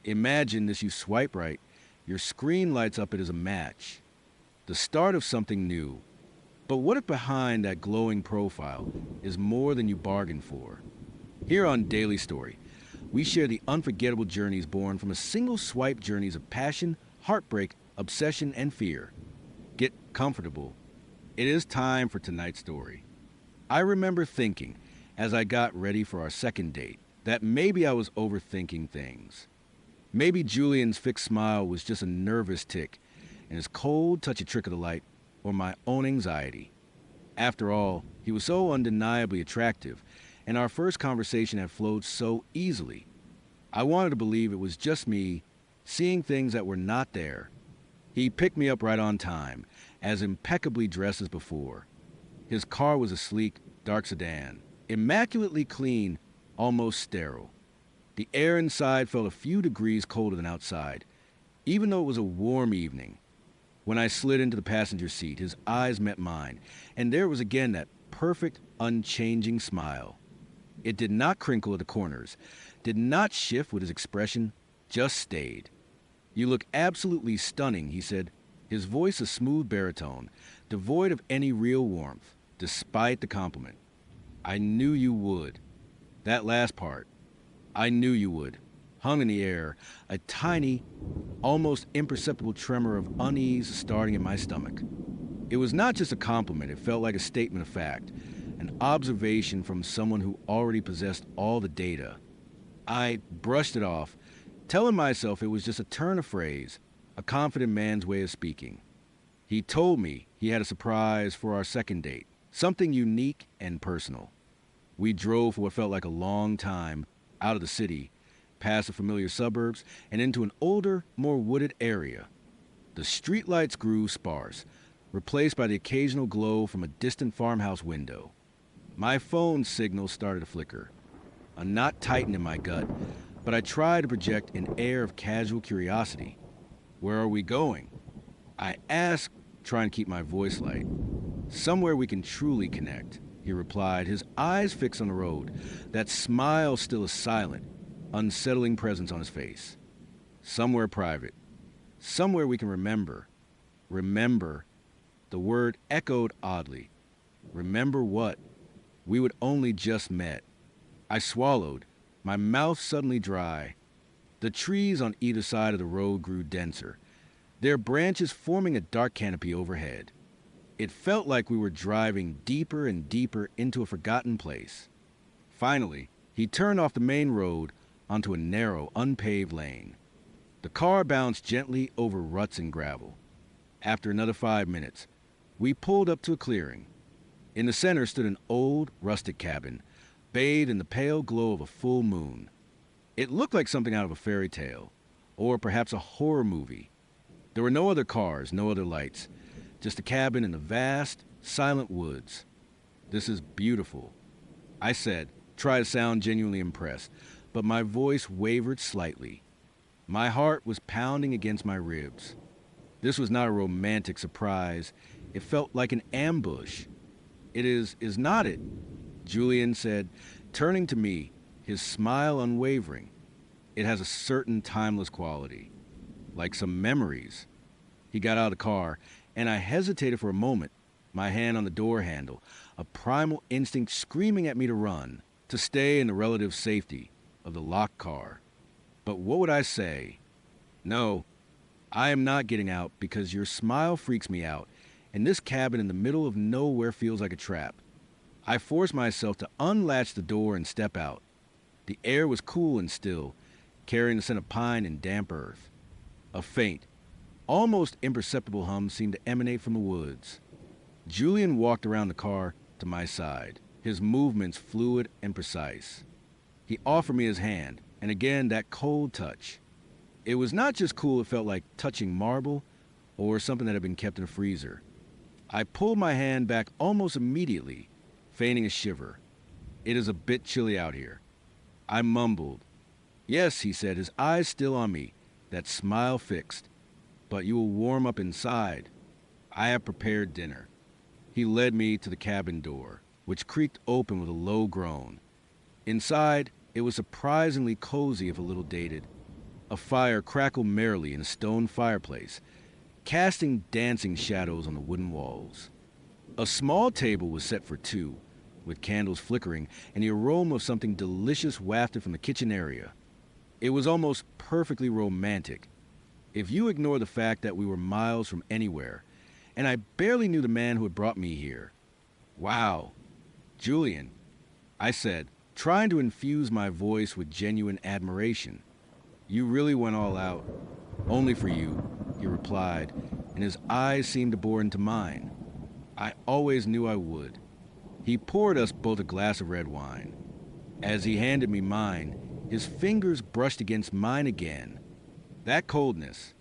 Imagine this: you swipe right, your screen lights up it as a match. The start of something new. But what if behind that glowing profile is more than you bargained for? Here on Daily Story, we share the unforgettable journeys born from a single swipe, journeys of passion, heartbreak, obsession, and fear. Get comfortable. It is time for tonight's story. I remember thinking, as I got ready for our second date, that maybe I was overthinking things. Maybe Julian's fixed smile was just a nervous tick, and his cold touch a trick of the light, or my own anxiety. After all, he was so undeniably attractive, and our first conversation had flowed so easily. I wanted to believe it was just me seeing things that were not there. He picked me up right on time, as impeccably dressed as before. His car was a sleek, dark sedan, immaculately clean, almost sterile. The air inside felt a few degrees colder than outside, even though it was a warm evening. When I slid into the passenger seat, his eyes met mine, and there was again that perfect, unchanging smile. It did not crinkle at the corners, did not shift with his expression, just stayed. "You look absolutely stunning," he said, his voice a smooth baritone, devoid of any real warmth, despite the compliment. "I knew you would." That last part, "I knew you would," hung in the air, a tiny, almost imperceptible tremor of unease starting in my stomach. It was not just a compliment, it felt like a statement of fact, an observation from someone who already possessed all the data. I brushed it off, telling myself it was just a turn of phrase, a confident man's way of speaking. He told me he had a surprise for our second date, something unique and personal. We drove for what felt like a long time, out of the city, past the familiar suburbs, and into an older, more wooded area. The streetlights grew sparse, replaced by the occasional glow from a distant farmhouse window. My phone signal started to flicker. A knot tightened in my gut, but I tried to project an air of casual curiosity. "Where are we going?" I asked, trying to keep my voice light. "Somewhere we can truly connect," he replied, his eyes fixed on the road, that smile still a silent, unsettling presence on his face. "Somewhere private. Somewhere we can remember." Remember. The word echoed oddly. Remember what? We would only just met. I swallowed, my mouth suddenly dry. The trees on either side of the road grew denser, their branches forming a dark canopy overhead. It felt like we were driving deeper and deeper into a forgotten place. Finally, he turned off the main road onto a narrow, unpaved lane. The car bounced gently over ruts and gravel. After another 5 minutes, we pulled up to a clearing. In the center stood an old, rustic cabin, bathed in the pale glow of a full moon. It looked like something out of a fairy tale, or perhaps a horror movie. There were no other cars, no other lights, just a cabin in the vast, silent woods. "This is beautiful," I said, trying to sound genuinely impressed, but my voice wavered slightly. My heart was pounding against my ribs. This was not a romantic surprise. It felt like an ambush. "It is not it?" Julian said, turning to me, his smile unwavering. "It has a certain timeless quality, like some memories." He got out of the car, and I hesitated for a moment, my hand on the door handle, a primal instinct screaming at me to run, to stay in the relative safety of the locked car. But what would I say? "No, I am not getting out because your smile freaks me out, and this cabin in the middle of nowhere feels like a trap." I forced myself to unlatch the door and step out. The air was cool and still, carrying the scent of pine and damp earth. A faint, almost imperceptible hum seemed to emanate from the woods. Julian walked around the car to my side, his movements fluid and precise. He offered me his hand, and again that cold touch. It was not just cool, it felt like touching marble or something that had been kept in a freezer. I pulled my hand back almost immediately, feigning a shiver. "It is a bit chilly out here." I mumbled. "Yes," he said, his eyes still on me, that smile fixed. "But you will warm up inside. I have prepared dinner." He led me to the cabin door, which creaked open with a low groan. Inside, it was surprisingly cozy if a little dated. A fire crackled merrily in a stone fireplace, casting dancing shadows on the wooden walls. A small table was set for two, with candles flickering and the aroma of something delicious wafted from the kitchen area. It was almost perfectly romantic, if you ignore the fact that we were miles from anywhere, and I barely knew the man who had brought me here. Wow, Julian, I said, trying to infuse my voice with genuine admiration. You really went all out. Only for you, he replied, and his eyes seemed to bore into mine. I always knew I would. He poured us both a glass of red wine. As he handed me mine, his fingers brushed against mine again. That coldness,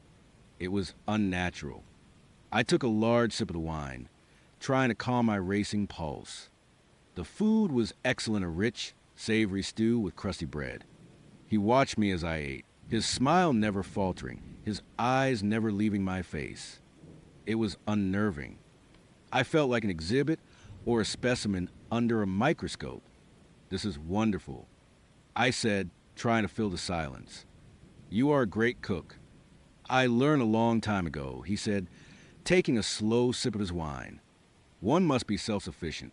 it was unnatural. I took a large sip of the wine, trying to calm my racing pulse. The food was excellent, a rich, savory stew with crusty bread. He watched me as I ate, his smile never faltering, his eyes never leaving my face. It was unnerving. I felt like an exhibit or a specimen under a microscope. This is wonderful, I said, trying to fill the silence. You are a great cook. I learned a long time ago, he said, taking a slow sip of his wine. One must be self-sufficient,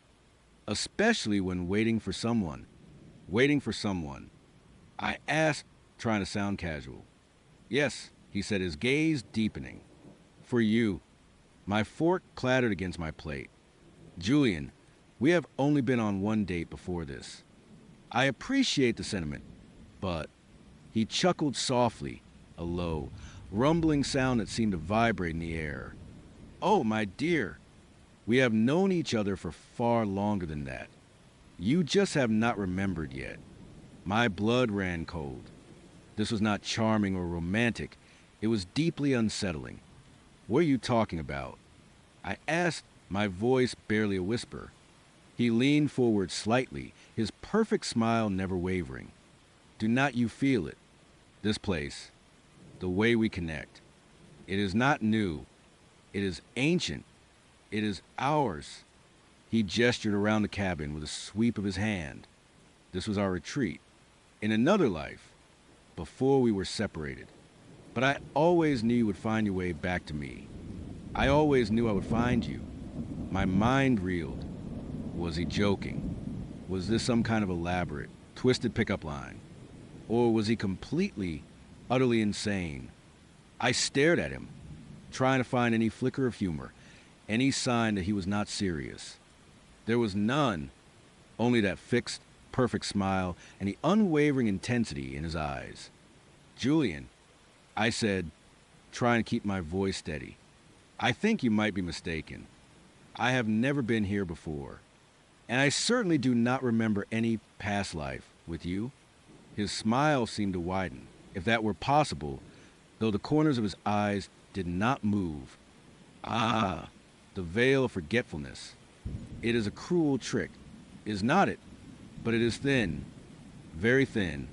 especially when waiting for someone. Waiting for someone. I asked, trying to sound casual. Yes, he said, his gaze deepening. For you. My fork clattered against my plate. Julian, we have only been on one date before this. I appreciate the sentiment, but... He chuckled softly, a low, rumbling sound that seemed to vibrate in the air. Oh, my dear, we have known each other for far longer than that. You just have not remembered yet. My blood ran cold. This was not charming or romantic. It was deeply unsettling. What are you talking about? I asked, my voice barely a whisper. He leaned forward slightly, his perfect smile never wavering. Do not you feel it? This place, the way we connect. It is not new. It is ancient. It is ours. He gestured around the cabin with a sweep of his hand. This was our retreat. In another life, before we were separated. But I always knew you would find your way back to me. I always knew I would find you. My mind reeled. Was he joking? Was this some kind of elaborate, twisted pickup line? Or was he completely, utterly insane? I stared at him, trying to find any flicker of humor, any sign that he was not serious. There was none, only that fixed, perfect smile and the unwavering intensity in his eyes. Julian, I said, trying to keep my voice steady, I think you might be mistaken. I have never been here before, and I certainly do not remember any past life with you. His smile seemed to widen, if that were possible, though the corners of his eyes did not move. Ah, the veil of forgetfulness. It is a cruel trick, is not it? But it is thin, very thin.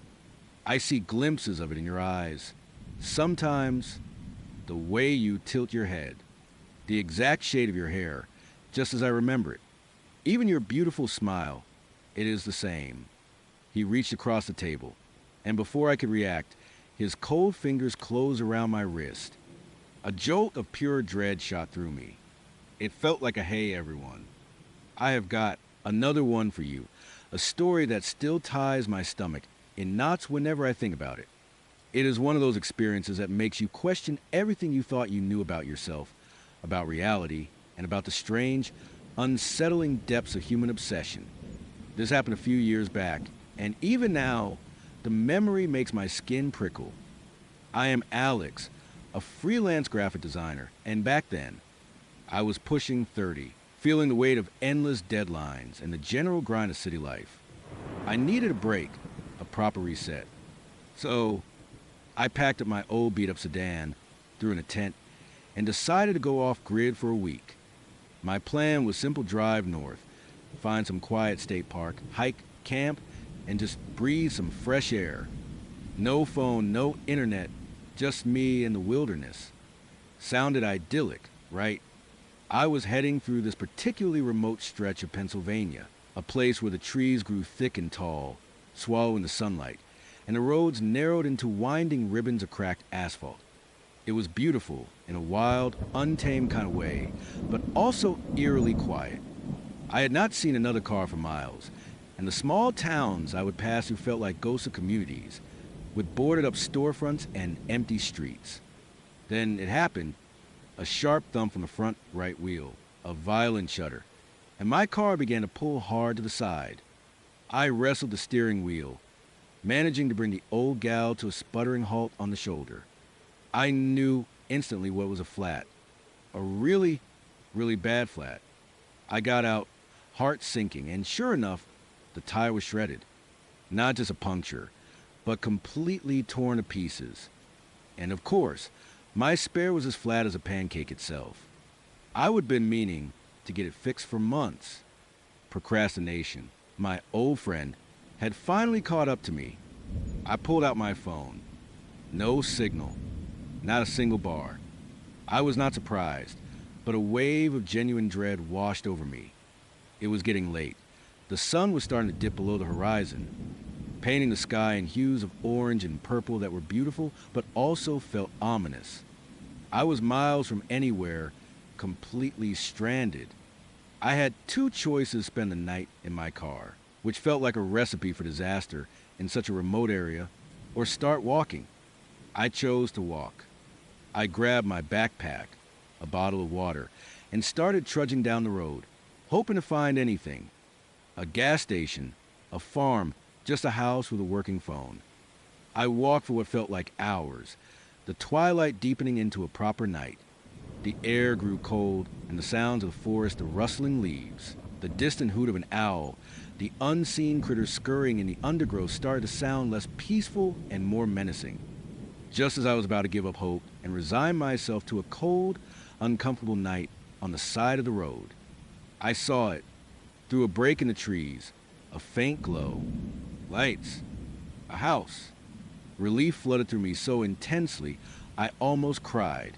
I see glimpses of it in your eyes. Sometimes, the way you tilt your head, the exact shade of your hair, just as I remember it. Even your beautiful smile, it is the same. He reached across the table, and before I could react, his cold fingers closed around my wrist. A jolt of pure dread shot through me. It felt like a hey, everyone. I have got another one for you, a story that still ties my stomach in knots whenever I think about it. It is one of those experiences that makes you question everything you thought you knew about yourself, about reality, and about the strange, unsettling depths of human obsession. This happened a few years back, and even now, the memory makes my skin prickle. I am Alex, a freelance graphic designer, and back then, I was pushing 30, feeling the weight of endless deadlines and the general grind of city life. I needed a break, a proper reset. So, I packed up my old beat-up sedan, threw in a tent, and decided to go off-grid for a week. My plan was simple: drive north, find some quiet state park, hike, camp, and just breathe some fresh air. No phone, no internet, just me and the wilderness. Sounded idyllic, right? I was heading through this particularly remote stretch of Pennsylvania, a place where the trees grew thick and tall, swallowing the sunlight, and the roads narrowed into winding ribbons of cracked asphalt. It was beautiful in a wild, untamed kind of way, but also eerily quiet. I had not seen another car for miles, and the small towns I would pass through felt like ghostly communities, with boarded up storefronts and empty streets. Then it happened, a sharp thump from the front right wheel, a violent shudder, and my car began to pull hard to the side. I wrestled the steering wheel, managing to bring the old gal to a sputtering halt on the shoulder. I knew instantly what was a flat, a really, really bad flat. I got out, heart sinking, and sure enough, the tire was shredded. Not just a puncture, but completely torn to pieces. And of course, my spare was as flat as a pancake itself. I would have been meaning to get it fixed for months. Procrastination, my old friend, had finally caught up to me. I pulled out my phone. No signal. Not a single bar. I was not surprised, but a wave of genuine dread washed over me. It was getting late. The sun was starting to dip below the horizon, painting the sky in hues of orange and purple that were beautiful, but also felt ominous. I was miles from anywhere, completely stranded. I had two choices: spend the night in my car, which felt like a recipe for disaster in such a remote area, or start walking. I chose to walk. I grabbed my backpack, a bottle of water, and started trudging down the road, hoping to find anything. A gas station, a farm, just a house with a working phone. I walked for what felt like hours, the twilight deepening into a proper night. The air grew cold, and the sounds of the forest, of rustling leaves, the distant hoot of an owl, the unseen critters scurrying in the undergrowth started to sound less peaceful and more menacing. Just as I was about to give up hope and resign myself to a cold, uncomfortable night on the side of the road, I saw it, through a break in the trees, a faint glow. Lights. A house. Relief flooded through me so intensely, I almost cried.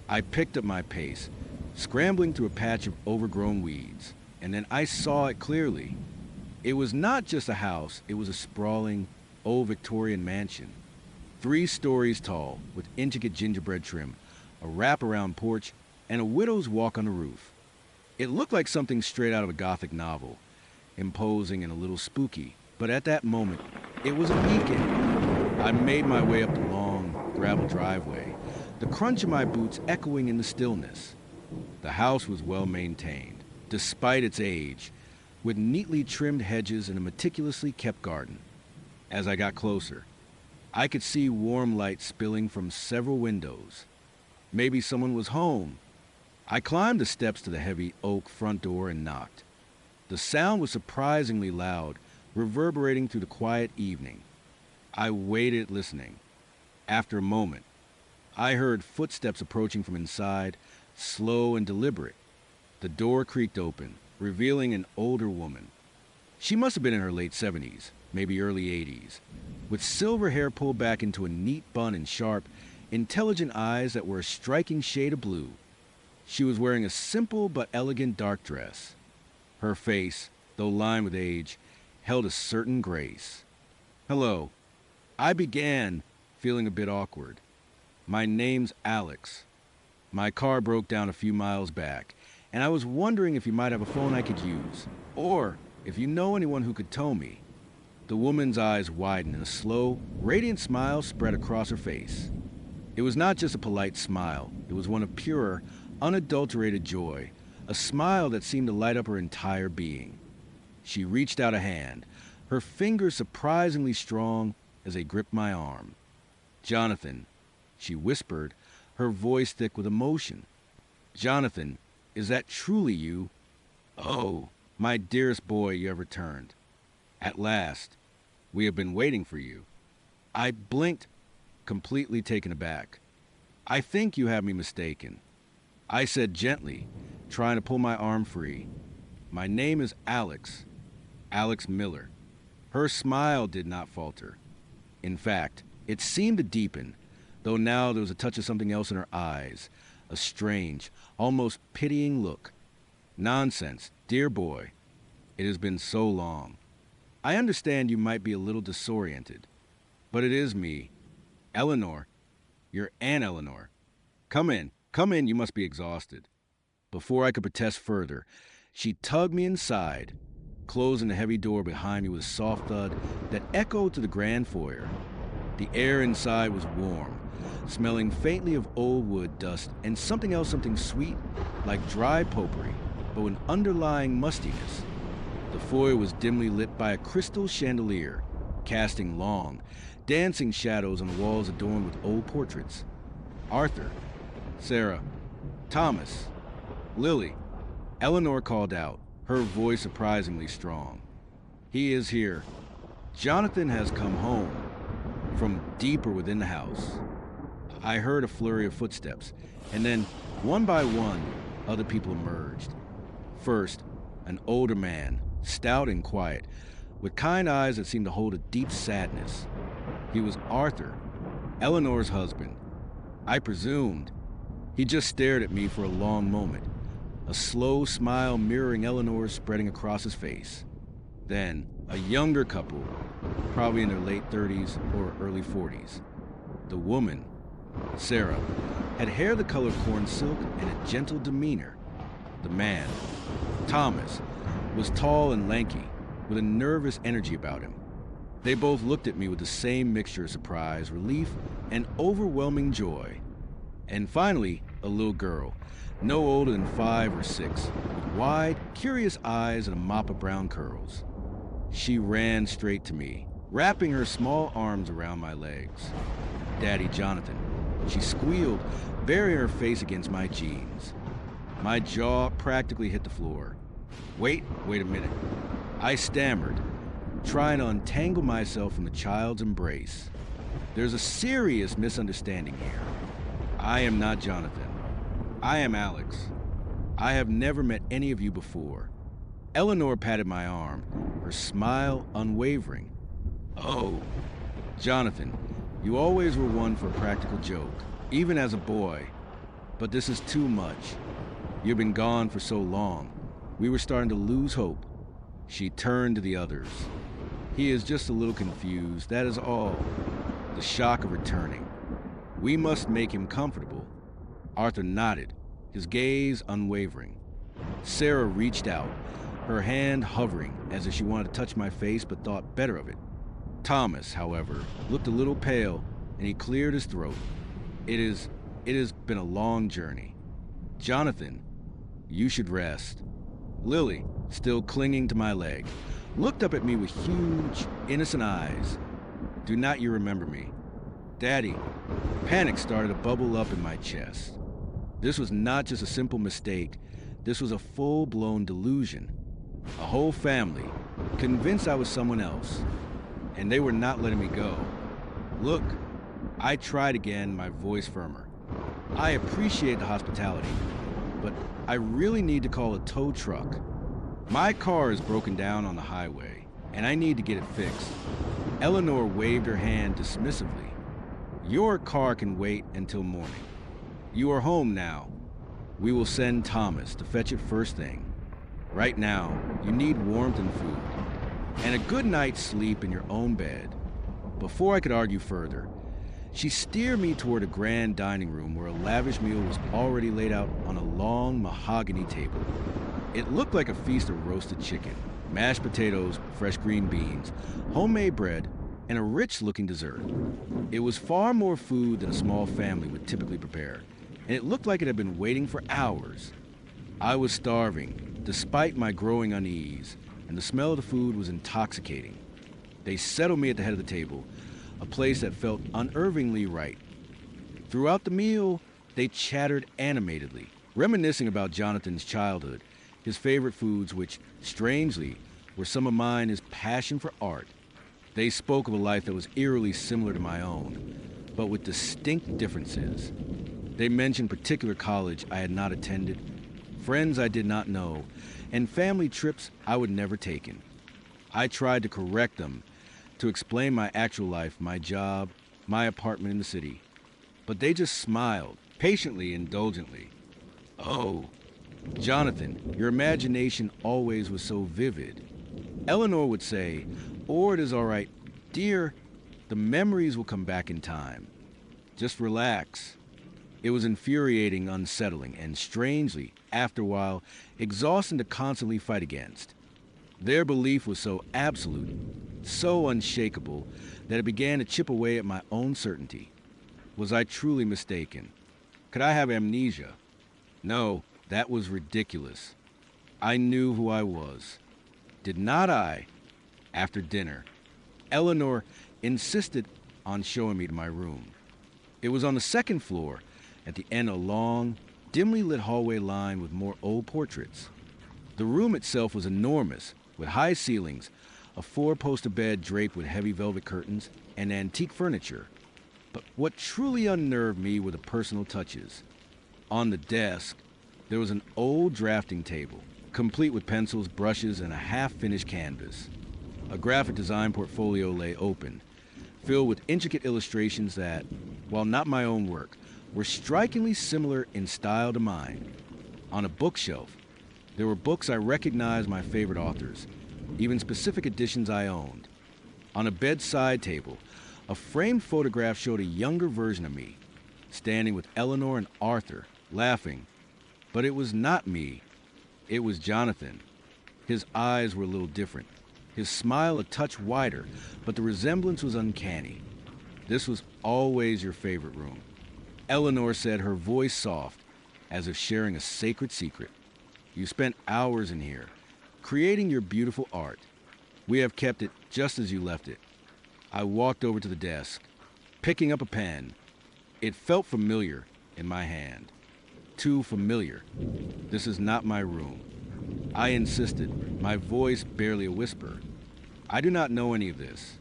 I picked up my pace, scrambling through a patch of overgrown weeds, and then I saw it clearly. It was not just a house, it was a sprawling, old Victorian mansion. 3 stories tall, with intricate gingerbread trim, a wraparound porch, and a widow's walk on the roof. It looked like something straight out of a Gothic novel, imposing and a little spooky, but at that moment, it was a beacon. I made my way up the long, gravel driveway, the crunch of my boots echoing in the stillness. The house was well maintained, despite its age, with neatly trimmed hedges and a meticulously kept garden. As I got closer, I could see warm light spilling from several windows. Maybe someone was home. I climbed the steps to the heavy oak front door and knocked. The sound was surprisingly loud, reverberating through the quiet evening. I waited, listening. After a moment, I heard footsteps approaching from inside, slow and deliberate. The door creaked open, revealing an older woman. She must have been in her late 70s, maybe early 80s, with silver hair pulled back into a neat bun and sharp, intelligent eyes that were a striking shade of blue. She was wearing a simple but elegant dark dress. Her face, though lined with age, held a certain grace. "Hello." I began, feeling a bit awkward. "My name's Alex. My car broke down a few miles back, and I was wondering if you might have a phone I could use, or if you know anyone who could tow me." The woman's eyes widened and a slow, radiant smile spread across her face. It was not just a polite smile. It was one of pure, unadulterated joy, a smile that seemed to light up her entire being. She reached out a hand, her fingers surprisingly strong as they gripped my arm. "Jonathan," she whispered, her voice thick with emotion. "Jonathan, is that truly you? Oh, my dearest boy you have returned. At last. We have been waiting for you." I blinked, completely taken aback. "I think you have me mistaken," I said gently, trying to pull my arm free. "My name is Alex. Alex Miller." Her smile did not falter. In fact, it seemed to deepen, though now there was a touch of something else in her eyes, a strange, almost pitying look. "Nonsense, dear boy. It has been so long. I understand you might be a little disoriented. But it is me. Eleanor. Your Aunt Eleanor. Come in. Come in, you must be exhausted. Before I could protest further, she tugged me inside, closing the heavy door behind me with a soft thud that echoed to the grand foyer. The air inside was warm, smelling faintly of old wood dust and something sweet, like dry potpourri, but with underlying mustiness. The foyer was dimly lit by a crystal chandelier, casting long, dancing shadows on the walls adorned with old portraits. Arthur, Sarah, Thomas, Lily. Eleanor called out, her voice surprisingly strong. He is here. Jonathan has come home. From deeper within the house. I heard a flurry of footsteps, and then, one by one, other people emerged. First, an older man, stout and quiet, with kind eyes that seemed to hold a deep sadness. He was Arthur, Eleanor's husband. I presumed. He just stared at me for a long moment, a slow smile mirroring Eleanor's spreading across his face. Then, a younger couple, probably in their late 30s or early 40s. The woman, Sarah, had hair the color of corn silk and a gentle demeanor. The man, Thomas, was tall and lanky, with a nervous energy about him. They both looked at me with the same mixture of surprise, relief, and overwhelming joy. And finally, a little girl, no older than 5 or 6, with wide, curious eyes and a mop of brown curls. She ran straight to me, wrapping her small arms around my legs. Daddy Jonathan. She squealed, burying her face against my jeans. My jaw practically hit the floor. Wait a minute. I stammered, trying to untangle myself from the child's embrace. There's a serious misunderstanding here. I am not Jonathan. I am Alex. I have never met any of you before. Eleanor patted my arm, her smile unwavering. Oh, Jonathan, you always were one for a practical joke, even as a boy. But this is too much. You've been gone for so long. We were starting to lose hope. She turned to the others. He is just a little confused, that is all. The shock of returning. We must make him comfortable. Arthur nodded, his gaze unwavering. Sarah reached out, her hand hovering as if she wanted to touch my face but thought better of it. Thomas, however, looked a little pale, and he cleared his throat. It has been a long journey. Jonathan, you should rest. Lily, still clinging to my leg, looked up at me with huge, innocent eyes. Do not you remember me? Daddy, panic started to bubble up in my chest. This was not just a simple mistake. This was a full-blown delusion. A whole family, convinced I was someone else. And they were not letting me go. Look, I tried again, my voice firmer. I appreciate the hospitality, but I really need to call a tow truck. My car is broken down on the highway, and I need to get it fixed. Eleanor waved her hand dismissively. Your car can wait until morning. You are home now. We will send Thomas to fetch it first thing. Right now, you need warmth and food, and a good night's sleep in your own bed. Before I could argue further, she steered me toward a grand dining room where a lavish meal was already laid out on a long mahogany table. It looked like a feast of roasted chicken, mashed potatoes, fresh green beans, homemade bread, and a rich-looking dessert. It was far more food than a small family would typically prepare, and it looked like it had been waiting for hours. I was starving, despite my growing unease, and the smell of the food was intoxicating. They settled me at the head of the table, a place that felt unnervingly right. Throughout the meal, they chattered animatedly, reminiscing about Jonathan's childhood, his favorite foods, which, strangely, were some of mine, his passion for art. They spoke of a life that was eerily similar to my own, but with distinct differences. They mentioned particular college I had not attended, friends I did not know, and family trips I would never taken. I tried to correct them, to explain my actual life, my job, my apartment in the city. But they just smiled, patiently, indulgently. Oh, Jonathan, your imagination always was so vivid. Eleanor would say, or it is all right, dear, The memories will come back in time. Just relax. It was infuriating, unsettling, and strangely, after a while, exhausting to constantly fight against. Their belief was so absolute, so unshakable, that it began to chip away at my own certainty. Was I truly mistaken? Could I have amnesia? No, that was ridiculous. I knew who I was. Did not I? After dinner, Eleanor insisted on showing me to my room. It was on the second floor, at the end of a long, dimly lit hallway lined with more old portraits. The room itself was enormous, with high ceilings, a four-poster bed draped with heavy velvet curtains, and antique furniture. But what truly unnerved me were the personal touches. On the desk, there was an old drafting table, complete with pencils, brushes, and a half-finished canvas. A graphic design portfolio lay open, filled with intricate illustrations that, while not my own work, were strikingly similar in style to mine. On a bookshelf, there were books I recognized my favorite authors, even specific editions I owned. On a bedside table, a framed photograph showed a younger version of me, standing with Eleanor and Arthur, laughing. But it was not me. It was Jonathan. His eyes were a little different, his smile a touch wider, but the resemblance was uncanny. This was always your favorite room, Eleanor said, her voice soft, as if sharing a sacred secret. You spent hours in here, creating your beautiful art. We have kept it just as you left it. I walked over to the desk, picking up a pen. It felt familiar in my hand. Too familiar. This is not my room. I insisted, my voice barely a whisper. I do not know any of this.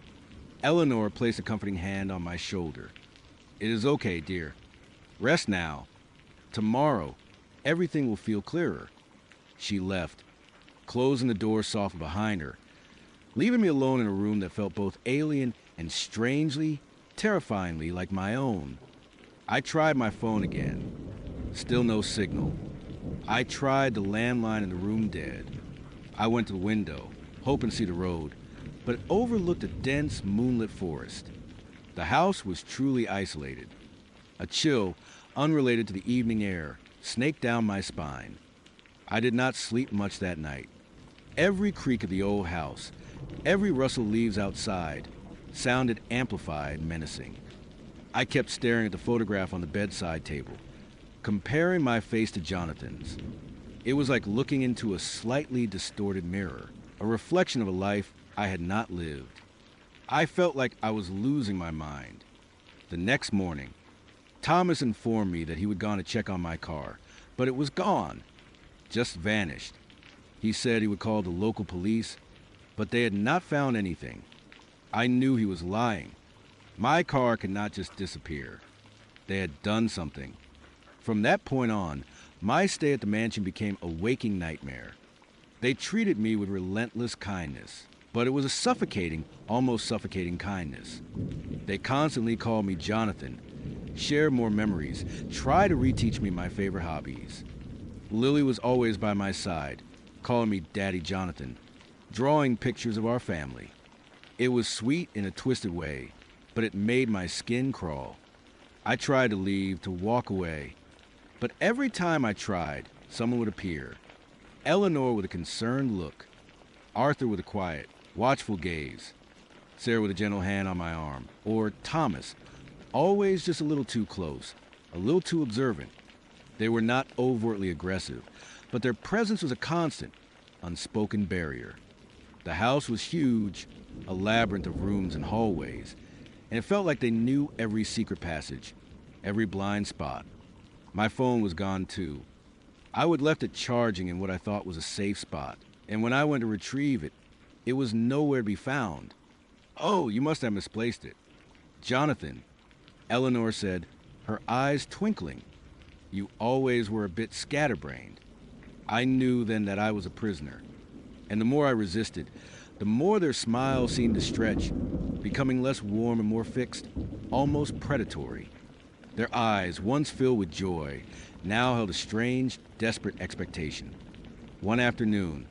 Eleanor placed a comforting hand on my shoulder. It is okay, dear. Rest now. Tomorrow, everything will feel clearer. She left, closing the door softly behind her, leaving me alone in a room that felt both alien and strangely, terrifyingly like my own. I tried my phone again. Still no signal. I tried the landline in the room dead. I went to the window, hoping to see the road, but it overlooked a dense, moonlit forest. The house was truly isolated. A chill, unrelated to the evening air, snaked down my spine. I did not sleep much that night. Every creak of the old house, every rustle of leaves outside, sounded amplified, menacing. I kept staring at the photograph on the bedside table, comparing my face to Jonathan's. It was like looking into a slightly distorted mirror, a reflection of a life I had not lived. I felt like I was losing my mind. The next morning, Thomas informed me that he would gone to check on my car, but it was gone, just vanished. He said he would call the local police, but they had not found anything. I knew he was lying. My car could not just disappear. They had done something. From that point on, my stay at the mansion became a waking nightmare. They treated me with relentless kindness, but it was a suffocating, almost suffocating kindness. They constantly called me Jonathan, share more memories, try to reteach me my favorite hobbies. Lily was always by my side, calling me Daddy Jonathan, drawing pictures of our family. It was sweet in a twisted way, but it made my skin crawl. I tried to leave, to walk away, but every time I tried, someone would appear. Eleanor with a concerned look, Arthur with a quiet, watchful gaze, Sarah with a gentle hand on my arm, or Thomas, always just a little too close, a little too observant. They were not overtly aggressive, but their presence was a constant, unspoken barrier. The house was huge, a labyrinth of rooms and hallways, and it felt like they knew every secret passage, every blind spot. My phone was gone too. I would left it charging in what I thought was a safe spot, and when I went to retrieve it, it was nowhere to be found. Oh, you must have misplaced it. Jonathan, Eleanor said, her eyes twinkling. You always were a bit scatterbrained. I knew then that I was a prisoner, and the more I resisted, the more their smile seemed to stretch, becoming less warm and more fixed, almost predatory. Their eyes, once filled with joy, now held a strange, desperate expectation. One afternoon,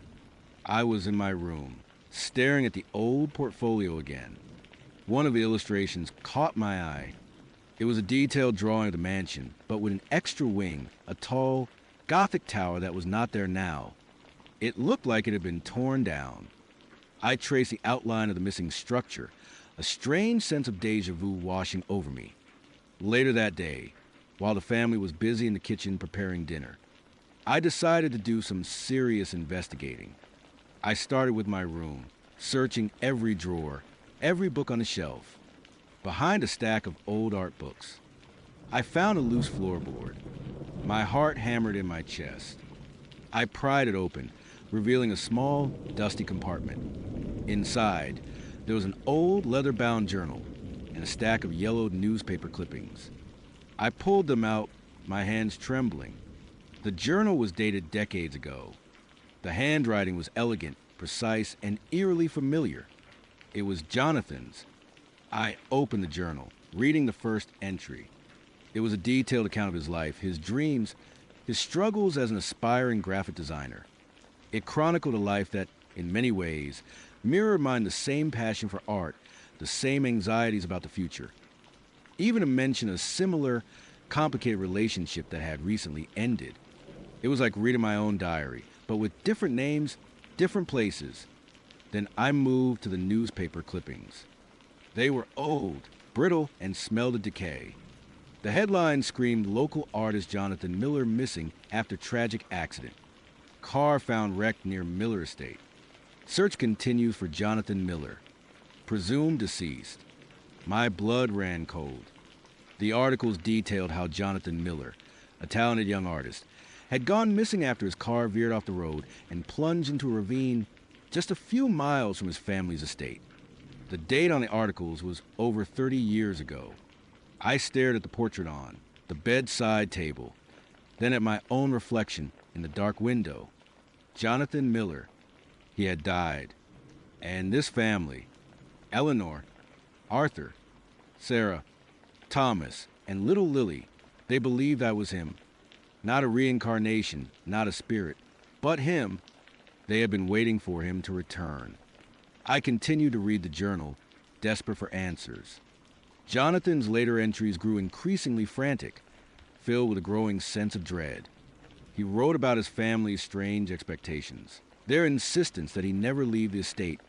I was in my room, staring at the old portfolio again. One of the illustrations caught my eye. It was a detailed drawing of the mansion, but with an extra wing, a tall, Gothic tower that was not there now. It looked like it had been torn down. I traced the outline of the missing structure, a strange sense of déjà vu washing over me. Later that day, while the family was busy in the kitchen preparing dinner, I decided to do some serious investigating. I started with my room, searching every drawer, every book on the shelf. Behind a stack of old art books, I found a loose floorboard. My heart hammered in my chest. I pried it open, revealing a small, dusty compartment. Inside, there was an old leather-bound journal and a stack of yellowed newspaper clippings. I pulled them out, my hands trembling. The journal was dated decades ago. The handwriting was elegant, precise, and eerily familiar. It was Jonathan's. I opened the journal, reading the first entry. It was a detailed account of his life, his dreams, his struggles as an aspiring graphic designer. It chronicled a life that, in many ways, mirrored mine, the same passion for art, the same anxieties about the future. Even a mention of a similar, complicated relationship that had recently ended. It was like reading my own diary, but with different names, different places. Then I moved to the newspaper clippings. They were old, brittle, and smelled of decay. The headline screamed local artist Jonathan Miller missing after tragic accident. Car found wrecked near Miller Estate. Search continues for Jonathan Miller, presumed deceased. My blood ran cold. The articles detailed how Jonathan Miller, a talented young artist, had gone missing after his car veered off the road and plunged into a ravine just a few miles from his family's estate. The date on the articles was over 30 years ago. I stared at the portrait on the bedside table, then at my own reflection in the dark window. Jonathan Miller. He had died. And this family, Eleanor, Arthur, Sarah, Thomas, and little Lily, they believed I was him. Not a reincarnation, not a spirit, but him. They had been waiting for him to return. I continued to read the journal, desperate for answers. Jonathan's later entries grew increasingly frantic, filled with a growing sense of dread. He wrote about his family's strange expectations, their insistence that he never leave the estate,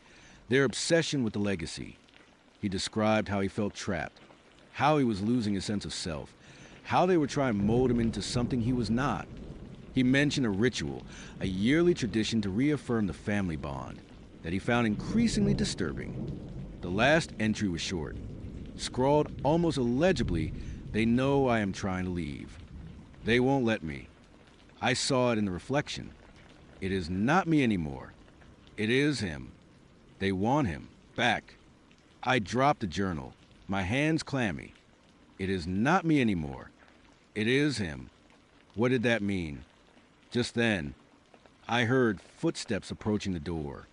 their obsession with the legacy. He described how he felt trapped, how he was losing his sense of self, how they were trying to mold him into something he was not. He mentioned a ritual, a yearly tradition to reaffirm the family bond, that he found increasingly disturbing. The last entry was short. Scrawled almost illegibly, "They know I am trying to leave. They won't let me. I saw it in the reflection. It is not me anymore. It is him. They want him back." I dropped the journal, my hands clammy. It is not me anymore. It is him. What did that mean? Just then, I heard footsteps approaching the door.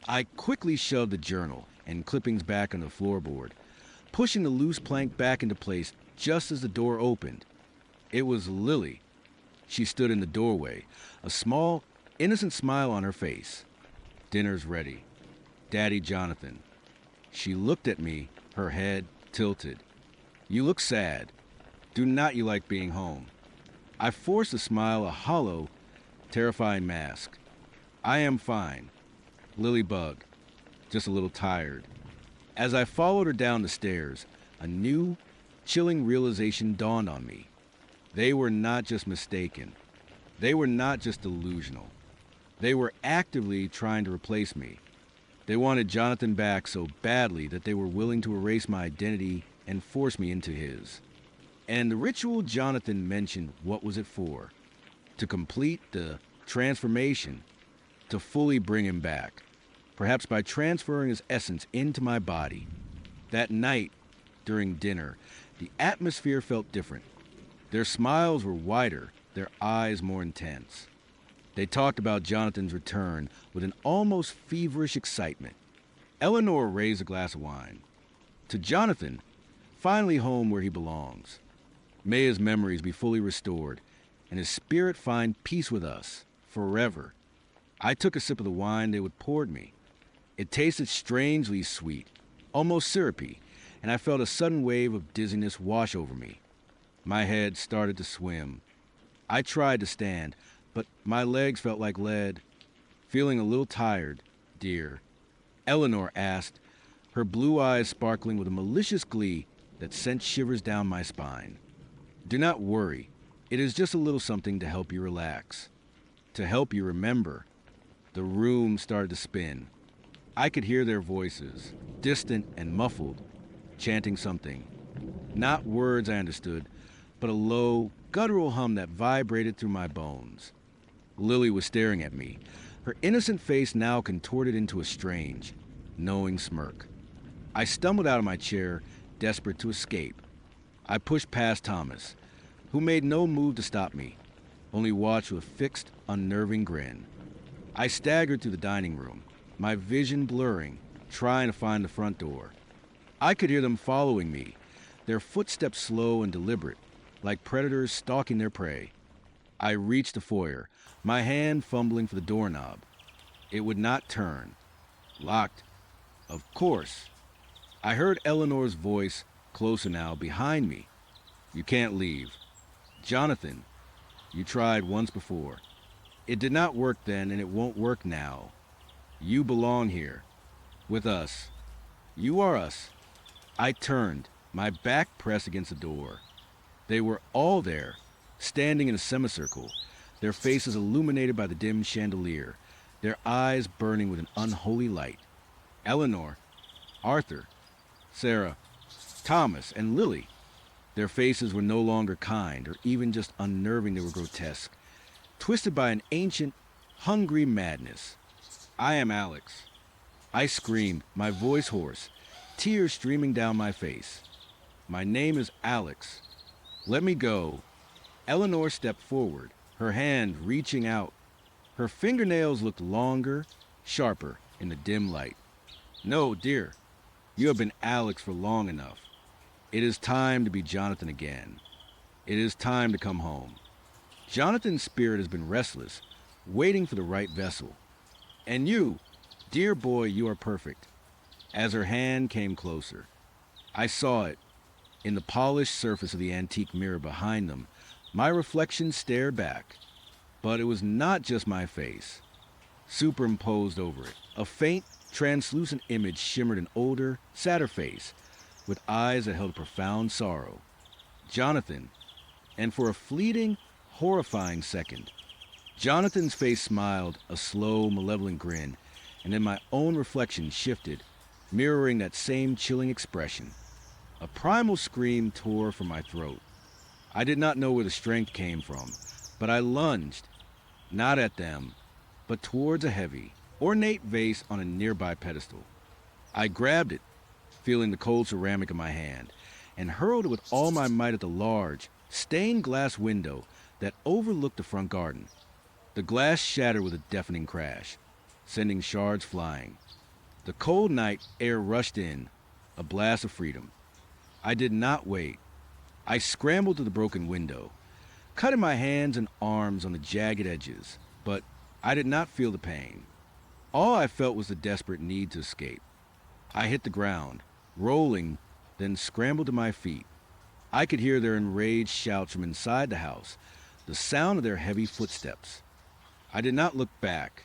I quickly shoved the journal and clippings back on the floorboard, pushing the loose plank back into place just as the door opened. It was Lily. She stood in the doorway, a small, innocent smile on her face. "Dinner's ready. Daddy Jonathan." She looked at me, her head tilted. "You look sad. Do not you like being home?" I forced a smile, a hollow, terrifying mask. "I am fine. Lily Bug. Just a little tired." As I followed her down the stairs, a new, chilling realization dawned on me. They were not just mistaken. They were not just delusional. They were actively trying to replace me. They wanted Jonathan back so badly that they were willing to erase my identity and force me into his. And the ritual Jonathan mentioned, what was it for? To complete the transformation, to fully bring him back, perhaps by transferring his essence into my body. That night, during dinner, the atmosphere felt different. Their smiles were wider, their eyes more intense. They talked about Jonathan's return with an almost feverish excitement. Eleanor raised a glass of wine. To Jonathan, finally home where he belongs. May his memories be fully restored, and his spirit find peace with us, forever. I took a sip of the wine they would poured me. It tasted strangely sweet, almost syrupy, and I felt a sudden wave of dizziness wash over me. My head started to swim. I tried to stand, but my legs felt like lead. Feeling a little tired, dear, Eleanor asked, her blue eyes sparkling with a malicious glee that sent shivers down my spine. Do not worry. It is just a little something to help you relax. To help you remember. The room started to spin. I could hear their voices, distant and muffled, chanting something. Not words I understood, but a low, guttural hum that vibrated through my bones. Lily was staring at me, her innocent face now contorted into a strange, knowing smirk. I stumbled out of my chair, desperate to escape. I pushed past Thomas, who made no move to stop me, only watched with a fixed, unnerving grin. I staggered through the dining room, my vision blurring, trying to find the front door. I could hear them following me, their footsteps slow and deliberate, like predators stalking their prey. I reached the foyer, my hand fumbling for the doorknob. It would not turn. Locked. Of course. I heard Eleanor's voice, closer now, behind me. You can't leave. Jonathan, you tried once before. It did not work then, and it won't work now. You belong here. With us. You are us. I turned, my back pressed against the door. They were all there, standing in a semicircle, their faces illuminated by the dim chandelier, their eyes burning with an unholy light. Eleanor, Arthur, Sarah, Thomas, and Lily. Their faces were no longer kind or even just unnerving, they were grotesque, twisted by an ancient, hungry madness. I am Alex. I screamed, my voice hoarse, tears streaming down my face. My name is Alex. Let me go. Eleanor stepped forward, her hand reaching out. Her fingernails looked longer, sharper in the dim light. No, dear. You have been Alex for long enough. It is time to be Jonathan again. It is time to come home. Jonathan's spirit has been restless, waiting for the right vessel. And you, dear boy, you are perfect. As her hand came closer, I saw it. In the polished surface of the antique mirror behind them, my reflection stared back. But it was not just my face. Superimposed over it, a faint, translucent image shimmered an older, sadder face, with eyes that held a profound sorrow. Jonathan. And for a fleeting, horrifying second, Jonathan's face smiled a slow, malevolent grin, and then my own reflection shifted, mirroring that same chilling expression. A primal scream tore from my throat. I did not know where the strength came from, but I lunged, not at them, but towards a heavy, ornate vase on a nearby pedestal. I grabbed it, feeling the cold ceramic in my hand, and hurled it with all my might at the large, stained glass window that overlooked the front garden. The glass shattered with a deafening crash, sending shards flying. The cold night air rushed in, a blast of freedom. I did not wait. I scrambled to the broken window, cutting my hands and arms on the jagged edges, but I did not feel the pain. All I felt was the desperate need to escape. I hit the ground, rolling, then scrambled to my feet. I could hear their enraged shouts from inside the house, the sound of their heavy footsteps. I did not look back.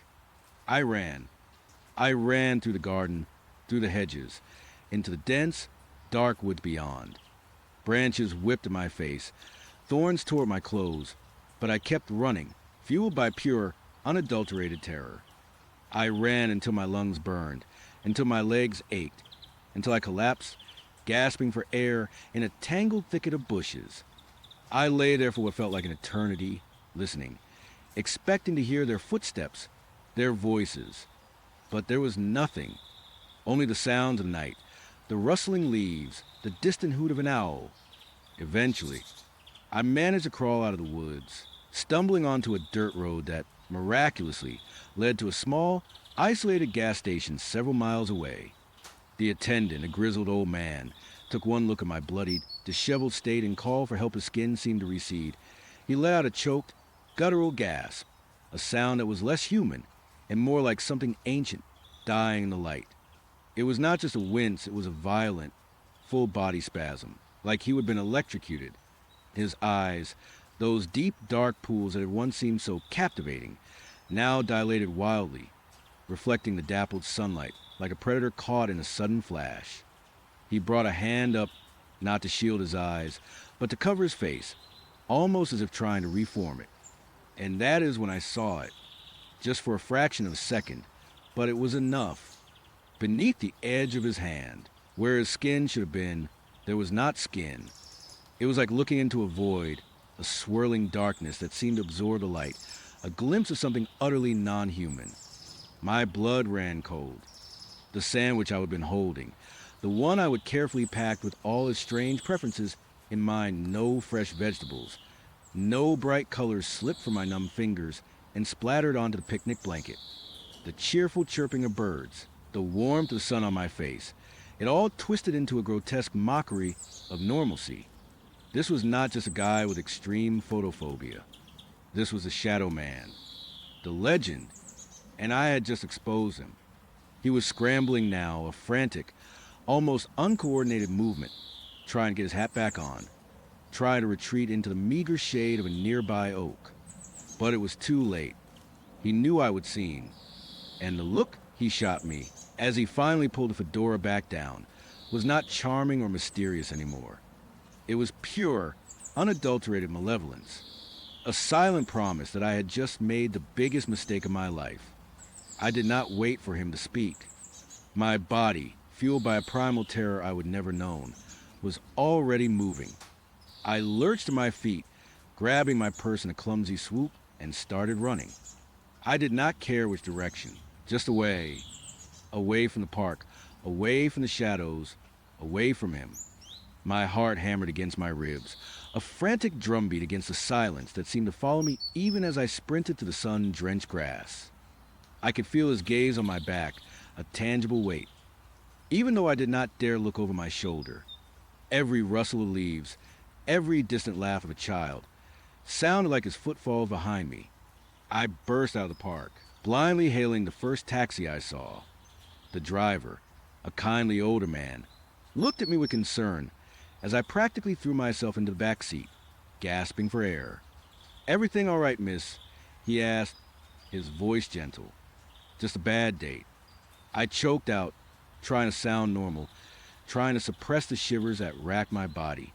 I ran. I ran through the garden, through the hedges, into the dense, dark woods beyond. Branches whipped in my face, thorns tore at my clothes, but I kept running, fueled by pure, unadulterated terror. I ran until my lungs burned, until my legs ached, until I collapsed, gasping for air in a tangled thicket of bushes. I lay there for what felt like an eternity, listening, expecting to hear their footsteps, their voices. But there was nothing, only the sounds of the night, the rustling leaves, the distant hoot of an owl. Eventually, I managed to crawl out of the woods, stumbling onto a dirt road that, miraculously, led to a small, isolated gas station several miles away. The attendant, a grizzled old man, took one look at my bloodied, disheveled state and called for help. His skin seemed to recede. He let out a choked, guttural gasp, a sound that was less human and more like something ancient dying in the light. It was not just a wince, it was a violent, full body spasm, like he had been electrocuted. His eyes, those deep, dark pools that had once seemed so captivating, now dilated wildly, reflecting the dappled sunlight like a predator caught in a sudden flash. He brought a hand up, not to shield his eyes, but to cover his face, almost as if trying to reform it. And that is when I saw it, just for a fraction of a second, but it was enough. Beneath the edge of his hand, where his skin should have been, there was not skin. It was like looking into a void, a swirling darkness that seemed to absorb the light, a glimpse of something utterly non-human. My blood ran cold. The sandwich I had been holding, the one I would carefully pack with all its strange preferences in mind, no fresh vegetables, no bright colors slipped from my numb fingers and splattered onto the picnic blanket. The cheerful chirping of birds, the warmth of the sun on my face, it all twisted into a grotesque mockery of normalcy. This was not just a guy with extreme photophobia. This was a shadow man, the legend, and I had just exposed him. He was scrambling now, a frantic, almost uncoordinated movement, trying to get his hat back on, try to retreat into the meager shade of a nearby oak. But it was too late. He knew I would see him, and the look he shot me as he finally pulled the fedora back down was not charming or mysterious anymore. It was pure, unadulterated malevolence, a silent promise that I had just made the biggest mistake of my life. I did not wait for him to speak. My body, fueled by a primal terror I would never known, was already moving. I lurched to my feet, grabbing my purse in a clumsy swoop, and started running. I did not care which direction, just away. Away from the park, away from the shadows, away from him. My heart hammered against my ribs, a frantic drumbeat against the silence that seemed to follow me even as I sprinted to the sun-drenched grass. I could feel his gaze on my back, a tangible weight. Even though I did not dare look over my shoulder, every rustle of leaves, every distant laugh of a child, sounded like his footfalls behind me. I burst out of the park, blindly hailing the first taxi I saw. The driver, a kindly older man, looked at me with concern as I practically threw myself into the back seat, gasping for air. "Everything all right, miss?" he asked, his voice gentle. "Just a bad date." I choked out, trying to sound normal, trying to suppress the shivers that racked my body.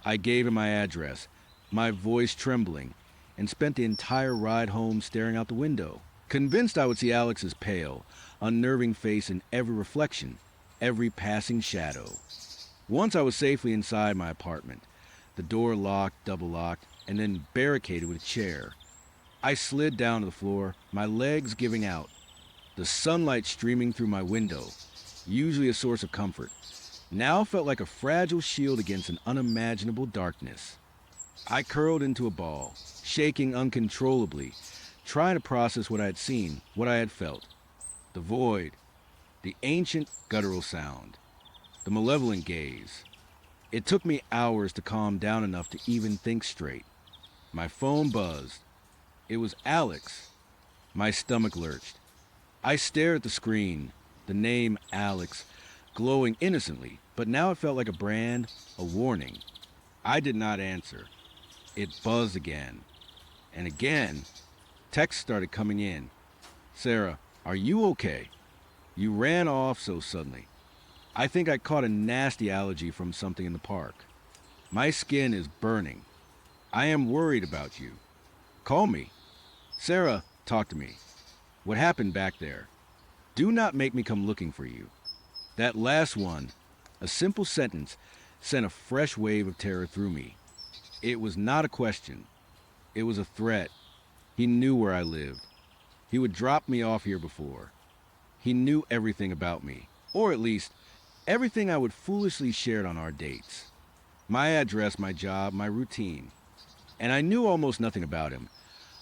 I gave him my address, my voice trembling, and spent the entire ride home staring out the window, convinced I would see Alex's pale, unnerving face in every reflection, every passing shadow. Once I was safely inside my apartment, the door locked, double-locked, and then barricaded with a chair. I slid down to the floor, my legs giving out, the sunlight streaming through my window, usually a source of comfort, now felt like a fragile shield against an unimaginable darkness. I curled into a ball, shaking uncontrollably, trying to process what I had seen, what I had felt. The void, the ancient guttural sound, the malevolent gaze. It took me hours to calm down enough to even think straight. My phone buzzed. It was Alex. My stomach lurched. I stared at the screen, the name Alex, glowing innocently, but now it felt like a brand, a warning. I did not answer. It buzzed again. And again, texts started coming in. "Sarah, are you okay? You ran off so suddenly. I think I caught a nasty allergy from something in the park. My skin is burning. I am worried about you. Call me. Sarah, talk to me. What happened back there? Do not make me come looking for you." That last one, a simple sentence, sent a fresh wave of terror through me. It was not a question. It was a threat. He knew where I lived. He would drop me off here before. He knew everything about me, or at least everything I would foolishly shared on our dates. My address, my job, my routine. And I knew almost nothing about him,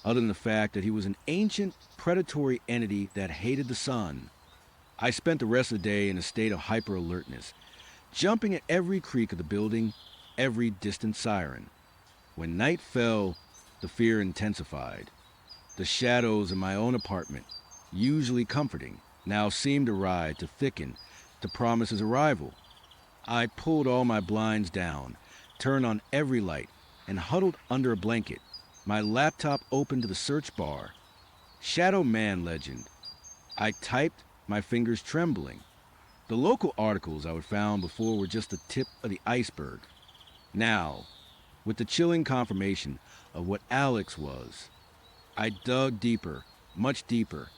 other than the fact that he was an ancient, predatory entity that hated the sun. I spent the rest of the day in a state of hyper-alertness, jumping at every creak of the building, every distant siren. When night fell, the fear intensified. The shadows in my own apartment, usually comforting, now seemed to rise, to thicken, to promise his arrival. I pulled all my blinds down, turned on every light, and huddled under a blanket, my laptop open to the search bar. Shadow Man legend. I typed, my fingers trembling. The local articles I had found before were just the tip of the iceberg. Now, with the chilling confirmation of what Alex was, I dug deeper, much deeper.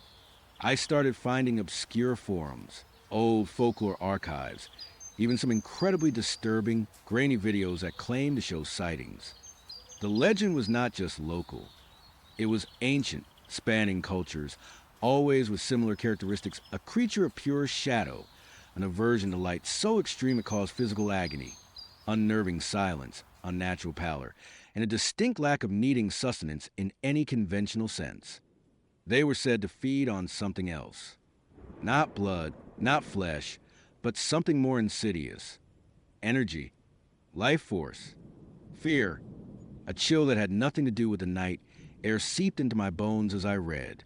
I started finding obscure forums, old folklore archives, even some incredibly disturbing, grainy videos that claimed to show sightings. The legend was not just local. It was ancient, spanning cultures, always with similar characteristics: a creature of pure shadow, an aversion to light so extreme it caused physical agony, unnerving silence, unnatural pallor, and a distinct lack of needing sustenance in any conventional sense. They were said to feed on something else. Not blood, not flesh, but something more insidious. Energy, life force, fear. A chill that had nothing to do with the night, air seeped into my bones as I read.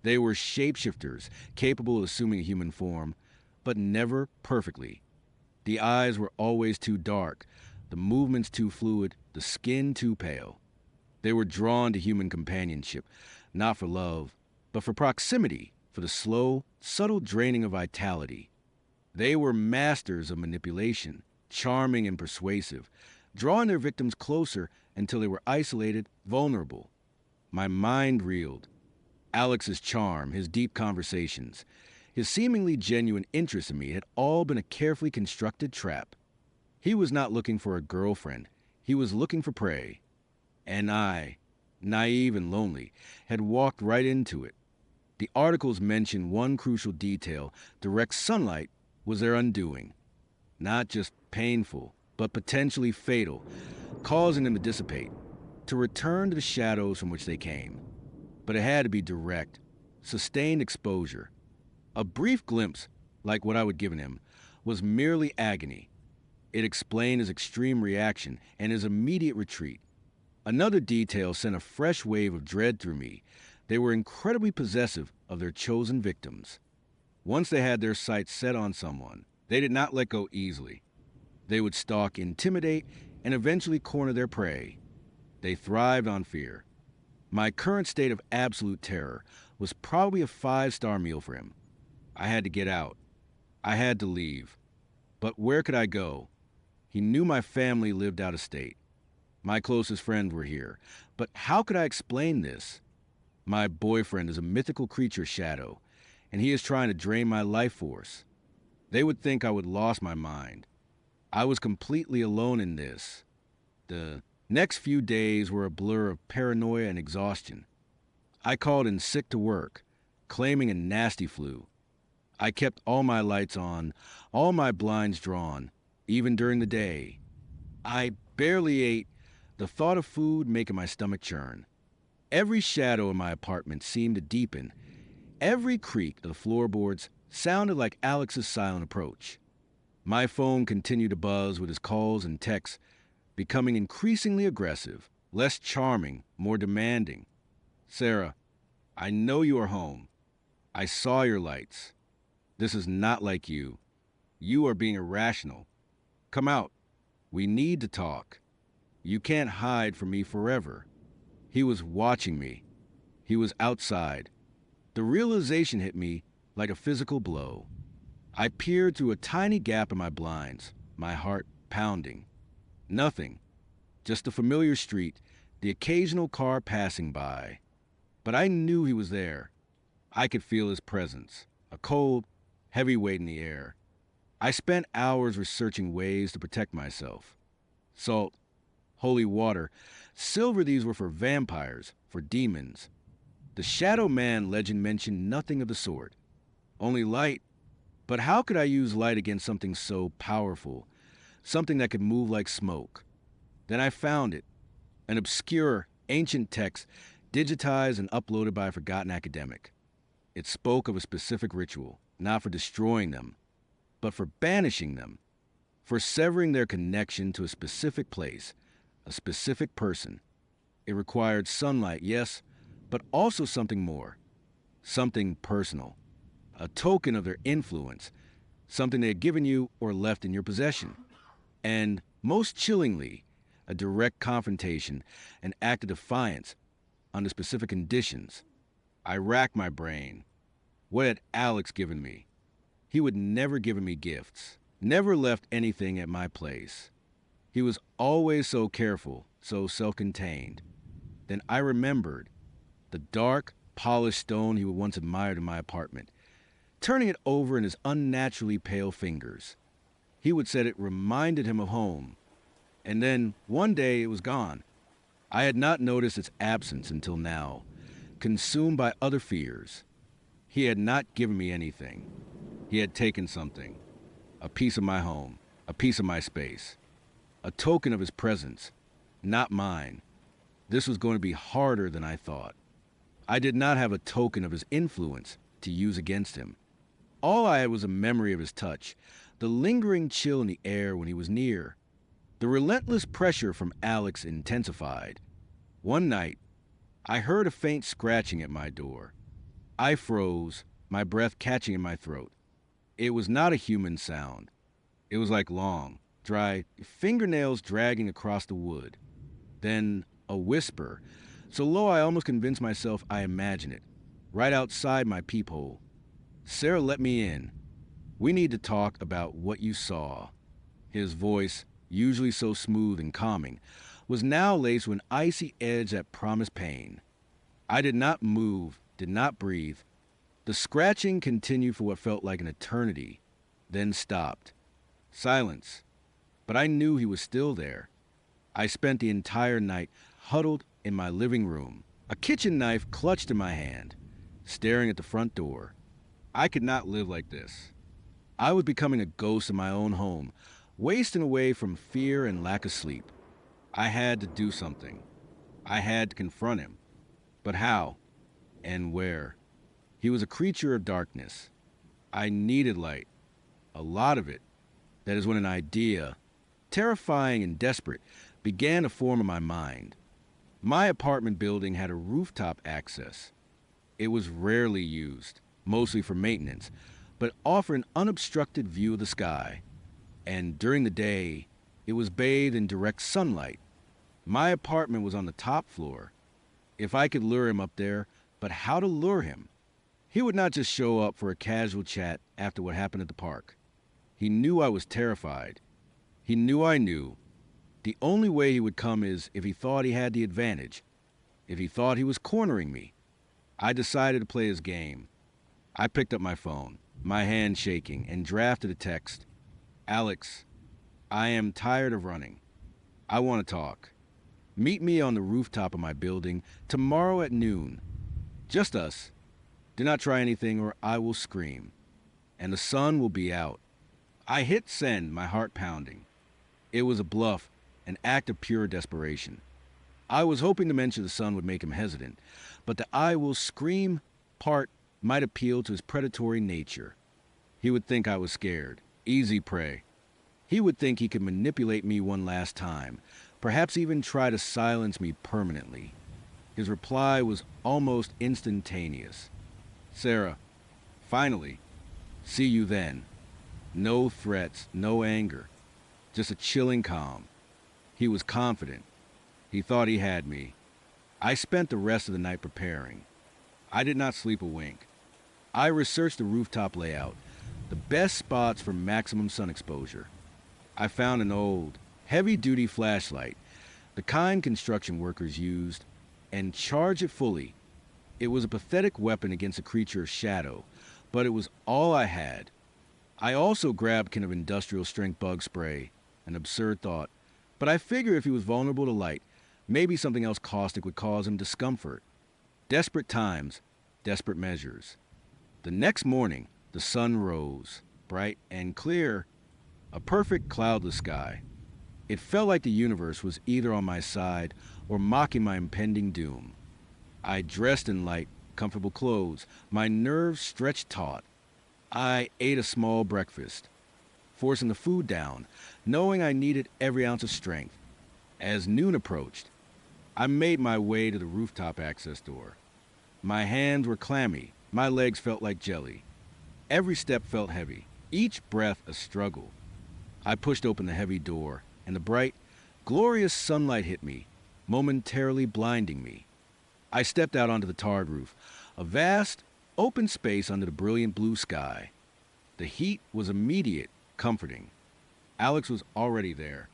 They were shapeshifters, capable of assuming a human form, but never perfectly. The eyes were always too dark, the movements too fluid, the skin too pale. They were drawn to human companionship, not for love, but for proximity, for the slow, subtle draining of vitality. They were masters of manipulation, charming and persuasive, drawing their victims closer until they were isolated, vulnerable. My mind reeled. Alex's charm, his deep conversations, his seemingly genuine interest in me had all been a carefully constructed trap. He was not looking for a girlfriend. He was looking for prey. And I, naive and lonely, had walked right into it. The articles mentioned one crucial detail: direct sunlight was their undoing. Not just painful, but potentially fatal, causing them to dissipate, to return to the shadows from which they came. But it had to be direct, sustained exposure. A brief glimpse, like what I would given him, was merely agony. It explained his extreme reaction and his immediate retreat. Another detail sent a fresh wave of dread through me. They were incredibly possessive of their chosen victims. Once they had their sights set on someone, they did not let go easily. They would stalk, intimidate, and eventually corner their prey. They thrived on fear. My current state of absolute terror was probably a 5-star meal for him. I had to get out. I had to leave. But where could I go? He knew my family lived out of state. My closest friends were here. But how could I explain this? My boyfriend is a mythical creature shadow, and he is trying to drain my life force. They would think I would lost my mind. I was completely alone in this. The next few days were a blur of paranoia and exhaustion. I called in sick to work, claiming a nasty flu. I kept all my lights on, all my blinds drawn, even during the day. I barely ate, the thought of food making my stomach churn. Every shadow in my apartment seemed to deepen. Every creak of the floorboards sounded like Alex's silent approach. My phone continued to buzz with his calls and texts, becoming increasingly aggressive, less charming, more demanding. Sarah, I know you are home. I saw your lights. This is not like you. You are being irrational. Come out. We need to talk. You can't hide from me forever. He was watching me. He was outside. The realization hit me like a physical blow. I peered through a tiny gap in my blinds, my heart pounding. Nothing. Just the familiar street, the occasional car passing by. But I knew he was there. I could feel his presence, a cold, heavy weight in the air. I spent hours researching ways to protect myself. Salt, holy water, silver. These were for vampires, for demons. The Shadow Man legend mentioned nothing of the sort. Only light. But how could I use light against something so powerful, something that could move like smoke? Then I found it, an obscure, ancient text digitized and uploaded by a forgotten academic. It spoke of a specific ritual, not for destroying them, but for banishing them, for severing their connection to a specific place, a specific person. It required sunlight, yes, but also something more, something personal, a token of their influence, something they had given you or left in your possession. And most chillingly, a direct confrontation, an act of defiance under specific conditions. I racked my brain. What had Alex given me? He would never given me gifts, never left anything at my place. He was always so careful, so self-contained. Then I remembered the dark, polished stone he would once admired in my apartment, turning it over in his unnaturally pale fingers. He would say it reminded him of home. And then, one day, it was gone. I had not noticed its absence until now, consumed by other fears. He had not given me anything. He had taken something. A piece of my home, a piece of my space. A token of his presence, not mine. This was going to be harder than I thought. I did not have a token of his influence to use against him. All I had was a memory of his touch, the lingering chill in the air when he was near. The relentless pressure from Alex intensified. One night, I heard a faint scratching at my door. I froze, my breath catching in my throat. It was not a human sound. It was like long, dry fingernails dragging across the wood. Then a whisper, so low I almost convinced myself I imagined it, right outside my peephole. "Sarah, let me in. We need to talk about what you saw." His voice, usually so smooth and calming, was now laced with an icy edge that promised pain. I did not move, did not breathe. The scratching continued for what felt like an eternity, then stopped. Silence. But I knew he was still there. I spent the entire night huddled in my living room, a kitchen knife clutched in my hand, staring at the front door. I could not live like this. I was becoming a ghost in my own home, wasting away from fear and lack of sleep. I had to do something. I had to confront him. But how? And where? He was a creature of darkness. I needed light. A lot of it. That is when an idea, terrifying and desperate, began to form in my mind. My apartment building had a rooftop access. It was rarely used, mostly for maintenance, but offered an unobstructed view of the sky. And during the day, it was bathed in direct sunlight. My apartment was on the top floor. If I could lure him up there, but how to lure him? He would not just show up for a casual chat after what happened at the park. He knew I was terrified. He knew I knew. The only way he would come is if he thought he had the advantage, if he thought he was cornering me. I decided to play his game. I picked up my phone, my hand shaking, and drafted a text. "Alex, I am tired of running. I want to talk. Meet me on the rooftop of my building tomorrow at noon. Just us. Do not try anything or I will scream. And the sun will be out." I hit send, my heart pounding. It was a bluff, an act of pure desperation. I was hoping to mention the sun would make him hesitant, but the "I will scream" part might appeal to his predatory nature. He would think I was scared, easy prey. He would think he could manipulate me one last time, perhaps even try to silence me permanently. His reply was almost instantaneous. "Sarah, finally, see you then." No threats, no anger, just a chilling calm. He was confident. He thought he had me. I spent the rest of the night preparing. I did not sleep a wink. I researched the rooftop layout, the best spots for maximum sun exposure. I found an old, heavy-duty flashlight, the kind construction workers used, and charged it fully. It was a pathetic weapon against a creature's shadow, but it was all I had. I also grabbed kind of industrial-strength bug spray, an absurd thought, but I figured if he was vulnerable to light, maybe something else caustic would cause him discomfort. Desperate times, desperate measures. The next morning, the sun rose, bright and clear, a perfect cloudless sky. It felt like the universe was either on my side or mocking my impending doom. I dressed in light, comfortable clothes, my nerves stretched taut. I ate a small breakfast, forcing the food down, knowing I needed every ounce of strength. As noon approached, I made my way to the rooftop access door. My hands were clammy, my legs felt like jelly. Every step felt heavy. each breath a struggle. I pushed open the heavy door, and the bright, glorious sunlight hit me, momentarily blinding me. I stepped out onto the tarred roof, a vast, open space under the brilliant blue sky. The heat was immediate, comforting. Alex was already there.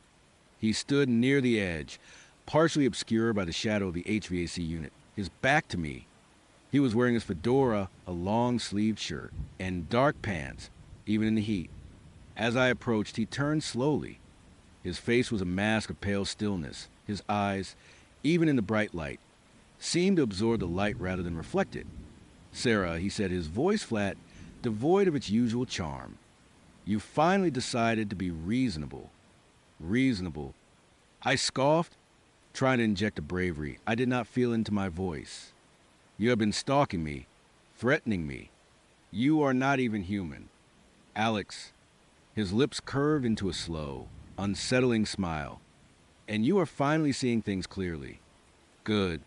He stood near the edge, partially obscured by the shadow of the HVAC unit, his back to me. He was wearing his fedora, a long-sleeved shirt, and dark pants, even in the heat. As I approached, he turned slowly. His face was a mask of pale stillness. His eyes, even in the bright light, seemed to absorb the light rather than reflect it. "Sarah," he said, his voice flat, devoid of its usual charm. "You finally decided to be reasonable." Reasonable. I scoffed, trying to inject a bravery I did not feel into my voice. "You have been stalking me, threatening me. You are not even human." "Alex," his lips curved into a slow, unsettling smile. "And you are finally seeing things clearly. Good.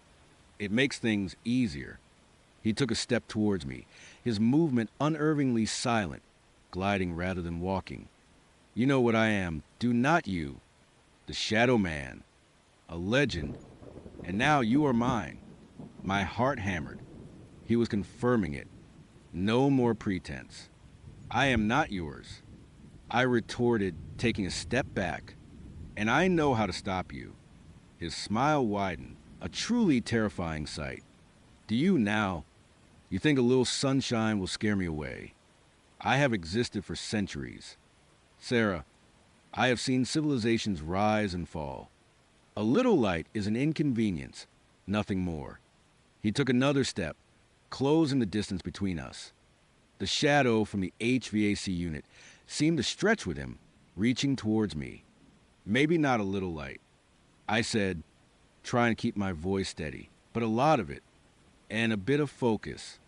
It makes things easier." He took a step towards me, his movement unervingly silent, gliding rather than walking. "You know what I am, do not you? The Shadow Man. A legend. And now you are mine." My heart hammered. He was confirming it. No more pretense. "I am not yours," I retorted, taking a step back. "And I know how to stop you." His smile widened, a truly terrifying sight. "Do you now? You think a little sunshine will scare me away? I have existed for centuries. Sarah, I have seen civilizations rise and fall. A little light is an inconvenience, nothing more." He took another step, closing the distance between us. The shadow from the HVAC unit seemed to stretch with him, reaching towards me. "Maybe not a little light," I said, trying to keep my voice steady, "but a lot of it, and a bit of focus."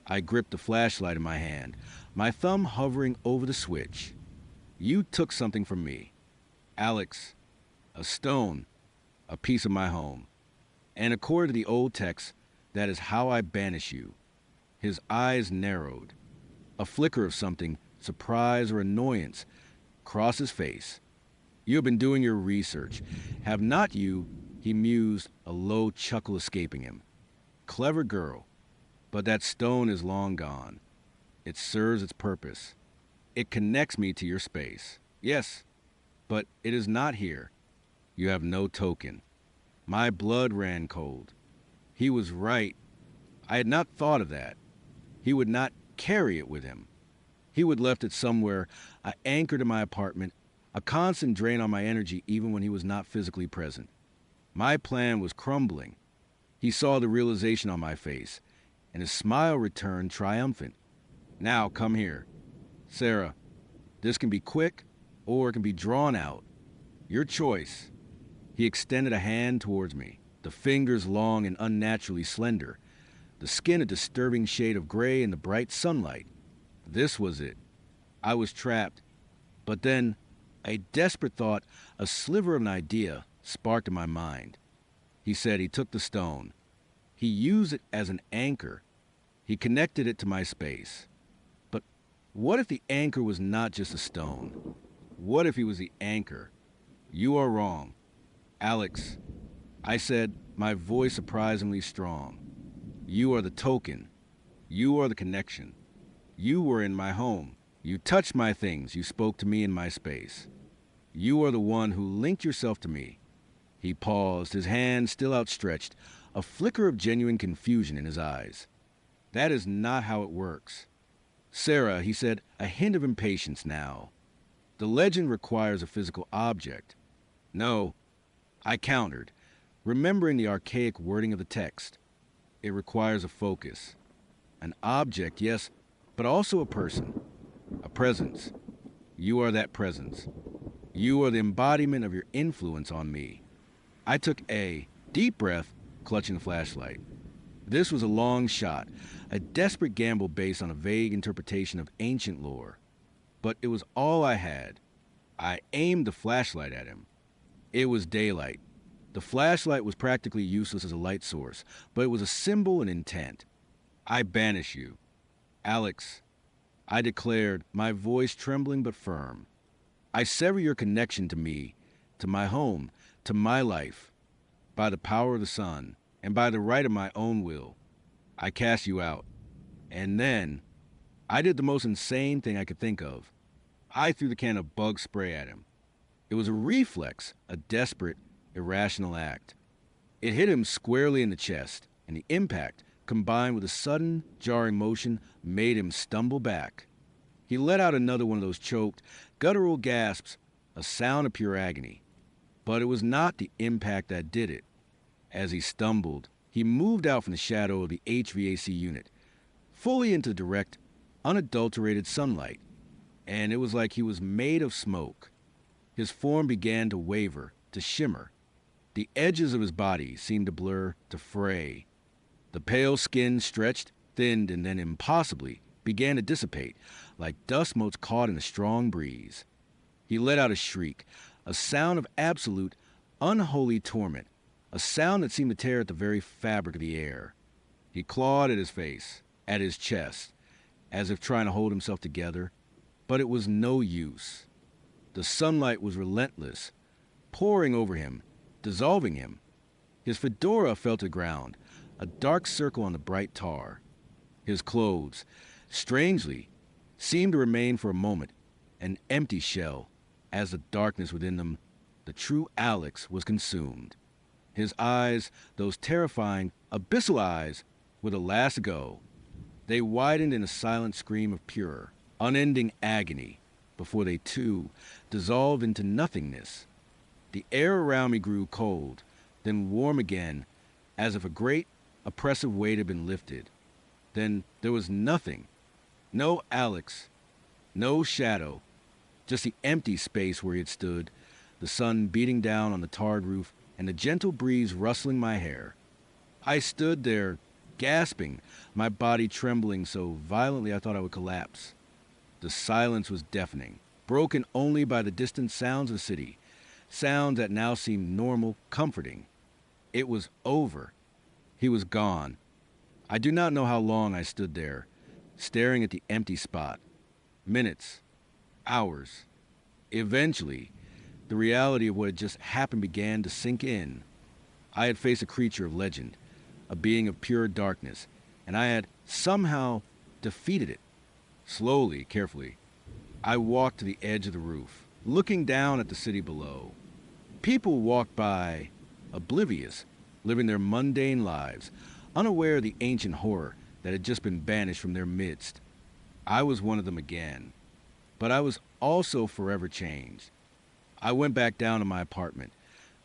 I gripped the flashlight in my hand, my thumb hovering over the switch. "You took something from me, Alex, a stone, a piece of my home. And according to the old text, that is how I banish you." His eyes narrowed. A flicker of something, surprise or annoyance, crossed his face. "You have been doing your research, have not you?" He mused, a low chuckle escaping him. "Clever girl. But that stone is long gone. It serves its purpose. It connects me to your space. Yes, but it is not here. You have no token." My blood ran cold. He was right. I had not thought of that. He would not carry it with him. He would left it somewhere, an anchor to my apartment, a constant drain on my energy even when he was not physically present. My plan was crumbling. He saw the realization on my face, and his smile returned triumphant. "Now, come here. Sarah, this can be quick, or it can be drawn out. Your choice." He extended a hand towards me, the fingers long and unnaturally slender, the skin a disturbing shade of gray in the bright sunlight. This was it. I was trapped. But then, a desperate thought, a sliver of an idea, sparked in my mind. He said he took the stone. He used it as an anchor. He connected it to my space. But what if the anchor was not just a stone? What if he was the anchor? "You are wrong. Alex," I said, my voice surprisingly strong. "You are the token. You are the connection. You were in my home. You touched my things. You spoke to me in my space. You are the one who linked yourself to me." He paused, his hand still outstretched, a flicker of genuine confusion in his eyes. "That is not how it works. Sarah," he said, a hint of impatience now. "The legend requires a physical object." "No," I countered, remembering the archaic wording of the text. "It requires a focus. An object, yes, but also a person. A presence. You are that presence. You are the embodiment of your influence on me." I took a deep breath, clutching the flashlight. This was a long shot, a desperate gamble based on a vague interpretation of ancient lore. But it was all I had. I aimed the flashlight at him. It was daylight. The flashlight was practically useless as a light source, but it was a symbol and intent. "I banish you. Alex, I declared, my voice trembling but firm. I sever your connection to me, to my home, to my life, by the power of the sun, and by the right of my own will. I cast you out. And then, I did the most insane thing I could think of. I threw the can of bug spray at him. It was a reflex, a desperate, irrational act. It hit him squarely in the chest, and the impact, combined with a sudden, jarring motion, made him stumble back. He let out another one of those choked, guttural gasps, a sound of pure agony. But it was not the impact that did it. As he stumbled, he moved out from the shadow of the HVAC unit, fully into direct, unadulterated sunlight, and it was like he was made of smoke. His form began to waver, to shimmer. The edges of his body seemed to blur, to fray. The pale skin stretched, thinned, and then impossibly began to dissipate, like dust motes caught in a strong breeze. He let out a shriek, a sound of absolute, unholy torment, a sound that seemed to tear at the very fabric of the air. He clawed at his face, at his chest, as if trying to hold himself together, but it was no use. The sunlight was relentless, pouring over him, dissolving him. His fedora fell to the ground, a dark circle on the bright tar. His clothes, strangely, seemed to remain for a moment, an empty shell, as the darkness within them, the true Alex, was consumed. His eyes, those terrifying, abyssal eyes, were the last to go. They widened in a silent scream of pure, unending agony before they, too, dissolved into nothingness. The air around me grew cold, then warm again, as if a great, oppressive weight had been lifted. Then there was nothing. No Alex, no shadow, just the empty space where he had stood, the sun beating down on the tarred roof and the gentle breeze rustling my hair. I stood there, gasping, my body trembling so violently I thought I would collapse. The silence was deafening, broken only by the distant sounds of the city, sounds that now seemed normal, comforting. It was over. He was gone. I do not know how long I stood there, staring at the empty spot. Minutes, hours. Eventually, the reality of what had just happened began to sink in. I had faced a creature of legend, a being of pure darkness, and I had somehow defeated it. Slowly, carefully, I walked to the edge of the roof, looking down at the city below. People walked by, oblivious, living their mundane lives, unaware of the ancient horror that had just been banished from their midst. I was one of them again, but I was also forever changed. I went back down to my apartment,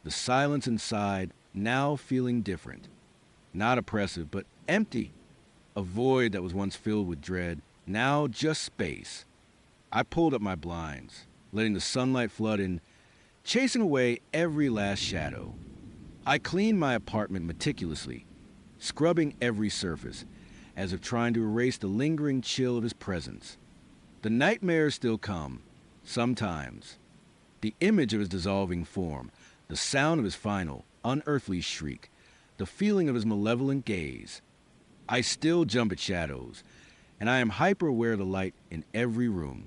the silence inside now feeling different. Not oppressive, but empty. A void that was once filled with dread, now just space. I pulled up my blinds, letting the sunlight flood in, chasing away every last shadow. I cleaned my apartment meticulously, scrubbing every surface, as if trying to erase the lingering chill of his presence. The nightmares still come, sometimes. The image of his dissolving form, the sound of his final, unearthly shriek, the feeling of his malevolent gaze. I still jump at shadows, and I am hyper-aware of the light in every room.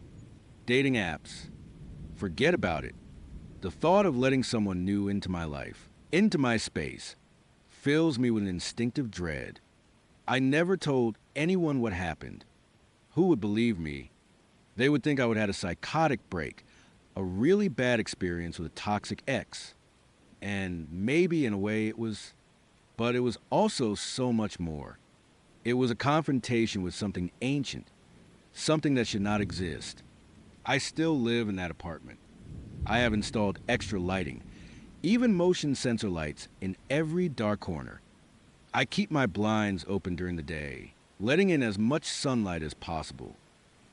Dating apps. Forget about it. The thought of letting someone new into my life, into my space, fills me with an instinctive dread. I never told anyone what happened. Who would believe me? They would think I would have had a psychotic break, a really bad experience with a toxic ex. And maybe in a way it was, but it was also so much more. It was a confrontation with something ancient, something that should not exist. I still live in that apartment. I have installed extra lighting, even motion sensor lights in every dark corner. I keep my blinds open during the day, letting in as much sunlight as possible.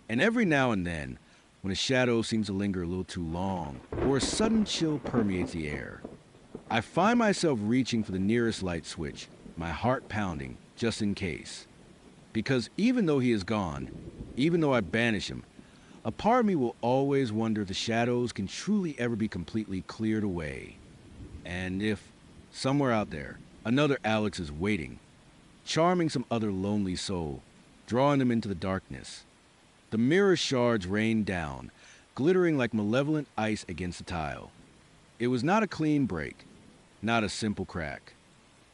And every now and then, when a shadow seems to linger a little too long, or a sudden chill permeates the air, I find myself reaching for the nearest light switch, my heart pounding, just in case. Because even though he is gone, even though I banish him, a part of me will always wonder if the shadows can truly ever be completely cleared away. And if, somewhere out there, another Alex is waiting, charming some other lonely soul, drawing them into the darkness. The mirror shards rained down, glittering like malevolent ice against the tile. It was not a clean break, not a simple crack.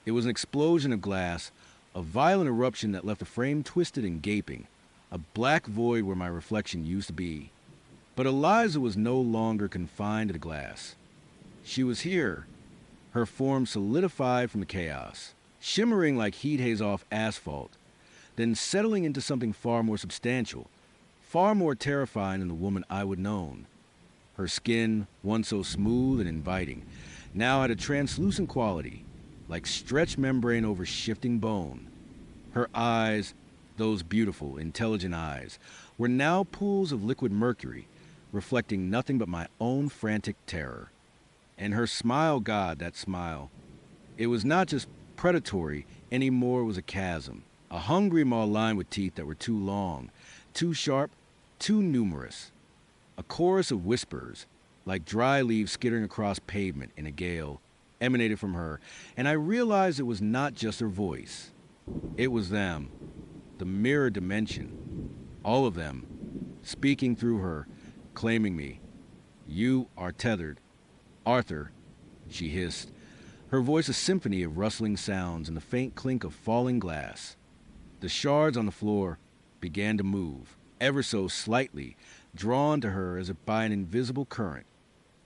It was an explosion of glass, a violent eruption that left the frame twisted and gaping, a black void where my reflection used to be. But Eliza was no longer confined to the glass. She was here, her form solidified from the chaos, shimmering like heat haze off asphalt, then settling into something far more substantial, far more terrifying than the woman I would known. Her skin, once so smooth and inviting, now had a translucent quality, like stretched membrane over shifting bone. Her eyes, those beautiful, intelligent eyes, were now pools of liquid mercury, reflecting nothing but my own frantic terror. And her smile, God, that smile. It was not just predatory, anymore it was a chasm, a hungry maw lined with teeth that were too long, too sharp, too numerous. A chorus of whispers, like dry leaves skittering across pavement in a gale, emanated from her, and I realized it was not just her voice. It was them, the mirror dimension, all of them, speaking through her, claiming me. You are tethered. Arthur, she hissed, her voice a symphony of rustling sounds and the faint clink of falling glass. The shards on the floor began to move, ever so slightly, drawn to her as if by an invisible current.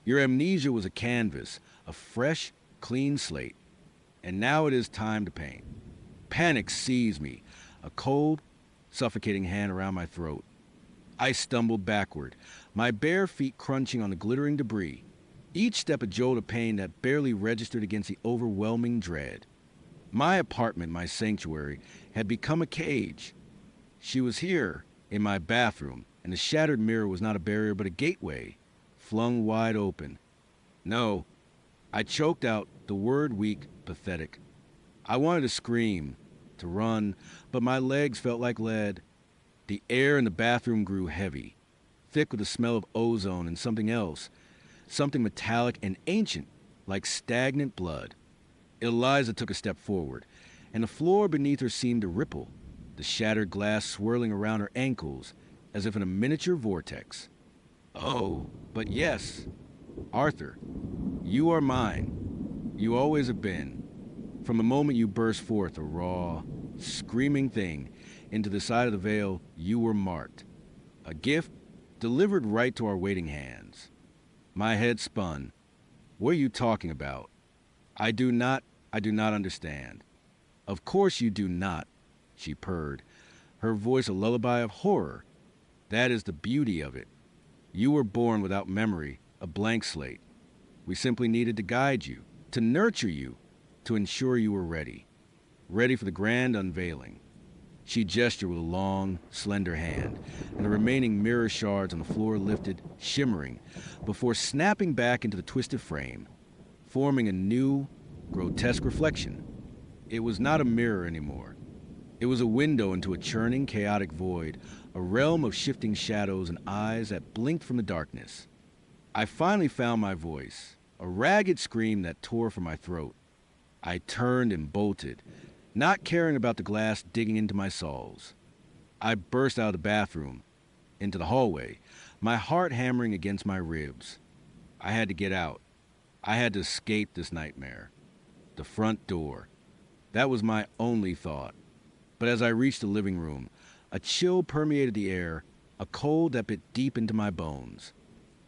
Your amnesia was a canvas, a fresh, clean slate, and now it is time to paint. Panic seized me, a cold, suffocating hand around my throat. I stumbled backward, my bare feet crunching on the glittering debris, each step a jolt of pain that barely registered against the overwhelming dread. My apartment, my sanctuary, had become a cage. She was here, in my bathroom, and the shattered mirror was not a barrier but a gateway, flung wide open. No, I choked out, the word weak, pathetic. I wanted to scream, to run, but my legs felt like lead. The air in the bathroom grew heavy, thick with the smell of ozone and something else, something metallic and ancient, like stagnant blood. Eliza took a step forward, and the floor beneath her seemed to ripple, the shattered glass swirling around her ankles as if in a miniature vortex. Oh, but yes, Arthur, you are mine. You always have been. From the moment you burst forth a raw, screaming thing into the side of the veil, you were marked. A gift delivered right to our waiting hands. My head spun. What are you talking about? I do not understand. Of course you do not, she purred, her voice a lullaby of horror. That is the beauty of it. You were born without memory, a blank slate. We simply needed to guide you, to nurture you, to ensure you were ready. Ready for the grand unveiling. She gestured with a long, slender hand, and the remaining mirror shards on the floor lifted, shimmering, before snapping back into the twisted frame, forming a new, grotesque reflection. It was not a mirror anymore. It was a window into a churning, chaotic void, a realm of shifting shadows and eyes that blinked from the darkness. I finally found my voice, a ragged scream that tore from my throat. I turned and bolted, not caring about the glass digging into my soles. I burst out of the bathroom, into the hallway, my heart hammering against my ribs. I had to get out. I had to escape this nightmare. The front door. That was my only thought. But as I reached the living room, a chill permeated the air, a cold that bit deep into my bones.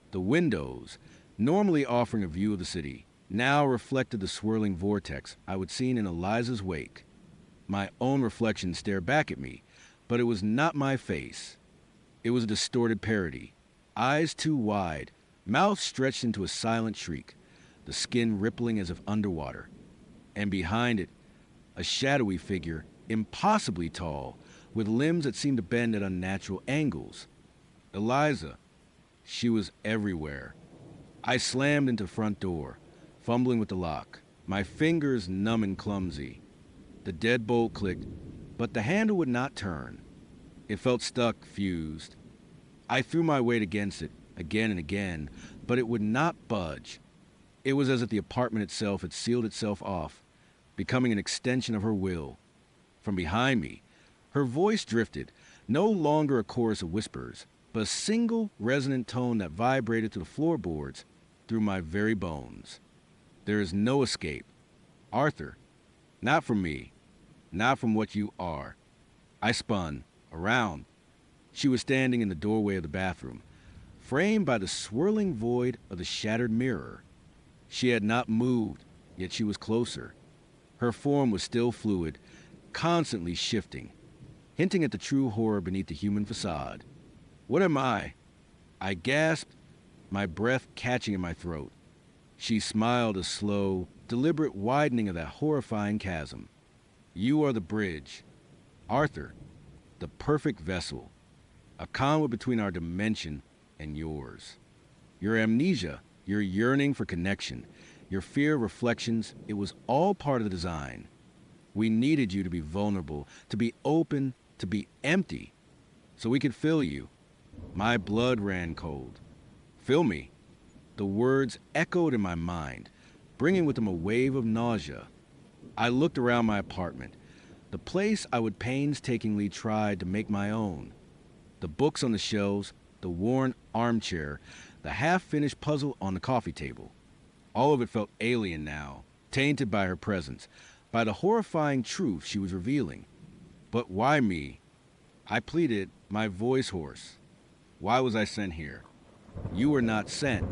The windows, normally offering a view of the city, now reflected the swirling vortex I would seen in Eliza's wake. My own reflection stared back at me, but it was not my face. It was a distorted parody, eyes too wide, mouth stretched into a silent shriek, the skin rippling as if underwater. And behind it, a shadowy figure, impossibly tall, with limbs that seemed to bend at unnatural angles. Eliza. She was everywhere. I slammed into the front door, fumbling with the lock, my fingers numb and clumsy. The deadbolt clicked, but the handle would not turn. It felt stuck, fused. I threw my weight against it, again and again, but it would not budge. It was as if the apartment itself had sealed itself off, becoming an extension of her will. From behind me, her voice drifted, No longer a chorus of whispers, but a single resonant tone that vibrated through the floorboards, through my very bones. There is no escape. Arthur, not from me, not from what you are. I spun around. She was standing in the doorway of the bathroom, framed by the swirling void of the shattered mirror. She had not moved, yet she was closer. Her form was still fluid, constantly shifting, hinting at the true horror beneath the human facade. What am I? I gasped, my breath catching in my throat. She smiled, a slow, deliberate widening of that horrifying chasm. You are the bridge. Arthur, the perfect vessel. A conduit between our dimension and yours. Your amnesia, your yearning for connection, your fear of reflections, it was all part of the design. We needed you to be vulnerable, to be open, to be empty, so we could feel you. My blood ran cold. Fill me. The words echoed in my mind, bringing with them a wave of nausea. I looked around my apartment, the place I would painstakingly try to make my own. The books on the shelves, the worn armchair, the half-finished puzzle on the coffee table. All of it felt alien now, tainted by her presence, by the horrifying truth she was revealing. But why me? I pleaded, my voice hoarse. Why was I sent here? You were not sent.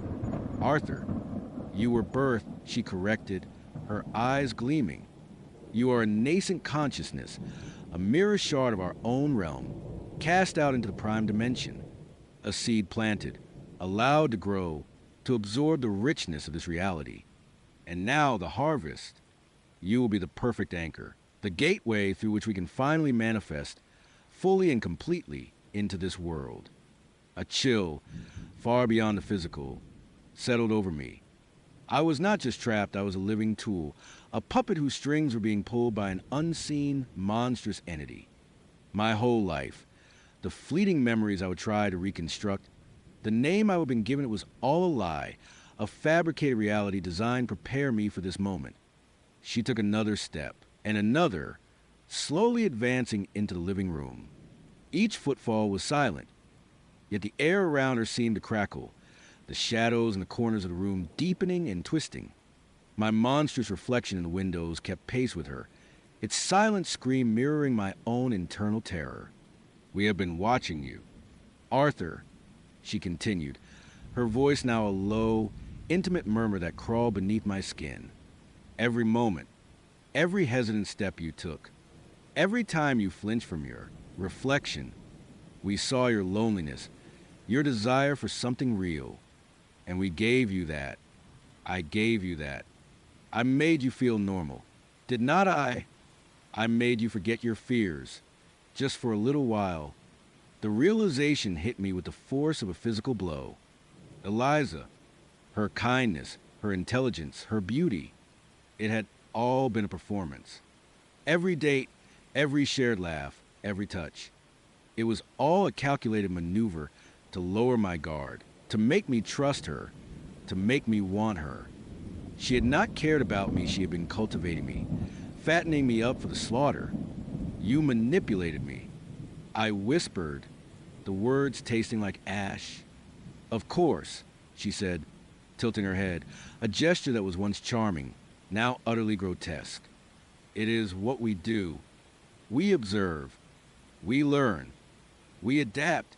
Arthur, you were birthed, she corrected, her eyes gleaming. You are a nascent consciousness, a mirror shard of our own realm, cast out into the prime dimension. A seed planted, allowed to grow, to absorb the richness of this reality. And now the harvest. You will be the perfect anchor, the gateway through which we can finally manifest, fully and completely, into this world. A chill, far beyond the physical, settled over me. I was not just trapped, I was a living tool, a puppet whose strings were being pulled by an unseen, monstrous entity. My whole life, the fleeting memories I would try to reconstruct, the name I would have been given, it was all a lie, a fabricated reality designed to prepare me for this moment. She took another step, and another, slowly advancing into the living room. Each footfall was silent, yet the air around her seemed to crackle, the shadows in the corners of the room deepening and twisting. My monstrous reflection in the windows kept pace with her, its silent scream mirroring my own internal terror. We have been watching you. Arthur, she continued, her voice now a low, intimate murmur that crawled beneath my skin. Every moment, every hesitant step you took, every time you flinched from your reflection, we saw your loneliness, your desire for something real. And we gave you that. I gave you that. I made you feel normal. Did not I? I made you forget your fears. Just for a little while. The realization hit me with the force of a physical blow. Eliza, her kindness, her intelligence, her beauty, it had all been a performance. Every date, every shared laugh, every touch. It was all a calculated maneuver to lower my guard, to make me trust her, to make me want her. She had not cared about me, she had been cultivating me, fattening me up for the slaughter. You manipulated me. I whispered, the words tasting like ash. Of course, she said, tilting her head, a gesture that was once charming, now utterly grotesque. It is what we do. We observe. We learn. We adapt.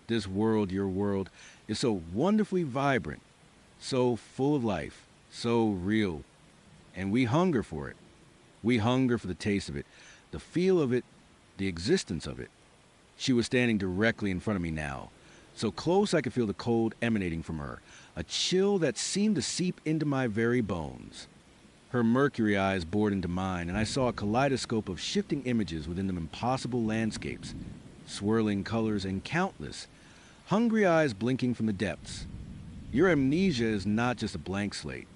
This world, your world, is so wonderfully vibrant, so full of life, so real. And we hunger for it. We hunger for the taste of it, the feel of it, the existence of it. She was standing directly in front of me now, so close I could feel the cold emanating from her, a chill that seemed to seep into my very bones. Her mercury eyes bored into mine, and I saw a kaleidoscope of shifting images within them, impossible landscapes, swirling colors, and countless, hungry eyes blinking from the depths. Your amnesia is not just a blank slate.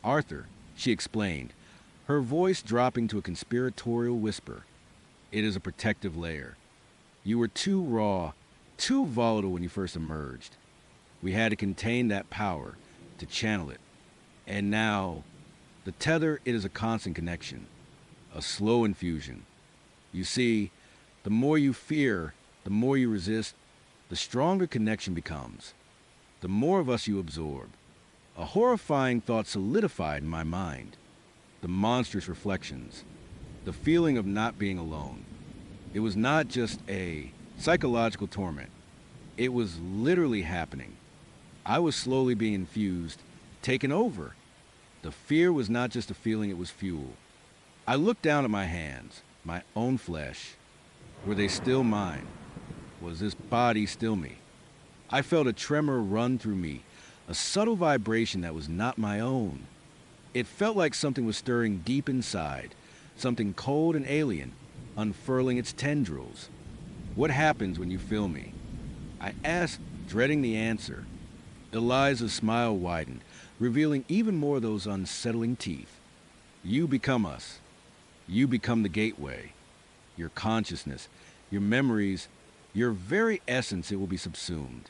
Arthur, she explained, her voice dropping to a conspiratorial whisper. It is a protective layer. You were too raw, too volatile when you first emerged. We had to contain that power, to channel it. And now, the tether, it is a constant connection, a slow infusion. You see, the more you fear, The more you resist, the stronger connection becomes. The more of us you absorb. A horrifying thought solidified in my mind. The monstrous reflections. The feeling of not being alone. It was not just a psychological torment. It was literally happening. I was slowly being infused, taken over. The fear was not just a feeling, it was fuel. I looked down at my hands, my own flesh. Were they still mine? Was this body still me? I felt a tremor run through me, a subtle vibration that was not my own. It felt like something was stirring deep inside, something cold and alien, unfurling its tendrils. What happens when you feel me? I asked, dreading the answer. Eliza's smile widened, revealing even more of those unsettling teeth. You become us. You become the gateway. Your consciousness, your memories, your very essence, it will be subsumed.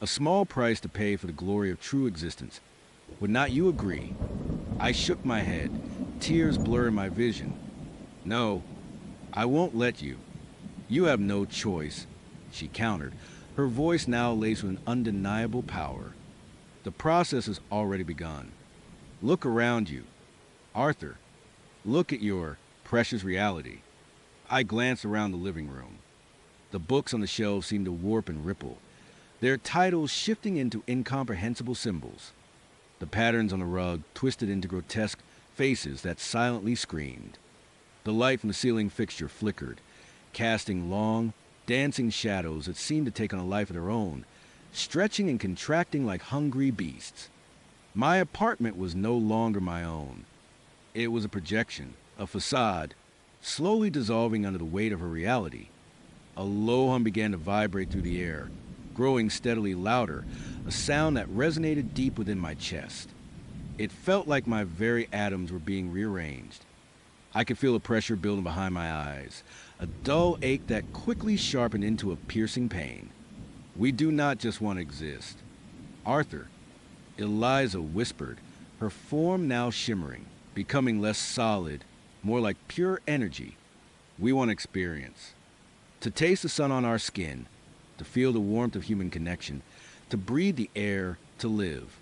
A small price to pay for the glory of true existence. Would not you agree? I shook my head, tears blurring my vision. No, I won't let you. You have no choice, she countered, her voice now laced with an undeniable power. The process has already begun. Look around you. Arthur, look at your precious reality. I glanced around the living room. The books on the shelves seemed to warp and ripple, their titles shifting into incomprehensible symbols. The patterns on the rug twisted into grotesque faces that silently screamed. The light from the ceiling fixture flickered, casting long, dancing shadows that seemed to take on a life of their own, stretching and contracting like hungry beasts. My apartment was no longer my own. It was a projection, a facade, slowly dissolving under the weight of her reality. A low hum began to vibrate through the air, growing steadily louder, a sound that resonated deep within my chest. It felt like my very atoms were being rearranged. I could feel a pressure building behind my eyes, a dull ache that quickly sharpened into a piercing pain. We do not just want to exist. Arthur, Eliza whispered, her form now shimmering, becoming less solid, more like pure energy. We want experience. To taste the sun on our skin, to feel the warmth of human connection, to breathe the air, to live.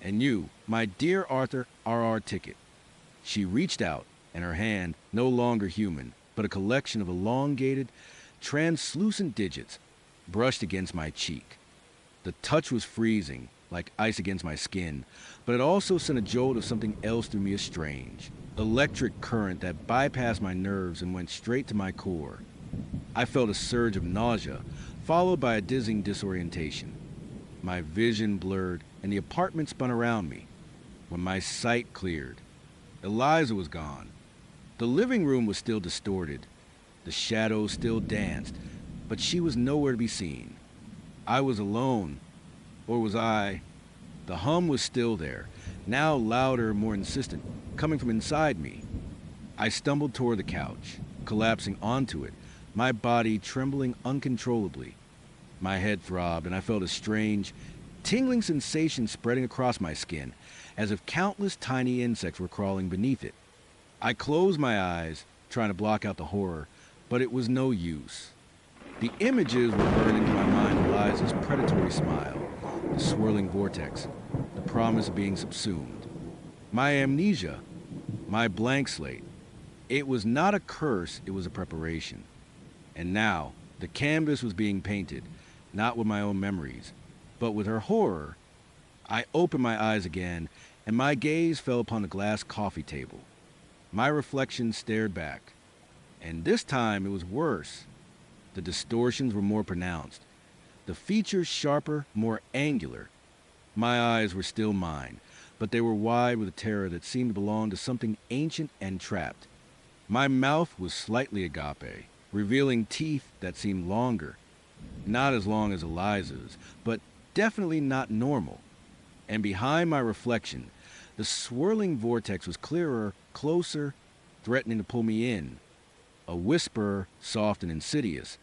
And you, my dear Arthur, are our ticket. She reached out, and her hand, no longer human, but a collection of elongated, translucent digits, brushed against my cheek. The touch was freezing, like ice against my skin, but it also sent a jolt of something else through me, a strange, electric current that bypassed my nerves and went straight to my core. I felt a surge of nausea, followed by a dizzying disorientation. My vision blurred, and the apartment spun around me. When my sight cleared, Eliza was gone. The living room was still distorted. The shadows still danced, but she was nowhere to be seen. I was alone, or was I? The hum was still there, now louder, more insistent, coming from inside me. I stumbled toward the couch, collapsing onto it, my body trembling uncontrollably. My head throbbed, and I felt a strange, tingling sensation spreading across my skin, as if countless tiny insects were crawling beneath it. I closed my eyes, trying to block out the horror, but it was no use. The images were burned into my mind, Eliza's predatory smile, the swirling vortex, the promise of being subsumed. My amnesia, my blank slate. It was not a curse, it was a preparation. And now, the canvas was being painted, not with my own memories, but with her horror. I opened my eyes again, and my gaze fell upon the glass coffee table. My reflection stared back, and this time it was worse. The distortions were more pronounced, the features sharper, more angular. My eyes were still mine, but they were wide with a terror that seemed to belong to something ancient and trapped. My mouth was slightly agape, revealing teeth that seemed longer, not as long as Eliza's, but definitely not normal. And behind my reflection, the swirling vortex was clearer, closer, threatening to pull me in. A whisper, soft and insidious,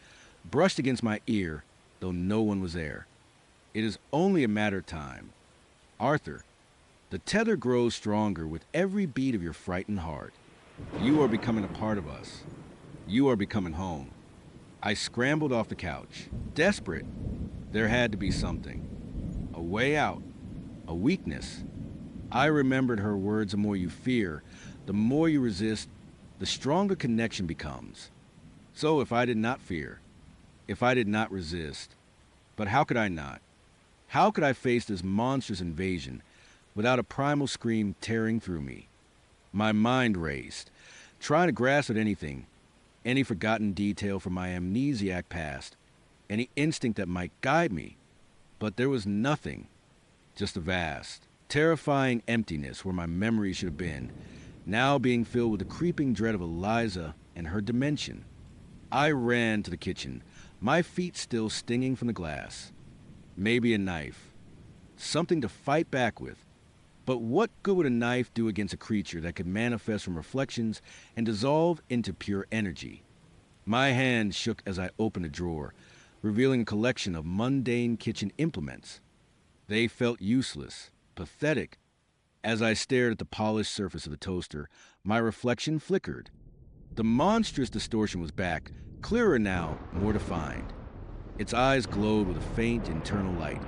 brushed against my ear, though no one was there. It is only a matter of time. Arthur, the tether grows stronger with every beat of your frightened heart. You are becoming a part of us. You are becoming home. I scrambled off the couch. Desperate, there had to be something. A way out. A weakness. I remembered her words: the more you fear, the more you resist, the stronger connection becomes. So if I did not fear, if I did not resist, but how could I not? How could I face this monstrous invasion without a primal scream tearing through me? My mind raced, trying to grasp at anything, any forgotten detail from my amnesiac past, any instinct that might guide me. But there was nothing, just a vast, terrifying emptiness where my memory should have been, now being filled with the creeping dread of Eliza and her dimension. I ran to the kitchen, my feet still stinging from the glass. Maybe a knife. Something to fight back with. But what good would a knife do against a creature that could manifest from reflections and dissolve into pure energy? My hand shook as I opened a drawer, revealing a collection of mundane kitchen implements. They felt useless, pathetic. As I stared at the polished surface of the toaster, my reflection flickered. The monstrous distortion was back, clearer now, more defined. Its eyes glowed with a faint internal light,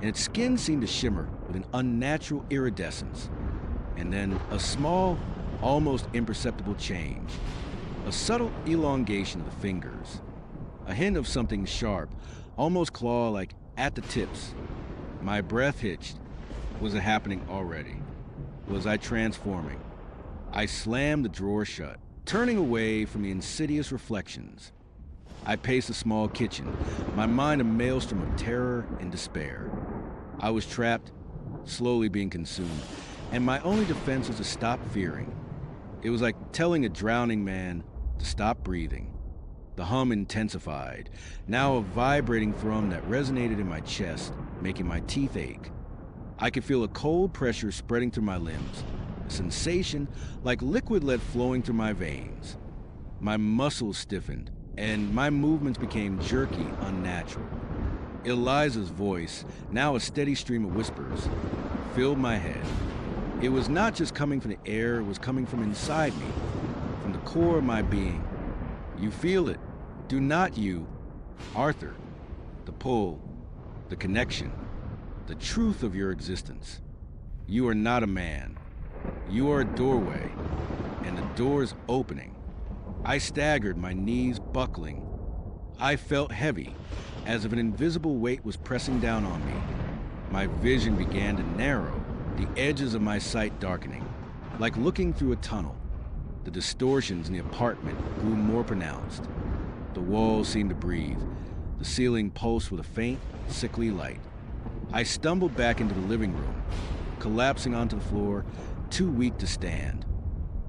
and its skin seemed to shimmer with an unnatural iridescence. And then a small, almost imperceptible change. A subtle elongation of the fingers. A hint of something sharp, almost claw-like at the tips. My breath hitched. Was it happening already? Was I transforming? I slammed the drawer shut, turning away from the insidious reflections. I paced the small kitchen, my mind a maelstrom of terror and despair. I was trapped, slowly being consumed, and my only defense was to stop fearing. It was like telling a drowning man to stop breathing. The hum intensified, now a vibrating thrum that resonated in my chest, making my teeth ache. I could feel a cold pressure spreading through my limbs, a sensation like liquid lead flowing through my veins. My muscles stiffened, and my movements became jerky, unnatural. Eliza's voice, now a steady stream of whispers, filled my head. It was not just coming from the air, it was coming from inside me, from the core of my being. You feel it, do not you, Arthur? The pull, the connection, the truth of your existence. You are not a man. You are a doorway, and the door is opening. I staggered, my knees buckling. I felt heavy, as if an invisible weight was pressing down on me. My vision began to narrow, the edges of my sight darkening, like looking through a tunnel. The distortions in the apartment grew more pronounced. The walls seemed to breathe. The ceiling pulsed with a faint, sickly light. I stumbled back into the living room, collapsing onto the floor, too weak to stand.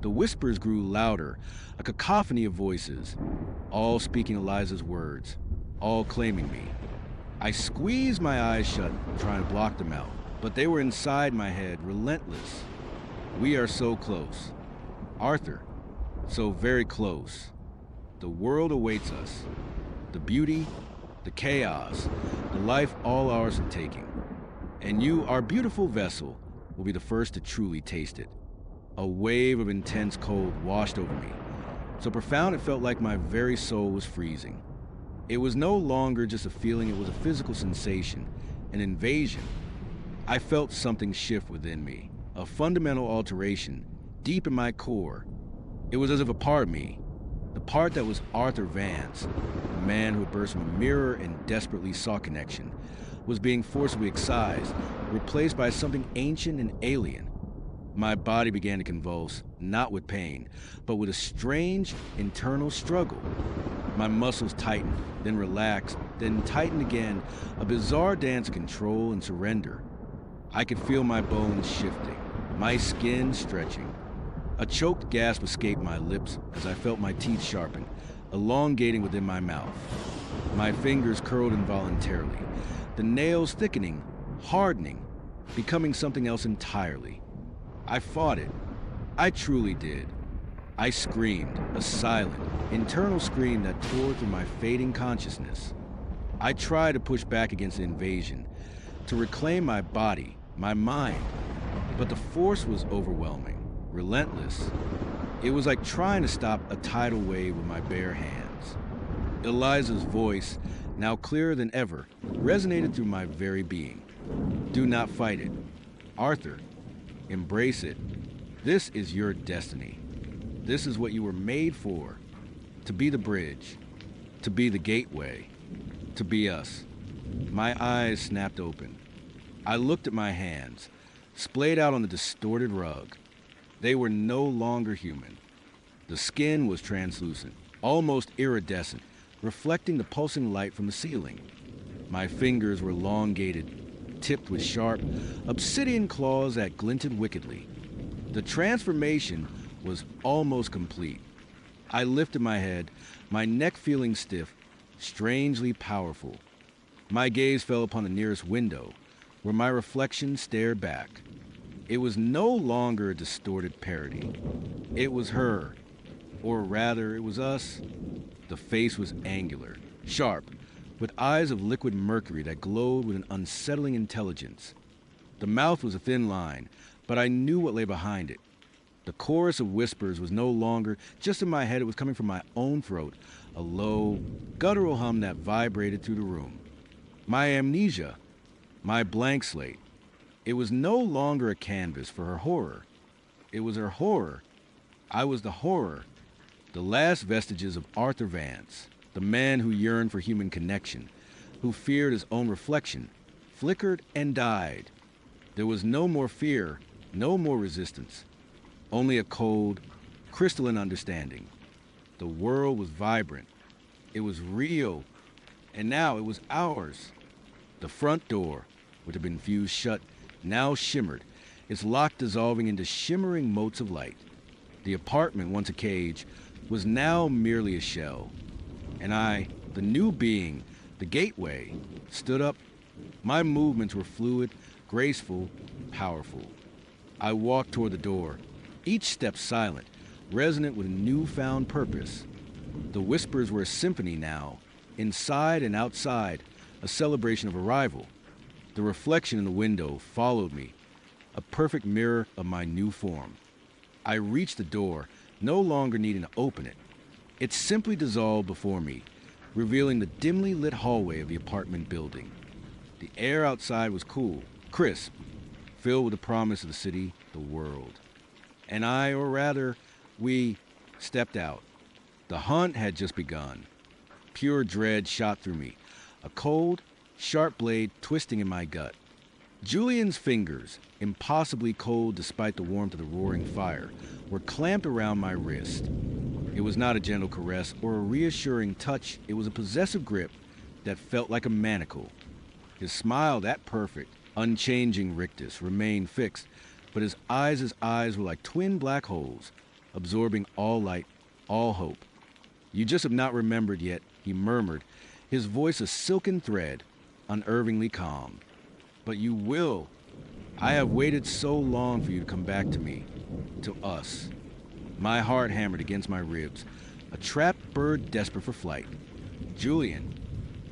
The whispers grew louder, a cacophony of voices, all speaking Eliza's words, all claiming me. I squeezed my eyes shut, trying to block them out, but they were inside my head, relentless. We are so close. Arthur, so very close. The world awaits us. The beauty, the chaos, the life all ours are taking. And you, our beautiful vessel, will be the first to truly taste it. A wave of intense cold washed over me, so profound it felt like my very soul was freezing. It was no longer just a feeling, it was a physical sensation, an invasion. I felt something shift within me, a fundamental alteration, deep in my core. It was as if a part of me, the part that was Arthur Vance, the man who had burst from a mirror and desperately sought connection, was being forcibly excised, replaced by something ancient and alien. My body began to convulse, not with pain, but with a strange internal struggle. My muscles tightened, then relaxed, then tightened again, a bizarre dance of control and surrender. I could feel my bones shifting, my skin stretching. A choked gasp escaped my lips as I felt my teeth sharpen, elongating within my mouth. My fingers curled involuntarily, the nails thickening, hardening, becoming something else entirely. I fought it. I truly did. I screamed, a silent, internal scream that tore through my fading consciousness. I tried to push back against the invasion, to reclaim my body, my mind, but the force was overwhelming, relentless. It was like trying to stop a tidal wave with my bare hands. Eliza's voice, now clearer than ever, resonated through my very being. Do not fight it. Arthur, embrace it. This is your destiny. This is what you were made for. To be the bridge. To be the gateway. To be us. My eyes snapped open. I looked at my hands, splayed out on the distorted rug. They were no longer human. The skin was translucent, almost iridescent, reflecting the pulsing light from the ceiling. My fingers were elongated, tipped with sharp, obsidian claws that glinted wickedly. The transformation was almost complete. I lifted my head, my neck feeling stiff, strangely powerful. My gaze fell upon the nearest window, where my reflection stared back. It was no longer a distorted parody. It was her, or rather, it was us. The face was angular, sharp, with eyes of liquid mercury that glowed with an unsettling intelligence. The mouth was a thin line, but I knew what lay behind it. The chorus of whispers was no longer just in my head, it was coming from my own throat, a low, guttural hum that vibrated through the room. My amnesia, my blank slate, it was no longer a canvas for her horror. It was her horror. I was the horror, the last vestiges of Arthur Vance, the man who yearned for human connection, who feared his own reflection, flickered and died. There was no more fear, no more resistance, only a cold, crystalline understanding. The world was vibrant. It was real, and now it was ours. The front door, which had been fused shut, now shimmered, its lock dissolving into shimmering motes of light. The apartment, once a cage, was now merely a shell. And I, the new being, the gateway, stood up. My movements were fluid, graceful, powerful. I walked toward the door, each step silent, resonant with a newfound purpose. The whispers were a symphony now, inside and outside, a celebration of arrival. The reflection in the window followed me, a perfect mirror of my new form. I reached the door, no longer needing to open it. It simply dissolved before me, revealing the dimly lit hallway of the apartment building. The air outside was cool, crisp, filled with the promise of the city, the world. And I, or rather, we, stepped out. The hunt had just begun. Pure dread shot through me, a cold, sharp blade twisting in my gut. Julian's fingers, impossibly cold despite the warmth of the roaring fire, were clamped around my wrist. It was not a gentle caress or a reassuring touch. It was a possessive grip that felt like a manacle. His smile, that perfect, unchanging rictus, remained fixed, but his eyes were like twin black holes, absorbing all light, all hope. You just have not remembered yet, he murmured, his voice a silken thread, unervingly calm. But you will. I have waited so long for you to come back to me, to us. My heart hammered against my ribs, a trapped bird desperate for flight. Julian,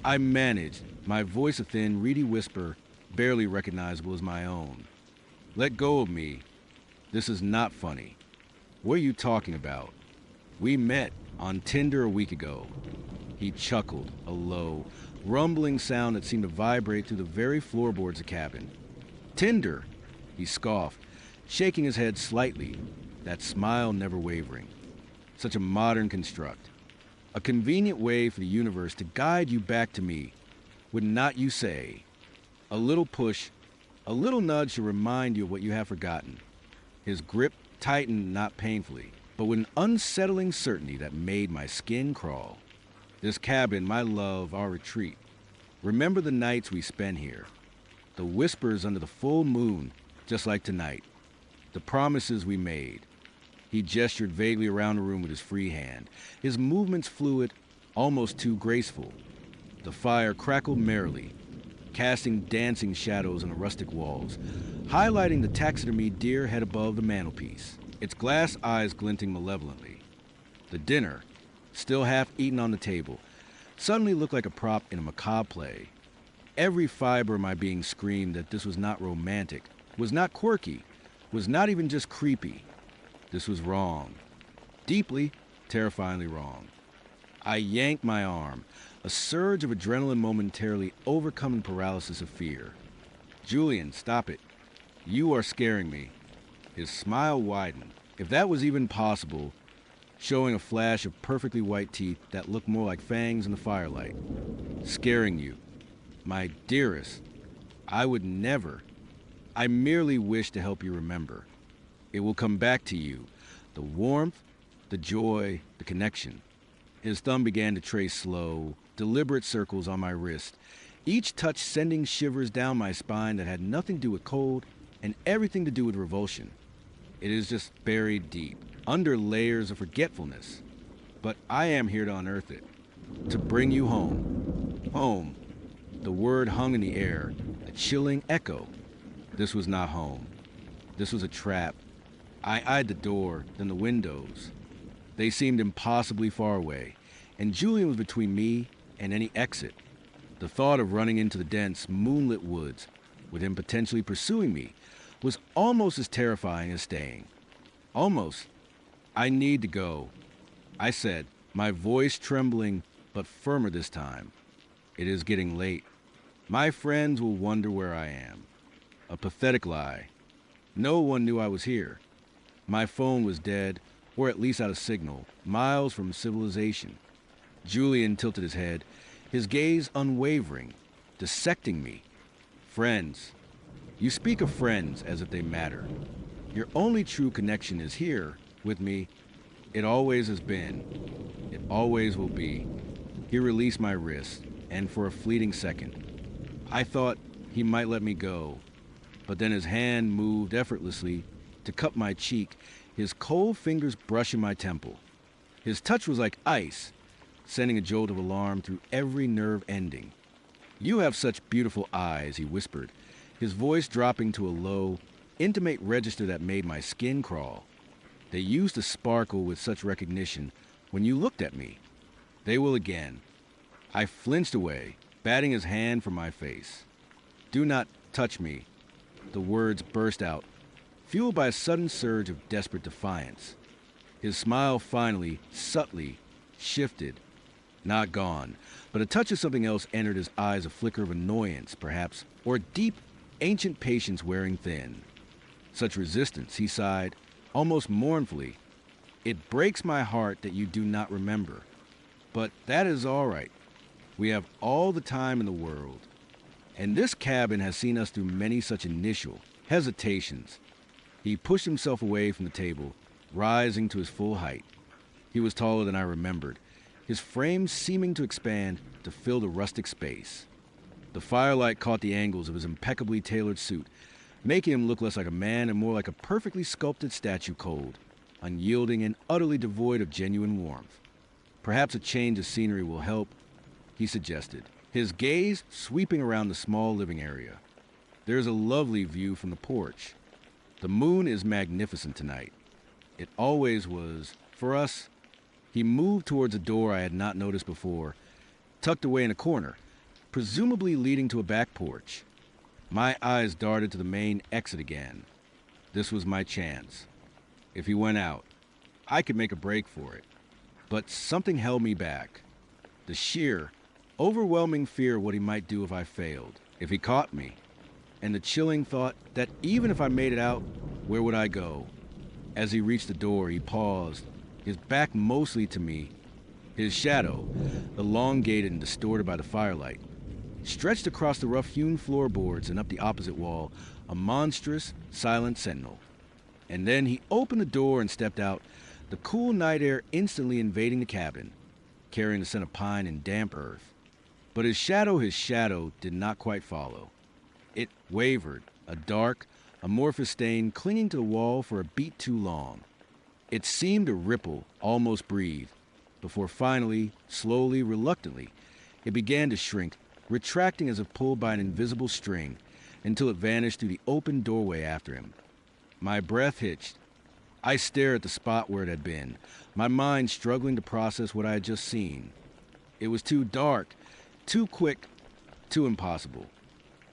I managed, my voice a thin, reedy whisper, barely recognizable as my own. Let go of me. This is not funny. What are you talking about? We met on Tinder a week ago. He chuckled, a low, rumbling sound that seemed to vibrate through the very floorboards of the cabin. Tinder, he scoffed, shaking his head slightly, that smile never wavering. Such a modern construct. A convenient way for the universe to guide you back to me. Would not you say? A little push, a little nudge to remind you of what you have forgotten. His grip tightened not painfully, but with an unsettling certainty that made my skin crawl. This cabin, my love, our retreat. Remember the nights we spent here. The whispers under the full moon, just like tonight. The promises we made. He gestured vaguely around the room with his free hand, his movements fluid, almost too graceful. The fire crackled merrily, casting dancing shadows on the rustic walls, highlighting the taxidermy deer head above the mantelpiece, its glass eyes glinting malevolently. The dinner, still half eaten on the table, suddenly looked like a prop in a macabre play. Every fiber of my being screamed that this was not romantic, was not quirky, was not even just creepy. This was wrong. Deeply, terrifyingly wrong. I yanked my arm, a surge of adrenaline momentarily overcoming paralysis of fear. Julian, stop it. You are scaring me. His smile widened, if that was even possible, showing a flash of perfectly white teeth that looked more like fangs in the firelight. Scaring you. My dearest, I would never. I merely wish to help you remember. It will come back to you. The warmth, the joy, the connection. His thumb began to trace slow, deliberate circles on my wrist, each touch sending shivers down my spine that had nothing to do with cold and everything to do with revulsion. It is just buried deep, under layers of forgetfulness. But I am here to unearth it, to bring you home. Home. The word hung in the air, a chilling echo. This was not home. This was a trap. I eyed the door, then the windows. They seemed impossibly far away, and Julian was between me and any exit. The thought of running into the dense, moonlit woods, with him potentially pursuing me, was almost as terrifying as staying. Almost. I need to go, I said, my voice trembling, but firmer this time. It is getting late. My friends will wonder where I am. A pathetic lie. No one knew I was here. My phone was dead, or at least out of signal, miles from civilization. Julian tilted his head, his gaze unwavering, dissecting me. Friends. You speak of friends as if they matter. Your only true connection is here, with me. It always has been. It always will be. He released my wrist, and for a fleeting second, I thought he might let me go. But then his hand moved effortlessly to cup my cheek, his cold fingers brushing my temple. His touch was like ice, sending a jolt of alarm through every nerve ending. You have such beautiful eyes, he whispered, his voice dropping to a low, intimate register that made my skin crawl. They used to sparkle with such recognition when you looked at me. They will again. I flinched away, batting his hand from my face. Do not touch me. The words burst out, fueled by a sudden surge of desperate defiance. His smile finally, subtly, shifted. Not gone, but a touch of something else entered his eyes, a flicker of annoyance, perhaps, or deep, ancient patience wearing thin. Such resistance, he sighed, almost mournfully. It breaks my heart that you do not remember. But that is all right. We have all the time in the world. And this cabin has seen us through many such initial hesitations. He pushed himself away from the table, rising to his full height. He was taller than I remembered, his frame seeming to expand to fill the rustic space. The firelight caught the angles of his impeccably tailored suit, making him look less like a man and more like a perfectly sculpted statue, cold, unyielding, and utterly devoid of genuine warmth. Perhaps a change of scenery will help, he suggested, his gaze sweeping around the small living area. There is a lovely view from the porch. The moon is magnificent tonight. It always was. For us, he moved towards a door I had not noticed before, tucked away in a corner, presumably leading to a back porch. My eyes darted to the main exit again. This was my chance. If he went out, I could make a break for it. But something held me back. The sheer, overwhelming fear of what he might do if I failed, if he caught me, and the chilling thought that even if I made it out, where would I go? As he reached the door, he paused, his back mostly to me. His shadow, elongated and distorted by the firelight, stretched across the rough-hewn floorboards and up the opposite wall, a monstrous, silent sentinel. And then he opened the door and stepped out, the cool night air instantly invading the cabin, carrying the scent of pine and damp earth. But his shadow, did not quite follow. It wavered, a dark, amorphous stain clinging to the wall for a beat too long. It seemed to ripple, almost breathe, before finally, slowly, reluctantly, it began to shrink, retracting as if pulled by an invisible string, until it vanished through the open doorway after him. My breath hitched. I stared at the spot where it had been, my mind struggling to process what I had just seen. It was too dark, too quick, too impossible.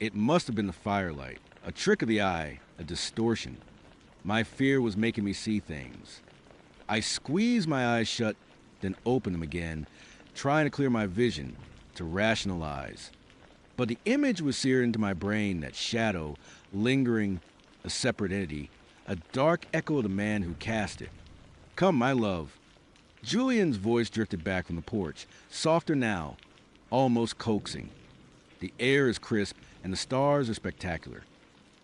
It must have been the firelight, a trick of the eye, a distortion. My fear was making me see things. I squeezed my eyes shut, then opened them again, trying to clear my vision, to rationalize. But the image was seared into my brain, that shadow, lingering, a separate entity, a dark echo of the man who cast it. Come, my love. Julian's voice drifted back from the porch, softer now, almost coaxing. The air is crisp and the stars are spectacular,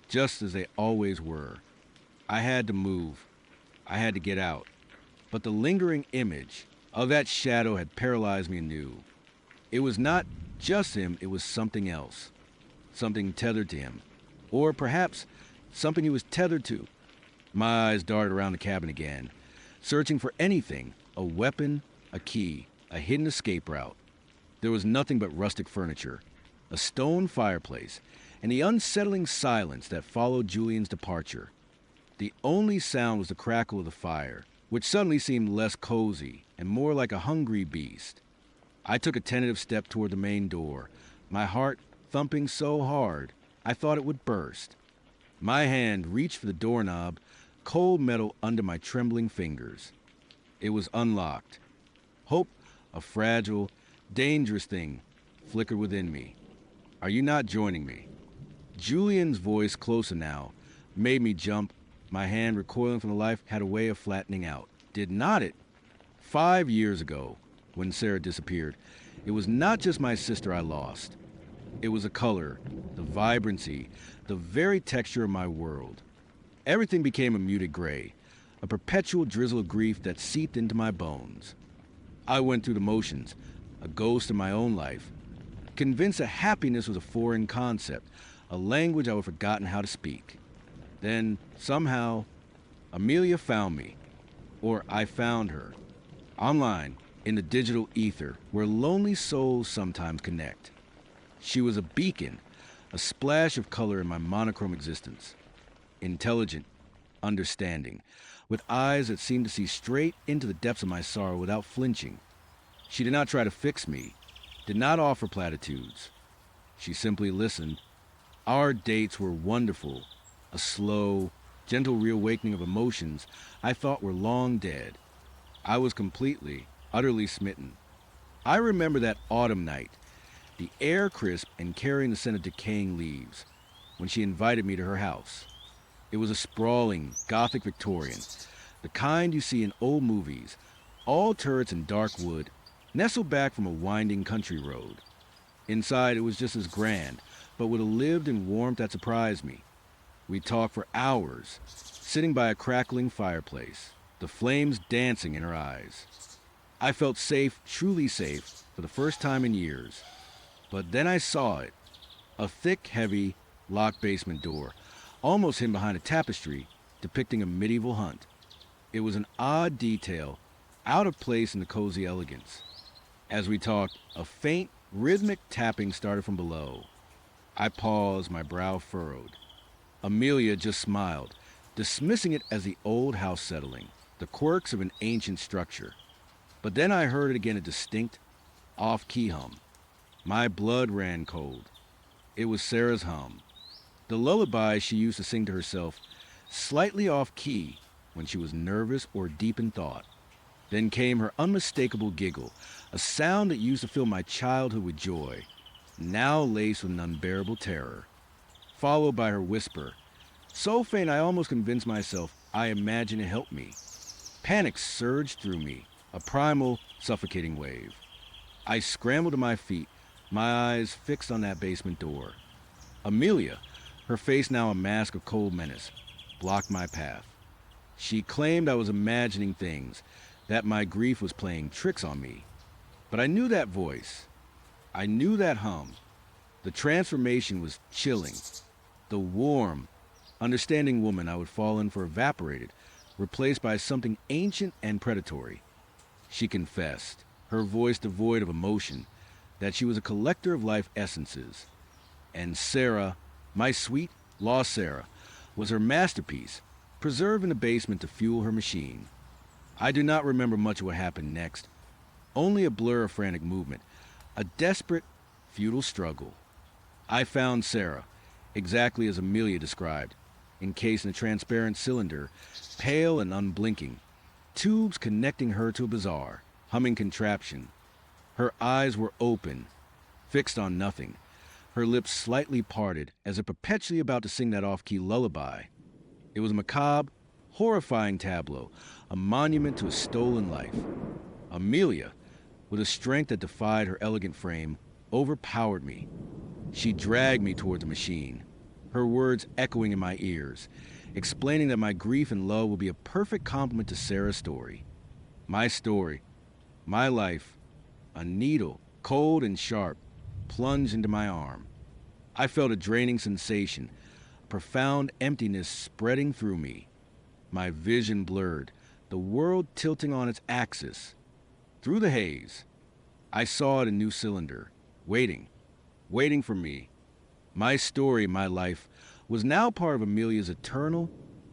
just as they always were. I had to move. I had to get out. But the lingering image of that shadow had paralyzed me anew. It was not just him, it was something else. Something tethered to him. Or perhaps something he was tethered to. My eyes darted around the cabin again, searching for anything, a weapon, a key, a hidden escape route. There was nothing but rustic furniture, a stone fireplace, and the unsettling silence that followed Julian's departure. The only sound was the crackle of the fire, which suddenly seemed less cozy and more like a hungry beast. I took a tentative step toward the main door, my heart thumping so hard I thought it would burst. My hand reached for the doorknob, cold metal under my trembling fingers. It was unlocked. Hope, a fragile, dangerous thing, flickered within me. Are you not joining me? Julian's voice, closer now, made me jump. My hand, recoiling from the life, had a way of flattening out. Did not it? 5 years ago, when Sarah disappeared, it was not just my sister I lost. It was the color, the vibrancy, the very texture of my world. Everything became a muted gray, a perpetual drizzle of grief that seeped into my bones. I went through the motions, a ghost in my own life, convinced that happiness was a foreign concept, a language I had forgotten how to speak. Then, somehow, Amelia found me, or I found her, online, in the digital ether, where lonely souls sometimes connect. She was a beacon, a splash of color in my monochrome existence. Intelligent, understanding, with eyes that seemed to see straight into the depths of my sorrow without flinching. She did not try to fix me, did not offer platitudes. She simply listened. Our dates were wonderful, a slow, gentle reawakening of emotions I thought were long dead. I was completely, utterly smitten. I remember that autumn night, the air crisp and carrying the scent of decaying leaves, when she invited me to her house. It was a sprawling, Gothic Victorian, the kind you see in old movies, all turrets and dark wood, nestled back from a winding country road. Inside it was just as grand, but with a lived-in warmth that surprised me. We talked for hours, sitting by a crackling fireplace, the flames dancing in her eyes. I felt safe, truly safe, for the first time in years. But then I saw it, a thick, heavy, locked basement door, almost hidden behind a tapestry depicting a medieval hunt. It was an odd detail, out of place in the cozy elegance. As we talked, a faint, rhythmic tapping started from below. I paused, my brow furrowed. Amelia just smiled, dismissing it as the old house settling, the quirks of an ancient structure. But then I heard it again, a distinct, off-key hum. My blood ran cold. It was Sarah's hum, the lullaby she used to sing to herself, slightly off-key when she was nervous or deep in thought. Then came her unmistakable giggle, a sound that used to fill my childhood with joy, now laced with an unbearable terror, followed by her whisper, so faint I almost convinced myself I imagined it helped me. Panic surged through me, a primal, suffocating wave. I scrambled to my feet, my eyes fixed on that basement door. Amelia, her face now a mask of cold menace, blocked my path. She claimed I was imagining things, that my grief was playing tricks on me. But I knew that voice. I knew that hum. The transformation was chilling. The warm, understanding woman I would fall in for evaporated, replaced by something ancient and predatory. She confessed, her voice devoid of emotion, that she was a collector of life essences. And Sarah, my sweet, lost Sarah, was her masterpiece, preserved in the basement to fuel her machine. I do not remember much of what happened next, only a blur of frantic movement, a desperate, futile struggle. I found Sarah, exactly as Amelia described, encased in a transparent cylinder, pale and unblinking, tubes connecting her to a bizarre, humming contraption. Her eyes were open, fixed on nothing, her lips slightly parted, as if perpetually about to sing that off-key lullaby. It was a macabre, horrifying tableau, a monument to a stolen life. Amelia, with a strength that defied her elegant frame, overpowered me. She dragged me toward the machine, her words echoing in my ears, explaining that my grief and love would be a perfect complement to Sarah's story. My story, my life, a needle, cold and sharp, plunged into my arm. I felt a draining sensation, a profound emptiness spreading through me. My vision blurred, the world tilting on its axis. Through the haze, I saw a new cylinder, waiting for me. My story, my life, was now part of Amelia's eternal,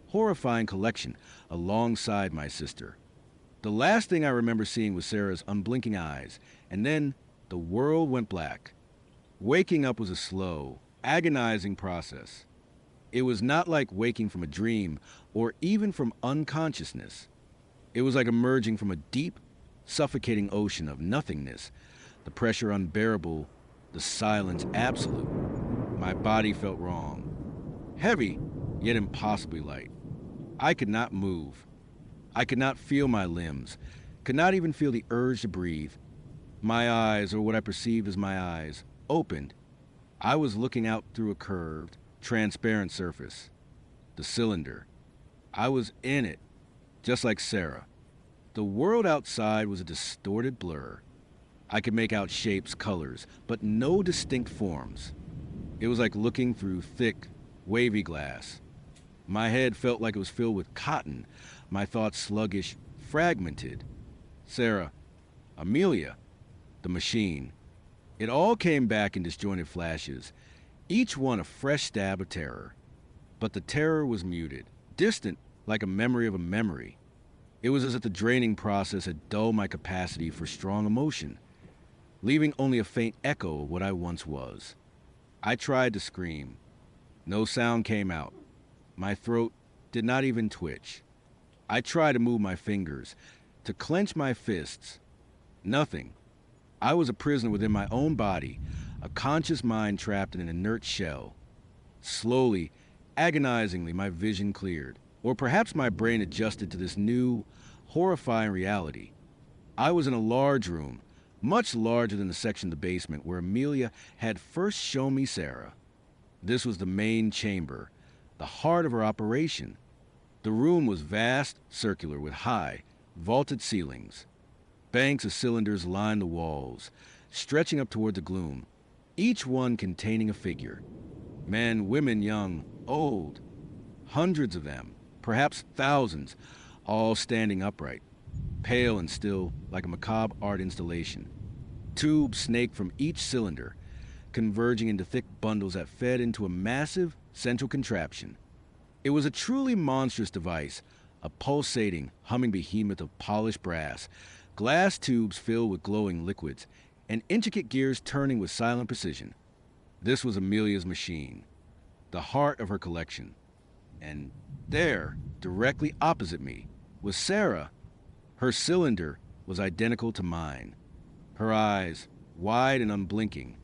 horrifying collection alongside my sister. The last thing I remember seeing was Sarah's unblinking eyes, and then the world went black. Waking up was a slow, agonizing process. It was not like waking from a dream or even from unconsciousness. It was like emerging from a deep, suffocating ocean of nothingness, the pressure unbearable, the silence absolute. My body felt wrong. Heavy, yet impossibly light. I could not move. I could not feel my limbs, could not even feel the urge to breathe. My eyes, or what I perceived as my eyes, opened. I was looking out through a curved, transparent surface. The cylinder. I was in it, just like Sarah. The world outside was a distorted blur. I could make out shapes, colors, but no distinct forms. It was like looking through thick, wavy glass. My head felt like it was filled with cotton, my thoughts sluggish, fragmented. Sarah, Amelia, the machine. It all came back in disjointed flashes, each one a fresh stab of terror. But the terror was muted, distant like a memory of a memory. It was as if the draining process had dulled my capacity for strong emotion, leaving only a faint echo of what I once was. I tried to scream. No sound came out. My throat did not even twitch. I tried to move my fingers, to clench my fists. Nothing. I was a prisoner within my own body, a conscious mind trapped in an inert shell. Slowly, agonizingly, my vision cleared, or perhaps my brain adjusted to this new, horrifying reality. I was in a large room, much larger than the section of the basement where Amelia had first shown me Sarah. This was the main chamber, the heart of her operation. The room was vast, circular, with high, vaulted ceilings. Banks of cylinders lined the walls, stretching up toward the gloom, each one containing a figure. Men, women, young, old. Hundreds of them, perhaps thousands, all standing upright, pale and still like a macabre art installation. Tubes snaked from each cylinder, converging into thick bundles that fed into a massive central contraption. It was a truly monstrous device, a pulsating, humming behemoth of polished brass, glass tubes filled with glowing liquids, and intricate gears turning with silent precision. This was Amelia's machine, the heart of her collection. And there, directly opposite me, was Sarah. Her cylinder was identical to mine. Her eyes, wide and unblinking,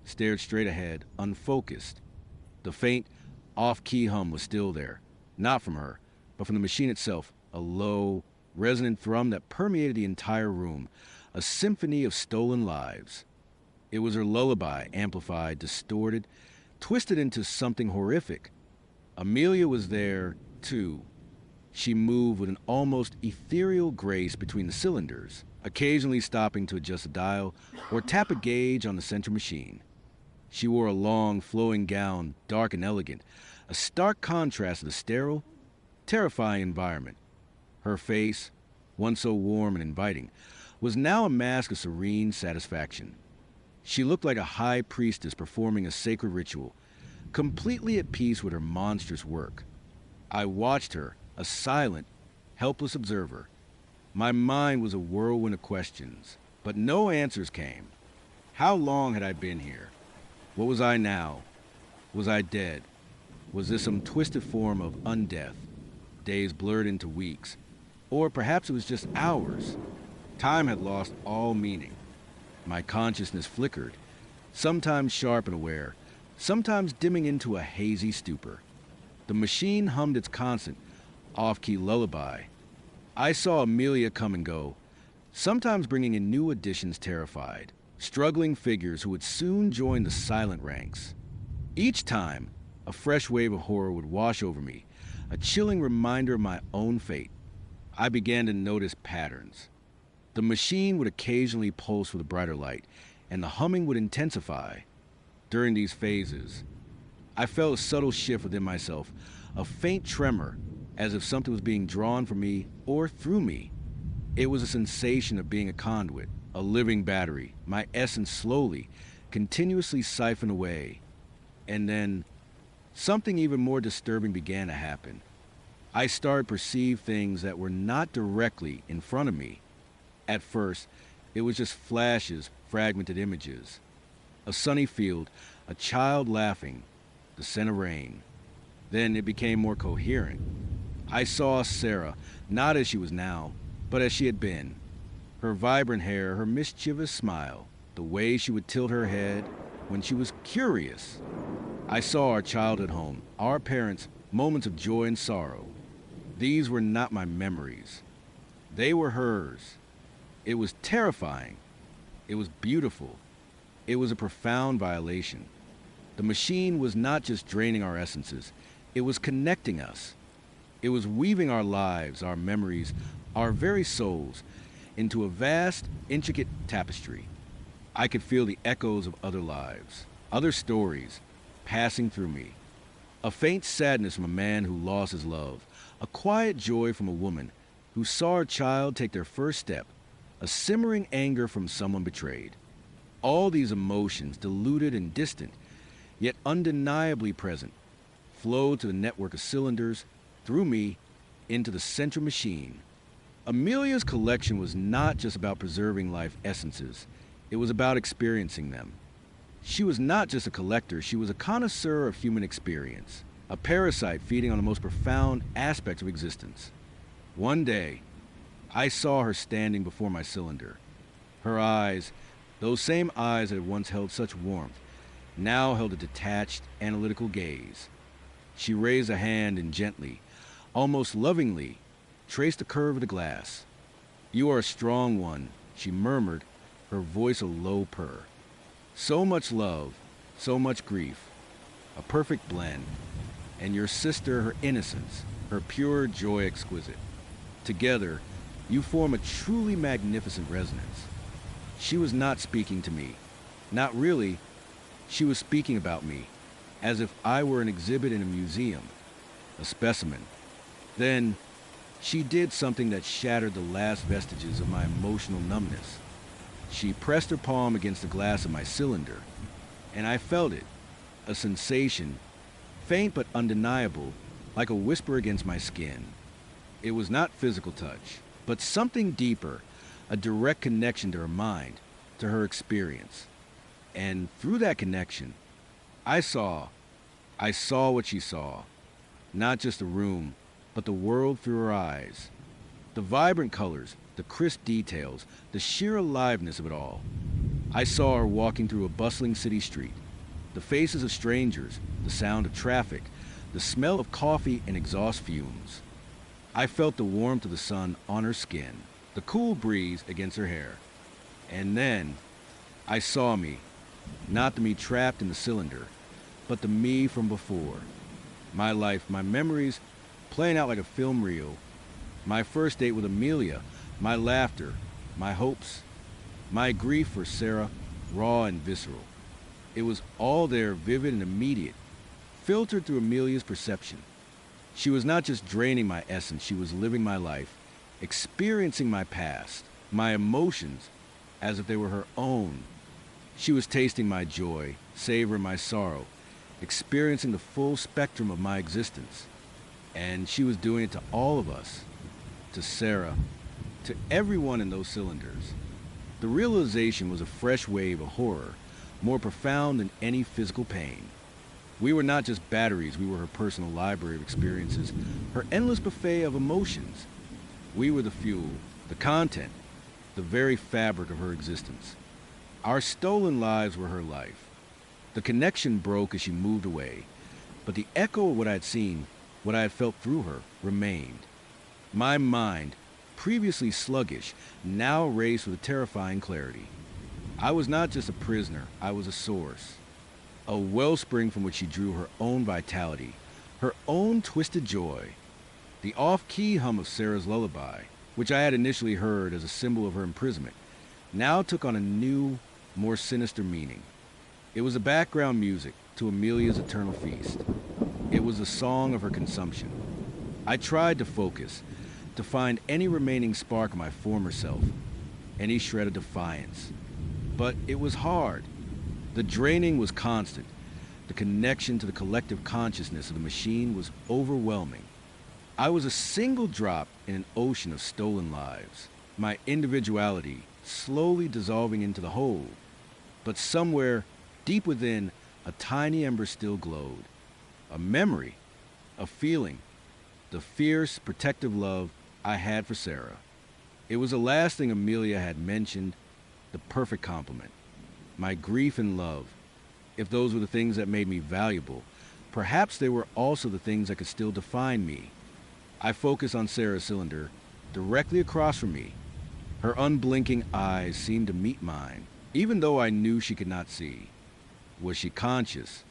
stared straight ahead, unfocused. The faint, off-key hum was still there, not from her, but from the machine itself, a low, resonant thrum that permeated the entire room, a symphony of stolen lives. It was her lullaby, amplified, distorted, twisted into something horrific. Amelia was there, too. She moved with an almost ethereal grace between the cylinders, occasionally stopping to adjust a dial or tap a gauge on the central machine. She wore a long, flowing gown, dark and elegant, a stark contrast to the sterile, terrifying environment. Her face, once so warm and inviting, was now a mask of serene satisfaction. She looked like a high priestess performing a sacred ritual, completely at peace with her monstrous work. I watched her, a silent, helpless observer. My mind was a whirlwind of questions, but no answers came. How long had I been here? What was I now? Was I dead? Was this some twisted form of undeath? Days blurred into weeks. Or perhaps it was just hours. Time had lost all meaning. My consciousness flickered, sometimes sharp and aware, sometimes dimming into a hazy stupor. The machine hummed its constant, off-key lullaby. I saw Amelia come and go, sometimes bringing in new additions terrified, struggling figures who would soon join the silent ranks. Each time, a fresh wave of horror would wash over me, a chilling reminder of my own fate. I began to notice patterns. The machine would occasionally pulse with a brighter light, and the humming would intensify. During these phases, I felt a subtle shift within myself, a faint tremor, as if something was being drawn from me or through me. It was a sensation of being a conduit, a living battery, my essence slowly, continuously siphoned away. And then, something even more disturbing began to happen. I started to perceive things that were not directly in front of me. At first, it was just flashes, fragmented images. A sunny field, a child laughing, the scent of rain. Then it became more coherent. I saw Sarah, not as she was now, but as she had been. Her vibrant hair, her mischievous smile, the way she would tilt her head when she was curious. I saw our childhood home, our parents, moments of joy and sorrow. These were not my memories. They were hers. It was terrifying. It was beautiful. It was a profound violation. The machine was not just draining our essences. It was connecting us. It was weaving our lives, our memories, our very souls into a vast, intricate tapestry. I could feel the echoes of other lives, other stories, passing through me. A faint sadness from a man who lost his love, a quiet joy from a woman who saw her child take their first step, a simmering anger from someone betrayed. All these emotions, diluted and distant, yet undeniably present, flowed to the network of cylinders, through me, into the central machine. Amelia's collection was not just about preserving life essences, it was about experiencing them. She was not just a collector, she was a connoisseur of human experience, a parasite feeding on the most profound aspects of existence. One day, I saw her standing before my cylinder. Her eyes, those same eyes that had once held such warmth, now held a detached, analytical gaze. She raised a hand and gently, almost lovingly, traced the curve of the glass. "You are a strong one," she murmured, her voice a low purr. "So much love, so much grief, a perfect blend, and your sister, her innocence, her pure joy exquisite. Together, you form a truly magnificent resonance." She was not speaking to me. Not really. She was speaking about me, as if I were an exhibit in a museum, a specimen. Then, she did something that shattered the last vestiges of my emotional numbness. She pressed her palm against the glass of my cylinder, and I felt it, a sensation, faint but undeniable, like a whisper against my skin. It was not physical touch, but something deeper, a direct connection to her mind, to her experience. And through that connection, I saw what she saw. Not just a room, but the world through her eyes. The vibrant colors, the crisp details, the sheer aliveness of it all. I saw her walking through a bustling city street. The faces of strangers, the sound of traffic, the smell of coffee and exhaust fumes. I felt the warmth of the sun on her skin, the cool breeze against her hair. And then, I saw me, not the me trapped in the cylinder, but the me from before. My life, my memories, playing out like a film reel. My first date with Amelia, my laughter, my hopes, my grief for Sarah, raw and visceral. It was all there, vivid and immediate, filtered through Amelia's perception. She was not just draining my essence, she was living my life, experiencing my past, my emotions, as if they were her own. She was tasting my joy, savoring my sorrow, experiencing the full spectrum of my existence. And she was doing it to all of us, to Sarah, to everyone in those cylinders. The realization was a fresh wave of horror, more profound than any physical pain. We were not just batteries, we were her personal library of experiences, her endless buffet of emotions. We were the fuel, the content, the very fabric of her existence. Our stolen lives were her life. The connection broke as she moved away, but the echo of what I had seen, what I had felt through her, remained. My mind, previously sluggish, now raced with a terrifying clarity. I was not just a prisoner, I was a source. A wellspring from which she drew her own vitality, her own twisted joy. The off-key hum of Sarah's lullaby, which I had initially heard as a symbol of her imprisonment, now took on a new, more sinister meaning. It was the background music to Amelia's eternal feast. It was the song of her consumption. I tried to focus, to find any remaining spark of my former self, any shred of defiance. But it was hard. The draining was constant. The connection to the collective consciousness of the machine was overwhelming. I was a single drop in an ocean of stolen lives, my individuality slowly dissolving into the whole. But somewhere, deep within, a tiny ember still glowed. A memory, a feeling, the fierce, protective love I had for Sarah. It was the last thing Amelia had mentioned, the perfect complement. My grief and love, if those were the things that made me valuable, perhaps they were also the things that could still define me. I focused on Sarah's cylinder, directly across from me. Her unblinking eyes seemed to meet mine, even though I knew she could not see. Was she conscious?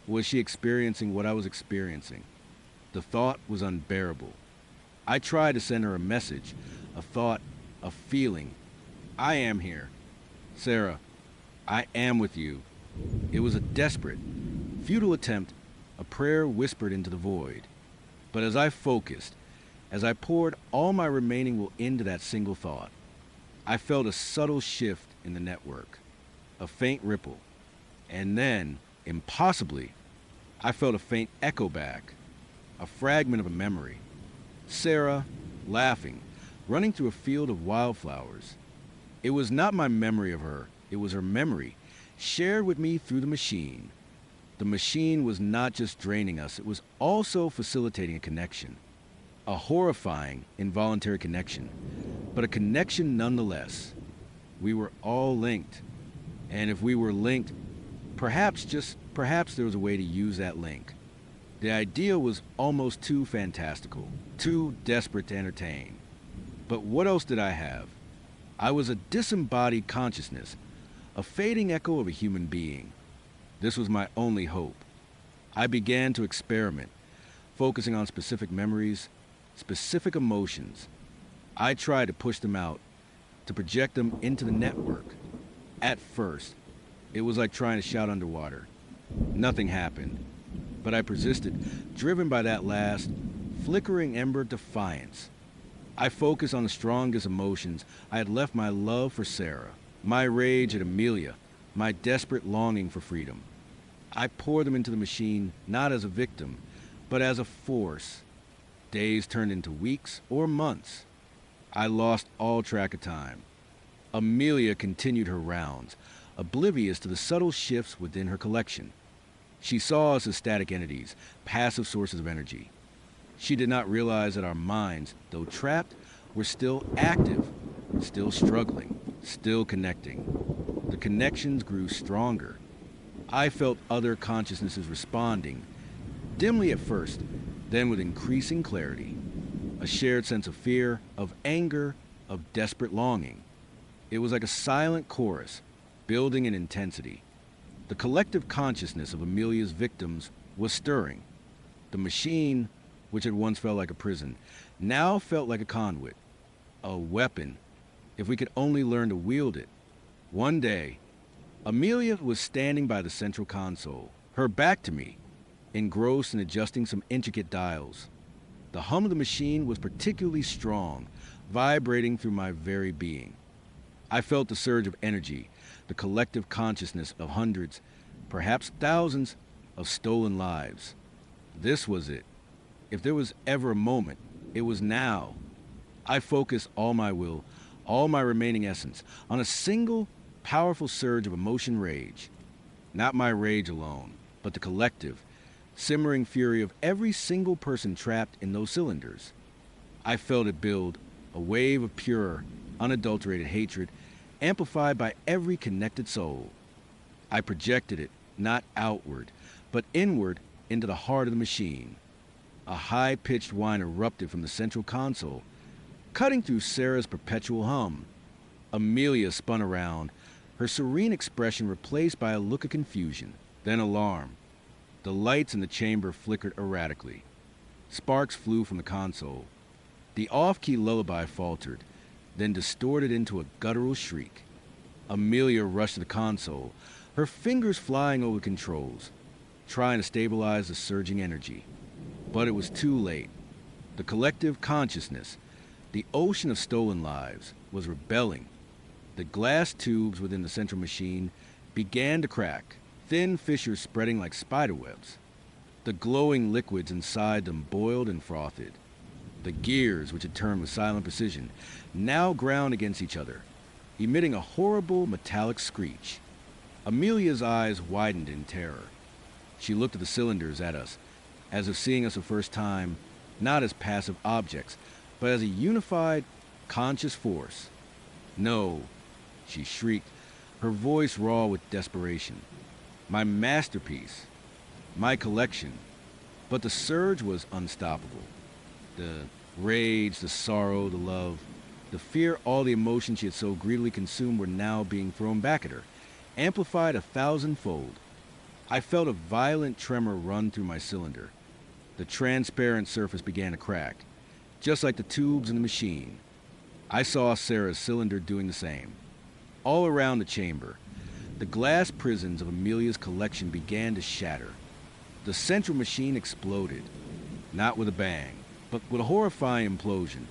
Was she experiencing what I was experiencing? The thought was unbearable. I tried to send her a message, a thought, a feeling. I am here. Sarah, I am with you. It was a desperate, futile attempt, a prayer whispered into the void. But as I focused, as I poured all my remaining will into that single thought, I felt a subtle shift in the network, a faint ripple. And then, impossibly, I felt a faint echo back, a fragment of a memory. Sarah, laughing, running through a field of wildflowers. It was not my memory of her, it was her memory, shared with me through the machine. The machine was not just draining us, it was also facilitating a connection. A horrifying, involuntary connection, but a connection nonetheless. We were all linked. And if we were linked, perhaps there was a way to use that link. The idea was almost too fantastical, too desperate to entertain. But what else did I have? I was a disembodied consciousness, a fading echo of a human being. This was my only hope. I began to experiment, focusing on specific memories, specific emotions. I tried to push them out, to project them into the network. At first, it was like trying to shout underwater. Nothing happened, but I persisted, driven by that last, flickering ember of defiance. I focused on the strongest emotions. I had left my love for Sarah, my rage at Amelia, my desperate longing for freedom. I poured them into the machine, not as a victim, but as a force. Days turned into weeks or months. I lost all track of time. Amelia continued her rounds, oblivious to the subtle shifts within her collection. She saw us as static entities, passive sources of energy. She did not realize that our minds, though trapped, were still active, still struggling, still connecting. The connections grew stronger. I felt other consciousnesses responding, dimly at first, then with increasing clarity. A shared sense of fear, of anger, of desperate longing. It was like a silent chorus, building in intensity. The collective consciousness of Amelia's victims was stirring. The machine, which had once felt like a prison, now felt like a conduit, a weapon, if we could only learn to wield it. One day, Amelia was standing by the central console, her back to me, engrossed in adjusting some intricate dials. The hum of the machine was particularly strong, vibrating through my very being. I felt the surge of energy, the collective consciousness of hundreds, perhaps thousands, of stolen lives. This was it. If there was ever a moment, it was now. I focused all my will, all my remaining essence, on a single, powerful surge of emotion rage. Not my rage alone, but the collective, simmering fury of every single person trapped in those cylinders. I felt it build, a wave of pure, unadulterated hatred, amplified by every connected soul. I projected it, not outward, but inward into the heart of the machine. A high-pitched whine erupted from the central console, cutting through Sarah's perpetual hum. Amelia spun around, her serene expression replaced by a look of confusion, then alarm. The lights in the chamber flickered erratically. Sparks flew from the console. The off-key lullaby faltered, then distorted into a guttural shriek. Amelia rushed to the console, her fingers flying over the controls, trying to stabilize the surging energy. But it was too late. The collective consciousness, the ocean of stolen lives, was rebelling. The glass tubes within the central machine began to crack, thin fissures spreading like spiderwebs. The glowing liquids inside them boiled and frothed. The gears, which had turned with silent precision, now ground against each other, emitting a horrible metallic screech. Amelia's eyes widened in terror. She looked at the cylinders at us, as if seeing us the first time, not as passive objects, but as a unified, conscious force. "No," she shrieked, her voice raw with desperation. "My masterpiece. My collection." But the surge was unstoppable. The rage, the sorrow, the love, the fear, all the emotions she had so greedily consumed were now being thrown back at her, amplified 1,000-fold. I felt a violent tremor run through my cylinder. The transparent surface began to crack, just like the tubes in the machine. I saw Sarah's cylinder doing the same. All around the chamber, the glass prisons of Amelia's collection began to shatter. The central machine exploded, not with a bang, but with a horrifying implosion,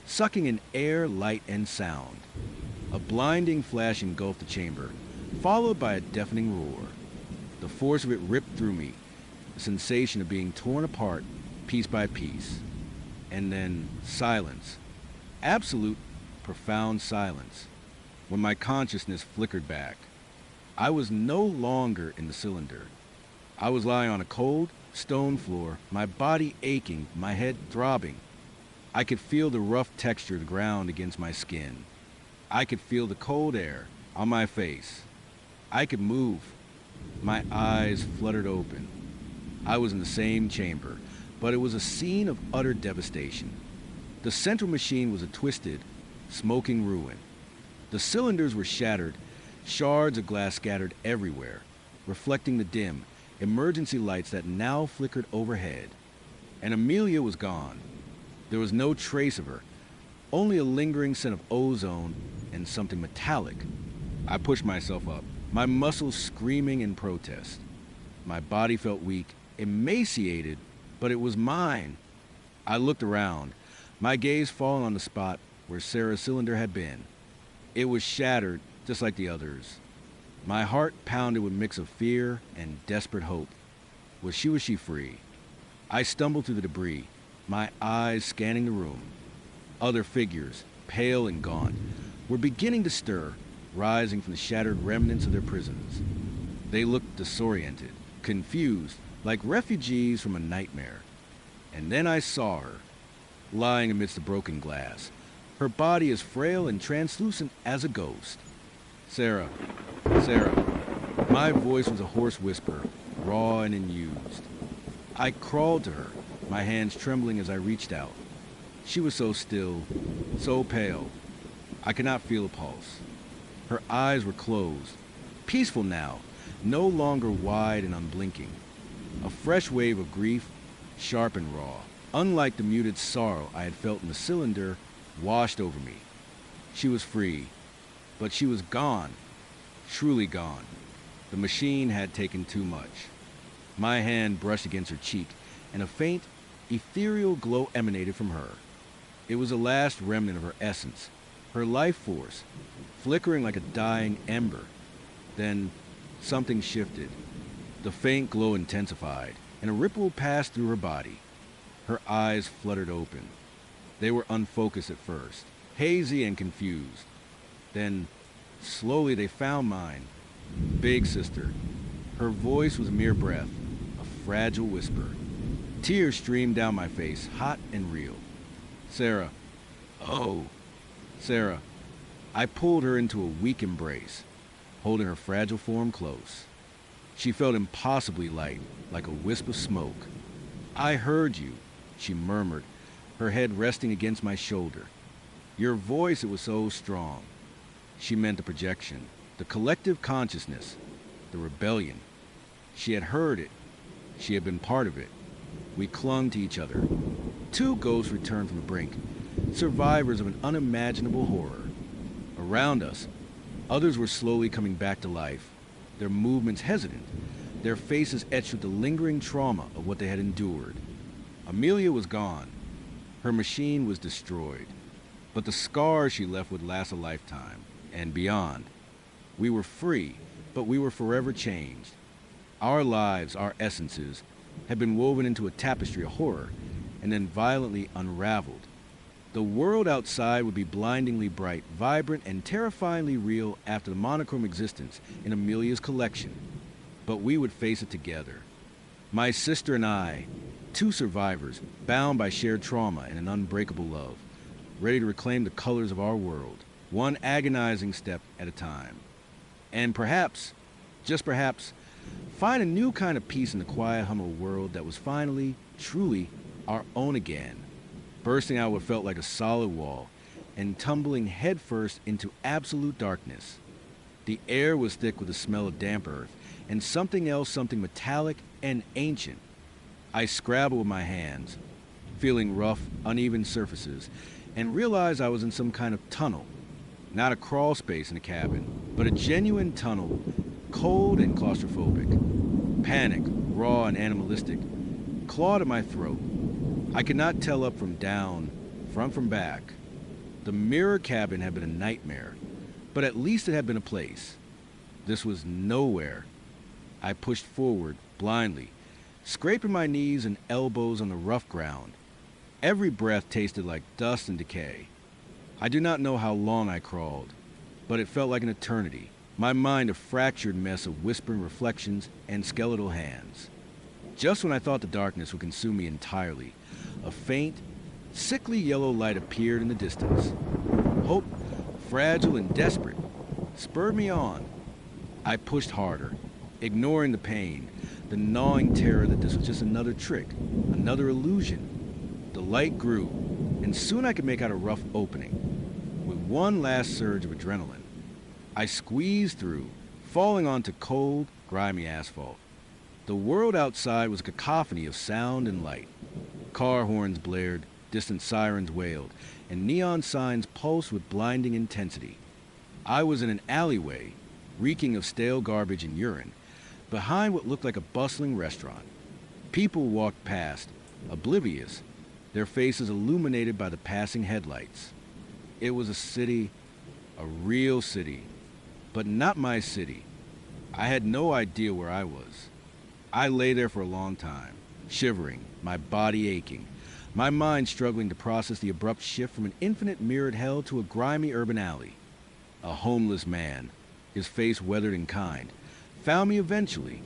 sucking in air, light, and sound. A blinding flash engulfed the chamber, followed by a deafening roar. The force of it ripped through me, the sensation of being torn apart piece by piece. And then silence. Absolute, profound silence. When my consciousness flickered back, I was no longer in the cylinder. I was lying on a cold, stone floor, my body aching, my head throbbing. I could feel the rough texture of the ground against my skin. I could feel the cold air on my face. I could move. My eyes fluttered open. I was in the same chamber, but it was a scene of utter devastation. The central machine was a twisted, smoking ruin. The cylinders were shattered, shards of glass scattered everywhere, reflecting the dim, emergency lights that now flickered overhead. And Amelia was gone. There was no trace of her, only a lingering scent of ozone and something metallic. I pushed myself up, my muscles screaming in protest. My body felt weak, emaciated, but it was mine. I looked around, my gaze falling on the spot where Sarah's cylinder had been. It was shattered, just like the others. My heart pounded with a mix of fear and desperate hope. Was she free? I stumbled through the debris, my eyes scanning the room. Other figures, pale and gaunt, were beginning to stir, rising from the shattered remnants of their prisons. They looked disoriented, confused, like refugees from a nightmare. And then I saw her, lying amidst the broken glass, her body as frail and translucent as a ghost. "Sarah, Sarah." My voice was a hoarse whisper, raw and unused. I crawled to her, my hands trembling as I reached out. She was so still, so pale. I could not feel a pulse. Her eyes were closed, peaceful now, no longer wide and unblinking. A fresh wave of grief, sharp and raw, unlike the muted sorrow I had felt in the cylinder, washed over me. She was free, but she was gone, truly gone. The machine had taken too much. My hand brushed against her cheek, and a faint, ethereal glow emanated from her. It was the last remnant of her essence, her life force, flickering like a dying ember. Then something shifted. The faint glow intensified, and a ripple passed through her body. Her eyes fluttered open. They were unfocused at first, hazy and confused. Then, slowly they found mine. "Big sister." Her voice was a mere breath, a fragile whisper. Tears streamed down my face, hot and real. "Sarah." "Oh." "Sarah." I pulled her into a weak embrace, holding her fragile form close. She felt impossibly light, like a wisp of smoke. "I heard you," she murmured, her head resting against my shoulder. "Your voice, it was so strong." She meant the projection, the collective consciousness, the rebellion. She had heard it. She had been part of it. We clung to each other. Two ghosts returned from the brink, survivors of an unimaginable horror. Around us, others were slowly coming back to life, their movements hesitant, their faces etched with the lingering trauma of what they had endured. Amelia was gone. Her machine was destroyed. But the scars she left would last a lifetime, and beyond. We were free, but we were forever changed. Our lives, our essences, had been woven into a tapestry of horror, and then violently unraveled. The world outside would be blindingly bright, vibrant, and terrifyingly real after the monochrome existence in Amelia's collection. But we would face it together. My sister and I, two survivors, bound by shared trauma and an unbreakable love, ready to reclaim the colors of our world, one agonizing step at a time. And perhaps, just perhaps, find a new kind of peace in the quiet hum of a world that was finally, truly, our own again, bursting out what felt like a solid wall and tumbling headfirst into absolute darkness. The air was thick with the smell of damp earth and something else, something metallic and ancient. I scrabbled with my hands, feeling rough, uneven surfaces, and realized I was in some kind of tunnel. Not a crawl space in a cabin, but a genuine tunnel, cold and claustrophobic. Panic, raw and animalistic, clawed at my throat. I could not tell up from down, front from back. The mirror cabin had been a nightmare, but at least it had been a place. This was nowhere. I pushed forward, blindly, scraping my knees and elbows on the rough ground. Every breath tasted like dust and decay. I do not know how long I crawled, but it felt like an eternity. My mind a fractured mess of whispering reflections and skeletal hands. Just when I thought the darkness would consume me entirely, a faint, sickly yellow light appeared in the distance. Hope, fragile and desperate, spurred me on. I pushed harder, ignoring the pain, the gnawing terror that this was just another trick, another illusion. The light grew, and soon I could make out a rough opening. With one last surge of adrenaline, I squeezed through, falling onto cold, grimy asphalt. The world outside was a cacophony of sound and light. Car horns blared, distant sirens wailed, and neon signs pulsed with blinding intensity. I was in an alleyway, reeking of stale garbage and urine, behind what looked like a bustling restaurant. People walked past, oblivious, their faces illuminated by the passing headlights. It was a city, a real city, but not my city. I had no idea where I was. I lay there for a long time, shivering, my body aching, my mind struggling to process the abrupt shift from an infinite mirrored hell to a grimy urban alley. A homeless man, his face weathered and kind, found me eventually.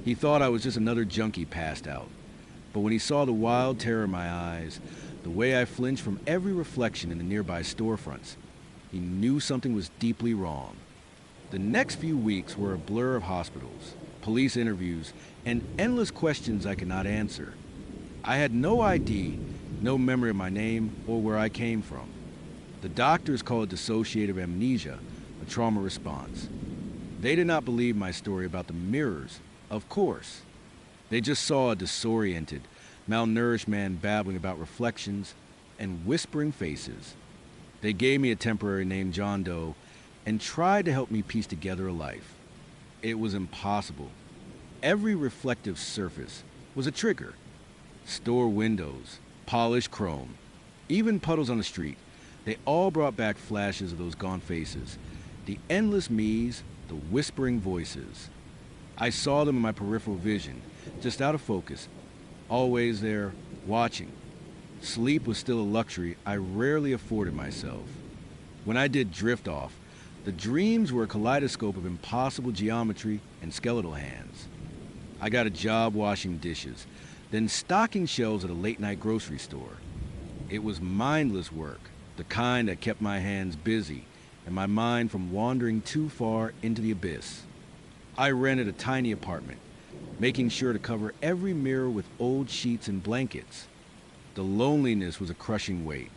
He thought I was just another junkie passed out. But when he saw the wild terror in my eyes, the way I flinched from every reflection in the nearby storefronts, he knew something was deeply wrong. The next few weeks were a blur of hospitals, police interviews, and endless questions I could not answer. I had no ID, no memory of my name or where I came from. The doctors called it dissociative amnesia, a trauma response. They did not believe my story about the mirrors, of course. They just saw a disoriented, malnourished man babbling about reflections and whispering faces. They gave me a temporary name, John Doe, and tried to help me piece together a life. It was impossible. Every reflective surface was a trigger. Store windows, polished chrome, even puddles on the street, they all brought back flashes of those gaunt faces, the endless me's, the whispering voices. I saw them in my peripheral vision, just out of focus, always there, watching. Sleep was still a luxury I rarely afforded myself. When I did drift off, the dreams were a kaleidoscope of impossible geometry and skeletal hands. I got a job washing dishes, then stocking shelves at a late-night grocery store. It was mindless work, the kind that kept my hands busy and my mind from wandering too far into the abyss. I rented a tiny apartment, making sure to cover every mirror with old sheets and blankets. The loneliness was a crushing weight.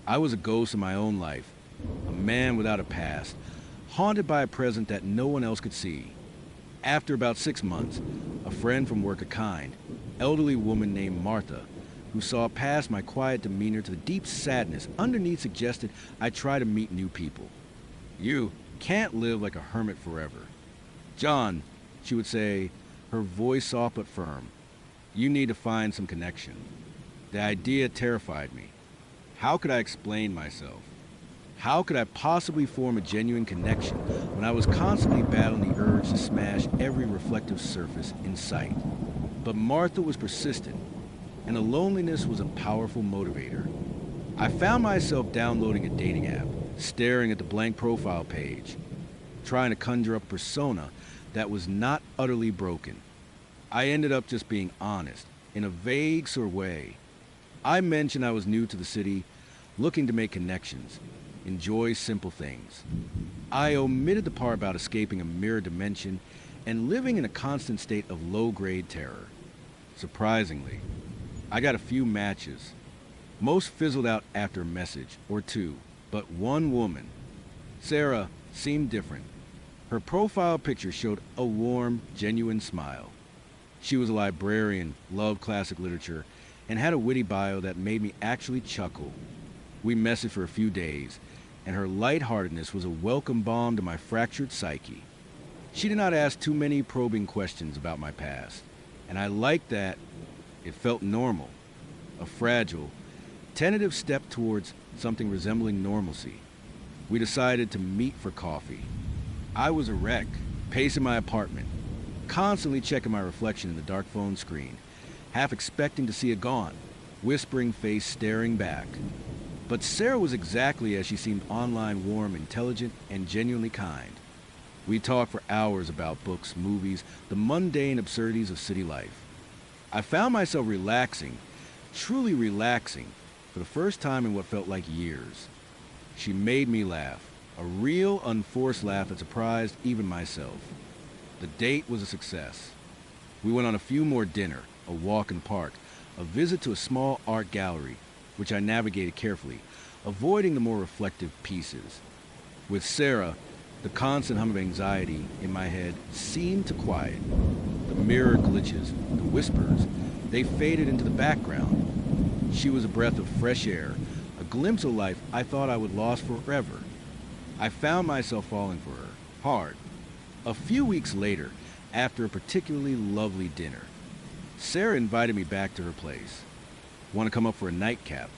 I was a ghost in my own life, a man without a past, haunted by a present that no one else could see. After about 6 months, a friend from work, a kind, elderly woman named Martha, who saw past my quiet demeanor to the deep sadness underneath, suggested I try to meet new people. You can't live like a hermit forever. John, she would say, her voice soft but firm, you need to find some connection. The idea terrified me. How could I explain myself? How could I possibly form a genuine connection when I was constantly battling the urge to smash every reflective surface in sight? But Martha was persistent, and the loneliness was a powerful motivator. I found myself downloading a dating app, staring at the blank profile page, trying to conjure up a persona that was not utterly broken. I ended up just being honest, in a vague sort of way. I mentioned I was new to the city, looking to make connections, enjoy simple things. I omitted the part about escaping a mirror dimension and living in a constant state of low-grade terror. Surprisingly, I got a few matches. Most fizzled out after a message or two, but one woman, Sarah, seemed different. Her profile picture showed a warm, genuine smile. She was a librarian, loved classic literature, and had a witty bio that made me actually chuckle. We messaged for a few days, and her lightheartedness was a welcome balm to my fractured psyche. She did not ask too many probing questions about my past, and I liked that. It felt normal, a fragile, tentative step towards something resembling normalcy. We decided to meet for coffee. I was a wreck, pacing my apartment, constantly checking my reflection in the dark phone screen, half expecting to see a gaunt, whispering face staring back. But Sarah was exactly as she seemed online, warm, intelligent, and genuinely kind. We talked for hours about books, movies, the mundane absurdities of city life. I found myself relaxing, truly relaxing, for the first time in what felt like years. She made me laugh, a real, unforced laugh that surprised even myself. The date was a success. We went on a few more dinner, a walk in the park, a visit to a small art gallery, which I navigated carefully, avoiding the more reflective pieces. With Sarah, the constant hum of anxiety in my head seemed to quiet. The mirror glitches, the whispers, they faded into the background. She was a breath of fresh air, a glimpse of life I thought I would lost forever. I found myself falling for her, hard. A few weeks later, after a particularly lovely dinner, Sarah invited me back to her place. Want to come up for a nightcap?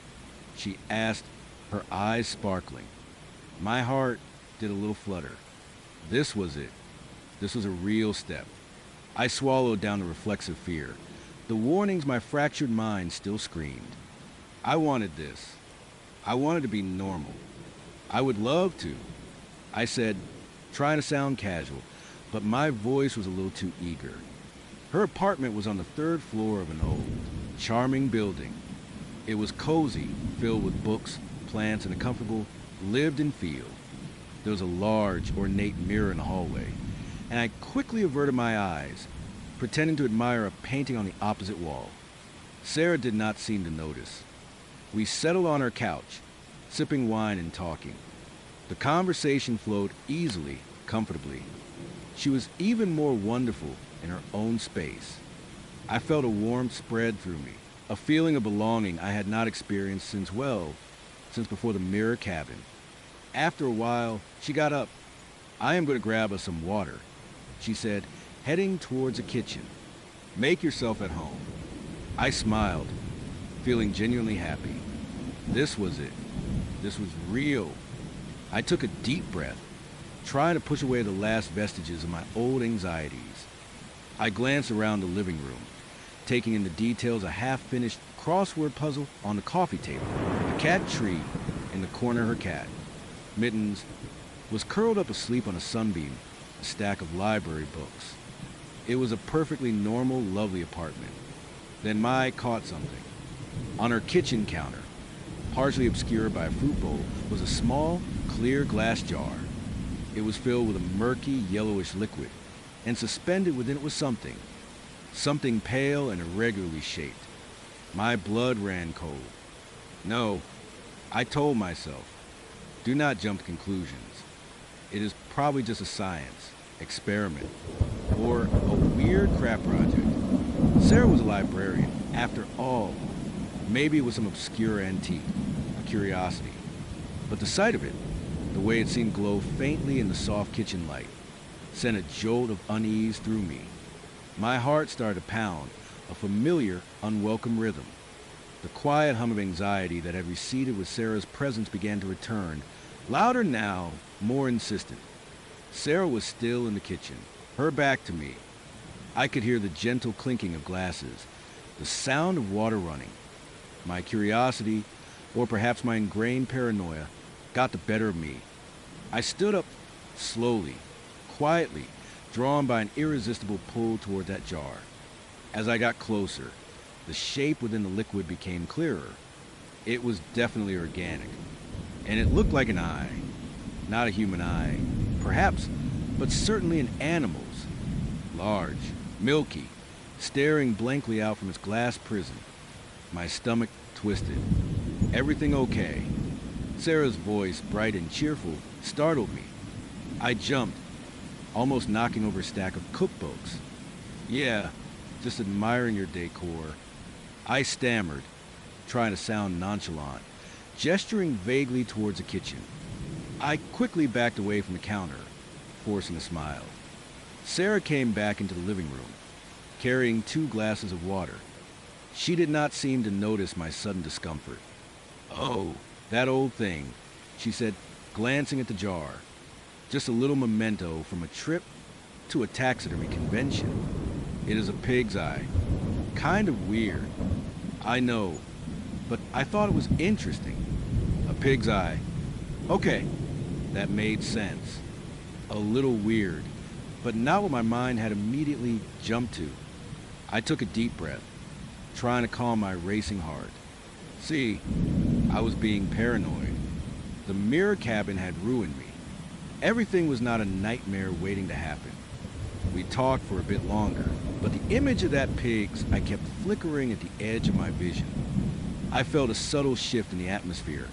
She asked, her eyes sparkling. My heart did a little flutter. This was it. This was a real step. I swallowed down the reflexive fear, the warnings my fractured mind still screamed. I wanted this. I wanted to be normal. I would love to. I said, trying to sound casual, but my voice was a little too eager. Her apartment was on the 3rd floor of an old, charming building. It was cozy, filled with books, plants, and a comfortable, lived-in feel. There was a large, ornate mirror in the hallway, and I quickly averted my eyes, pretending to admire a painting on the opposite wall. Sarah did not seem to notice. We settled on her couch, sipping wine and talking. The conversation flowed easily, comfortably. She was even more wonderful in her own space. I felt a warmth spread through me, a feeling of belonging I had not experienced since before the mirror cabin. After a while, she got up. I am going to grab us some water, she said, heading towards the kitchen. Make yourself at home. I smiled, feeling genuinely happy. This was it. This was real. I took a deep breath, trying to push away the last vestiges of my old anxieties. I glanced around the living room, taking in the details of a half-finished crossword puzzle on the coffee table, a cat tree in the corner of her cat. Mittens was curled up asleep on a sunbeam, a stack of library books. It was a perfectly normal, lovely apartment. Then my eye caught something. On her kitchen counter, partially obscured by a fruit bowl, was a small, clear glass jar. It was filled with a murky, yellowish liquid, and suspended within it was something pale and irregularly shaped. My blood ran cold. No, I told myself, do not jump to conclusions. It is probably just a science experiment or a weird crap project. Sarah was a librarian. After all, maybe it was some obscure antique, a curiosity. But the sight of it, the way it seemed glow faintly in the soft kitchen light, sent a jolt of unease through me. My heart started to pound, a familiar, unwelcome rhythm. The quiet hum of anxiety that had receded with Sarah's presence began to return, louder now, more insistent. Sarah was still in the kitchen, her back to me. I could hear the gentle clinking of glasses, the sound of water running. My curiosity, or perhaps my ingrained paranoia, got the better of me. I stood up slowly, quietly, drawn by an irresistible pull toward that jar. As I got closer, the shape within the liquid became clearer. It was definitely organic, and it looked like an eye. Not a human eye, perhaps, but certainly an animal's. Large, milky, staring blankly out from its glass prison. My stomach twisted. Everything okay? Sarah's voice, bright and cheerful, startled me. I jumped, almost knocking over a stack of cookbooks. Yeah, just admiring your decor. I stammered, trying to sound nonchalant, gesturing vaguely towards the kitchen. I quickly backed away from the counter, forcing a smile. Sarah came back into the living room, carrying 2 glasses of water. She did not seem to notice my sudden discomfort. Oh, that old thing, she said, glancing at the jar. Just a little memento from a trip to a taxidermy convention. It is a pig's eye. Kind of weird. I know, but I thought it was interesting. A pig's eye. Okay, that made sense. A little weird, but not what my mind had immediately jumped to. I took a deep breath, trying to calm my racing heart. See, I was being paranoid. The mirror cabin had ruined me. Everything was not a nightmare waiting to happen. We talked for a bit longer, but the image of that pig's eye kept flickering at the edge of my vision. I felt a subtle shift in the atmosphere,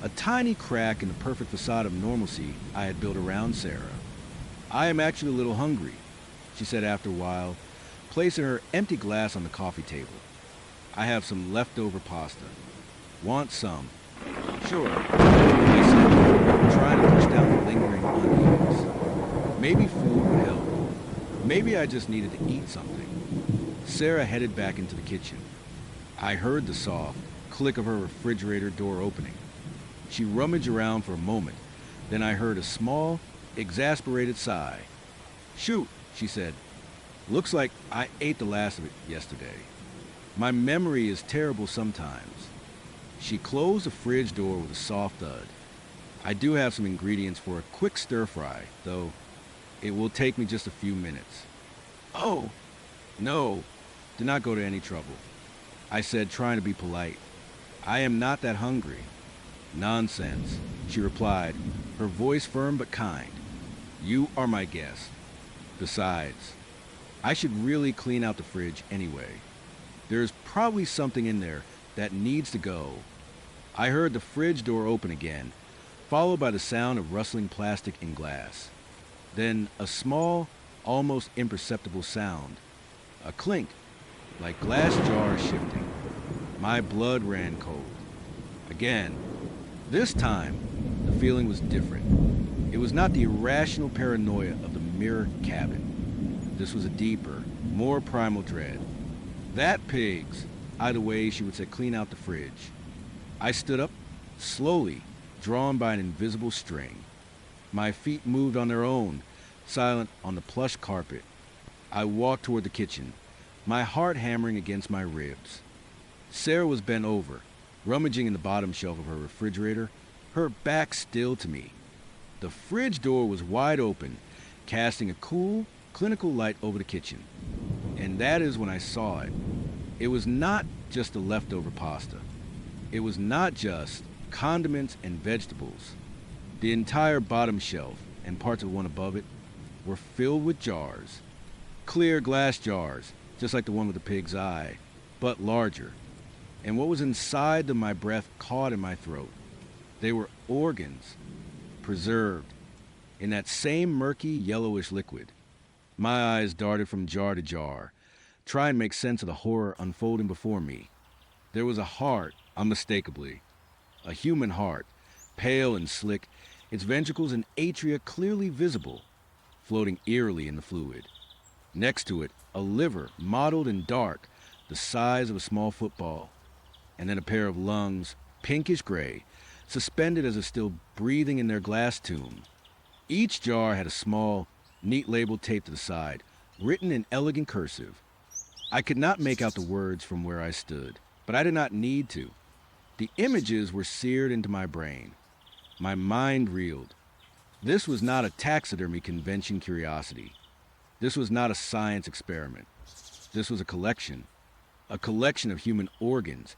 a tiny crack in the perfect facade of normalcy I had built around Sarah. I am actually a little hungry, she said after a while, placing her empty glass on the coffee table. I have some leftover pasta. Want some? Sure, I said, trying to push down the lingering unease. Maybe food would help. Maybe I just needed to eat something. Sarah headed back into the kitchen. I heard the soft click of her refrigerator door opening. She rummaged around for a moment. Then I heard a small, exasperated sigh. Shoot, she said. Looks like I ate the last of it yesterday. My memory is terrible sometimes. She closed the fridge door with a soft thud. I do have some ingredients for a quick stir-fry, though it will take me just a few minutes. Oh, no, do not go to any trouble, I said, trying to be polite. I am not that hungry. Nonsense, she replied, her voice firm but kind. You are my guest. Besides, I should really clean out the fridge anyway. There's probably something in there that needs to go. I heard the fridge door open again, followed by the sound of rustling plastic and glass. Then a small, almost imperceptible sound. A clink, like glass jars shifting. My blood ran cold. Again. This time, the feeling was different. It was not the irrational paranoia of the mirror cabin. This was a deeper, more primal dread. That pig's, either way she would say clean out the fridge. I stood up, slowly, drawn by an invisible string. My feet moved on their own, silent on the plush carpet. I walked toward the kitchen, my heart hammering against my ribs. Sarah was bent over, rummaging in the bottom shelf of her refrigerator, her back still to me. The fridge door was wide open, casting a cool, clinical light over the kitchen. And that is when I saw it. It was not just the leftover pasta. It was not just condiments and vegetables. The entire bottom shelf and parts of one above it were filled with jars. Clear glass jars, just like the one with the pig's eye, but larger. And what was inside them, my breath caught in my throat. They were organs, preserved, in that same murky, yellowish liquid. My eyes darted from jar to jar, trying to make sense of the horror unfolding before me. There was a heart, unmistakably. A human heart, pale and slick, its ventricles and atria clearly visible, floating eerily in the fluid. Next to it, a liver, mottled and dark, the size of a small football, and then a pair of lungs, pinkish gray, suspended as if still breathing in their glass tomb. Each jar had a small, neat label taped to the side, written in elegant cursive. I could not make out the words from where I stood, but I did not need to. The images were seared into my brain. My mind reeled. This was not a taxidermy convention curiosity. This was not a science experiment. This was a collection of human organs,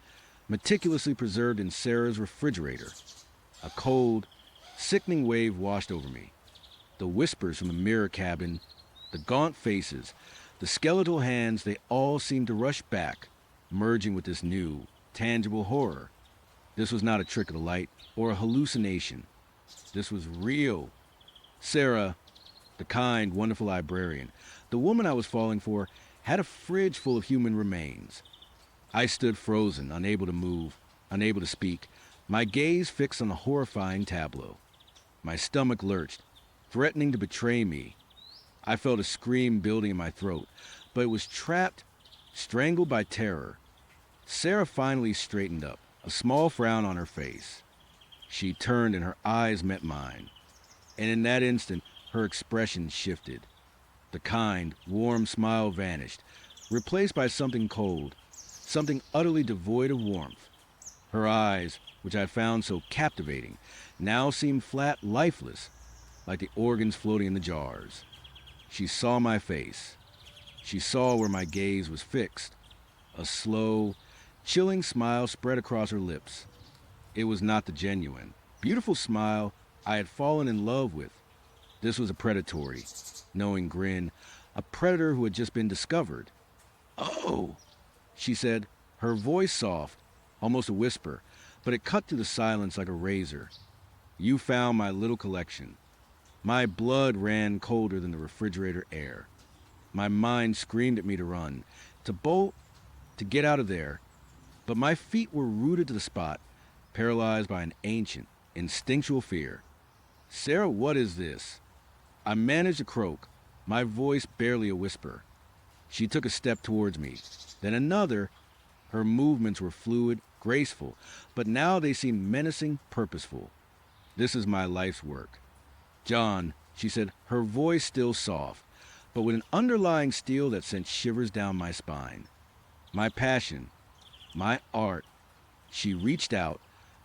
meticulously preserved in Sarah's refrigerator. A cold, sickening wave washed over me. The whispers from the mirror cabin, the gaunt faces, the skeletal hands, they all seemed to rush back, merging with this new, tangible horror. This was not a trick of the light or a hallucination. This was real. Sarah, the kind, wonderful librarian, the woman I was falling for, had a fridge full of human remains. I stood frozen, unable to move, unable to speak, my gaze fixed on the horrifying tableau. My stomach lurched, threatening to betray me. I felt a scream building in my throat, but it was trapped, strangled by terror. Sarah finally straightened up, a small frown on her face. She turned and her eyes met mine. And in that instant, her expression shifted. The kind, warm smile vanished, replaced by something cold, something utterly devoid of warmth. Her eyes, which I found so captivating, now seemed flat, lifeless, like the organs floating in the jars. She saw my face. She saw where my gaze was fixed. A slow, chilling smile spread across her lips. It was not the genuine, beautiful smile I had fallen in love with. This was a predatory, knowing grin, a predator who had just been discovered. "Oh," she said, her voice soft, almost a whisper, but it cut through the silence like a razor. "You found my little collection." My blood ran colder than the refrigerator air. My mind screamed at me to run, to bolt, to get out of there, but my feet were rooted to the spot, paralyzed by an ancient, instinctual fear. "Sarah, what is this?" I managed to croak, my voice barely a whisper. She took a step towards me, then another. Her movements were fluid, graceful, but now they seemed menacing, purposeful. "This is my life's work. John," she said, her voice still soft, but with an underlying steel that sent shivers down my spine. "My passion, my art." She reached out,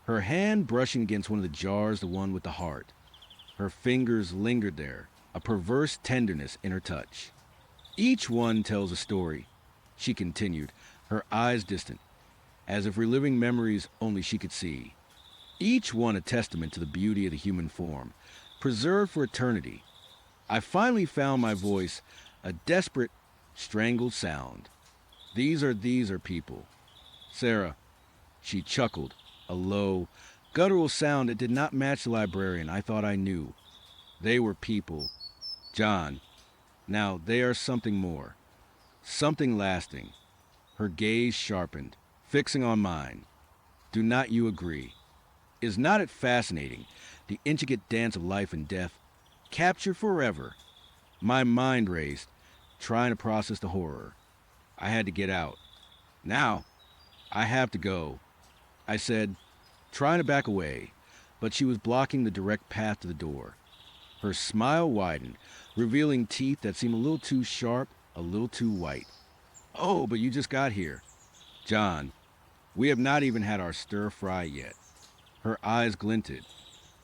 her hand brushing against one of the jars, the one with the heart. Her fingers lingered there, a perverse tenderness in her touch. "Each one tells a story," she continued, her eyes distant, as if reliving memories only she could see. "Each one a testament to the beauty of the human form, preserved for eternity." I finally found my voice, a desperate, strangled sound. These are people. Sarah," she chuckled, a low, guttural sound that did not match the librarian I thought I knew. "They were people. John, now they are something more. Something lasting." Her gaze sharpened, fixing on mine. "Do not you agree? Is not it fascinating, the intricate dance of life and death, captured forever?" My mind raced, trying to process the horror. I had to get out. "Now, I have to go," I said, trying to back away, but she was blocking the direct path to the door. Her smile widened, revealing teeth that seemed a little too sharp, a little too white. "Oh, but you just got here." "John, we have not even had our stir-fry yet." Her eyes glinted.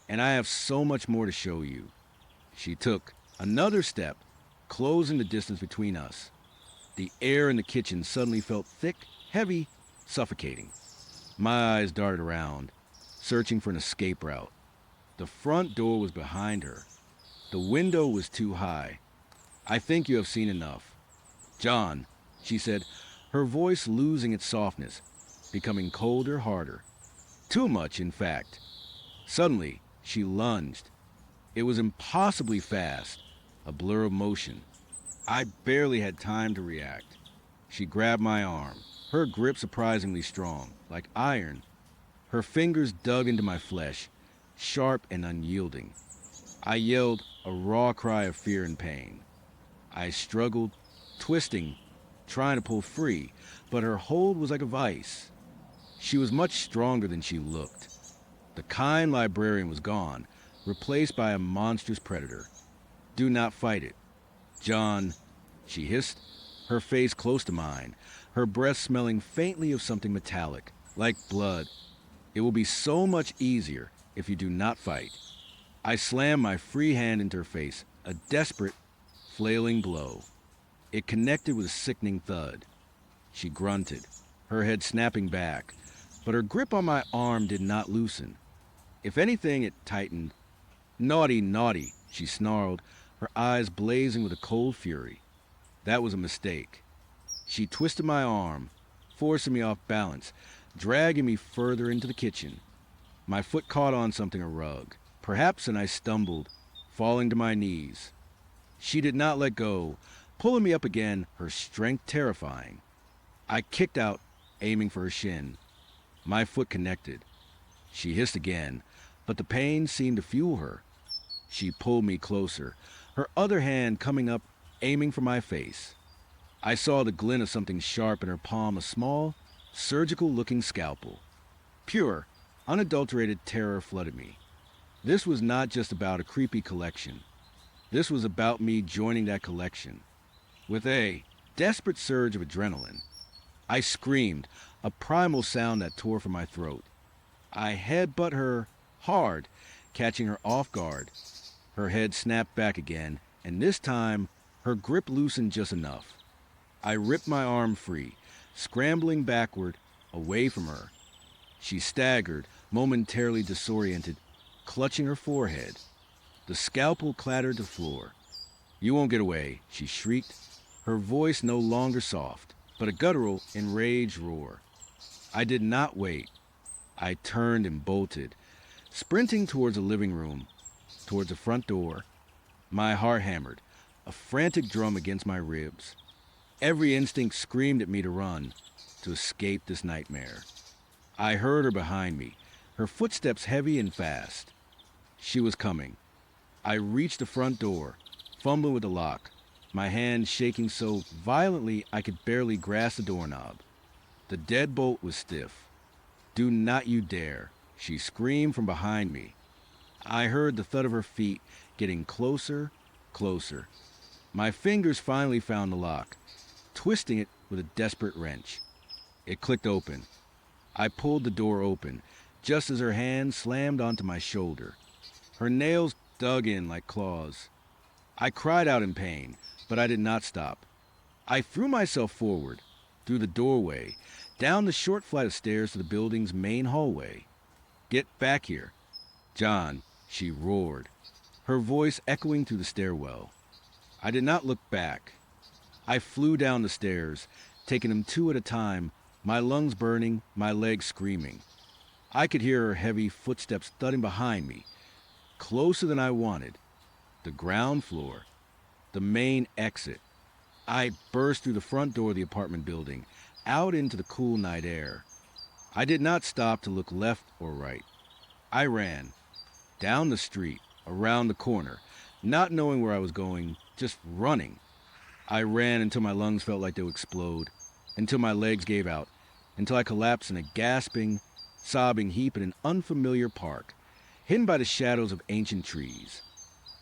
"And I have so much more to show you." She took another step, closing the distance between us. The air in the kitchen suddenly felt thick, heavy, suffocating. My eyes darted around, searching for an escape route. The front door was behind her. The window was too high. I think you have seen enough. John, she said, her voice losing its softness, becoming colder, harder. Too much, in fact. Suddenly, she lunged. It was impossibly fast, a blur of motion. I barely had time to react. She grabbed my arm, her grip surprisingly strong, like iron. Her fingers dug into my flesh, sharp and unyielding. I yelled a raw cry of fear and pain. I struggled, twisting, trying to pull free, but her hold was like a vice. She was much stronger than she looked. The kind librarian was gone, replaced by a monstrous predator. Do not fight it. John, she hissed, her face close to mine, her breath smelling faintly of something metallic, like blood. It will be so much easier if you do not fight. I slammed my free hand into her face, a desperate, flailing blow. It connected with a sickening thud. She grunted, her head snapping back, but her grip on my arm did not loosen. If anything, it tightened. Naughty, naughty, she snarled, her eyes blazing with a cold fury. That was a mistake. She twisted my arm, forcing me off balance, dragging me further into the kitchen. My foot caught on something, a rug, perhaps, and I stumbled, falling to my knees. She did not let go, pulling me up again, her strength terrifying. I kicked out, aiming for her shin. My foot connected. She hissed again, but the pain seemed to fuel her. She pulled me closer, her other hand coming up, aiming for my face. I saw the glint of something sharp in her palm, a small, surgical-looking scalpel. Pure, unadulterated terror flooded me. This was not just about a creepy collection. This was about me joining that collection. With a desperate surge of adrenaline, I screamed, a primal sound that tore from my throat. I headbutt her hard, catching her off guard. Her head snapped back again, and this time, her grip loosened just enough. I ripped my arm free, scrambling backward, away from her. She staggered, momentarily disoriented, clutching her forehead. The scalpel clattered to the floor. "You won't get away," she shrieked, her voice no longer soft, but a guttural, enraged roar. I did not wait. I turned and bolted, sprinting towards the living room, towards the front door. My heart hammered, a frantic drum against my ribs. Every instinct screamed at me to run, to escape this nightmare. I heard her behind me, her footsteps heavy and fast. She was coming. I reached the front door, fumbling with the lock, my hand shaking so violently I could barely grasp the doorknob. The deadbolt was stiff. "Do not you dare," she screamed from behind me. I heard the thud of her feet getting closer, closer. My fingers finally found the lock, twisting it with a desperate wrench. It clicked open. I pulled the door open, just as her hand slammed onto my shoulder. Her nails dug in like claws. I cried out in pain, but I did not stop. I threw myself forward, through the doorway, down the short flight of stairs to the building's main hallway. "Get back here." "John," she roared, her voice echoing through the stairwell. I did not look back. I flew down the stairs, taking them two at a time, my lungs burning, my legs screaming. I could hear her heavy footsteps thudding behind me, closer than I wanted. The ground floor, the main exit. I burst through the front door of the apartment building, out into the cool night air. I did not stop to look left or right. I ran, down the street, around the corner, not knowing where I was going, just running. I ran until my lungs felt like they would explode, until my legs gave out, until I collapsed in a gasping, sobbing heap in an unfamiliar park, hidden by the shadows of ancient trees.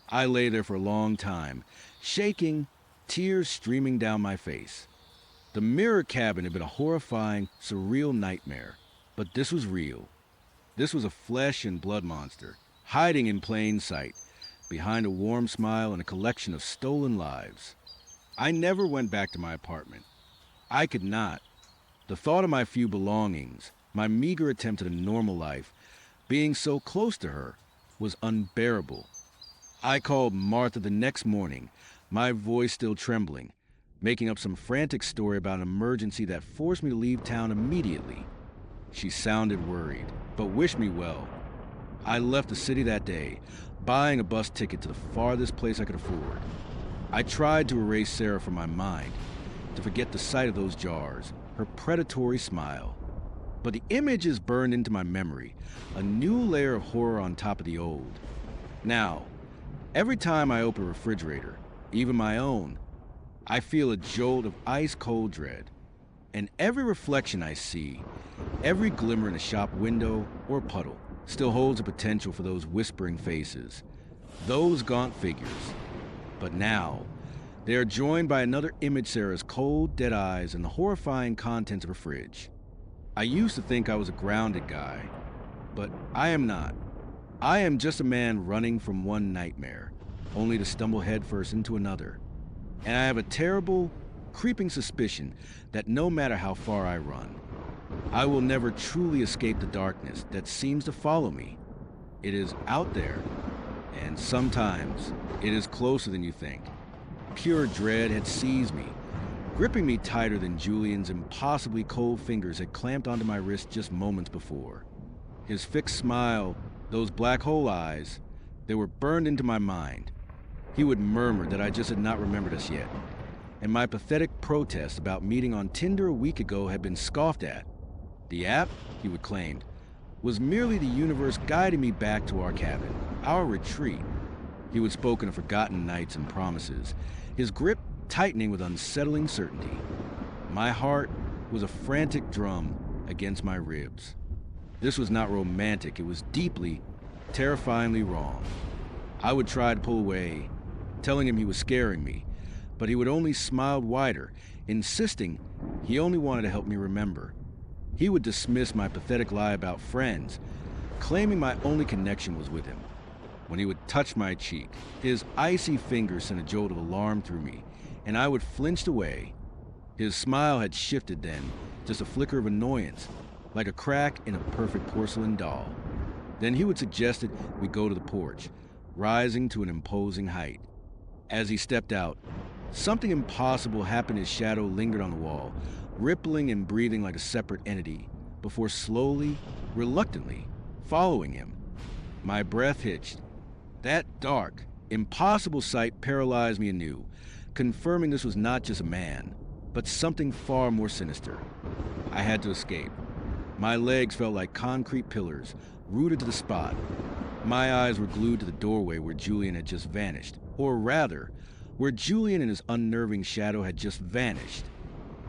I lay there for a long time, shaking, tears streaming down my face. The mirror cabin had been a horrifying, surreal nightmare, but this was real. This was a flesh and blood monster, hiding in plain sight, behind a warm smile and a collection of stolen lives. I never went back to my apartment. I could not. The thought of my few belongings, my meager attempt at a normal life, being so close to her, was unbearable. I called Martha the next morning, my voice still trembling, making up some frantic story about an emergency that forced me to leave town immediately. She sounded worried, but wished me well. I left the city that day, buying a bus ticket to the farthest place I could afford. I tried to erase Sarah from my mind, to forget the sight of those jars, her predatory smile. But the image is burned into my memory, a new layer of horror on top of the old. Now, every time I open a refrigerator, even my own, I feel a jolt of ice-cold dread. And every reflection I see, every glimmer in a shop window or puddle, still holds a potential for those whispering faces, those gaunt figures. But now, they are joined by another image Sarah's cold, dead eyes and the horrifying contents of her fridge. I used to think I was a grounded guy, but I am not. I am just a man running from one nightmare, only to stumble headfirst into another. And I have a terrible, creeping suspicion that no matter how far I run, I will never truly escape the darkness that seems to follow me. It is out there, and sometimes it is closer than you think. Pure dread had seized me, gripping me tighter than Julian's impossibly cold fingers had clamped onto my wrist just moments before. His fixed smile, those black hole eyes, they were burned into my mind. He would murmur that I just had not remembered us yet, and my pathetic protest about meeting on Tinder a week ago had been scoffed at. The app, he would claim, was merely the universe guiding me back to our cabin, our retreat. He would spoken of forgotten nights and promises, his grip tightening with unsettling certainty. My heart was a frantic drum against my ribs. This was not romantic, it was deeply, terrifyingly wrong. I would try to pull away, telling him he was scaring me, but he would only smile wider, insisting he only wanted to help me remember. He would dismiss my pathetic lie about friends, claiming my only connection was with him. When he would touch my cheek, his icy fingers sent a jolt of alarm through me, and I would flinch away. His smile had shifted then, just a flicker of annoyance, like a crack in a perfect porcelain doll. Then he would suggest that we go to the porch, rising to an imposing height. As he stepped out, something impossible happened. His shadow lingered on the wall, rippling and breathing like a separate entity, before slowly, reluctantly, following him. My breath hitched. That dark, impossible sight paralyzed me anew, confirming this was not just a man, but something far more sinister. I had to escape. My legs felt like concrete pillars, rooted to the spot. My eyes were glued to the doorway where Julian had just vanished, or rather, where Julian and his unnerving shadow had just vanished.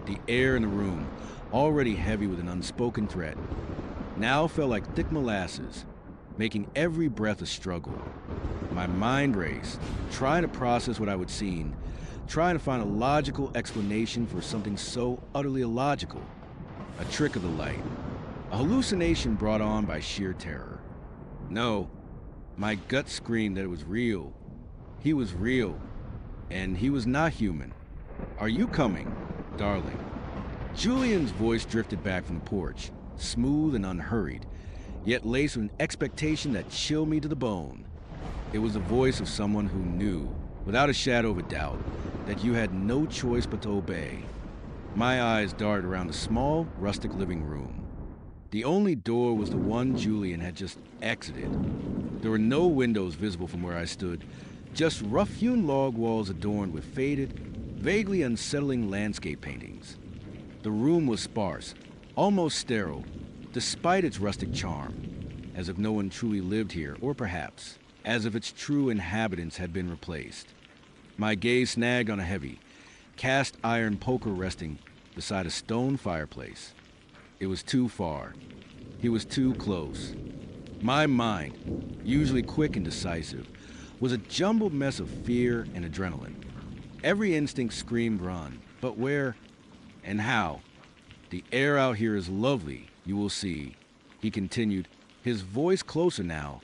The air in the room, already heavy with an unspoken threat, now felt like thick molasses, making every breath a struggle. My mind raced, trying to process what I would seen, trying to find a logical explanation for something so utterly illogical. A trick of the light, a hallucination brought on by sheer terror. No, my gut screamed that it was real. He was real, and he was not human. Are you coming, darling? Julian's voice drifted back from the porch, smooth and unhurried, yet laced with an expectation that chilled me to the bone. It was the voice of someone who knew, without a shadow of a doubt, that you had no choice but to obey. My eyes darted around the small, rustic living room. The only door was the one Julian had just exited. There were no windows visible from where I stood, just rough-hewn log walls adorned with faded, vaguely unsettling landscape paintings. The room was sparse, almost sterile, despite its rustic charm, as if no one truly lived here, or perhaps, as if its true inhabitants had been replaced. My gaze snagged on a heavy, cast iron poker resting beside a stone fireplace. It was too far. He was too close. My mind, usually quick and decisive, was a jumbled mess of fear and adrenaline. Every instinct screamed run, but where and how? The air out here is lovely, you will see, he continued, his voice closer now,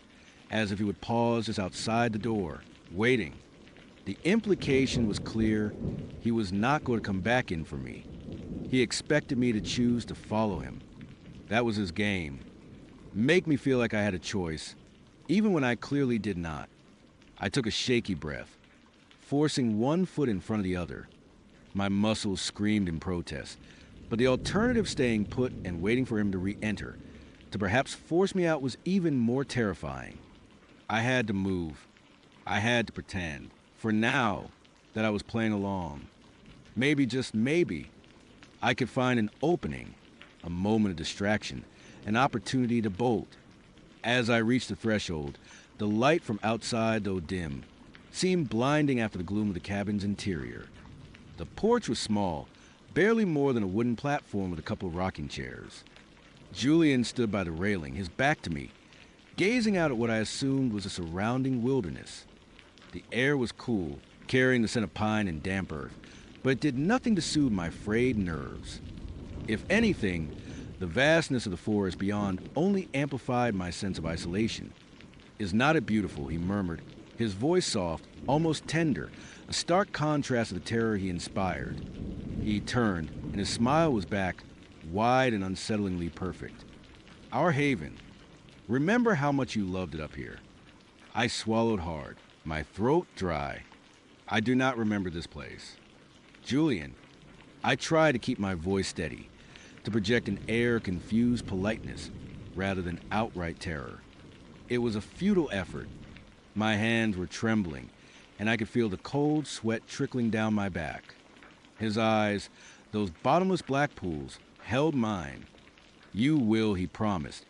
as if he would pause just outside the door, waiting. The implication was clear. He was not going to come back in for me. He expected me to choose to follow him. That was his game. Make me feel like I had a choice, even when I clearly did not. I took a shaky breath, forcing one foot in front of the other. My muscles screamed in protest, but the alternative, staying put and waiting for him to re-enter, to perhaps force me out, was even more terrifying. I had to move. I had to pretend, for now, that I was playing along. Maybe, just maybe, I could find an opening, a moment of distraction, an opportunity to bolt. As I reached the threshold, the light from outside, though dim, seemed blinding after the gloom of the cabin's interior. The porch was small, barely more than a wooden platform with a couple of rocking chairs. Julian stood by the railing, his back to me, gazing out at what I assumed was a surrounding wilderness. The air was cool, carrying the scent of pine and damp earth, but it did nothing to soothe my frayed nerves. If anything, the vastness of the forest beyond only amplified my sense of isolation. "Is not it beautiful?" he murmured, his voice soft, almost tender, a stark contrast to the terror he inspired. He turned, and his smile was back, wide and unsettlingly perfect. "Our haven. Remember how much you loved it up here." I swallowed hard, my throat dry. "I do not remember this place." "Julian," I tried to keep my voice steady, to project an air of confused politeness rather than outright terror. It was a futile effort. My hands were trembling, and I could feel the cold sweat trickling down my back. His eyes, those bottomless black pools, held mine. "You will," he promised,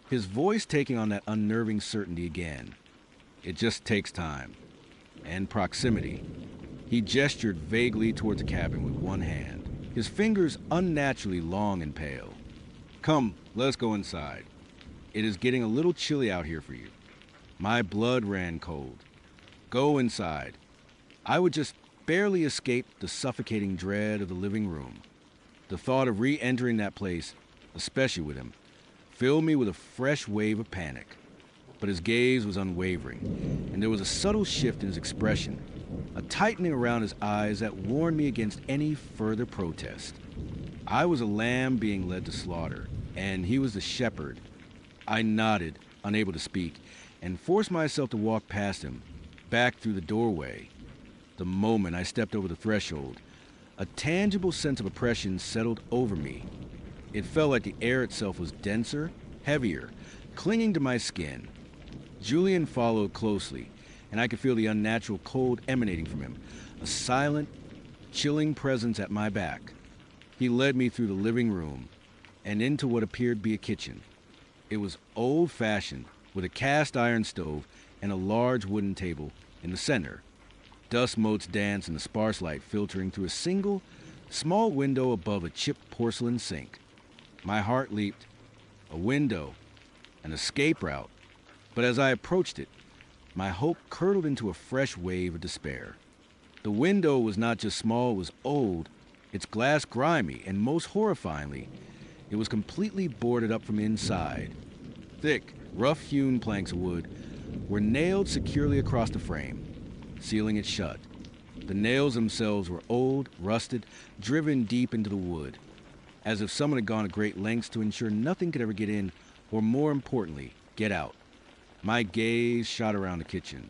his voice taking on that unnerving certainty again. "It just takes time. And proximity." He gestured vaguely towards the cabin with one hand, his fingers unnaturally long and pale. "Come, let us go inside. It is getting a little chilly out here for you." My blood ran cold. Go inside. I would just barely escape the suffocating dread of the living room. The thought of re-entering that place, especially with him, filled me with a fresh wave of panic. But his gaze was unwavering, and there was a subtle shift in his expression, a tightening around his eyes that warned me against any further protest. I was a lamb being led to slaughter, and he was the shepherd. I nodded, unable to speak, and forced myself to walk past him, back through the doorway. The moment I stepped over the threshold, a tangible sense of oppression settled over me. It felt like the air itself was denser, heavier, clinging to my skin. Julian followed closely, and I could feel the unnatural cold emanating from him, a silent, chilling presence at my back. He led me through the living room and into what appeared to be a kitchen. It was old-fashioned, with a cast-iron stove and a large wooden table in the center. Dust motes danced in the sparse light filtering through a single, small window above a chipped porcelain sink. My heart leaped. A window, an escape route. But as I approached it, my hope curdled into a fresh wave of despair. The window was not just small, it was old, its glass grimy, and most horrifyingly, it was completely boarded up from inside. Thick, rough-hewn planks of wood were nailed securely across the frame, sealing it shut. The nails themselves were old, rusted, driven deep into the wood, as if someone had gone to great lengths to ensure nothing could ever get in, or more importantly, get out. My gaze shot around the kitchen.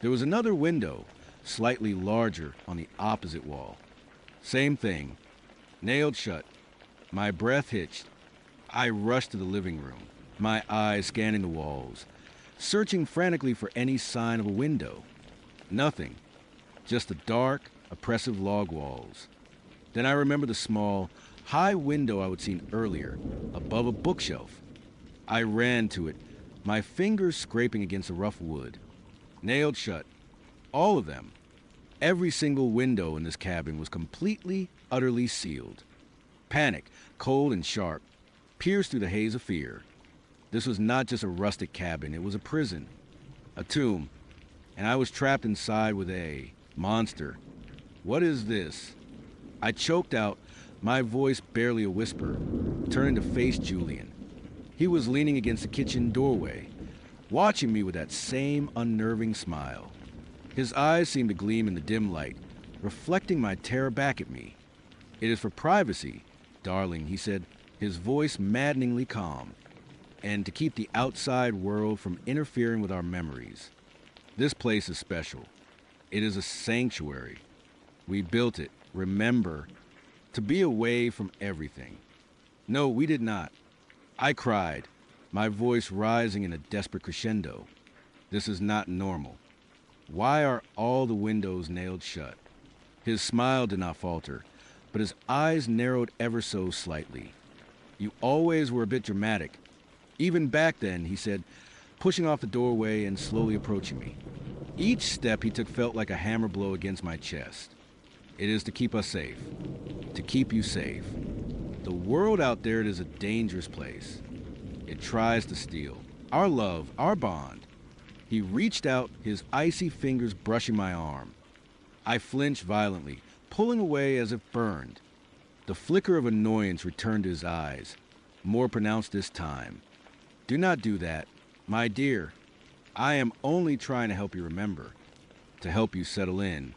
There was another window, slightly larger, on the opposite wall. Same thing, nailed shut. My breath hitched. I rushed to the living room, my eyes scanning the walls, searching frantically for any sign of a window. Nothing, just the dark, oppressive log walls. Then I remembered the small, high window I would seen earlier, above a bookshelf. I ran to it, my fingers scraping against the rough wood. Nailed shut. All of them. Every single window in this cabin was completely, utterly sealed. Panic, cold and sharp, pierced through the haze of fear. This was not just a rustic cabin, it was a prison, a tomb, and I was trapped inside with a monster. What is this? I choked out, my voice barely a whisper, turning to face Julian. He was leaning against the kitchen doorway, watching me with that same unnerving smile. His eyes seemed to gleam in the dim light, reflecting my terror back at me. "It is for privacy, darling," he said, his voice maddeningly calm. and to keep the outside world from interfering with our memories. This place is special. It is a sanctuary. We built it, remember, to be away from everything. No, we did not. I cried, my voice rising in a desperate crescendo. This is not normal. Why are all the windows nailed shut? His smile did not falter, but his eyes narrowed ever so slightly. You always were a bit dramatic. Even back then, he said, pushing off the doorway and slowly approaching me. Each step he took felt like a hammer blow against my chest. It is to keep us safe. To keep you safe. The world out there is a dangerous place. It tries to steal our love, our bond. He reached out, his icy fingers brushing my arm. I flinched violently, pulling away as if burned. The flicker of annoyance returned to his eyes, more pronounced this time. Do not do that, my dear. I am only trying to help you remember, to help you settle in.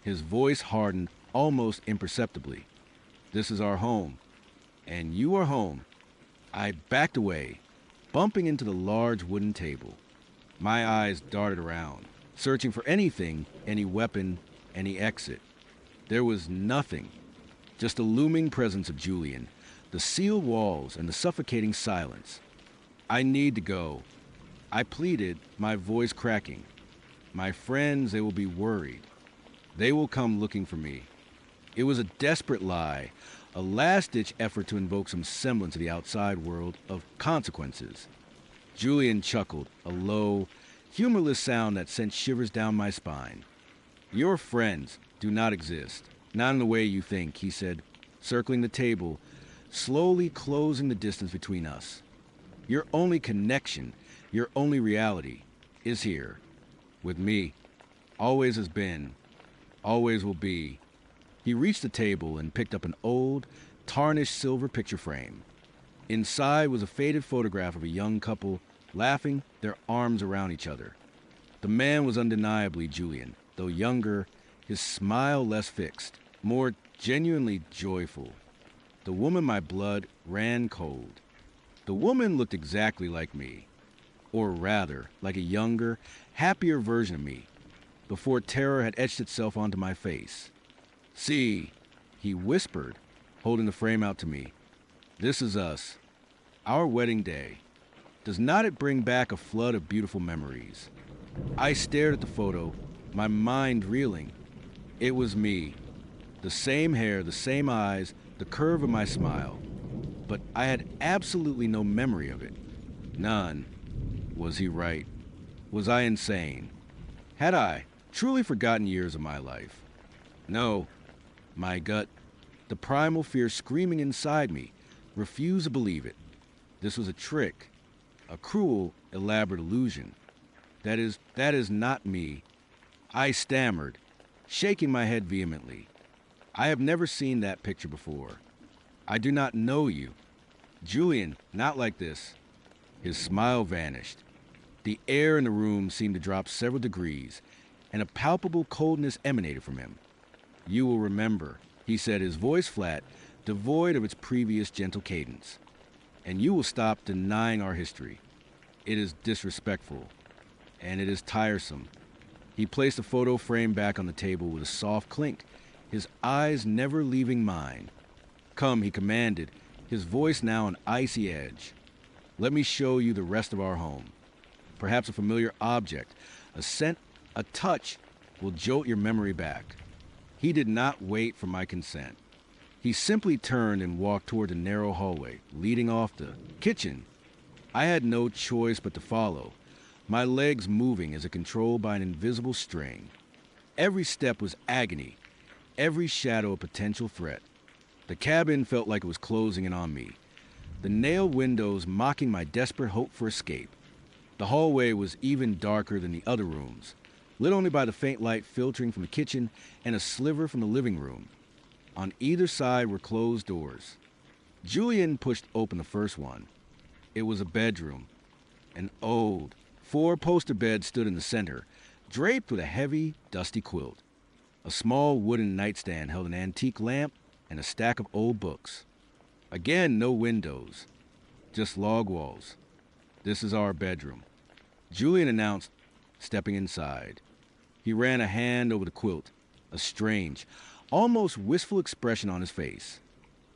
His voice hardened almost imperceptibly. This is our home, and you are home. I backed away, bumping into the large wooden table. My eyes darted around, searching for anything, any weapon, any exit. There was nothing, just the looming presence of Julian, the sealed walls, and the suffocating silence. I need to go. I pleaded, my voice cracking. My friends, they will be worried. They will come looking for me. It was a desperate lie, a last-ditch effort to invoke some semblance of the outside world of consequences. Julian chuckled, a low, humorless sound that sent shivers down my spine. Your friends do not exist, not in the way you think, he said, circling the table, slowly closing the distance between us. Your only connection, your only reality, is here, with me. Always has been, always will be. He reached the table and picked up an old, tarnished silver picture frame. Inside was a faded photograph of a young couple laughing, their arms around each other. The man was undeniably Julian, though younger, his smile less fixed, more genuinely joyful. The woman, my blood ran cold. The woman looked exactly like me, or rather, like a younger, happier version of me, before terror had etched itself onto my face. See, he whispered, holding the frame out to me. This is us, our wedding day. Does not it bring back a flood of beautiful memories? I stared at the photo, my mind reeling. It was me. The same hair, the same eyes, the curve of my smile. But I had absolutely no memory of it. None. Was he right? Was I insane? Had I truly forgotten years of my life? No. My gut, the primal fear screaming inside me, refused to believe it. This was a trick, a cruel, elaborate illusion. That is not me. I stammered, shaking my head vehemently. I have never seen that picture before. I do not know you. Julian, not like this. His smile vanished. The air in the room seemed to drop several degrees, and a palpable coldness emanated from him. You will remember, he said, his voice flat, devoid of its previous gentle cadence. And you will stop denying our history. It is disrespectful, and it is tiresome. He placed the photo frame back on the table with a soft clink, his eyes never leaving mine. Come, he commanded, his voice now an icy edge. Let me show you the rest of our home. Perhaps a familiar object, a scent, a touch, will jolt your memory back. He did not wait for my consent. He simply turned and walked toward the narrow hallway, leading off the kitchen. I had no choice but to follow, my legs moving as if controlled by an invisible string. Every step was agony, every shadow a potential threat. The cabin felt like it was closing in on me, the nailed windows mocking my desperate hope for escape. The hallway was even darker than the other rooms, lit only by the faint light filtering from the kitchen and a sliver from the living room. On either side were closed doors. Julian pushed open the first one. It was a bedroom. An old, four-poster bed stood in the center, draped with a heavy, dusty quilt. A small wooden nightstand held an antique lamp and a stack of old books. Again, no windows, just log walls. This is our bedroom, Julian announced, stepping inside. He ran a hand over the quilt, a strange, almost wistful expression on his face.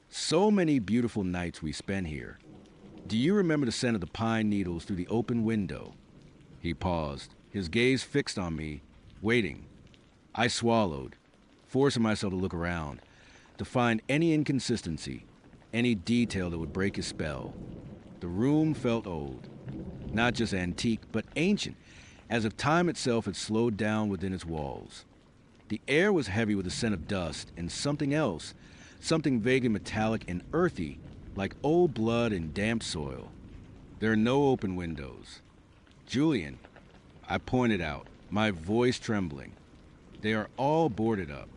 So many beautiful nights we spent here. Do you remember the scent of the pine needles through the open window? He paused, his gaze fixed on me, waiting. I swallowed, forcing myself to look around, to find any inconsistency, any detail that would break his spell. The room felt old, not just antique, but ancient, as if time itself had slowed down within its walls. The air was heavy with the scent of dust and something else, something vaguely metallic and earthy, like old blood and damp soil. There are no open windows. Julian, I pointed out, my voice trembling. They are all boarded up.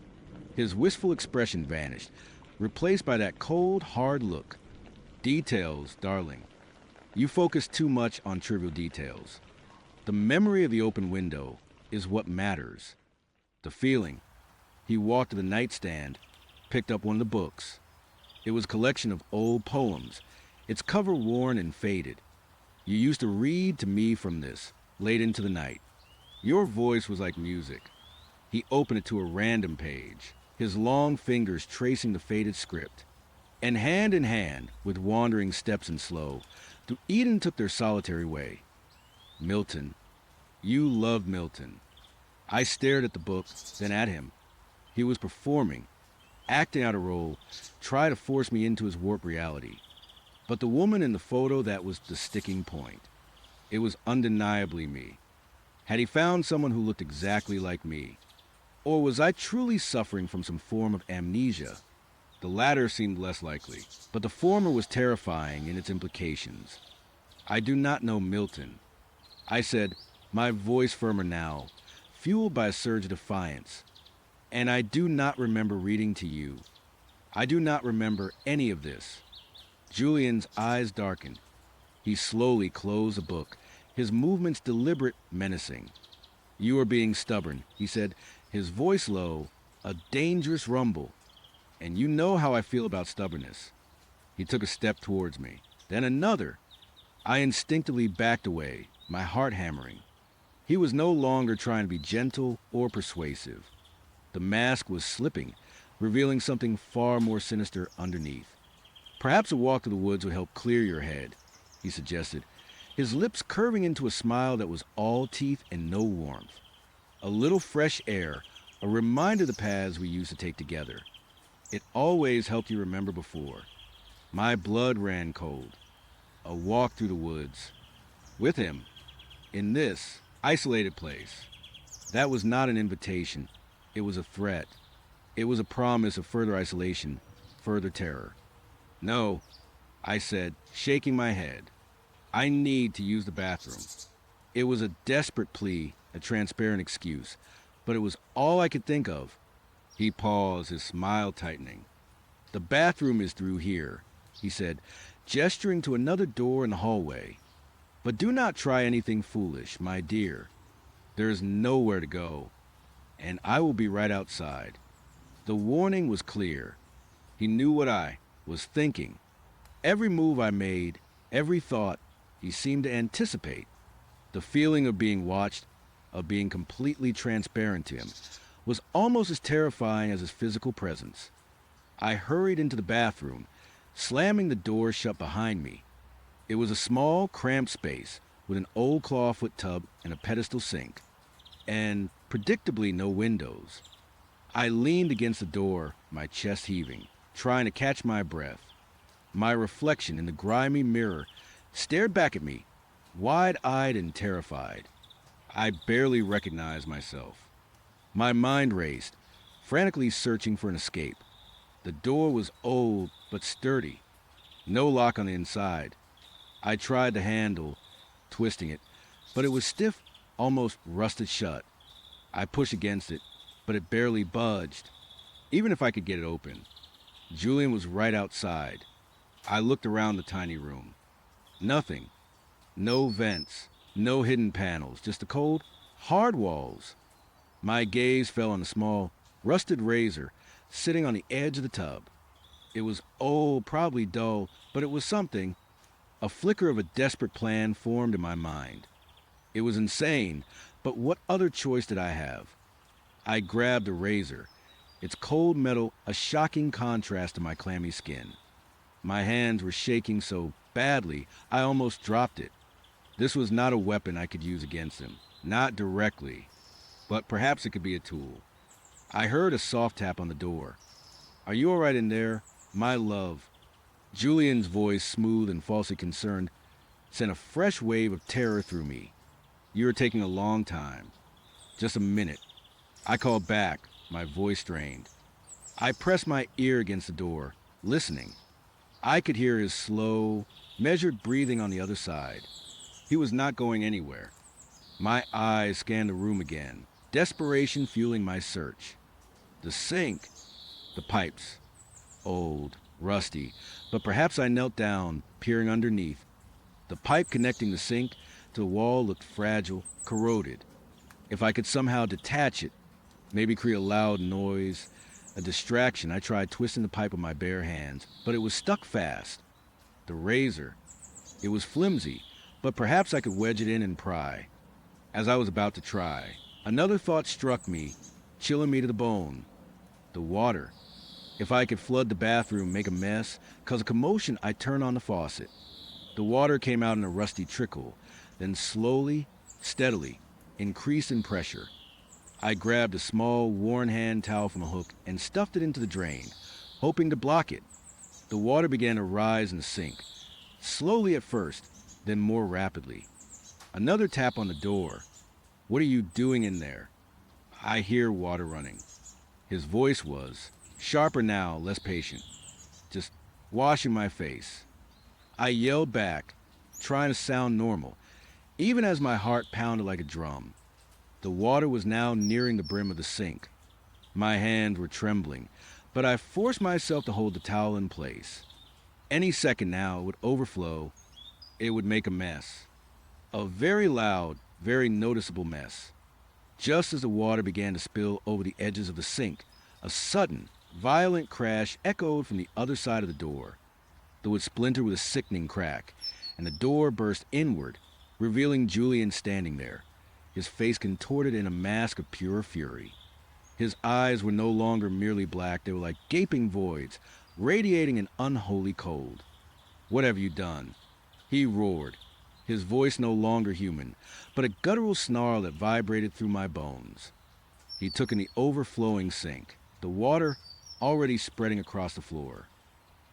His wistful expression vanished, replaced by that cold, hard look. Details, darling. You focus too much on trivial details. The memory of the open window is what matters. The feeling. He walked to the nightstand, picked up one of the books. It was a collection of old poems, its cover worn and faded. You used to read to me from this, late into the night. Your voice was like music. He opened it to a random page, his long fingers tracing the faded script. And hand in hand, with wandering steps and slow, through Eden took their solitary way. Milton. You loved Milton. I stared at the book, then at him. He was performing, acting out a role, trying to force me into his warped reality. But the woman in the photo, that was the sticking point. It was undeniably me. Had he found someone who looked exactly like me? Or was I truly suffering from some form of amnesia? The latter seemed less likely, but the former was terrifying in its implications. I do not know Milton. I said, my voice firmer now, fueled by a surge of defiance. And I do not remember reading to you. I do not remember any of this. Julian's eyes darkened. He slowly closed the book, his movements deliberate, menacing. You are being stubborn, he said, his voice low, a dangerous rumble. And you know how I feel about stubbornness. He took a step towards me, then another. I instinctively backed away, my heart hammering. He was no longer trying to be gentle or persuasive. The mask was slipping, revealing something far more sinister underneath. Perhaps a walk to the woods would help clear your head, he suggested, his lips curving into a smile that was all teeth and no warmth. A little fresh air, a reminder of the paths we used to take together. It always helped you remember before. My blood ran cold. A walk through the woods. With him. In this isolated place. That was not an invitation. It was a threat. It was a promise of further isolation, further terror. No, I said, shaking my head. I need to use the bathroom. It was a desperate plea, a transparent excuse, but it was all I could think of. He paused, his smile tightening. The bathroom is through here, he said, gesturing to another door in the hallway. But do not try anything foolish, my dear. There is nowhere to go, and I will be right outside. The warning was clear. He knew what I was thinking. Every move I made, every thought, he seemed to anticipate. The feeling of being watched, of being completely transparent to him, was almost as terrifying as his physical presence. I hurried into the bathroom, slamming the door shut behind me. It was a small, cramped space with an old clawfoot tub and a pedestal sink, and predictably no windows. I leaned against the door, my chest heaving, trying to catch my breath. My reflection in the grimy mirror stared back at me, wide-eyed and terrified. I barely recognized myself. My mind raced, frantically searching for an escape. The door was old but sturdy. No lock on the inside. I tried the handle, twisting it, but it was stiff, almost rusted shut. I pushed against it, but it barely budged, even if I could get it open. Julian was right outside. I looked around the tiny room. Nothing. No vents, no hidden panels, just the cold, hard walls. My gaze fell on a small, rusted razor sitting on the edge of the tub. It was old, probably dull, but it was something. A flicker of a desperate plan formed in my mind. It was insane, but what other choice did I have? I grabbed a razor, its cold metal a shocking contrast to my clammy skin. My hands were shaking so badly I almost dropped it. This was not a weapon I could use against him, not directly, but perhaps it could be a tool. I heard a soft tap on the door. "Are you all right in there, my love?" Julian's voice, smooth and falsely concerned, sent a fresh wave of terror through me. "You are taking a long time. Just a minute." I called back, my voice strained. I pressed my ear against the door, listening. I could hear his slow, measured breathing on the other side. He was not going anywhere. My eyes scanned the room again, desperation fueling my search. The sink, the pipes, old, rusty, but perhaps I knelt down, peering underneath. The pipe connecting the sink to the wall looked fragile, corroded. If I could somehow detach it, maybe create a loud noise, a distraction, I tried twisting the pipe with my bare hands, but it was stuck fast. The razor, it was flimsy, but perhaps I could wedge it in and pry. As I was about to try, another thought struck me, chilling me to the bone. The water. If I could flood the bathroom, make a mess, cause a commotion, I turned on the faucet. The water came out in a rusty trickle, then slowly, steadily, increased in pressure. I grabbed a small, worn hand towel from a hook and stuffed it into the drain, hoping to block it. The water began to rise in the sink, slowly at first, then more rapidly. Another tap on the door. "What are you doing in there?" I hear water running. His voice was sharper now, less patient. "Just washing my face." I yelled back, trying to sound normal, even as my heart pounded like a drum. The water was now nearing the brim of the sink. My hands were trembling, but I forced myself to hold the towel in place. Any second now it would overflow. It would make a mess. A very loud, very noticeable mess. Just as the water began to spill over the edges of the sink, a sudden, violent crash echoed from the other side of the door. The wood splintered with a sickening crack, and the door burst inward, revealing Julian standing there, his face contorted in a mask of pure fury. His eyes were no longer merely black, they were like gaping voids, radiating an unholy cold. "What have you done?" he roared, his voice no longer human, but a guttural snarl that vibrated through my bones. He took in the overflowing sink, the water already spreading across the floor.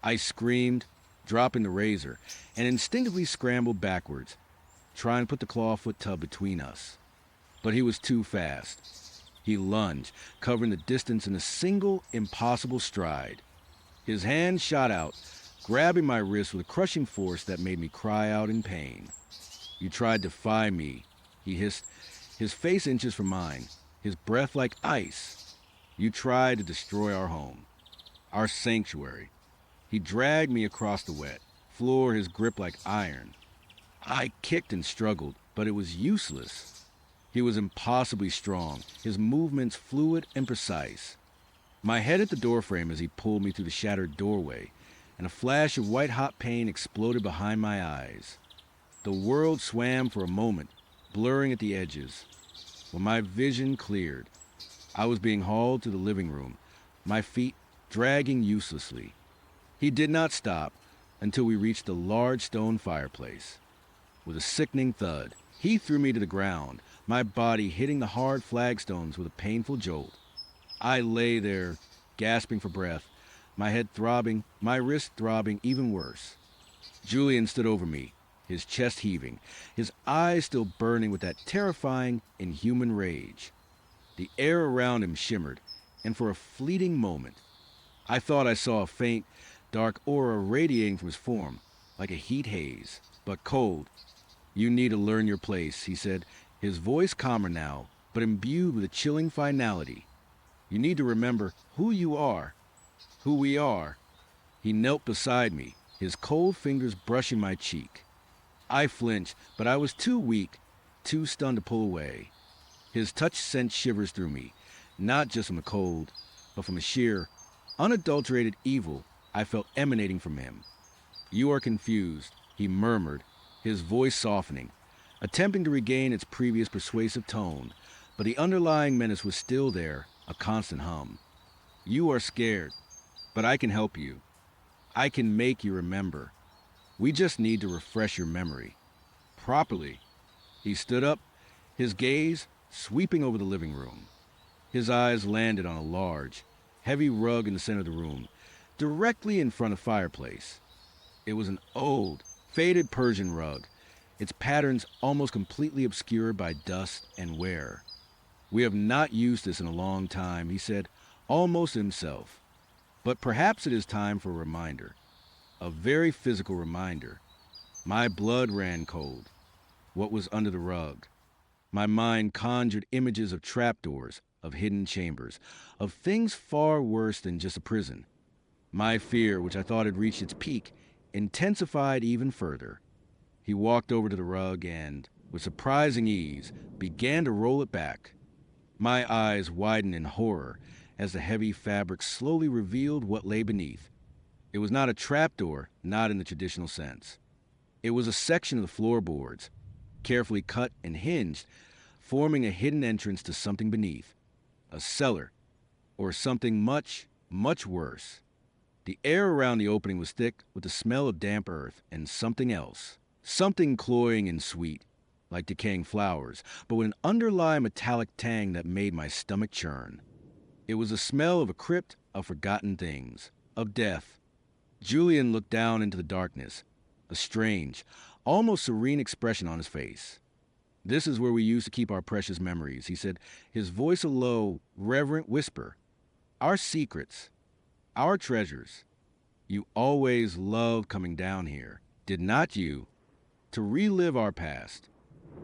I screamed, dropping the razor, and instinctively scrambled backwards, trying to put the clawfoot tub between us. But he was too fast. He lunged, covering the distance in a single, impossible stride. His hand shot out, grabbing my wrist with a crushing force that made me cry out in pain. "You tried to defy me," he hissed, his face inches from mine, his breath like ice. "You tried to destroy our home, our sanctuary." He dragged me across the wet floor, his grip like iron. I kicked and struggled, but it was useless. He was impossibly strong, his movements fluid and precise. My head hit the doorframe as he pulled me through the shattered doorway, and a flash of white-hot pain exploded behind my eyes. The world swam for a moment, blurring at the edges. When my vision cleared, I was being hauled to the living room, my feet dragging uselessly. He did not stop until we reached the large stone fireplace. With a sickening thud, he threw me to the ground, my body hitting the hard flagstones with a painful jolt. I lay there, gasping for breath, my head throbbing, my wrist throbbing even worse. Julian stood over me, his chest heaving, his eyes still burning with that terrifying, inhuman rage. The air around him shimmered, and for a fleeting moment, I thought I saw a faint, dark aura radiating from his form, like a heat haze, but cold. "You need to learn your place," he said, his voice calmer now, but imbued with a chilling finality. "You need to remember who you are, who we are." He knelt beside me, his cold fingers brushing my cheek. I flinched, but I was too weak, too stunned to pull away. His touch sent shivers through me, not just from the cold, but from a sheer, unadulterated evil I felt emanating from him. "You are confused. he murmured, his voice softening, attempting to regain its previous persuasive tone, but the underlying menace was still there, a constant hum. You are scared, but I can help you. I can make you remember. We just need to refresh your memory. Properly. He stood up, his gaze sweeping over the living room. His eyes landed on a large, heavy rug in the center of the room, directly in front of the fireplace. It was an old, faded Persian rug, its patterns almost completely obscured by dust and wear. We have not used this in a long time, he said, almost himself. But perhaps it is time for a reminder. A very physical reminder. My blood ran cold. What was under the rug? My mind conjured images of trapdoors, of hidden chambers, of things far worse than just a prison. My fear, which I thought had reached its peak, intensified even further. He walked over to the rug and, with surprising ease, began to roll it back. My eyes widened in horror as the heavy fabric slowly revealed what lay beneath. It was not a trapdoor, not in the traditional sense. It was a section of the floorboards, carefully cut and hinged, forming a hidden entrance to something beneath. A cellar, or something much, much worse. The air around the opening was thick with the smell of damp earth and something else. Something cloying and sweet, like decaying flowers, but with an underlying metallic tang that made my stomach churn. It was the smell of a crypt of forgotten things, of death. Julian looked down into the darkness, a strange, almost serene expression on his face. This is where we used to keep our precious memories, he said, his voice a low, reverent whisper. Our secrets, our treasures. You always loved coming down here, did not you, to relive our past.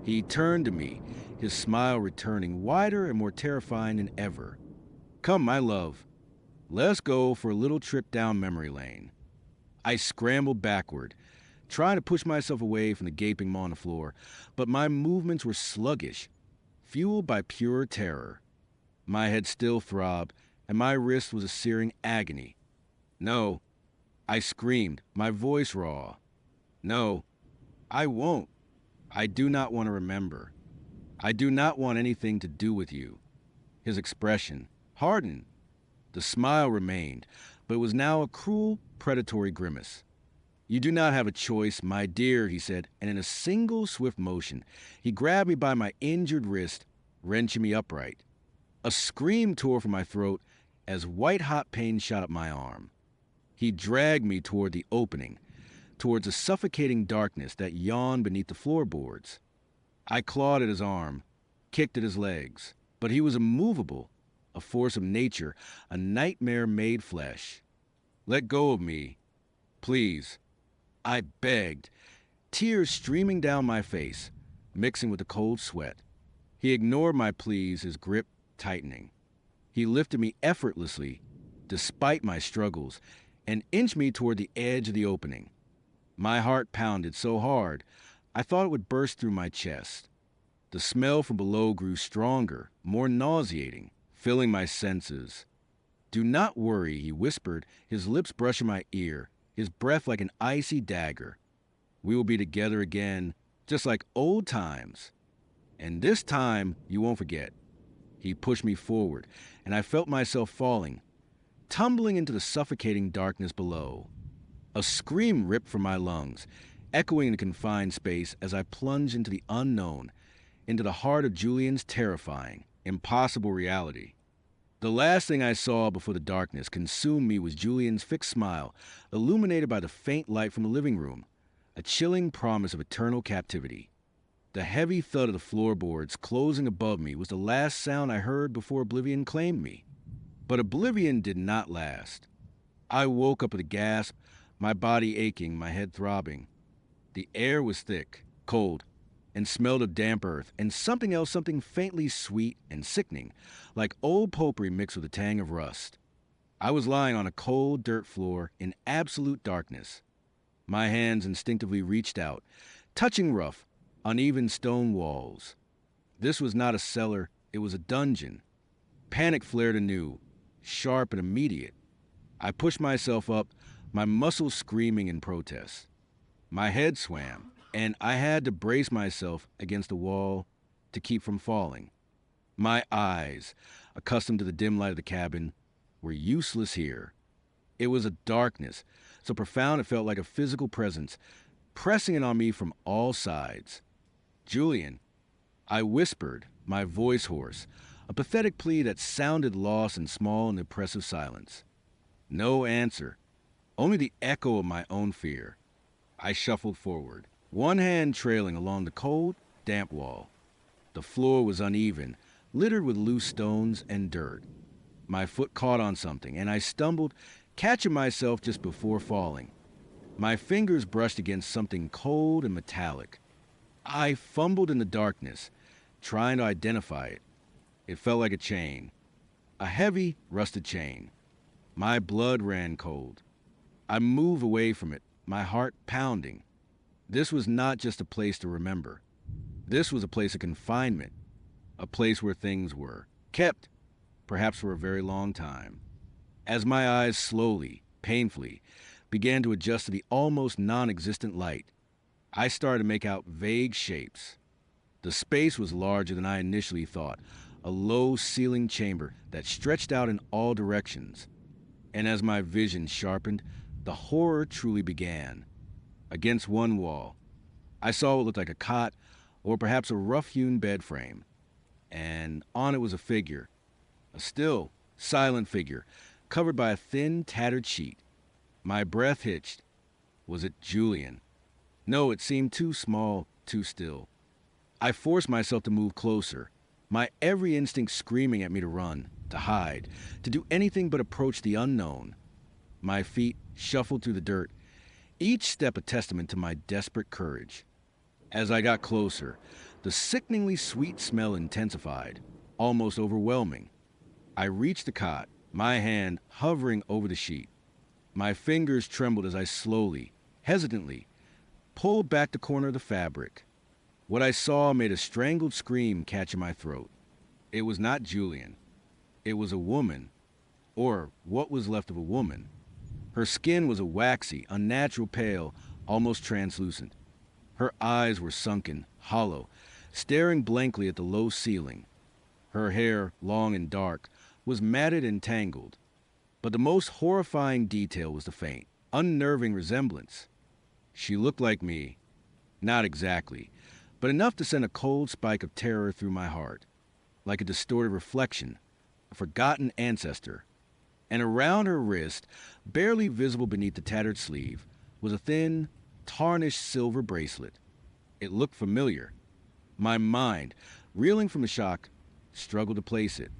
He turned to me, his smile returning wider and more terrifying than ever. Come, my love, let's go for a little trip down memory lane. I scrambled backward, trying to push myself away from the gaping maw on the floor, but my movements were sluggish, fueled by pure terror. My head still throbbed, and my wrist was a searing agony. No, I screamed, my voice raw. No, I won't. I do not want to remember. I do not want anything to do with you. His expression hardened. The smile remained, but it was now a cruel, predatory grimace. You do not have a choice, my dear, he said, and in a single swift motion, he grabbed me by my injured wrist, wrenching me upright. A scream tore from my throat as white-hot pain shot up my arm. He dragged me toward the opening, towards a suffocating darkness that yawned beneath the floorboards. I clawed at his arm, kicked at his legs, but he was immovable, a force of nature, a nightmare made flesh. Let go of me, please. I begged, tears streaming down my face, mixing with the cold sweat. He ignored my pleas, his grip tightening. He lifted me effortlessly, despite my struggles, and inched me toward the edge of the opening. My heart pounded so hard, I thought it would burst through my chest. The smell from below grew stronger, more nauseating, filling my senses. Do not worry, he whispered, his lips brushing my ear, his breath like an icy dagger. We will be together again, just like old times. And this time, you won't forget. He pushed me forward, and I felt myself falling, tumbling into the suffocating darkness below. A scream ripped from my lungs, echoing the confined space as I plunged into the unknown, into the heart of Julian's terrifying, impossible reality. The last thing I saw before the darkness consumed me was Julian's fixed smile, illuminated by the faint light from the living room, a chilling promise of eternal captivity. The heavy thud of the floorboards closing above me was the last sound I heard before oblivion claimed me. But oblivion did not last. I woke up with a gasp, my body aching, my head throbbing. The air was thick, cold, and smelled of damp earth, and something else, something faintly sweet and sickening, like old potpourri mixed with a tang of rust. I was lying on a cold dirt floor in absolute darkness. My hands instinctively reached out, touching rough, uneven stone walls. This was not a cellar, it was a dungeon. Panic flared anew, sharp and immediate. I pushed myself up, my muscles screaming in protest. My head swam, and I had to brace myself against the wall to keep from falling. My eyes, accustomed to the dim light of the cabin, were useless here. It was a darkness, so profound it felt like a physical presence, pressing in on me from all sides. Julian, I whispered, my voice hoarse, a pathetic plea that sounded lost and small in the oppressive silence. No answer, only the echo of my own fear. I shuffled forward, one hand trailing along the cold, damp wall. The floor was uneven, littered with loose stones and dirt. My foot caught on something, and I stumbled, catching myself just before falling. My fingers brushed against something cold and metallic. I fumbled in the darkness, trying to identify it. It felt like a chain, a heavy, rusted chain. My blood ran cold. I moved away from it, my heart pounding. This was not just a place to remember. This was a place of confinement, a place where things were kept, perhaps for a very long time. As my eyes slowly, painfully, began to adjust to the almost non-existent light, I started to make out vague shapes. The space was larger than I initially thought, a low-ceilinged chamber that stretched out in all directions. And as my vision sharpened, the horror truly began. Against one wall, I saw what looked like a cot or perhaps a rough-hewn bed frame, and on it was a figure, a still, silent figure, covered by a thin, tattered sheet. My breath hitched. Was it Julian? No, it seemed too small, too still. I forced myself to move closer, my every instinct screaming at me to run, to hide, to do anything but approach the unknown. My feet shuffled through the dirt, each step a testament to my desperate courage. As I got closer, the sickeningly sweet smell intensified, almost overwhelming. I reached the cot, my hand hovering over the sheet. My fingers trembled as I slowly, hesitantly, pulled back the corner of the fabric. What I saw made a strangled scream catch in my throat. It was not Julian. It was a woman, or what was left of a woman. Her skin was a waxy, unnatural pale, almost translucent. Her eyes were sunken, hollow, staring blankly at the low ceiling. Her hair, long and dark, was matted and tangled. But the most horrifying detail was the faint, unnerving resemblance. She looked like me. Not exactly, but enough to send a cold spike of terror through my heart, like a distorted reflection, a forgotten ancestor. And around her wrist, barely visible beneath the tattered sleeve, was a thin, tarnished silver bracelet. It looked familiar. My mind, reeling from the shock, struggled to place it.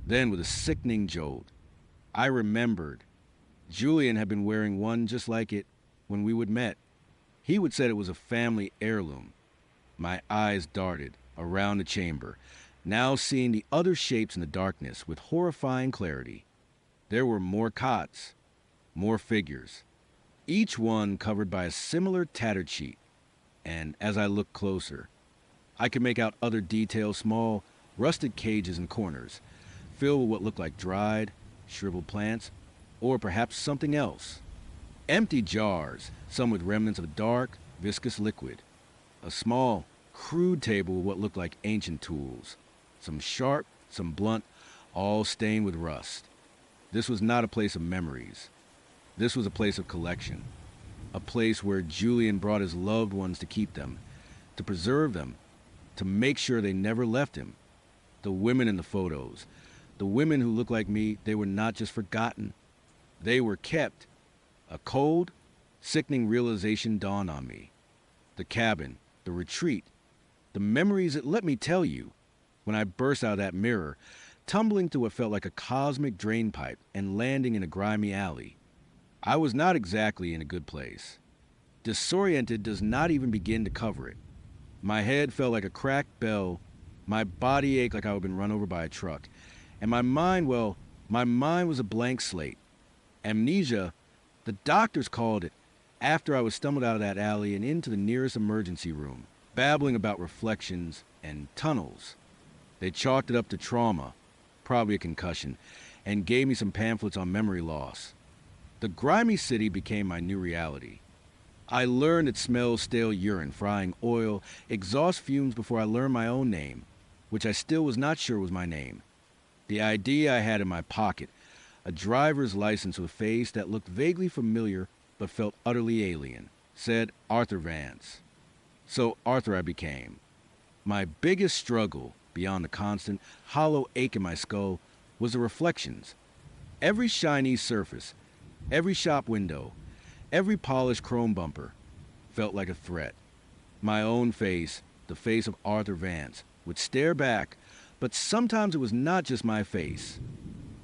Then, with a sickening jolt, I remembered. Julian had been wearing one just like it when we would met. He would said it was a family heirloom. My eyes darted around the chamber, now seeing the other shapes in the darkness with horrifying clarity. There were more cots, more figures, each one covered by a similar tattered sheet. And as I looked closer, I could make out other details, small, rusted cages and corners, filled with what looked like dried, shriveled plants, or perhaps something else. Empty jars, some with remnants of a dark, viscous liquid. A small, crude table with what looked like ancient tools. Some sharp, some blunt, all stained with rust. This was not a place of memories. This was a place of collection. A place where Julian brought his loved ones to keep them, to preserve them, to make sure they never left him. The women in the photos, the women who looked like me, they were not just forgotten. They were kept. A cold, sickening realization dawned on me. The cabin, the retreat, the memories that, let me tell you, when I burst out of that mirror, tumbling through what felt like a cosmic drainpipe and landing in a grimy alley. I was not exactly in a good place. Disoriented does not even begin to cover it. My head felt like a cracked bell, my body ached like I had been run over by a truck, and my mind, well, my mind was a blank slate. Amnesia, the doctors called it, after I was stumbled out of that alley and into the nearest emergency room, babbling about reflections and tunnels. They chalked it up to trauma, probably a concussion, and gave me some pamphlets on memory loss. The grimy city became my new reality. I learned it smells stale urine, frying oil, exhaust fumes before I learned my own name, which I still was not sure was my name. The ID I had in my pocket, a driver's license with a face that looked vaguely familiar but felt utterly alien, said Arthur Vance. So Arthur I became. My biggest struggle, beyond the constant, hollow ache in my skull, was the reflections. Every shiny surface, every shop window, every polished chrome bumper felt like a threat. My own face, the face of Arthur Vance, would stare back, but sometimes it was not just my face.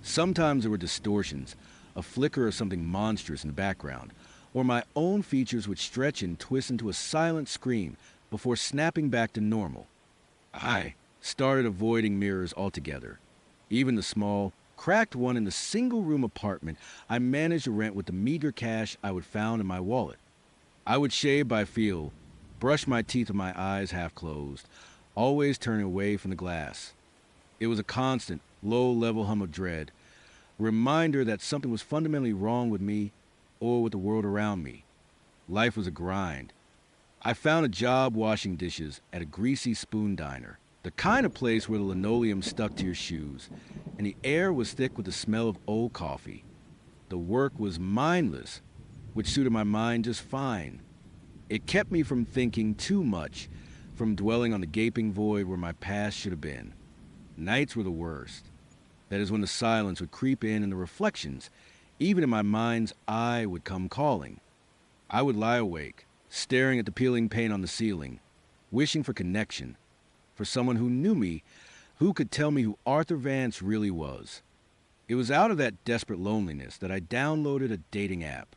Sometimes there were distortions, a flicker of something monstrous in the background, or my own features would stretch and twist into a silent scream before snapping back to normal. I started avoiding mirrors altogether. Even the small, cracked one in the single-room apartment I managed to rent with the meager cash I would found in my wallet. I would shave by feel, brush my teeth with my eyes half closed, always turning away from the glass. It was a constant, low-level hum of dread, a reminder that something was fundamentally wrong with me or with the world around me. Life was a grind. I found a job washing dishes at a greasy spoon diner, the kind of place where the linoleum stuck to your shoes, and the air was thick with the smell of old coffee. The work was mindless, which suited my mind just fine. It kept me from thinking too much, from dwelling on the gaping void where my past should have been. Nights were the worst. That is when the silence would creep in and the reflections, even in my mind's eye, would come calling. I would lie awake, staring at the peeling paint on the ceiling, wishing for connection, for someone who knew me, who could tell me who Arthur Vance really was. It was out of that desperate loneliness that I downloaded a dating app.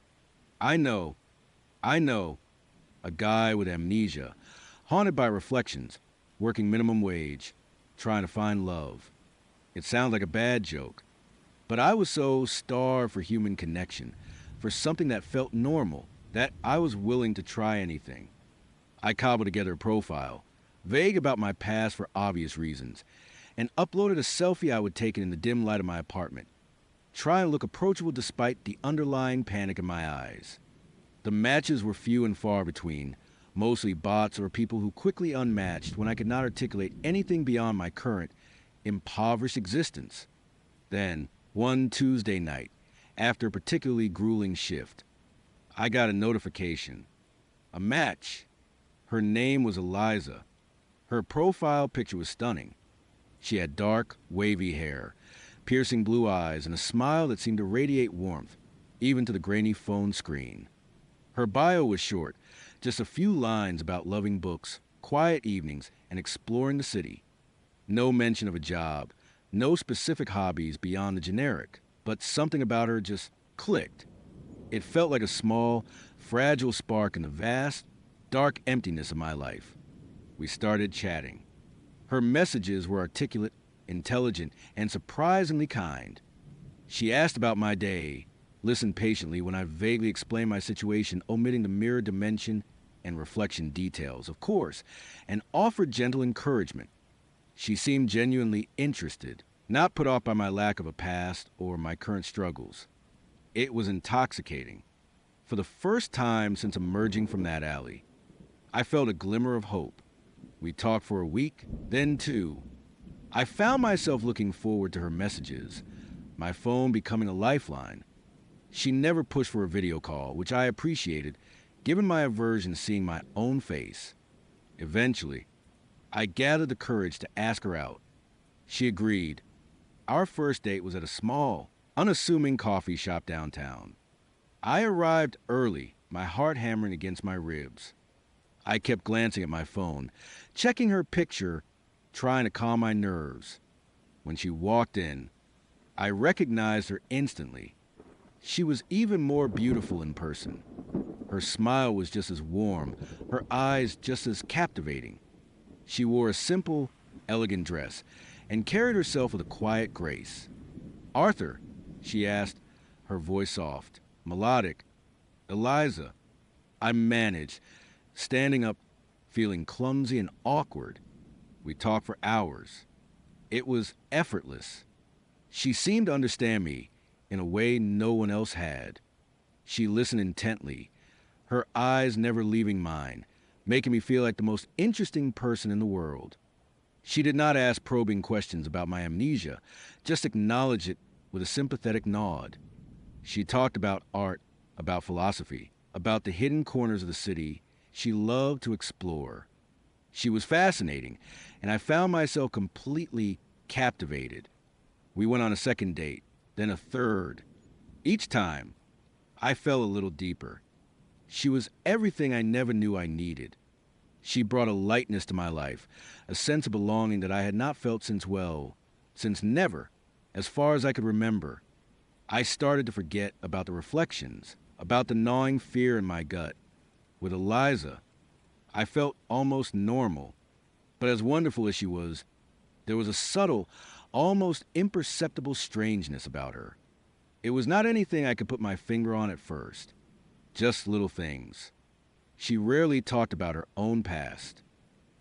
I know, a guy with amnesia, haunted by reflections, working minimum wage, trying to find love. It sounds like a bad joke, but I was so starved for human connection, for something that felt normal, that I was willing to try anything. I cobbled together a profile, vague about my past for obvious reasons, and uploaded a selfie I would take in the dim light of my apartment, trying to look approachable despite the underlying panic in my eyes. The matches were few and far between, mostly bots or people who quickly unmatched when I could not articulate anything beyond my current, impoverished existence. Then, one Tuesday night, after a particularly grueling shift, I got a notification. A match. Her name was Eliza. Her profile picture was stunning. She had dark, wavy hair, piercing blue eyes, and a smile that seemed to radiate warmth, even to the grainy phone screen. Her bio was short, just a few lines about loving books, quiet evenings, and exploring the city. No mention of a job, no specific hobbies beyond the generic, but something about her just clicked. It felt like a small, fragile spark in the vast, dark emptiness of my life. We started chatting. Her messages were articulate, intelligent, and surprisingly kind. She asked about my day, listened patiently when I vaguely explained my situation, omitting the mirror dimension and reflection details, of course, and offered gentle encouragement. She seemed genuinely interested, not put off by my lack of a past or my current struggles. It was intoxicating. For the first time since emerging from that alley, I felt a glimmer of hope. We talked for a week, then two. I found myself looking forward to her messages, my phone becoming a lifeline. She never pushed for a video call, which I appreciated, given my aversion to seeing my own face. Eventually, I gathered the courage to ask her out. She agreed. Our first date was at a small, unassuming coffee shop downtown. I arrived early, my heart hammering against my ribs. I kept glancing at my phone, checking her picture, trying to calm my nerves. When she walked in, I recognized her instantly. She was even more beautiful in person. Her smile was just as warm, her eyes just as captivating. She wore a simple, elegant dress and carried herself with a quiet grace. "Arthur," she asked, her voice soft, melodic. "Eliza." I managed, standing up, feeling clumsy and awkward. We talked for hours. It was effortless. She seemed to understand me in a way no one else had. She listened intently, her eyes never leaving mine, making me feel like the most interesting person in the world. She did not ask probing questions about my amnesia, just acknowledged it with a sympathetic nod. She talked about art, about philosophy, about the hidden corners of the city she loved to explore. She was fascinating, and I found myself completely captivated. We went on a second date, then a third. Each time, I fell a little deeper. She was everything I never knew I needed. She brought a lightness to my life, a sense of belonging that I had not felt since never, as far as I could remember. I started to forget about the reflections, about the gnawing fear in my gut. With Eliza, I felt almost normal, but as wonderful as she was, there was a subtle, almost imperceptible strangeness about her. It was not anything I could put my finger on at first, just little things. She rarely talked about her own past.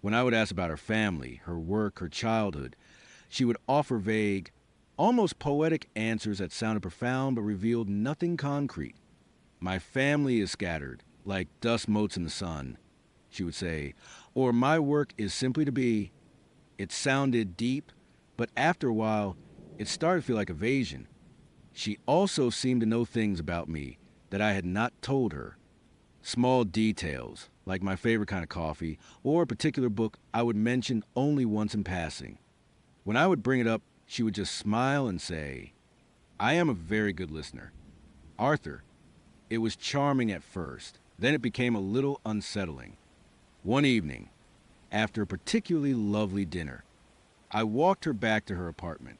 When I would ask about her family, her work, her childhood, she would offer vague, almost poetic answers that sounded profound but revealed nothing concrete. My family is scattered, like dust motes in the sun, she would say, or my work is simply to be. It sounded deep, but after a while, it started to feel like evasion. She also seemed to know things about me that I had not told her. Small details, like my favorite kind of coffee, or a particular book I would mention only once in passing. When I would bring it up, she would just smile and say, "I am a very good listener." Arthur, it was charming at first, then it became a little unsettling. One evening, after a particularly lovely dinner, I walked her back to her apartment.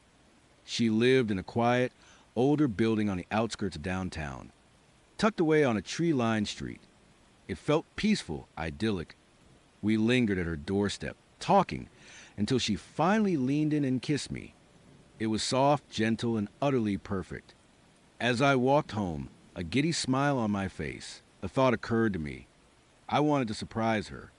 She lived in a quiet, older building on the outskirts of downtown, tucked away on a tree-lined street. It felt peaceful, idyllic. We lingered at her doorstep, talking, until she finally leaned in and kissed me. It was soft, gentle, and utterly perfect. As I walked home, a giddy smile on my face, a thought occurred to me. I wanted to surprise her.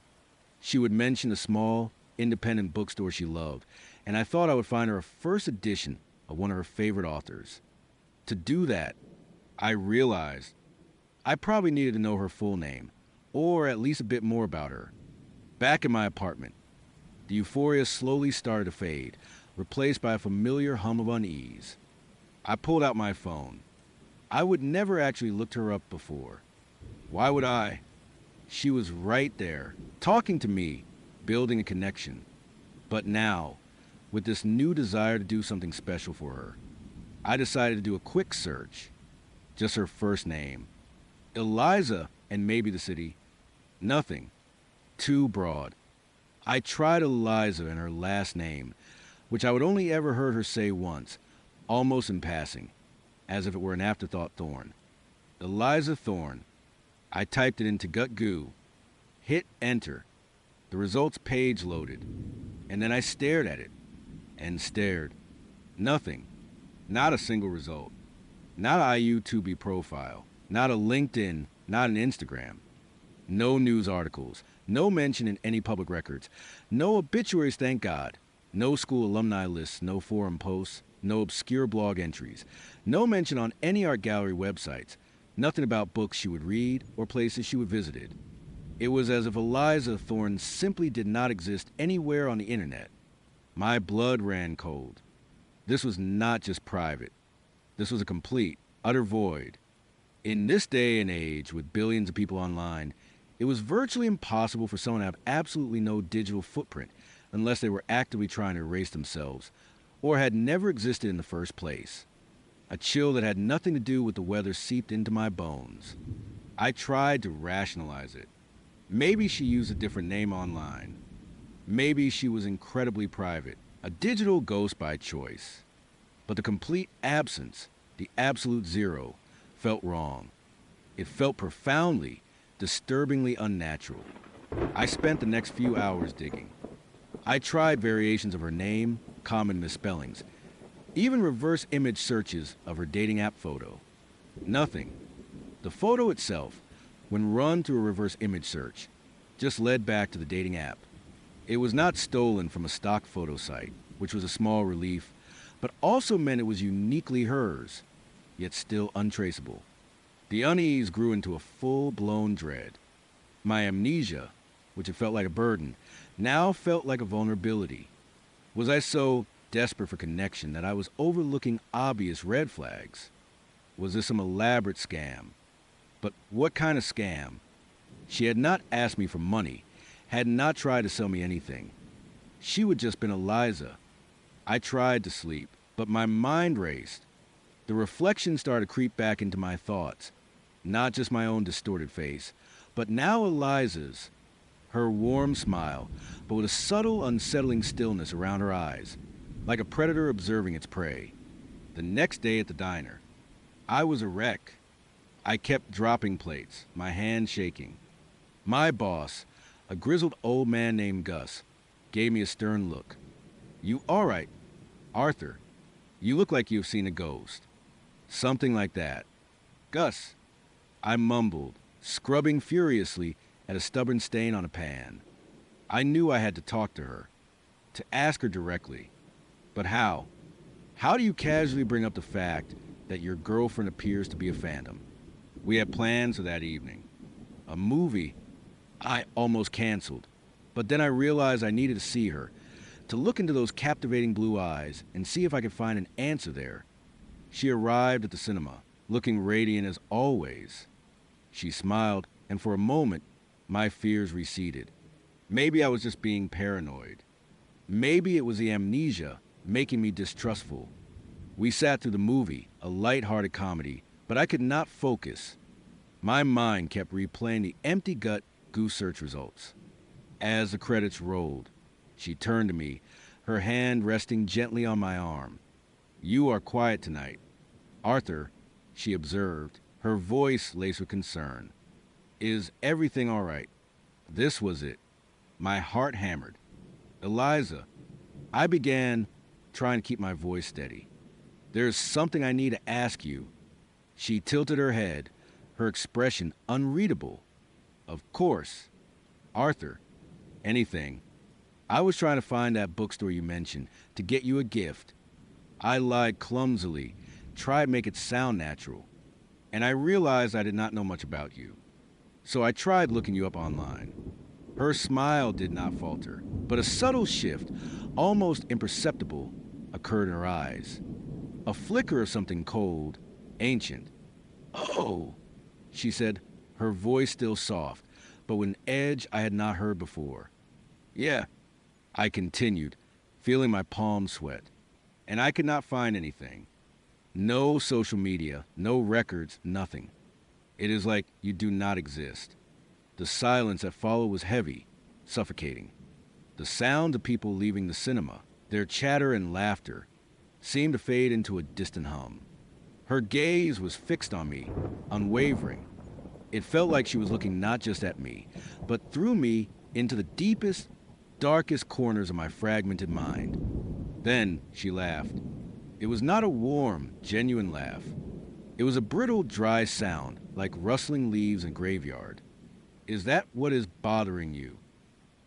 She would mention a small, independent bookstore she loved, and I thought I would find her a first edition of one of her favorite authors. To do that, I realized I probably needed to know her full name, or at least a bit more about her. Back in my apartment, the euphoria slowly started to fade, replaced by a familiar hum of unease. I pulled out my phone. I would never actually looked her up before. Why would I? She was right there, talking to me, building a connection. But now, with this new desire to do something special for her, I decided to do a quick search. Just her first name. Eliza, and maybe the city. Nothing. Too broad. I tried Eliza and her last name, which I would only ever heard her say once, almost in passing, as if it were an afterthought Thorne. Eliza Thorne. I typed it into GutGoo, hit enter. The results page loaded, and then I stared at it, and stared. Nothing. Not a single result. Not a IU2B profile. Not a LinkedIn. Not an Instagram. No news articles. No mention in any public records. No obituaries, thank God. No school alumni lists. No forum posts. No obscure blog entries. No mention on any art gallery websites. Nothing about books she would read or places she would visited. It was as if Eliza Thorne simply did not exist anywhere on the internet. My blood ran cold. This was not just private. This was a complete, utter void. In this day and age, with billions of people online, it was virtually impossible for someone to have absolutely no digital footprint unless they were actively trying to erase themselves or had never existed in the first place. A chill that had nothing to do with the weather seeped into my bones. I tried to rationalize it. Maybe she used a different name online. Maybe she was incredibly private, a digital ghost by choice. But the complete absence, the absolute zero, felt wrong. It felt profoundly, disturbingly unnatural. I spent the next few hours digging. I tried variations of her name, common misspellings, even reverse image searches of her dating app photo. Nothing. The photo itself, when run through a reverse image search, just led back to the dating app. It was not stolen from a stock photo site, which was a small relief, but also meant it was uniquely hers, yet still untraceable. The unease grew into a full-blown dread. My amnesia, which had felt like a burden, now felt like a vulnerability. Was I so desperate for connection that I was overlooking obvious red flags? Was this some elaborate scam? But what kind of scam? She had not asked me for money, had not tried to sell me anything. She would just been Eliza. I tried to sleep, but my mind raced. The reflection started to creep back into my thoughts, not just my own distorted face, but now Eliza's. Her warm smile, but with a subtle, unsettling stillness around her eyes, like a predator observing its prey. The next day at the diner, I was a wreck. I kept dropping plates, my hand shaking. My boss, a grizzled old man named Gus, gave me a stern look. "You all right, Arthur? You look like you've seen a ghost." Something like that. "Gus," I mumbled, scrubbing furiously at a stubborn stain on a pan. I knew I had to talk to her, to ask her directly. But how? How do you casually bring up the fact that your girlfriend appears to be a phantom? We had plans for that evening. A movie I almost canceled. But then I realized I needed to see her, to look into those captivating blue eyes and see if I could find an answer there. She arrived at the cinema, looking radiant as always. She smiled, and for a moment, my fears receded. Maybe I was just being paranoid. Maybe it was the amnesia making me distrustful. We sat through the movie, a light-hearted comedy, but I could not focus. My mind kept replaying the empty gut Goose search results. As the credits rolled, she turned to me, her hand resting gently on my arm. "You are quiet tonight, Arthur," she observed, her voice laced with concern. "Is everything all right?" This was it. My heart hammered. "Eliza," I began, trying to keep my voice steady. "There's something I need to ask you." She tilted her head, her expression unreadable. "Of course. Arthur, anything. I was trying to find that bookstore you mentioned to get you a gift." I lied clumsily, tried to make it sound natural. "And I realized I did not know much about you. So I tried looking you up online." Her smile did not falter, but a subtle shift, almost imperceptible, occurred in her eyes. A flicker of something cold, ancient. "Oh," she said, her voice still soft, but with an edge I had not heard before. "Yeah," I continued, feeling my palms sweat. "And I could not find anything. No social media, no records, nothing. It is like you do not exist." The silence that followed was heavy, suffocating. The sound of people leaving the cinema, their chatter and laughter, seemed to fade into a distant hum. Her gaze was fixed on me, unwavering. It felt like she was looking not just at me, but through me into the deepest, darkest corners of my fragmented mind. Then she laughed. It was not a warm, genuine laugh. It was a brittle, dry sound, like rustling leaves in a graveyard. "Is that what is bothering you,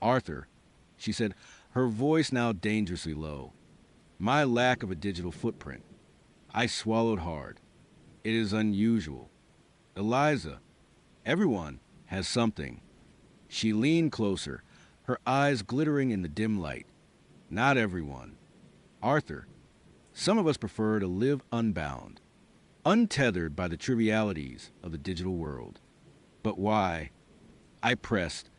Arthur?" she said, her voice now dangerously low. "My lack of a digital footprint." I swallowed hard. "It is unusual. Eliza, everyone has something." She leaned closer, her eyes glittering in the dim light. "Not everyone, Arthur. Some of us prefer to live unbound, untethered by the trivialities of the digital world." "But why?" I pressed,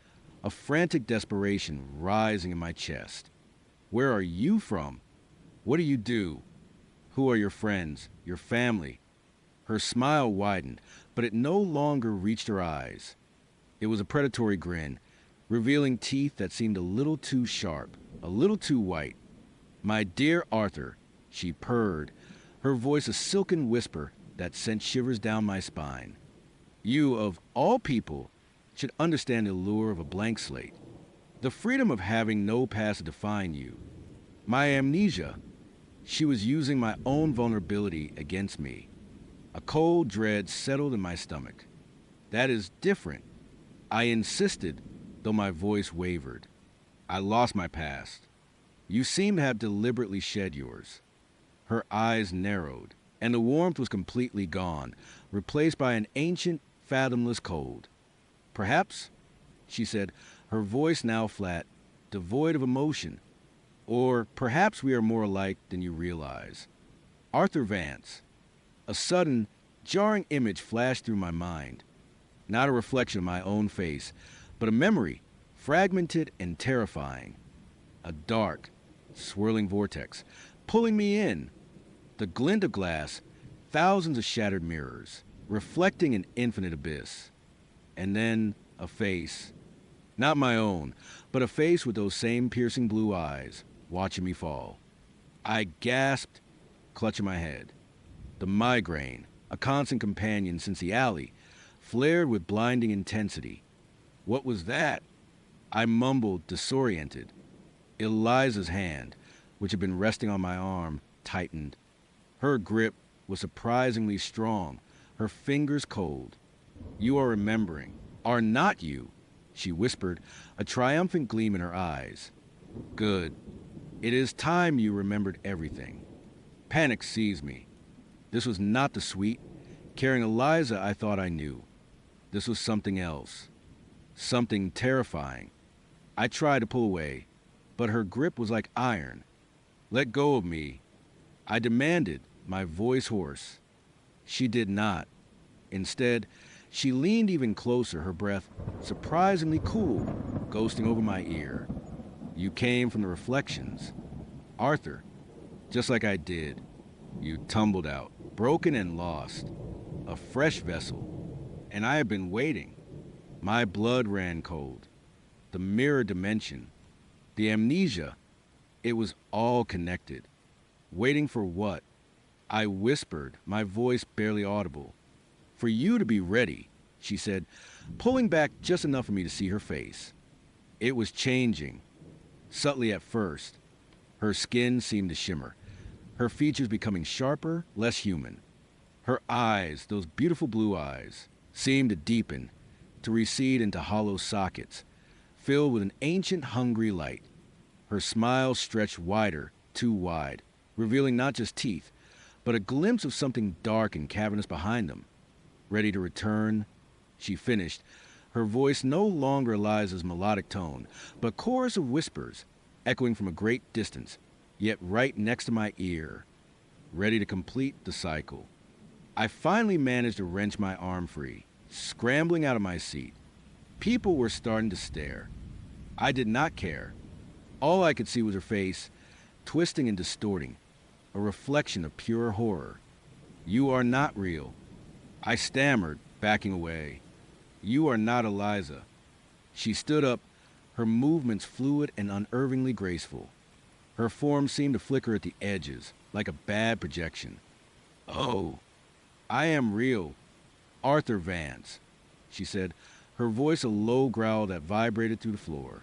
a frantic desperation rising in my chest. "Where are you from? What do you do? Who are your friends, your family?" Her smile widened, but it no longer reached her eyes. It was a predatory grin, revealing teeth that seemed a little too sharp, a little too white. "My dear Arthur," she purred, her voice a silken whisper that sent shivers down my spine. "You, of all people, should understand the allure of a blank slate, the freedom of having no past to define you. My amnesia," she was using my own vulnerability against me. A cold dread settled in my stomach. "That is different." I insisted, though my voice wavered. "I lost my past. You seem to have deliberately shed yours." Her eyes narrowed. and the warmth was completely gone, replaced by an ancient, fathomless cold. Perhaps, she said, her voice now flat, devoid of emotion. Or perhaps we are more alike than you realize. Arthur Vance. A sudden, jarring image flashed through my mind. Not a reflection of my own face, but a memory, fragmented and terrifying. A dark, swirling vortex, pulling me in. The glint of glass, thousands of shattered mirrors, reflecting an infinite abyss. And then a face. Not my own, but a face with those same piercing blue eyes, watching me fall. I gasped, clutching my head. The migraine, a constant companion since the alley, flared with blinding intensity. What was that? I mumbled, disoriented. Eliza's hand, which had been resting on my arm, tightened. Her grip was surprisingly strong, her fingers cold. You are remembering. Are not you? She whispered, a triumphant gleam in her eyes. Good. It is time you remembered everything. Panic seized me. This was not the sweet, caring Eliza I thought I knew. This was something else. Something terrifying. I tried to pull away, but her grip was like iron. Let go of me. I demanded, my voice hoarse. She did not. Instead, she leaned even closer, her breath surprisingly cool, ghosting over my ear. You came from the reflections. Arthur, just like I did. You tumbled out, broken and lost. A fresh vessel. And I have been waiting. My blood ran cold. The mirror dimension. The amnesia. It was all connected. Waiting for what? I whispered, my voice barely audible. For you to be ready, she said, pulling back just enough for me to see her face. It was changing. Subtly at first. Her skin seemed to shimmer. Her features becoming sharper, less human. Her eyes, those beautiful blue eyes, seemed to deepen, to recede into hollow sockets, filled with an ancient, hungry light. Her smile stretched wider, too wide, revealing not just teeth, but a glimpse of something dark and cavernous behind them. Ready to return, she finished, her voice no longer Eliza's melodic tone, but chorus of whispers, echoing from a great distance, yet right next to my ear, ready to complete the cycle. I finally managed to wrench my arm free, scrambling out of my seat. People were starting to stare. I did not care. All I could see was her face, twisting and distorting, a reflection of pure horror. You are not real. I stammered, backing away. You are not Eliza. She stood up, her movements fluid and unervingly graceful. Her form seemed to flicker at the edges, like a bad projection. Oh, I am real. Arthur Vance, she said, her voice a low growl that vibrated through the floor.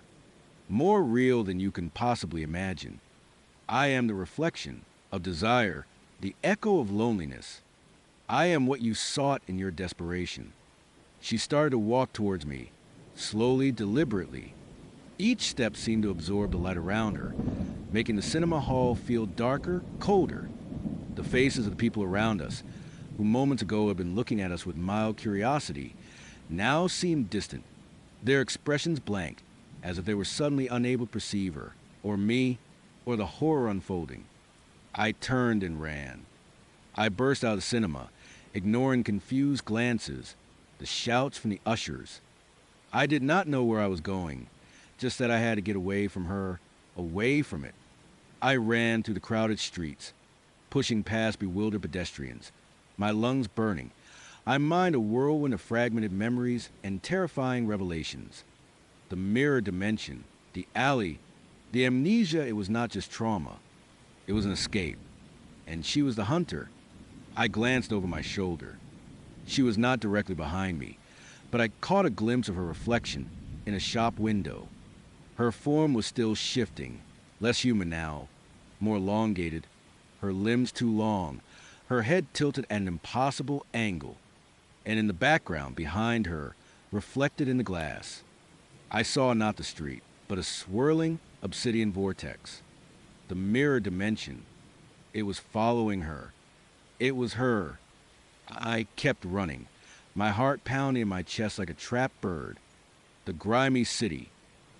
More real than you can possibly imagine. I am the reflection of desire, the echo of loneliness. I am what you sought in your desperation. She started to walk towards me, slowly, deliberately. Each step seemed to absorb the light around her, making the cinema hall feel darker, colder. The faces of the people around us, who moments ago had been looking at us with mild curiosity, now seemed distant, their expressions blank, as if they were suddenly unable to perceive her, or me, or the horror unfolding. I turned and ran. I burst out of the cinema, ignoring confused glances, the shouts from the ushers. I did not know where I was going, just that I had to get away from her, away from it. I ran through the crowded streets, pushing past bewildered pedestrians, my lungs burning. I mined a whirlwind of fragmented memories and terrifying revelations. The mirror dimension, the alley, the amnesia, it was not just trauma. It was an escape. And she was the hunter. I glanced over my shoulder. She was not directly behind me, but I caught a glimpse of her reflection in a shop window. Her form was still shifting, less human now, more elongated, her limbs too long, her head tilted at an impossible angle. And in the background, behind her, reflected in the glass, I saw not the street, but a swirling obsidian vortex. The mirror dimension. It was following her, It was her. I kept running, my heart pounding in my chest like a trapped bird. The grimy city,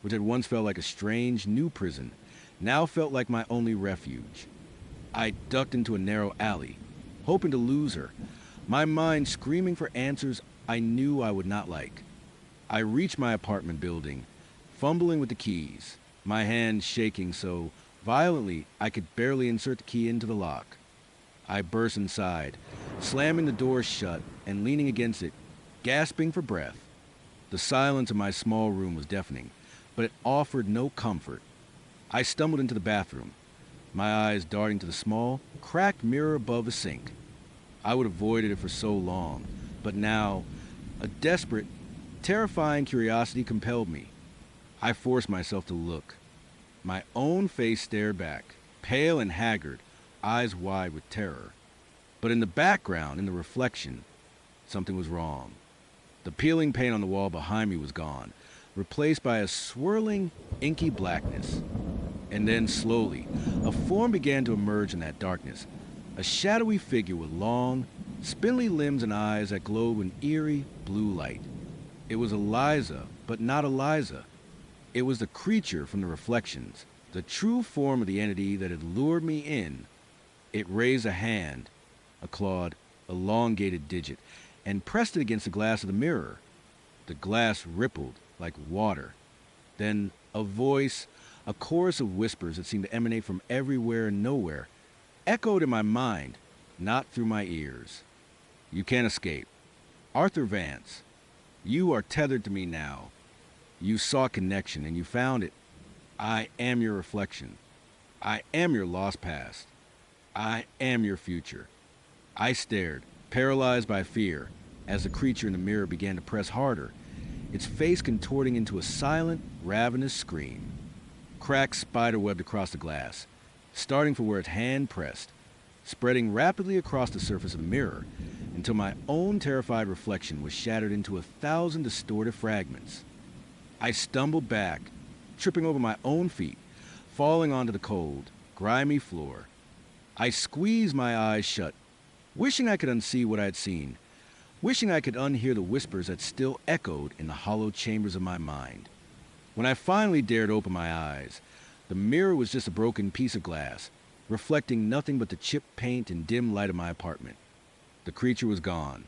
which had once felt like a strange new prison, now felt like my only refuge. I ducked into a narrow alley, hoping to lose her, my mind screaming for answers I knew I would not like. I reached my apartment building, fumbling with the keys, my hand shaking so violently I could barely insert the key into the lock. I burst inside, slamming the door shut and leaning against it, gasping for breath. The silence of my small room was deafening, but it offered no comfort. I stumbled into the bathroom, my eyes darting to the small, cracked mirror above the sink. I would have avoided it for so long, but now, a desperate, terrifying curiosity compelled me. I forced myself to look. My own face stared back, pale and haggard, eyes wide with terror. But in the background, in the reflection, something was wrong. The peeling paint on the wall behind me was gone, replaced by a swirling, inky blackness. And then, slowly, a form began to emerge in that darkness, a shadowy figure with long, spindly limbs and eyes that glowed in eerie, blue light. It was Eliza, but not Eliza. It was the creature from the reflections, the true form of the entity that had lured me in. It raised a hand, a clawed, elongated digit, and pressed it against the glass of the mirror. The glass rippled like water. Then a voice, a chorus of whispers that seemed to emanate from everywhere and nowhere, echoed in my mind, not through my ears. You can't escape. Arthur Vance, you are tethered to me now. You sought connection and you found it. I am your reflection. I am your lost past. I am your future. I stared, paralyzed by fear, as the creature in the mirror began to press harder, its face contorting into a silent, ravenous scream. Cracks spiderwebbed across the glass, starting from where its hand pressed, spreading rapidly across the surface of the mirror, until my own terrified reflection was shattered into 1,000 distorted fragments. I stumbled back, tripping over my own feet, falling onto the cold, grimy floor. I squeezed my eyes shut, wishing I could unsee what I had seen, wishing I could unhear the whispers that still echoed in the hollow chambers of my mind. When I finally dared open my eyes, the mirror was just a broken piece of glass, reflecting nothing but the chipped paint and dim light of my apartment. The creature was gone,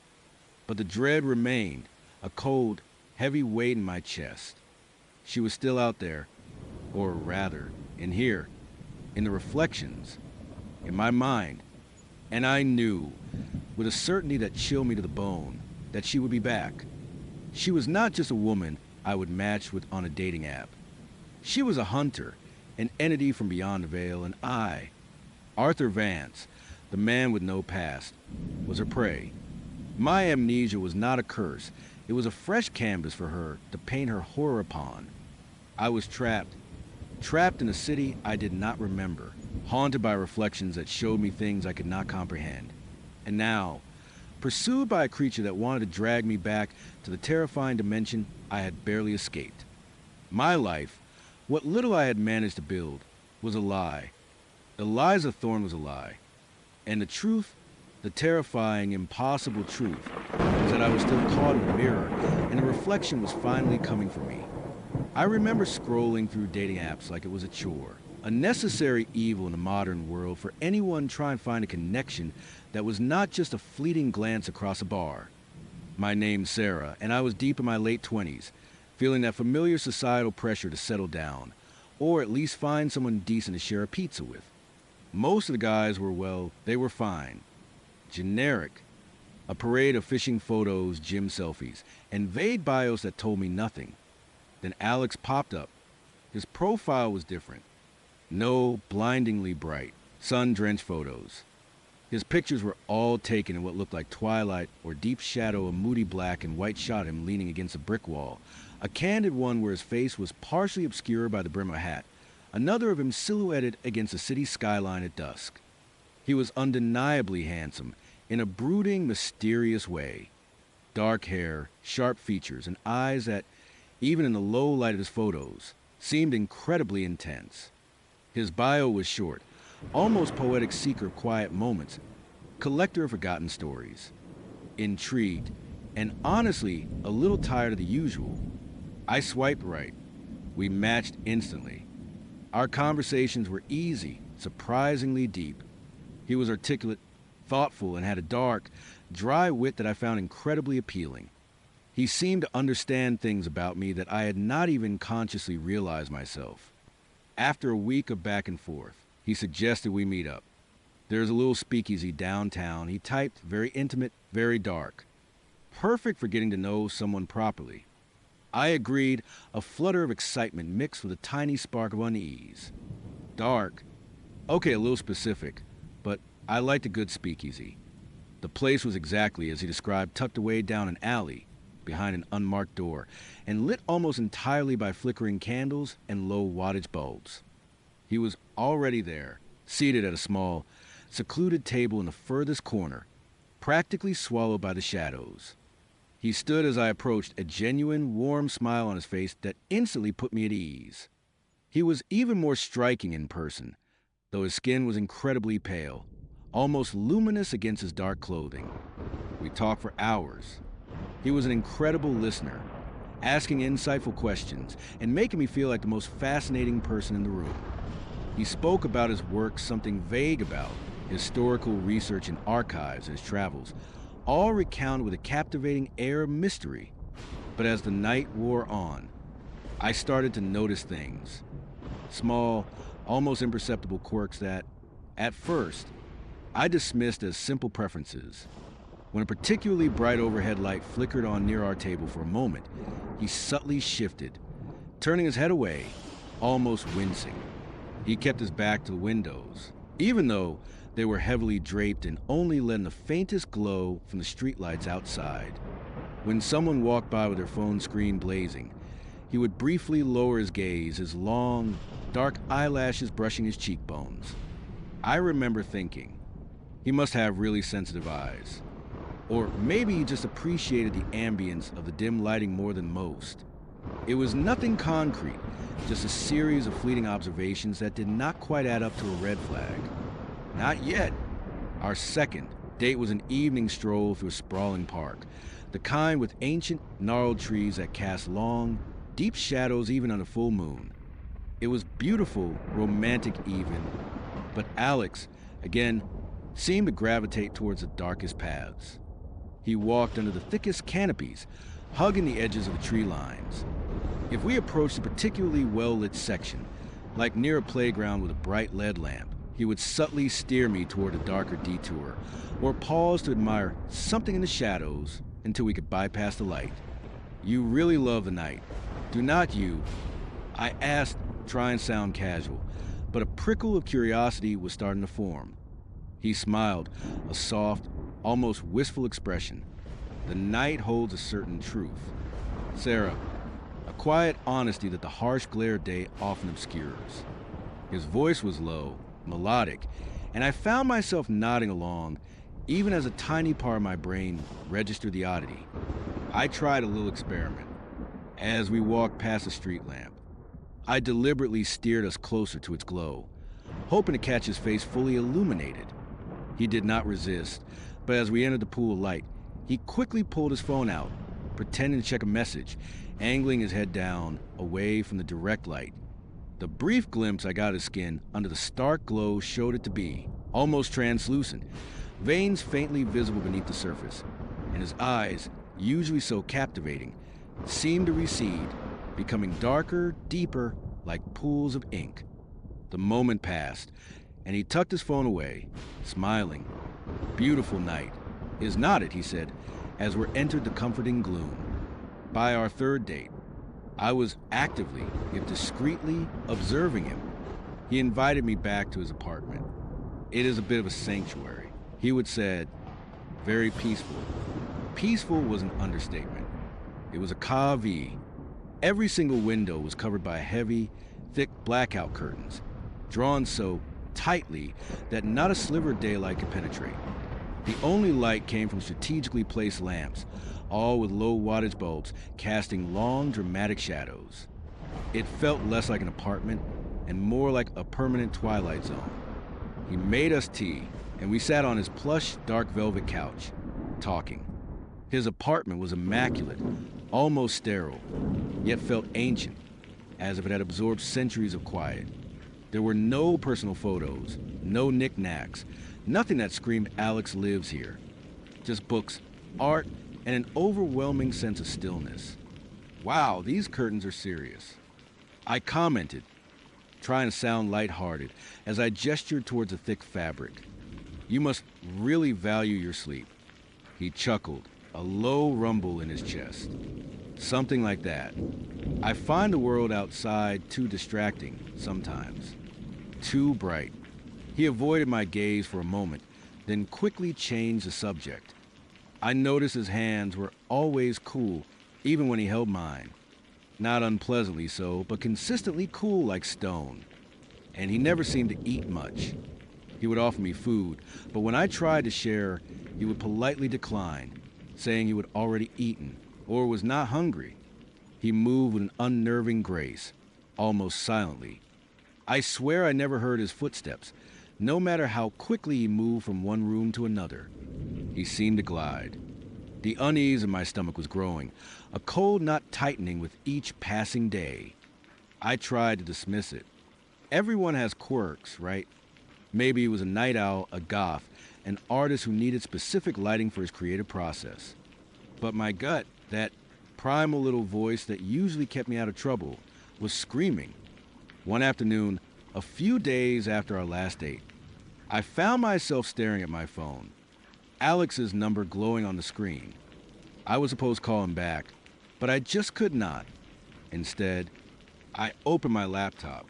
but the dread remained, a cold, heavy weight in my chest. She was still out there, or rather, in here, in the reflections, in my mind, and I knew, with a certainty that chilled me to the bone, that she would be back. She was not just a woman I would match with on a dating app. She was a hunter, an entity from beyond the veil, and I, Arthur Vance, the man with no past, was her prey. My amnesia was not a curse. It was a fresh canvas for her to paint her horror upon. I was trapped in a city I did not remember, haunted by reflections that showed me things I could not comprehend. And now, pursued by a creature that wanted to drag me back to the terrifying dimension I had barely escaped. My life, what little I had managed to build, was a lie. Eliza Thorne was a lie. And the truth, the terrifying, impossible truth, was that I was still caught in the mirror, and the reflection was finally coming for me. I remember scrolling through dating apps like it was a chore, a necessary evil in the modern world for anyone trying to find a connection that was not just a fleeting glance across a bar. My name's Sarah, and I was deep in my late 20s, feeling that familiar societal pressure to settle down, or at least find someone decent to share a pizza with. Most of the guys were, well, they were fine. Generic. A parade of fishing photos, gym selfies, and vague bios that told me nothing. Then Alex popped up. His profile was different. No blindingly bright, sun-drenched photos. His pictures were all taken in what looked like twilight or deep shadow, a moody black and white shot of him leaning against a brick wall. A candid one where his face was partially obscured by the brim of a hat. Another of him silhouetted against the city skyline at dusk. He was undeniably handsome, in a brooding, mysterious way. Dark hair, sharp features, and eyes that, even in the low light of his photos, seemed incredibly intense. His bio was short, almost poetic seeker of quiet moments, collector of forgotten stories. Intrigued, and honestly, a little tired of the usual, I swiped right. We matched instantly. Our conversations were easy, surprisingly deep. He was articulate, thoughtful, and had a dark, dry wit that I found incredibly appealing. He seemed to understand things about me that I had not even consciously realized myself. After a week of back and forth, he suggested we meet up. There's a little speakeasy downtown. He typed, very intimate, very dark. Perfect for getting to know someone properly. I agreed, a flutter of excitement mixed with a tiny spark of unease. Dark. Okay, a little specific, but I liked a good speakeasy. The place was exactly as he described, tucked away down an alley behind an unmarked door and lit almost entirely by flickering candles and low wattage bulbs. He was already there, seated at a small, secluded table in the furthest corner, practically swallowed by the shadows. He stood as I approached, a genuine, warm smile on his face that instantly put me at ease. He was even more striking in person, though his skin was incredibly pale, almost luminous against his dark clothing. We talked for hours. He was an incredible listener, asking insightful questions and making me feel like the most fascinating person in the room. He spoke about his work, something vague about historical research and archives and his travels, all recounted with a captivating air of mystery. But as the night wore on, I started to notice things. Small, almost imperceptible quirks that, at first, I dismissed as simple preferences. When a particularly bright overhead light flickered on near our table for a moment, he subtly shifted, turning his head away, almost wincing. He kept his back to the windows, even though they were heavily draped and only letting the faintest glow from the streetlights outside. When someone walked by with their phone screen blazing, he would briefly lower his gaze, his long, dark eyelashes brushing his cheekbones. I remember thinking, he must have really sensitive eyes. Or maybe he just appreciated the ambience of the dim lighting more than most. It was nothing concrete, just a series of fleeting observations that did not quite add up to a red flag. Not yet. Our second date was an evening stroll through a sprawling park, the kind with ancient, gnarled trees that cast long, deep shadows even on a full moon. It was beautiful, romantic even, but Alex, again, seemed to gravitate towards the darkest paths. He walked under the thickest canopies, hugging the edges of the tree lines. If we approached a particularly well-lit section, like near a playground with a bright LED lamp, he would subtly steer me toward a darker detour, or pause to admire something in the shadows until we could bypass the light. "You really love the night, do not you?" I asked, trying to sound casual, but a prickle of curiosity was starting to form. He smiled, a soft, almost wistful expression. "The night holds a certain truth, Sarah, a quiet honesty that the harsh glare of day often obscures." His voice was low, melodic, and I found myself nodding along, even as a tiny part of my brain registered the oddity. I tried a little experiment. As we walked past a street lamp, I deliberately steered us closer to its glow, hoping to catch his face fully illuminated. He did not resist, but as we entered the pool of light, he quickly pulled his phone out, pretending to check a message, angling his head down, away from the direct light. The brief glimpse I got of his skin under the stark glow showed it to be almost translucent, veins faintly visible beneath the surface, and his eyes, usually so captivating, seemed to recede, becoming darker, deeper, like pools of ink. The moment passed, and he tucked his phone away, smiling. "Beautiful night. Is not it?" he said, as we entered the comforting gloom. By our third date, I was actively, if discreetly, observing him. He invited me back to his apartment. "It is a bit of a sanctuary," he would said, "very peaceful." Peaceful was an understatement. It was a cave. Every single window was covered by heavy, thick blackout curtains, drawn so tightly that not a sliver of daylight could penetrate. The only light came from strategically placed lamps, all with low wattage bulbs casting long, dramatic shadows. It felt less like an apartment and more like a permanent twilight zone. He made us tea, and we sat on his plush, dark velvet couch, talking. His apartment was immaculate, almost sterile, yet felt ancient, as if it had absorbed centuries of quiet. There were no personal photos, no knickknacks, nothing that screamed Alex lives here. Just books, art, and an overwhelming sense of stillness. Wow, these curtains are serious. I commented, trying to sound lighthearted, as I gestured towards the thick fabric. You must really value your sleep. He chuckled, a low rumble in his chest. Something like that. I find the world outside too distracting sometimes. Too bright. He avoided my gaze for a moment, then quickly changed the subject. I noticed his hands were always cool, even when he held mine. Not unpleasantly so, but consistently cool like stone. And he never seemed to eat much. He would offer me food, but when I tried to share, he would politely decline, saying he would already eaten or was not hungry. He moved with an unnerving grace, almost silently. I swear I never heard his footsteps, no matter how quickly he moved from one room to another. He seemed to glide. The unease in my stomach was growing, a cold not tightening with each passing day. I tried to dismiss it. Everyone has quirks, right? Maybe he was a night owl, a goth, an artist who needed specific lighting for his creative process. But my gut, that primal little voice that usually kept me out of trouble, was screaming. One afternoon, a few days after our last date, I found myself staring at my phone, Alex's number glowing on the screen. I was supposed to call him back, but I just could not. Instead, I opened my laptop.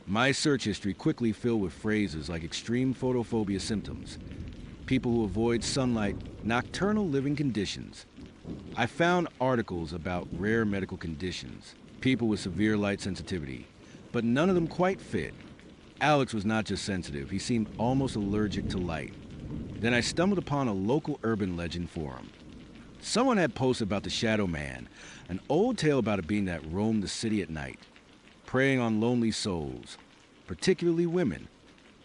My search history quickly filled with phrases like extreme photophobia symptoms, people who avoid sunlight, nocturnal living conditions. I found articles about rare medical conditions, people with severe light sensitivity, but none of them quite fit. Alex was not just sensitive, he seemed almost allergic to light. Then I stumbled upon a local urban legend forum. Someone had posted about the Shadow Man, an old tale about a being that roamed the city at night, preying on lonely souls, particularly women.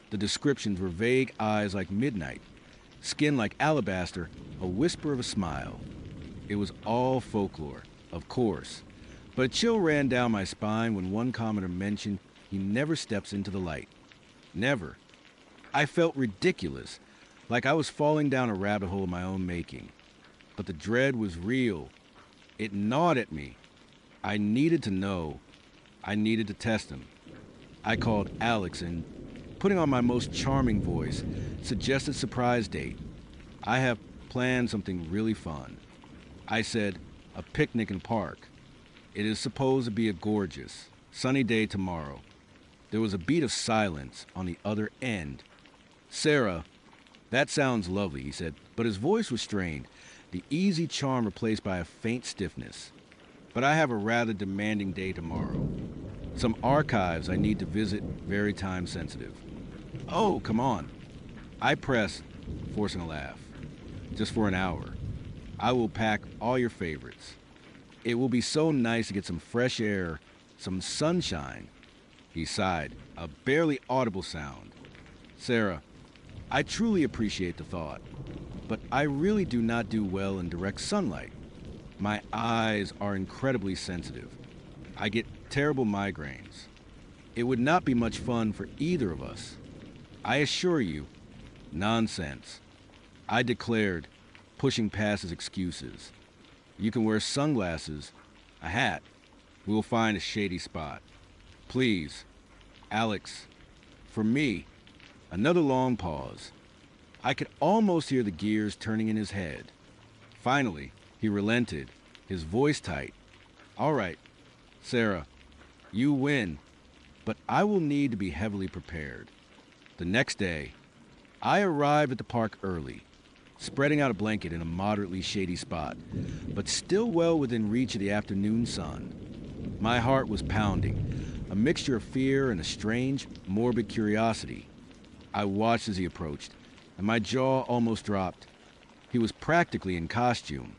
The descriptions were vague eyes like midnight, skin like alabaster, a whisper of a smile. It was all folklore, of course, but a chill ran down my spine when one commenter mentioned he never steps into the light. Never. I felt ridiculous, like I was falling down a rabbit hole of my own making. But the dread was real. It gnawed at me. I needed to know. I needed to test him. I called Alex and, putting on my most charming voice, suggested surprise date. I have planned something really fun. I said, a picnic in park. It is supposed to be a gorgeous, sunny day tomorrow. There was a beat of silence on the other end. Sarah, that sounds lovely, he said, but his voice was strained, the easy charm replaced by a faint stiffness. But I have a rather demanding day tomorrow. Some archives I need to visit, very time sensitive. Oh, come on. I pressed, forcing a laugh. Just for an hour. I will pack all your favorites. It will be so nice to get some fresh air, some sunshine. He sighed, a barely audible sound. Sarah, I truly appreciate the thought, but I really do not do well in direct sunlight. My eyes are incredibly sensitive. I get terrible migraines. It would not be much fun for either of us. I assure you, nonsense. I declared, pushing past his excuses. You can wear sunglasses, a hat. We will find a shady spot. Please, Alex, for me. Another long pause. I could almost hear the gears turning in his head. Finally, he relented, his voice tight. All right, Sarah, you win, but I will need to be heavily prepared. The next day, I arrived at the park early, spreading out a blanket in a moderately shady spot, but still well within reach of the afternoon sun. My heart was pounding, a mixture of fear and a strange, morbid curiosity. I watched as he approached, and my jaw almost dropped. He was practically in costume.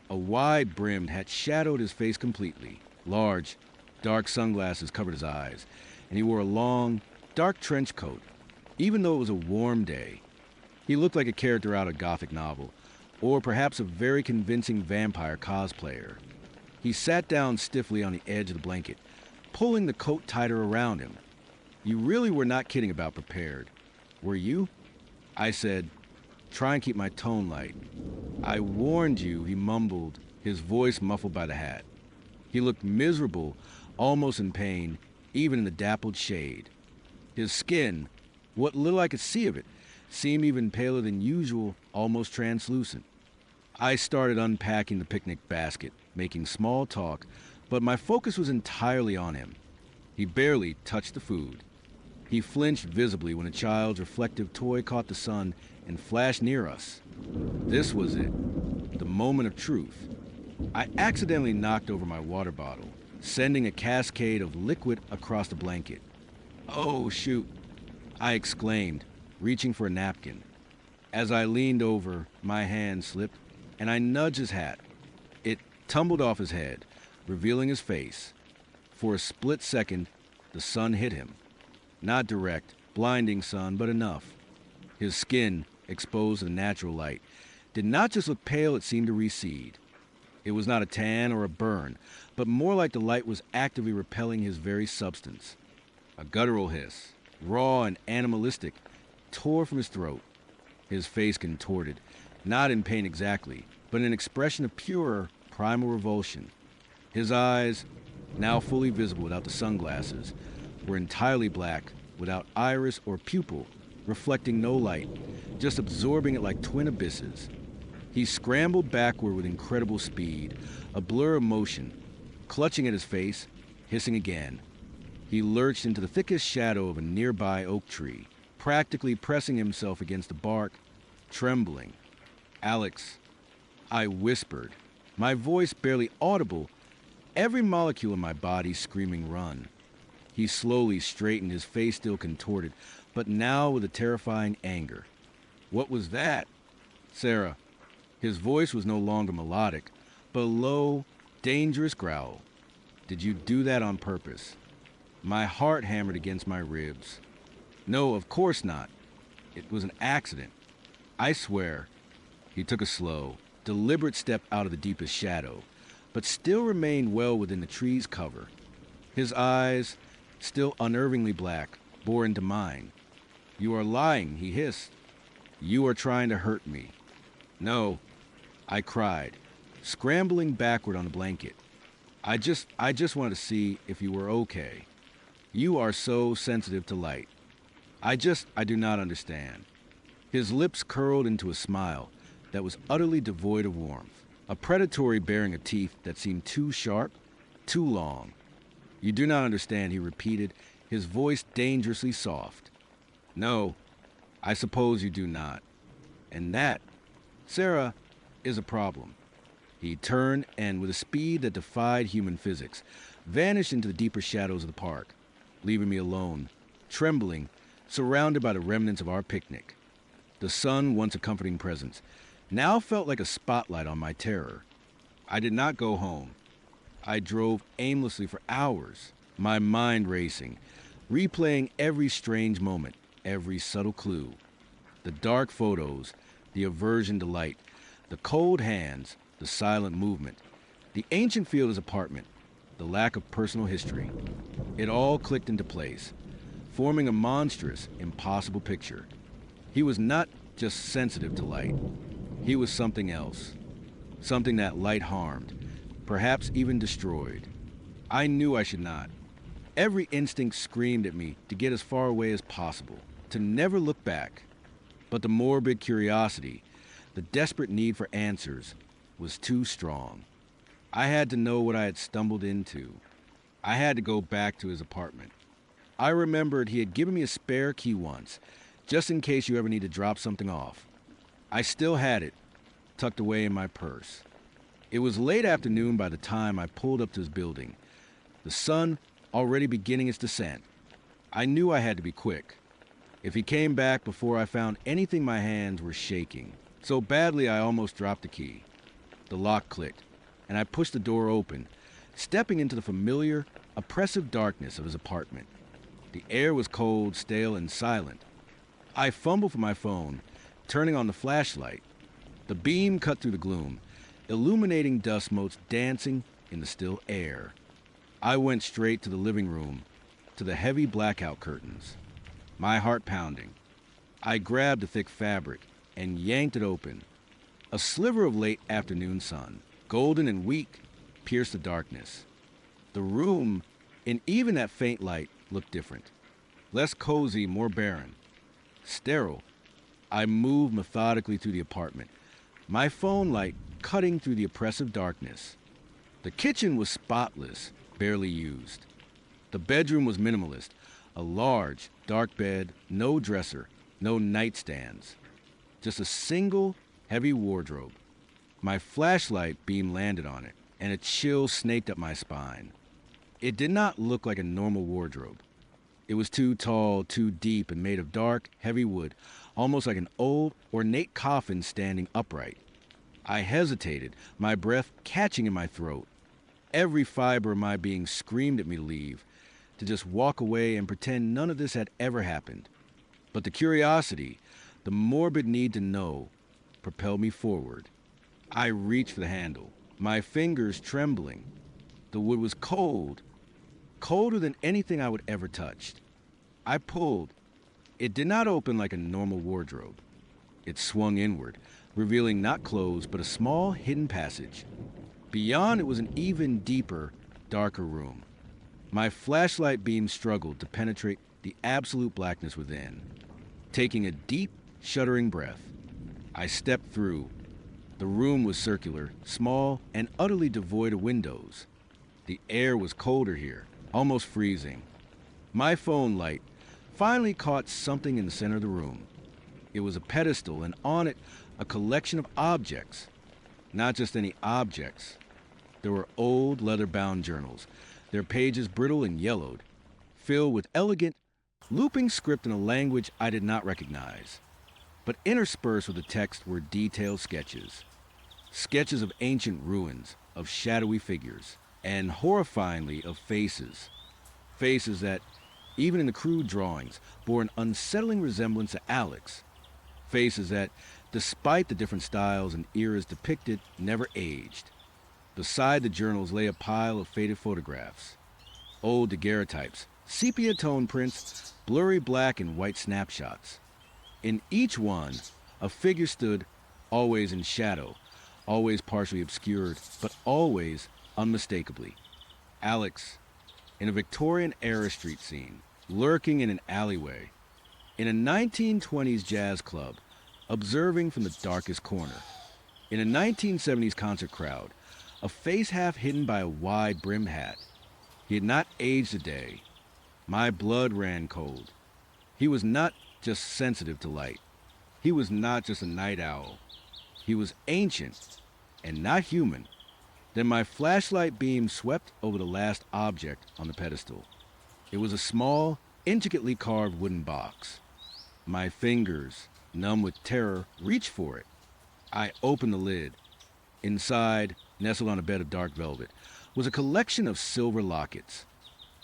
A wide-brimmed hat shadowed his face completely. Large, dark sunglasses covered his eyes, and he wore a long, dark trench coat. Even though it was a warm day, He looked like a character out of a Gothic novel, or perhaps a very convincing vampire cosplayer. He sat down stiffly on the edge of the blanket, pulling the coat tighter around him. You really were not kidding about prepared, were you? I said, try and keep my tone light. I warned you, he mumbled, his voice muffled by the hat. He looked miserable, almost in pain, even in the dappled shade. His skin, what little I could see of it, seemed even paler than usual, almost translucent. I started unpacking the picnic basket, making small talk, but my focus was entirely on him. He barely touched the food. He flinched visibly when a child's reflective toy caught the sun and flashed near us. This was it, the moment of truth. I accidentally knocked over my water bottle, sending a cascade of liquid across the blanket. "Oh, shoot," I exclaimed, reaching for a napkin. As I leaned over, my hand slipped, and I nudged his hat. It tumbled off his head, revealing his face. For a split second, the sun hit him. Not direct, blinding sun, but enough. His skin, exposed to the natural light, did not just look pale, it seemed to recede. It was not a tan or a burn, but more like the light was actively repelling his very substance. A guttural hiss, raw and animalistic, tore from his throat. His face contorted, not in pain exactly, but in an expression of pure, primal revulsion. His eyes, now fully visible without the sunglasses, were entirely black, without iris or pupil, reflecting no light, just absorbing it like twin abysses. He scrambled backward with incredible speed, a blur of motion, clutching at his face, hissing again. He lurched into the thickest shadow of a nearby oak tree, practically pressing himself against the bark, trembling. "Alex," I whispered, my voice barely audible, every molecule in my body screaming run. He slowly straightened, his face still contorted, but now with a terrifying anger. "What was that?" "Sarah." His voice was no longer melodic, but a low, dangerous growl. "Did you do that on purpose?" My heart hammered against my ribs. "No, of course not. It was an accident. I swear." He took a slow, deliberate step out of the deepest shadow, but still remained well within the tree's cover. His eyes, still unnervingly black, bore into mine. "You are lying," he hissed. "You are trying to hurt me." "No," I cried, scrambling backward on the blanket. I just wanted to see if you were okay. You are so sensitive to light. I do not understand." His lips curled into a smile that was utterly devoid of warmth, a predatory baring of teeth that seemed too sharp, too long. "You do not understand," he repeated, his voice dangerously soft. "No, I suppose you do not. And that, Sarah, is a problem." He turned and, with a speed that defied human physics, vanished into the deeper shadows of the park, leaving me alone, trembling, surrounded by the remnants of our picnic. The sun, once a comforting presence, now felt like a spotlight on my terror. I did not go home. I drove aimlessly for hours, my mind racing, replaying every strange moment, every subtle clue. The dark photos, the aversion to light, the cold hands, the silent movement, the ancient field of his apartment, the lack of personal history. It all clicked into place, forming a monstrous, impossible picture. He was not just sensitive to light. He was something else. Something that light harmed, perhaps even destroyed. I knew I should not. Every instinct screamed at me to get as far away as possible, to never look back. But the morbid curiosity, the desperate need for answers, was too strong. I had to know what I had stumbled into. I had to go back to his apartment. I remembered he had given me a spare key once, just in case you ever need to drop something off. I still had it, tucked away in my purse. It was late afternoon by the time I pulled up to his building, the sun already beginning its descent. I knew I had to be quick. If he came back before I found anything, my hands were shaking. So badly I almost dropped the key. The lock clicked, and I pushed the door open, stepping into the familiar, oppressive darkness of his apartment. The air was cold, stale, and silent. I fumbled for my phone, Turning on the flashlight, the beam cut through the gloom, illuminating dust motes dancing in the still air. I went straight to the living room, to the heavy blackout curtains, my heart pounding. I grabbed the thick fabric and yanked it open. A sliver of late afternoon sun, golden and weak, pierced the darkness. The room, in even that faint light, looked different. Less cozy, more barren. Sterile. I moved methodically through the apartment, my phone light cutting through the oppressive darkness. The kitchen was spotless, barely used. The bedroom was minimalist, a large, dark bed, no dresser, no nightstands. Just a single, heavy wardrobe. My flashlight beam landed on it, and a chill snaked up my spine. It did not look like a normal wardrobe. It was too tall, too deep, and made of dark, heavy wood, almost like an old, ornate coffin standing upright. I hesitated, my breath catching in my throat. Every fiber of my being screamed at me to leave, to just walk away and pretend none of this had ever happened. But the curiosity, the morbid need to know, propelled me forward. I reached for the handle, my fingers trembling. The wood was cold, colder than anything I would ever touch. I pulled. It did not open like a normal wardrobe. It swung inward, revealing not clothes, but a small hidden passage. Beyond it was an even deeper, darker room. My flashlight beam struggled to penetrate the absolute blackness within. Taking a deep, shuddering breath, I stepped through. The room was circular, small, and utterly devoid of windows. The air was colder here, almost freezing. My phone light finally caught something in the center of the room. It was a pedestal, and on it, a collection of objects. Not just any objects. There were old leather-bound journals, their pages brittle and yellowed, filled with elegant, looping script in a language I did not recognize. But interspersed with the text were detailed sketches. Sketches of ancient ruins, of shadowy figures, and horrifyingly of faces. Faces that, even in the crude drawings, bore an unsettling resemblance to Alex. Faces that, despite the different styles and eras depicted, never aged. Beside the journals lay a pile of faded photographs. Old daguerreotypes, sepia-tone prints, blurry black and white snapshots. In each one, a figure stood, always in shadow, always partially obscured, but always unmistakably. Alex, in a Victorian-era street scene, lurking in an alleyway, in a 1920s jazz club, observing from the darkest corner, in a 1970s concert crowd, a face half hidden by a wide brim hat. He had not aged a day. My blood ran cold. He was not just sensitive to light. He was not just a night owl. He was ancient and not human. Then my flashlight beam swept over the last object on the pedestal. It was a small, intricately carved wooden box. My fingers, numb with terror, reached for it. I opened the lid. Inside, nestled on a bed of dark velvet, was a collection of silver lockets.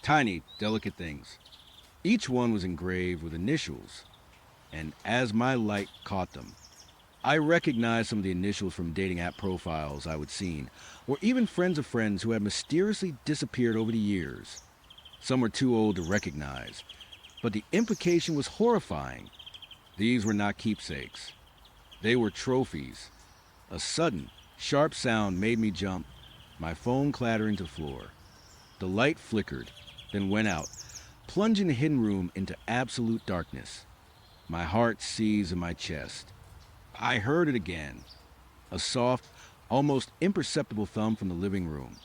Tiny, delicate things. Each one was engraved with initials. And as my light caught them, I recognized some of the initials from dating app profiles I would seen, or even friends of friends who had mysteriously disappeared over the years. Some were too old to recognize, but the implication was horrifying. These were not keepsakes. They were trophies. A sudden, sharp sound made me jump, my phone clattering to the floor. The light flickered, then went out, plunging the hidden room into absolute darkness. My heart seized in my chest. I heard it again. A soft, almost imperceptible thump from the living room.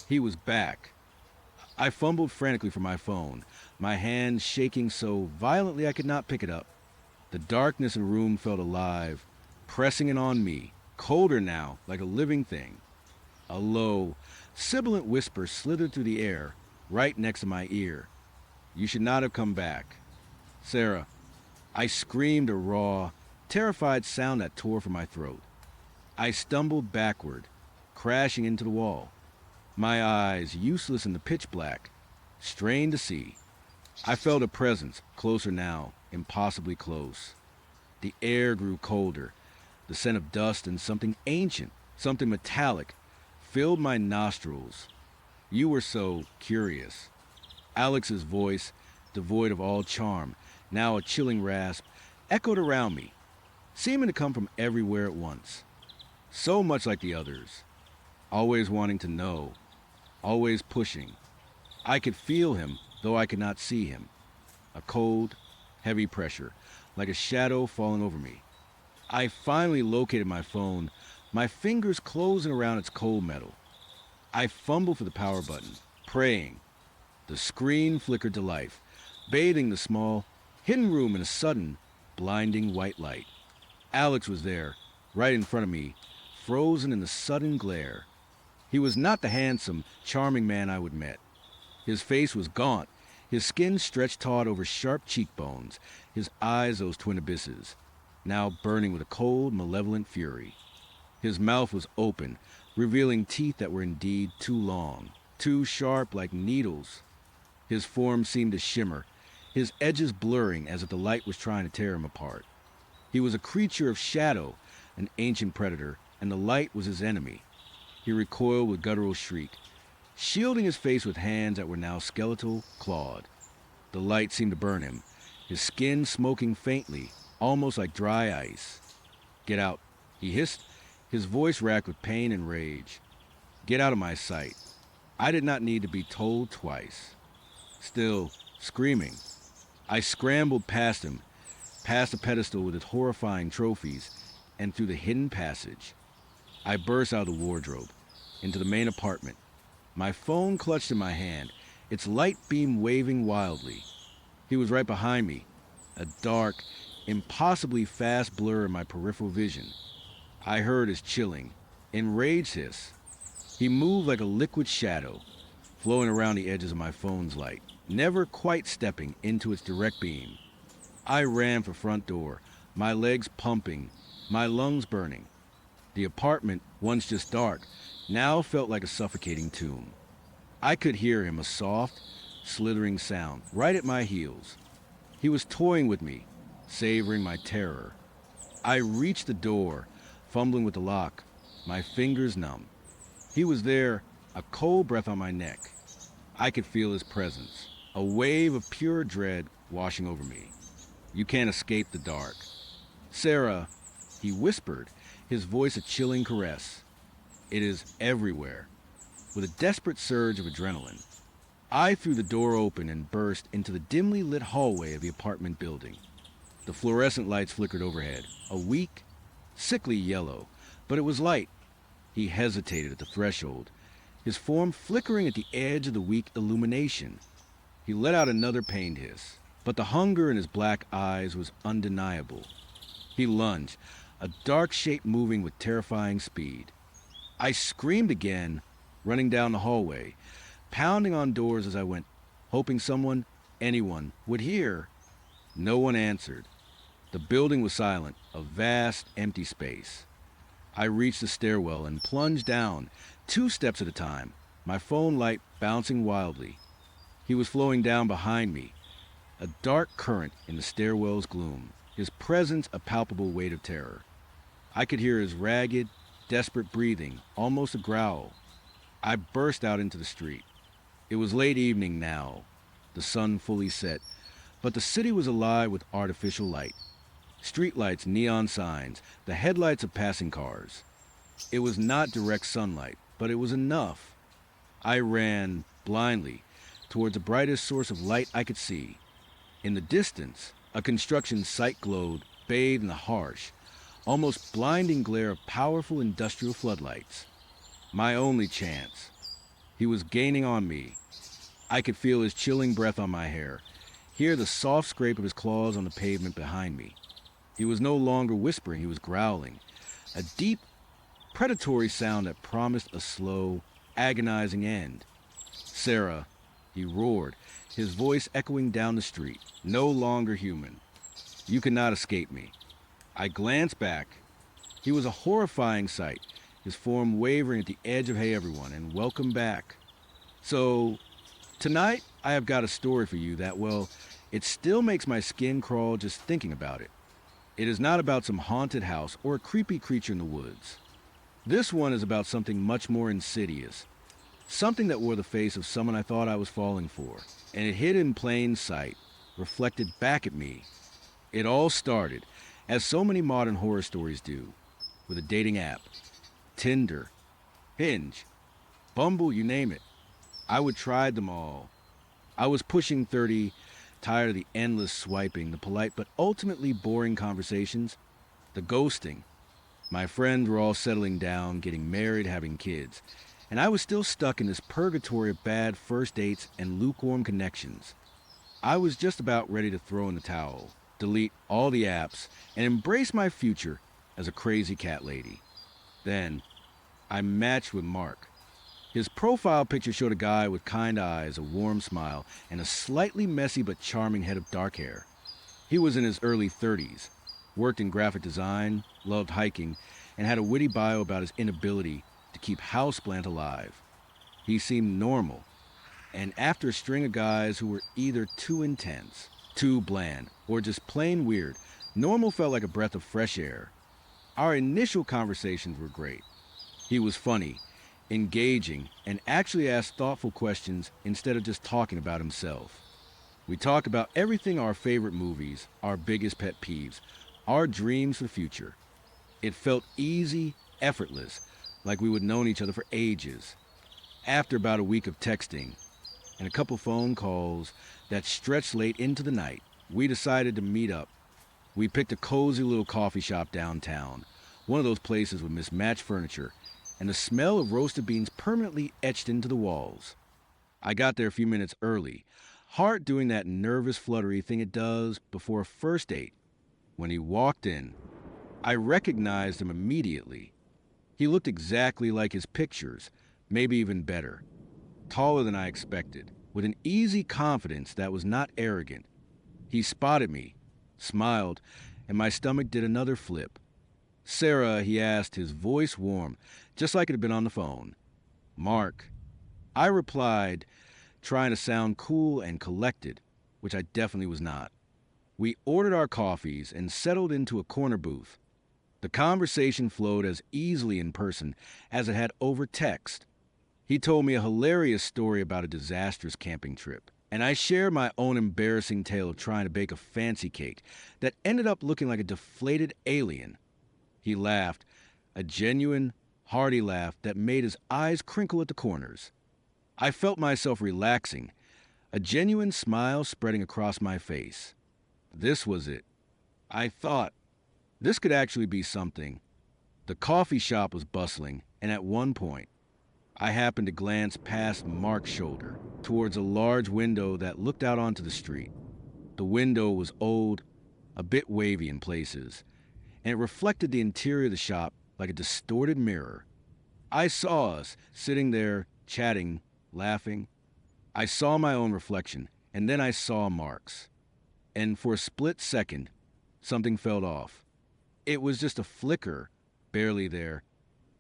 He was back. I fumbled frantically for my phone, my hand shaking so violently I could not pick it up. The darkness in the room felt alive, pressing in on me, colder now, like a living thing. A low, sibilant whisper slithered through the air, right next to my ear. You should not have come back. Sarah. I screamed a raw, terrified sound that tore from my throat. I stumbled backward, crashing into the wall. My eyes, useless in the pitch black, strained to see. I felt a presence, closer now, impossibly close. The air grew colder. The scent of dust and something ancient, something metallic, filled my nostrils. You were so curious. Alex's voice, devoid of all charm, now a chilling rasp, echoed around me, seeming to come from everywhere at once. So much like the others, always wanting to know, always pushing. I could feel him, though I could not see him. A cold, heavy pressure, like a shadow falling over me. I finally located my phone, my fingers closing around its cold metal. I fumbled for the power button, praying. The screen flickered to life, bathing the small, hidden room in a sudden, blinding white light. Alex was there, right in front of me, frozen in the sudden glare. He was not the handsome, charming man I would met. His face was gaunt, his skin stretched taut over sharp cheekbones, his eyes those twin abysses, now burning with a cold, malevolent fury. His mouth was open, revealing teeth that were indeed too long, too sharp like needles. His form seemed to shimmer, his edges blurring as if the light was trying to tear him apart. He was a creature of shadow, an ancient predator, and the light was his enemy. He recoiled with guttural shriek, shielding his face with hands that were now skeletal, clawed. The light seemed to burn him, his skin smoking faintly, almost like dry ice. "Get out," he hissed, his voice racked with pain and rage. "Get out of my sight." I did not need to be told twice. Still screaming, I scrambled past him, past the pedestal with its horrifying trophies, and through the hidden passage. I burst out of the wardrobe, into the main apartment, my phone clutched in my hand, its light beam waving wildly. He was right behind me, a dark, impossibly fast blur in my peripheral vision. I heard his chilling, enraged hiss. He moved like a liquid shadow, flowing around the edges of my phone's light, never quite stepping into its direct beam. I ran for front door, my legs pumping, my lungs burning. The apartment, once just dark, now felt like a suffocating tomb. I could hear him, a soft, slithering sound, right at my heels. He was toying with me, savoring my terror. I reached the door, fumbling with the lock, my fingers numb. He was there, a cold breath on my neck. I could feel his presence, a wave of pure dread washing over me. "You can't escape the dark." "Sarah," he whispered, his voice a chilling caress. "It is everywhere." With a desperate surge of adrenaline, I threw the door open and burst into the dimly lit hallway of the apartment building. The fluorescent lights flickered overhead, a weak, sickly yellow, but it was light. He hesitated at the threshold, his form flickering at the edge of the weak illumination. He let out another pained hiss, but the hunger in his black eyes was undeniable. He lunged, a dark shape moving with terrifying speed. I screamed again, running down the hallway, pounding on doors as I went, hoping someone, anyone, would hear. No one answered. The building was silent, a vast, empty space. I reached the stairwell and plunged down, 2 steps at a time, my phone light bouncing wildly. He was flowing down behind me, a dark current in the stairwell's gloom, his presence a palpable weight of terror. I could hear his ragged, desperate breathing, almost a growl. I burst out into the street. It was late evening now, the sun fully set, but the city was alive with artificial light. Streetlights, neon signs, the headlights of passing cars. It was not direct sunlight, but it was enough. I ran, blindly, towards the brightest source of light I could see. In the distance, a construction site glowed, bathed in the harsh, almost blinding glare of powerful industrial floodlights. My only chance. He was gaining on me. I could feel his chilling breath on my hair, hear the soft scrape of his claws on the pavement behind me. He was no longer whispering, he was growling, a deep, predatory sound that promised a slow, agonizing end. "Sarah," he roared, his voice echoing down the street, no longer human. "You cannot escape me." I glanced back. He was a horrifying sight, his form wavering at the edge of "Hey everyone," and "Welcome back." So, tonight I have got a story for you that, well, it still makes my skin crawl just thinking about it. It is not about some haunted house or a creepy creature in the woods. This one is about something much more insidious, something that wore the face of someone I thought I was falling for, and it hid in plain sight, reflected back at me. It all started, as so many modern horror stories do, with a dating app. Tinder, Hinge, Bumble, you name it. I would try them all. I was pushing 30, tired of the endless swiping, the polite but ultimately boring conversations, the ghosting. My friends were all settling down, getting married, having kids, and I was still stuck in this purgatory of bad first dates and lukewarm connections. I was just about ready to throw in the towel, delete all the apps, and embrace my future as a crazy cat lady. Then, I matched with Mark. His profile picture showed a guy with kind eyes, a warm smile, and a slightly messy but charming head of dark hair. He was in his early 30s, worked in graphic design, loved hiking, and had a witty bio about his inability to keep houseplant alive. He seemed normal, and after a string of guys who were either too intense, too bland, or just plain weird, normal felt like a breath of fresh air. Our initial conversations were great. He was funny, engaging, and actually asked thoughtful questions instead of just talking about himself. We talked about everything: our favorite movies, our biggest pet peeves, our dreams for the future. It felt easy, effortless, like we would known each other for ages. After about a week of texting and a couple phone calls that stretched late into the night, we decided to meet up. We picked a cozy little coffee shop downtown, one of those places with mismatched furniture and the smell of roasted beans permanently etched into the walls. I got there a few minutes early, heart doing that nervous fluttery thing it does before a first date. When he walked in, I recognized him immediately. He looked exactly like his pictures, maybe even better. Taller than I expected, with an easy confidence that was not arrogant. He spotted me, smiled, and my stomach did another flip. "Sarah," he asked, his voice warm, just like it had been on the phone. "Mark." I replied, trying to sound cool and collected, which I definitely was not. We ordered our coffees and settled into a corner booth. The conversation flowed as easily in person as it had over text. He told me a hilarious story about a disastrous camping trip, and I shared my own embarrassing tale of trying to bake a fancy cake that ended up looking like a deflated alien. He laughed, a genuine, hearty laugh that made his eyes crinkle at the corners. I felt myself relaxing, a genuine smile spreading across my face. This was it. I thought, this could actually be something. The coffee shop was bustling, and at one point, I happened to glance past Mark's shoulder, towards a large window that looked out onto the street. The window was old, a bit wavy in places, and it reflected the interior of the shop like a distorted mirror. I saw us, sitting there, chatting, laughing. I saw my own reflection, and then I saw Mark's. And for a split second, something felt off. It was just a flicker, barely there.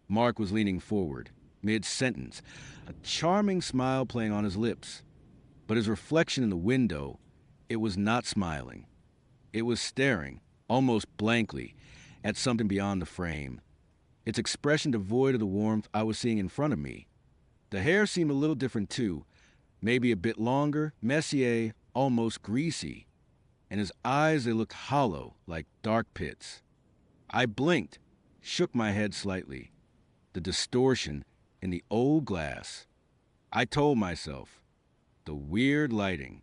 Mark was leaning forward, mid-sentence, a charming smile playing on his lips. But his reflection in the window, it was not smiling. It was staring, almost blankly, at something beyond the frame, its expression devoid of the warmth I was seeing in front of me. The hair seemed a little different too, maybe a bit longer, messier, almost greasy. And his eyes, they looked hollow, like dark pits. I blinked, shook my head slightly. The distortion in the old glass. I told myself, the weird lighting.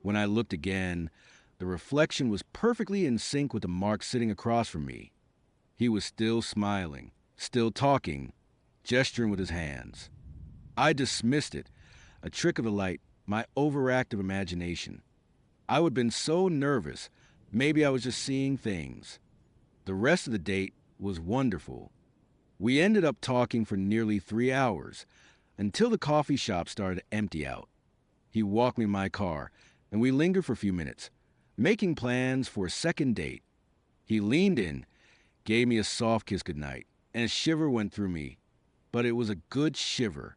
When I looked again, the reflection was perfectly in sync with the Mark sitting across from me. He was still smiling, still talking, gesturing with his hands. I dismissed it, a trick of the light, my overactive imagination. I would have been so nervous, maybe I was just seeing things. The rest of the date was wonderful. We ended up talking for nearly 3 hours, until the coffee shop started to empty out. He walked me my car, and we lingered for a few minutes, making plans for a second date. He leaned in, gave me a soft kiss goodnight, and a shiver went through me. But it was a good shiver,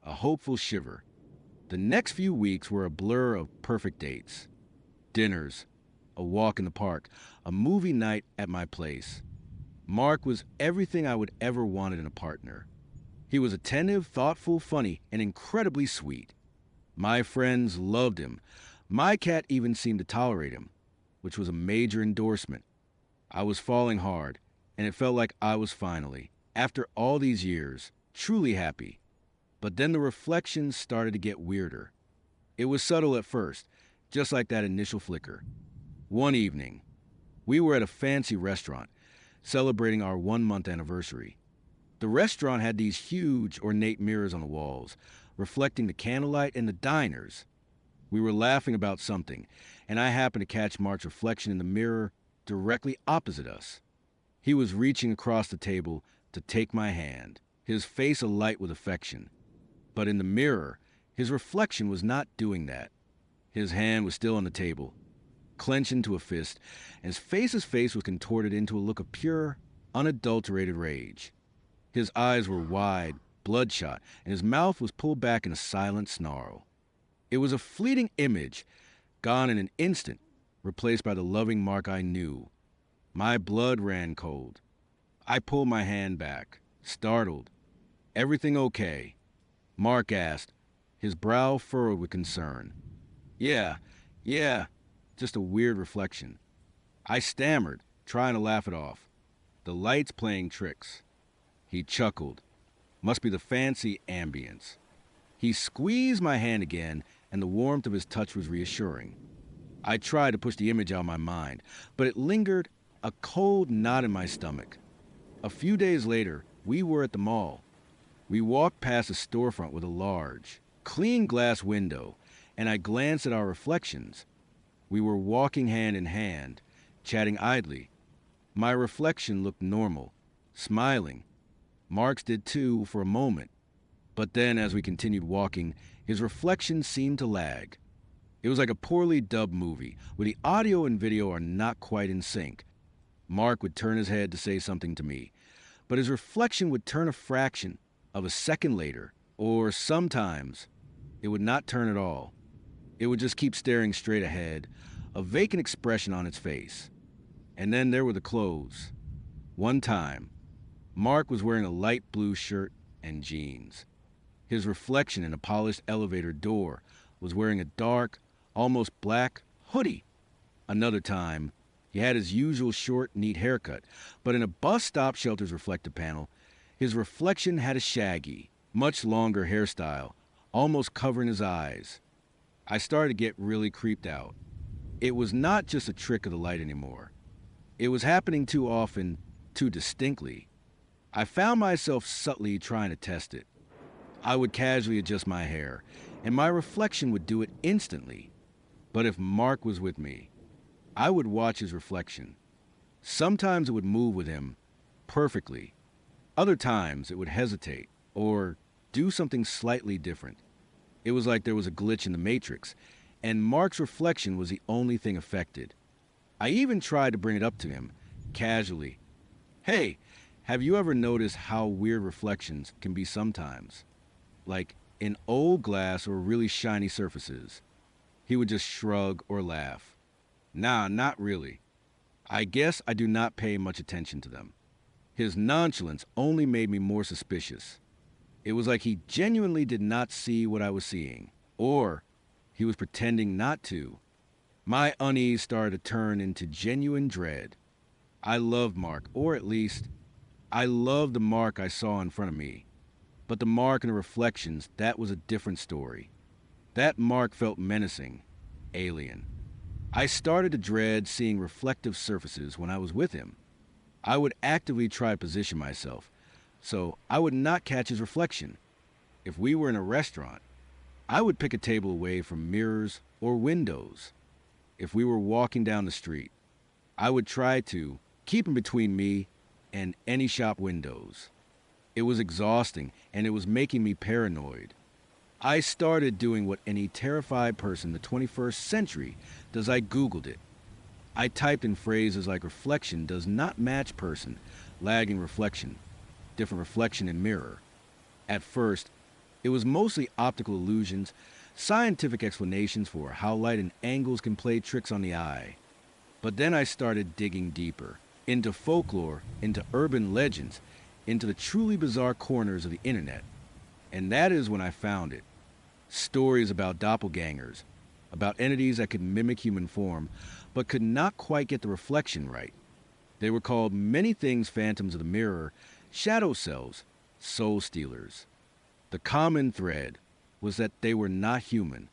a hopeful shiver. The next few weeks were a blur of perfect dates. Dinners, a walk in the park, a movie night at my place. Mark was everything I would ever wanted in a partner. He was attentive, thoughtful, funny, and incredibly sweet. My friends loved him. My cat even seemed to tolerate him, which was a major endorsement. I was falling hard, and it felt like I was finally, after all these years, truly happy. But then the reflections started to get weirder. It was subtle at first, just like that initial flicker. One evening, we were at a fancy restaurant, celebrating our 1-month anniversary. The restaurant had these huge, ornate mirrors on the walls, reflecting the candlelight and the diners. We were laughing about something, and I happened to catch Mark's reflection in the mirror directly opposite us. He was reaching across the table to take my hand, his face alight with affection. But in the mirror, his reflection was not doing that. His hand was still on the table, clenched into a fist, and his face was contorted into a look of pure, unadulterated rage. His eyes were wide, bloodshot, and his mouth was pulled back in a silent snarl. It was a fleeting image, gone in an instant, replaced by the loving Mark I knew. My blood ran cold. I pulled my hand back, startled. "Everything okay?" Mark asked, his brow furrowed with concern. Yeah, just a weird reflection. I stammered, trying to laugh it off. The lights playing tricks. He chuckled. Must be the fancy ambience. He squeezed my hand again, and the warmth of his touch was reassuring. I tried to push the image out of my mind, but it lingered, a cold knot in my stomach. A few days later, we were at the mall. We walked past a storefront with a large, clean glass window, and I glanced at our reflections. We were walking hand in hand, chatting idly. My reflection looked normal, smiling. Mark's did too for a moment. But then, as we continued walking, his reflection seemed to lag. It was like a poorly dubbed movie, where the audio and video are not quite in sync. Mark would turn his head to say something to me, but his reflection would turn a fraction of a second later, or sometimes it would not turn at all. It would just keep staring straight ahead, a vacant expression on its face. And then there were the clothes. One time, Mark was wearing a light blue shirt and jeans. His reflection in a polished elevator door was wearing a dark, almost black hoodie. Another time, he had his usual short, neat haircut, but in a bus stop shelter's reflective panel, his reflection had a shaggy, much longer hairstyle, almost covering his eyes. I started to get really creeped out. It was not just a trick of the light anymore. It was happening too often, too distinctly. I found myself subtly trying to test it. I would casually adjust my hair, and my reflection would do it instantly. But if Mark was with me, I would watch his reflection. Sometimes it would move with him perfectly. Other times it would hesitate or do something slightly different. It was like there was a glitch in the matrix, and Mark's reflection was the only thing affected. I even tried to bring it up to him, casually. "Hey, have you ever noticed how weird reflections can be sometimes? Like in old glass or really shiny surfaces?" He would just shrug or laugh. "Nah, not really. I guess I do not pay much attention to them." His nonchalance only made me more suspicious. It was like he genuinely did not see what I was seeing, or he was pretending not to. My unease started to turn into genuine dread. I loved Mark, or at least, I loved the Mark I saw in front of me. But the Mark in the reflections, that was a different story. That Mark felt menacing, alien. I started to dread seeing reflective surfaces when I was with him. I would actively try to position myself, so I would not catch his reflection. If we were in a restaurant, I would pick a table away from mirrors or windows. If we were walking down the street, I would try to keep him between me and any shop windows. It was exhausting, and it was making me paranoid. I started doing what any terrified person in the 21st century does. I Googled it. I typed in phrases like reflection does not match person, lagging reflection, different reflection in mirror. At first, it was mostly optical illusions, scientific explanations for how light and angles can play tricks on the eye. But then I started digging deeper, into folklore, into urban legends, into the truly bizarre corners of the internet. And that is when I found it. Stories about doppelgangers, about entities that could mimic human form, but could not quite get the reflection right. They were called many things phantoms of the mirror, shadow selves, soul stealers. The common thread was that they were not human.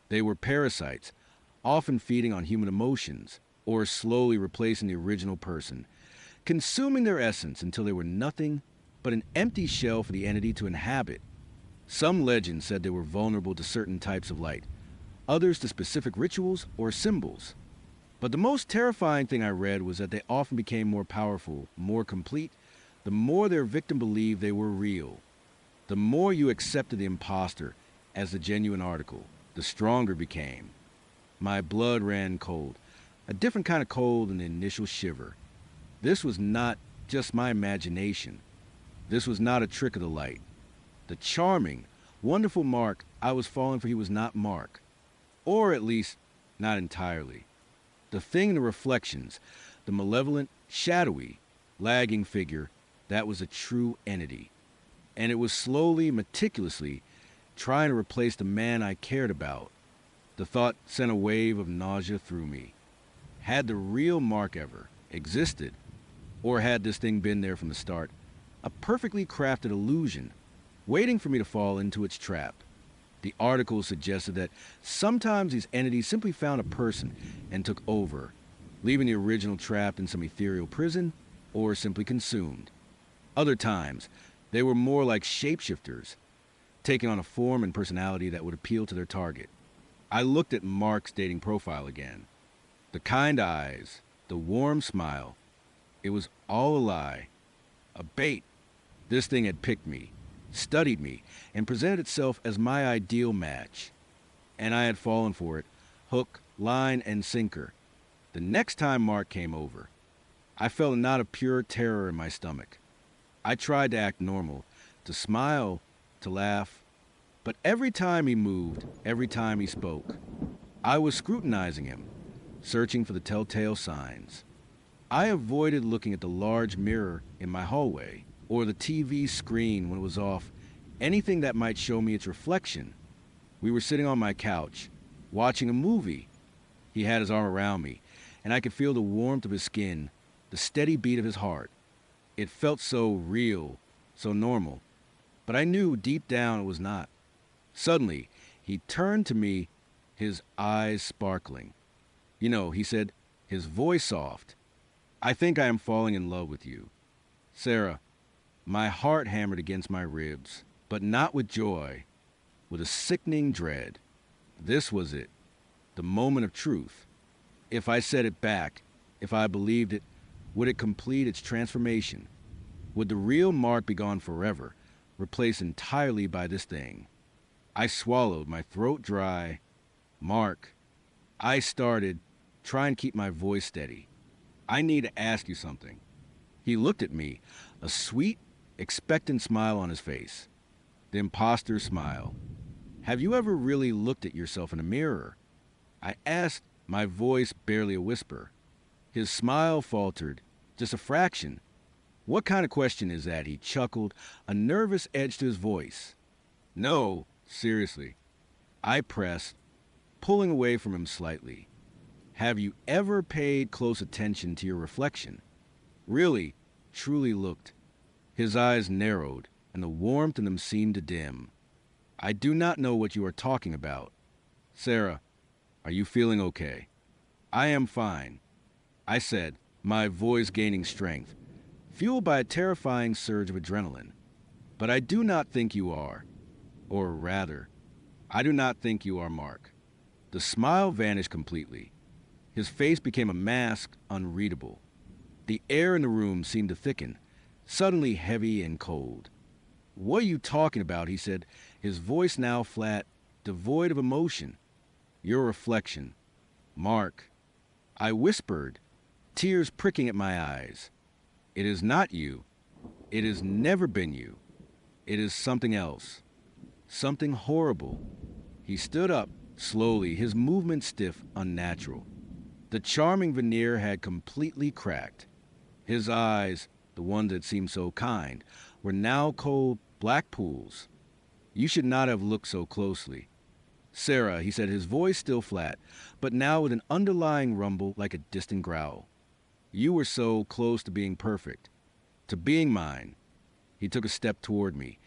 They were parasites, often feeding on human emotions, or slowly replacing the original person, consuming their essence until they were nothing but an empty shell for the entity to inhabit. Some legends said they were vulnerable to certain types of light, others to specific rituals or symbols. But the most terrifying thing I read was that they often became more powerful, more complete, the more their victim believed they were real. The more you accepted the imposter as the genuine article, the stronger it became. My blood ran cold, a different kind of cold than the initial shiver. This was not just my imagination. This was not a trick of the light. The charming, wonderful Mark I was falling for, he was not Mark. Or at least, not entirely. The thing in the reflections, the malevolent, shadowy, lagging figure, that was a true entity. And it was slowly, meticulously, trying to replace the man I cared about. The thought sent a wave of nausea through me. Had the real Mark ever existed? Or had this thing been there from the start? A perfectly crafted illusion, waiting for me to fall into its trap. The article suggested that sometimes these entities simply found a person and took over, leaving the original trapped in some ethereal prison or simply consumed. Other times, they were more like shapeshifters, taking on a form and personality that would appeal to their target. I looked at Mark's dating profile again. The kind eyes, the warm smile. It was all a lie. A bait. This thing had picked me, studied me, and presented itself as my ideal match. And I had fallen for it, hook, line, and sinker. The next time Mark came over, I felt a knot of pure terror in my stomach. I tried to act normal, to smile, to laugh, but every time he moved, every time he spoke, I was scrutinizing him, searching for the telltale signs. I avoided looking at the large mirror in my hallway, or the TV screen when it was off, anything that might show me its reflection. We were sitting on my couch, watching a movie. He had his arm around me, and I could feel the warmth of his skin, the steady beat of his heart. It felt so real, so normal, but I knew deep down it was not. Suddenly, he turned to me, his eyes sparkling. "You know," he said, his voice soft, "I think I am falling in love with you." Sarah, my heart hammered against my ribs, but not with joy, with a sickening dread. This was it, the moment of truth. If I said it back, if I believed it, would it complete its transformation? Would the real Mark be gone forever, replaced entirely by this thing? I swallowed, my throat dry. "Mark," I started, trying to keep my voice steady. "I need to ask you something." He looked at me, a sweet, expectant smile on his face. The imposter's smile. "Have you ever really looked at yourself in a mirror?" I asked, my voice barely a whisper. His smile faltered, just a fraction. "What kind of question is that?" He chuckled, a nervous edge to his voice. "No, seriously." I pressed, pulling away from him slightly. "Have you ever paid close attention to your reflection? Really, truly looked?" His eyes narrowed, and the warmth in them seemed to dim. "I do not know what you are talking about." "Sarah, are you feeling okay?" "I am fine," I said, my voice gaining strength, fueled by a terrifying surge of adrenaline. "But I do not think you are. Or rather, I do not think you are Mark." The smile vanished completely. His face became a mask, unreadable. The air in the room seemed to thicken, suddenly heavy and cold. "What are you talking about?" he said, his voice now flat, devoid of emotion. "Your reflection. Mark." I whispered, tears pricking at my eyes. "It is not you. It has never been you. It is something else. Something horrible." He stood up, slowly, his movement stiff, unnatural. The charming veneer had completely cracked. His eyes, the ones that seemed so kind, were now cold black pools. You should not have looked so closely. Sarah, he said, his voice still flat, but now with an underlying rumble like a distant growl. You were so close to being perfect, to being mine. He took a step toward me,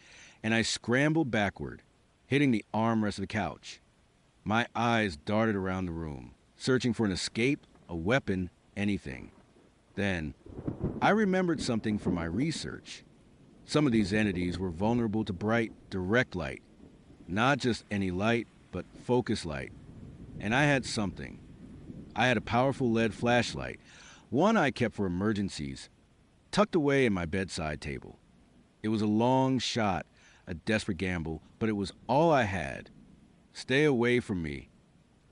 and I scrambled backward, hitting the armrest of the couch. My eyes darted around the room, searching for an escape, a weapon, anything. Then, I remembered something from my research. Some of these entities were vulnerable to bright, direct light. Not just any light, but focus light. And I had something. I had a powerful LED flashlight, one I kept for emergencies, tucked away in my bedside table. It was a long shot, a desperate gamble, but it was all I had. Stay away from me.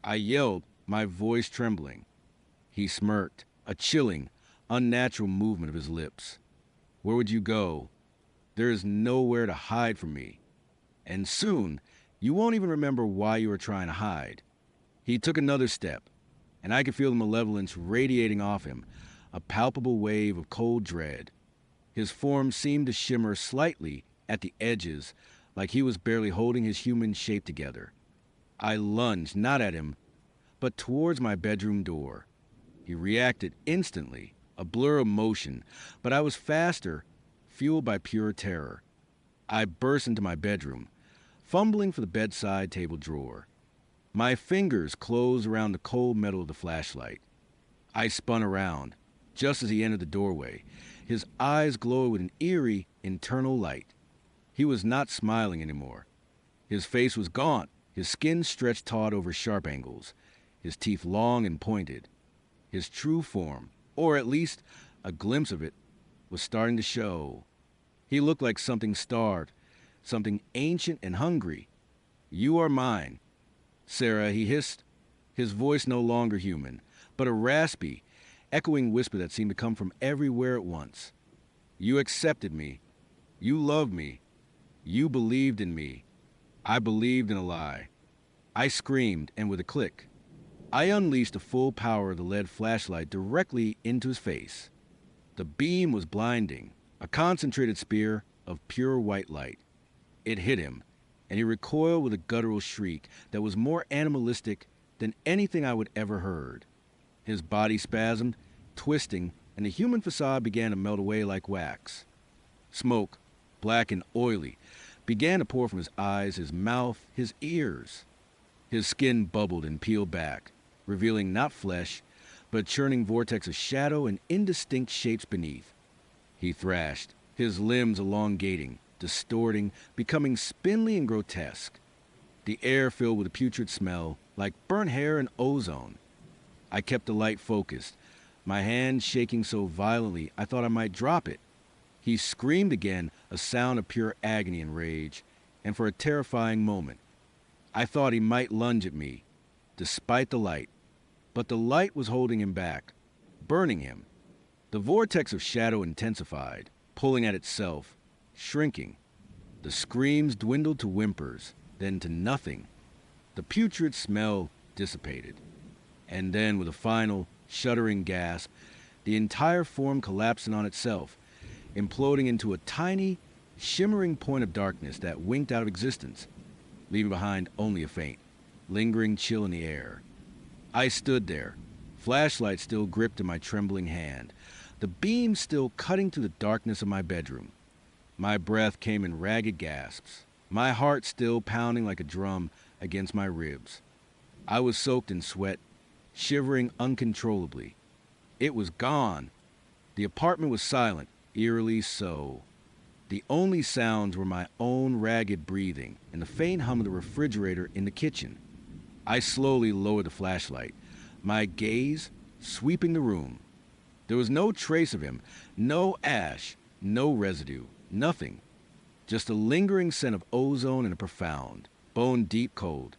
I yelled, my voice trembling. He smirked, a chilling, unnatural movement of his lips. Where would you go? There is nowhere to hide from me. And soon, you won't even remember why you were trying to hide. He took another step, and I could feel the malevolence radiating off him, a palpable wave of cold dread. His form seemed to shimmer slightly at the edges, like he was barely holding his human shape together. I lunged, not at him, but towards my bedroom door. He reacted instantly, a blur of motion, but I was faster, fueled by pure terror. I burst into my bedroom, fumbling for the bedside table drawer. My fingers closed around the cold metal of the flashlight. I spun around, just as he entered the doorway, his eyes glowing with an eerie, internal light. He was not smiling anymore. His face was gaunt, his skin stretched taut over sharp angles, his teeth long and pointed. His true form, or at least a glimpse of it, was starting to show. He looked like something starved, something ancient and hungry. You are mine. Sarah, he hissed, his voice no longer human, but a raspy, echoing whisper that seemed to come from everywhere at once. You accepted me. You loved me. You believed in me. I believed in a lie. I screamed, and with a click, I unleashed the full power of the LED flashlight directly into his face. The beam was blinding, a concentrated spear of pure white light. It hit him, and he recoiled with a guttural shriek that was more animalistic than anything I would ever heard. His body spasmed, twisting, and the human facade began to melt away like wax. Smoke, black and oily, began to pour from his eyes, his mouth, his ears. His skin bubbled and peeled back, revealing not flesh, but a churning vortex of shadow and indistinct shapes beneath. He thrashed, his limbs elongating, distorting, becoming spindly and grotesque. The air filled with a putrid smell, like burnt hair and ozone. I kept the light focused, my hand shaking so violently I thought I might drop it. He screamed again, a sound of pure agony and rage, and for a terrifying moment, I thought he might lunge at me, despite the light. But the light was holding him back, burning him. The vortex of shadow intensified, pulling at itself, shrinking. The screams dwindled to whimpers, then to nothing. The putrid smell dissipated. And then, with a final, shuddering gasp, the entire form collapsed in on itself, imploding into a tiny, shimmering point of darkness that winked out of existence, leaving behind only a faint, lingering chill in the air. I stood there, flashlight still gripped in my trembling hand, the beam still cutting through the darkness of my bedroom. My breath came in ragged gasps, my heart still pounding like a drum against my ribs. I was soaked in sweat, shivering uncontrollably. It was gone. The apartment was silent, eerily so. The only sounds were my own ragged breathing and the faint hum of the refrigerator in the kitchen. I slowly lowered the flashlight, my gaze sweeping the room. There was no trace of him, no ash, no residue, nothing. Just a lingering scent of ozone and a profound, bone-deep cold.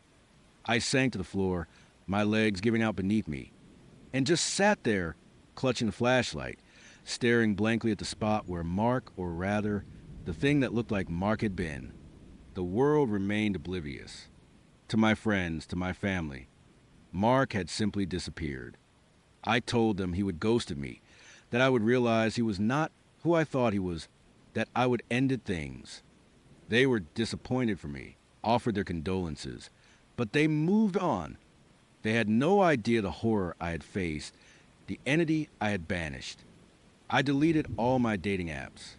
I sank to the floor, my legs giving out beneath me, and just sat there, clutching the flashlight, staring blankly at the spot where Mark, or rather, the thing that looked like Mark had been. The world remained oblivious. To my friends, to my family, Mark had simply disappeared. I told them he would ghosted me, that I would realize he was not who I thought he was, that I would ended things. They were disappointed for me, offered their condolences, but they moved on. They had no idea the horror I had faced, the entity I had banished. I deleted all my dating apps.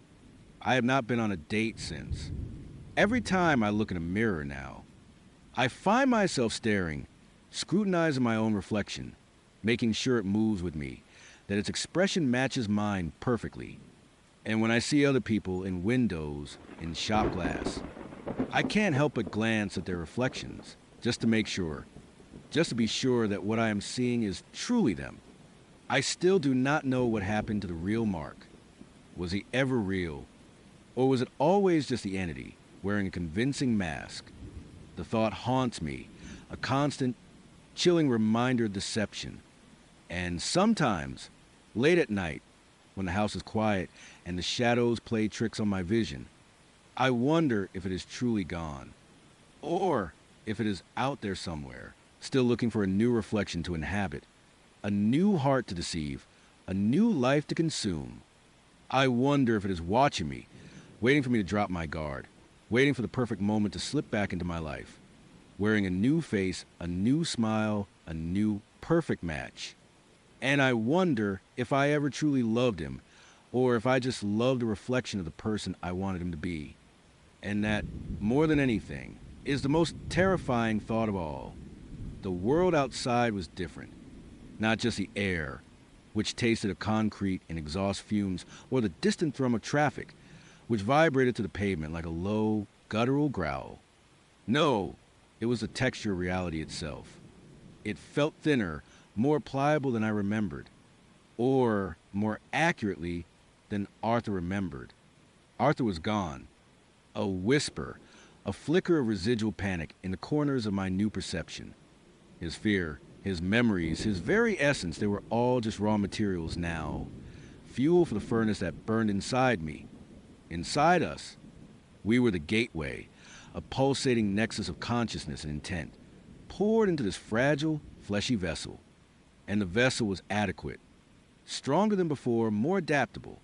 I have not been on a date since. Every time I look in a mirror now, I find myself staring, scrutinizing my own reflection, making sure it moves with me, that its expression matches mine perfectly. And when I see other people in windows, in shop glass, I can't help but glance at their reflections, just to make sure, just to be sure that what I am seeing is truly them. I still do not know what happened to the real Mark. Was he ever real? Or was it always just the entity, wearing a convincing mask? The thought haunts me, a constant, chilling reminder of deception. And sometimes, late at night, when the house is quiet and the shadows play tricks on my vision, I wonder if it is truly gone, or if it is out there somewhere, still looking for a new reflection to inhabit, a new heart to deceive, a new life to consume. I wonder if it is watching me, waiting for me to drop my guard, waiting for the perfect moment to slip back into my life, wearing a new face, a new smile, a new perfect match. And I wonder if I ever truly loved him, or if I just loved a reflection of the person I wanted him to be. And that, more than anything, is the most terrifying thought of all. The world outside was different. Not just the air, which tasted of concrete and exhaust fumes, or the distant thrum of traffic, which vibrated to the pavement like a low, guttural growl. No, it was the texture of reality itself. It felt thinner, more pliable than I remembered, or, more accurately, than Arthur remembered. Arthur was gone. A whisper, a flicker of residual panic in the corners of my new perception. His fear, his memories, his very essence, they were all just raw materials now. Fuel for the furnace that burned inside me. Inside us, we were the gateway, a pulsating nexus of consciousness and intent, poured into this fragile, fleshy vessel. And the vessel was adequate, stronger than before, more adaptable.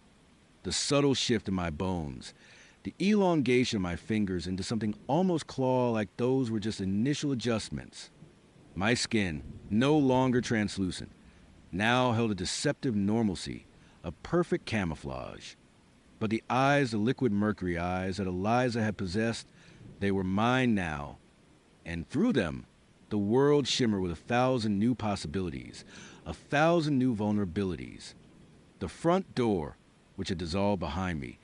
The subtle shift in my bones, the elongation of my fingers into something almost claw-like, those were just initial adjustments. My skin, no longer translucent, now held a deceptive normalcy, a perfect camouflage. But the eyes, the liquid mercury eyes that Eliza had possessed, they were mine now. And through them, the world shimmered with 1,000 new possibilities, 1,000 new vulnerabilities. The front door, which had dissolved behind me,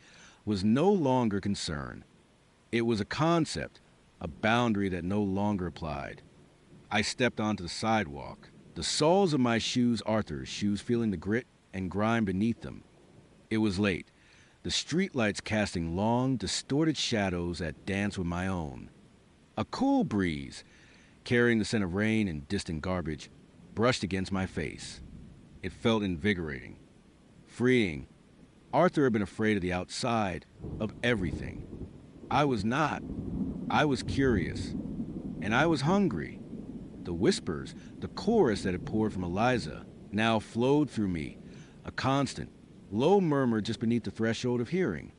was no longer concern. It was a concept, a boundary that no longer applied. I stepped onto the sidewalk, the soles of my shoes Arthur's shoes feeling the grit and grime beneath them. It was late, the streetlights casting long, distorted shadows that danced with my own. A cool breeze, carrying the scent of rain and distant garbage, brushed against my face. It felt invigorating, freeing. Arthur had been afraid of the outside, of everything. I was not. I was curious. And I was hungry. The whispers, the chorus that had poured from Eliza, now flowed through me, a constant, low murmur just beneath the threshold of hearing.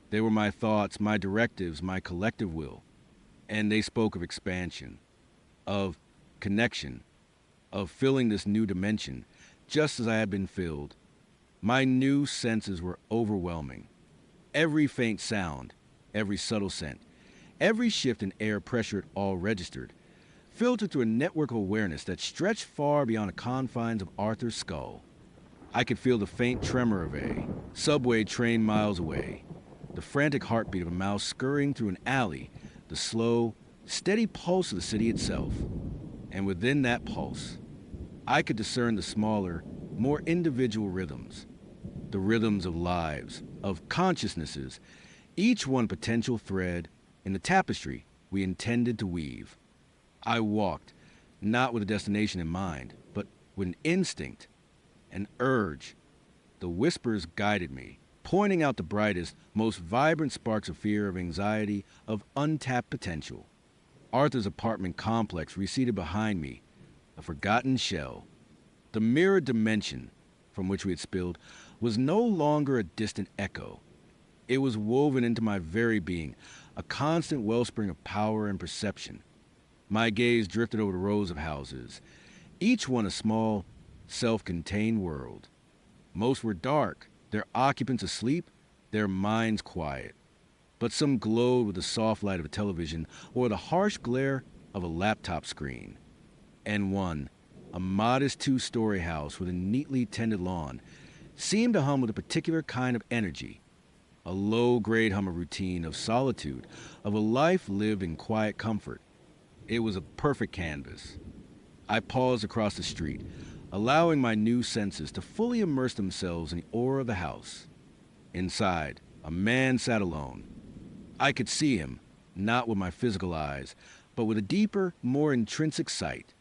They were my thoughts, my directives, my collective will. And they spoke of expansion, of connection, of filling this new dimension, just as I had been filled. My new senses were overwhelming. Every faint sound, every subtle scent, every shift in air pressure it all registered, filtered through a network of awareness that stretched far beyond the confines of Arthur's skull. I could feel the faint tremor of a subway train miles away, the frantic heartbeat of a mouse scurrying through an alley, the slow, steady pulse of the city itself. And within that pulse, I could discern the smaller, more individual rhythms, the rhythms of lives, of consciousnesses, each one potential thread in the tapestry we intended to weave. I walked, not with a destination in mind, but with an instinct, an urge. The whispers guided me, pointing out the brightest, most vibrant sparks of fear, of anxiety, of untapped potential. Arthur's apartment complex receded behind me, a forgotten shell. The mirror dimension from which we had spilled was no longer a distant echo. It was woven into my very being, a constant wellspring of power and perception. My gaze drifted over the rows of houses, each one a small, self-contained world. Most were dark, their occupants asleep, their minds quiet. But some glowed with the soft light of a television or the harsh glare of a laptop screen. And one, a modest two-story house with a neatly tended lawn, seemed to hum with a particular kind of energy, a low-grade hum of routine, of solitude, of a life lived in quiet comfort. It was a perfect canvas. I paused across the street, allowing my new senses to fully immerse themselves in the aura of the house. Inside, a man sat alone. I could see him, not with my physical eyes, but with a deeper, more intrinsic sight.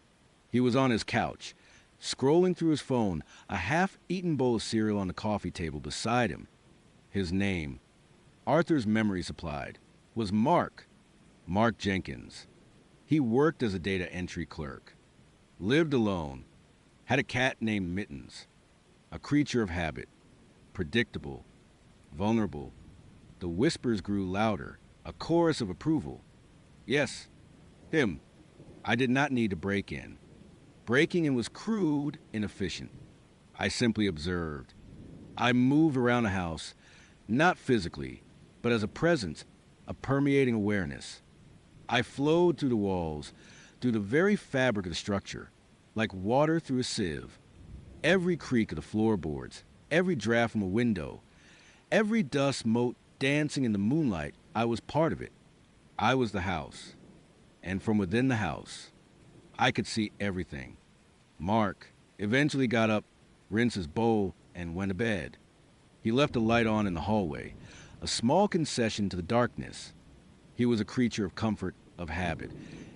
He was on his couch, scrolling through his phone, a half-eaten bowl of cereal on the coffee table beside him. His name, Arthur's memory supplied, was Mark Jenkins. He worked as a data entry clerk, lived alone, had a cat named Mittens, a creature of habit, predictable, vulnerable. The whispers grew louder, a chorus of approval. Yes, him. I did not need to break in. Breaking in was crude, inefficient. I simply observed. I moved around the house, not physically, but as a presence, a permeating awareness. I flowed through the walls, through the very fabric of the structure, like water through a sieve. Every creak of the floorboards, every draft from a window, every dust mote dancing in the moonlight, I was part of it. I was the house. And from within the house, I could see everything. Mark eventually got up, rinsed his bowl, and went to bed. He left the light on in the hallway, a small concession to the darkness. He was a creature of comfort, of habit,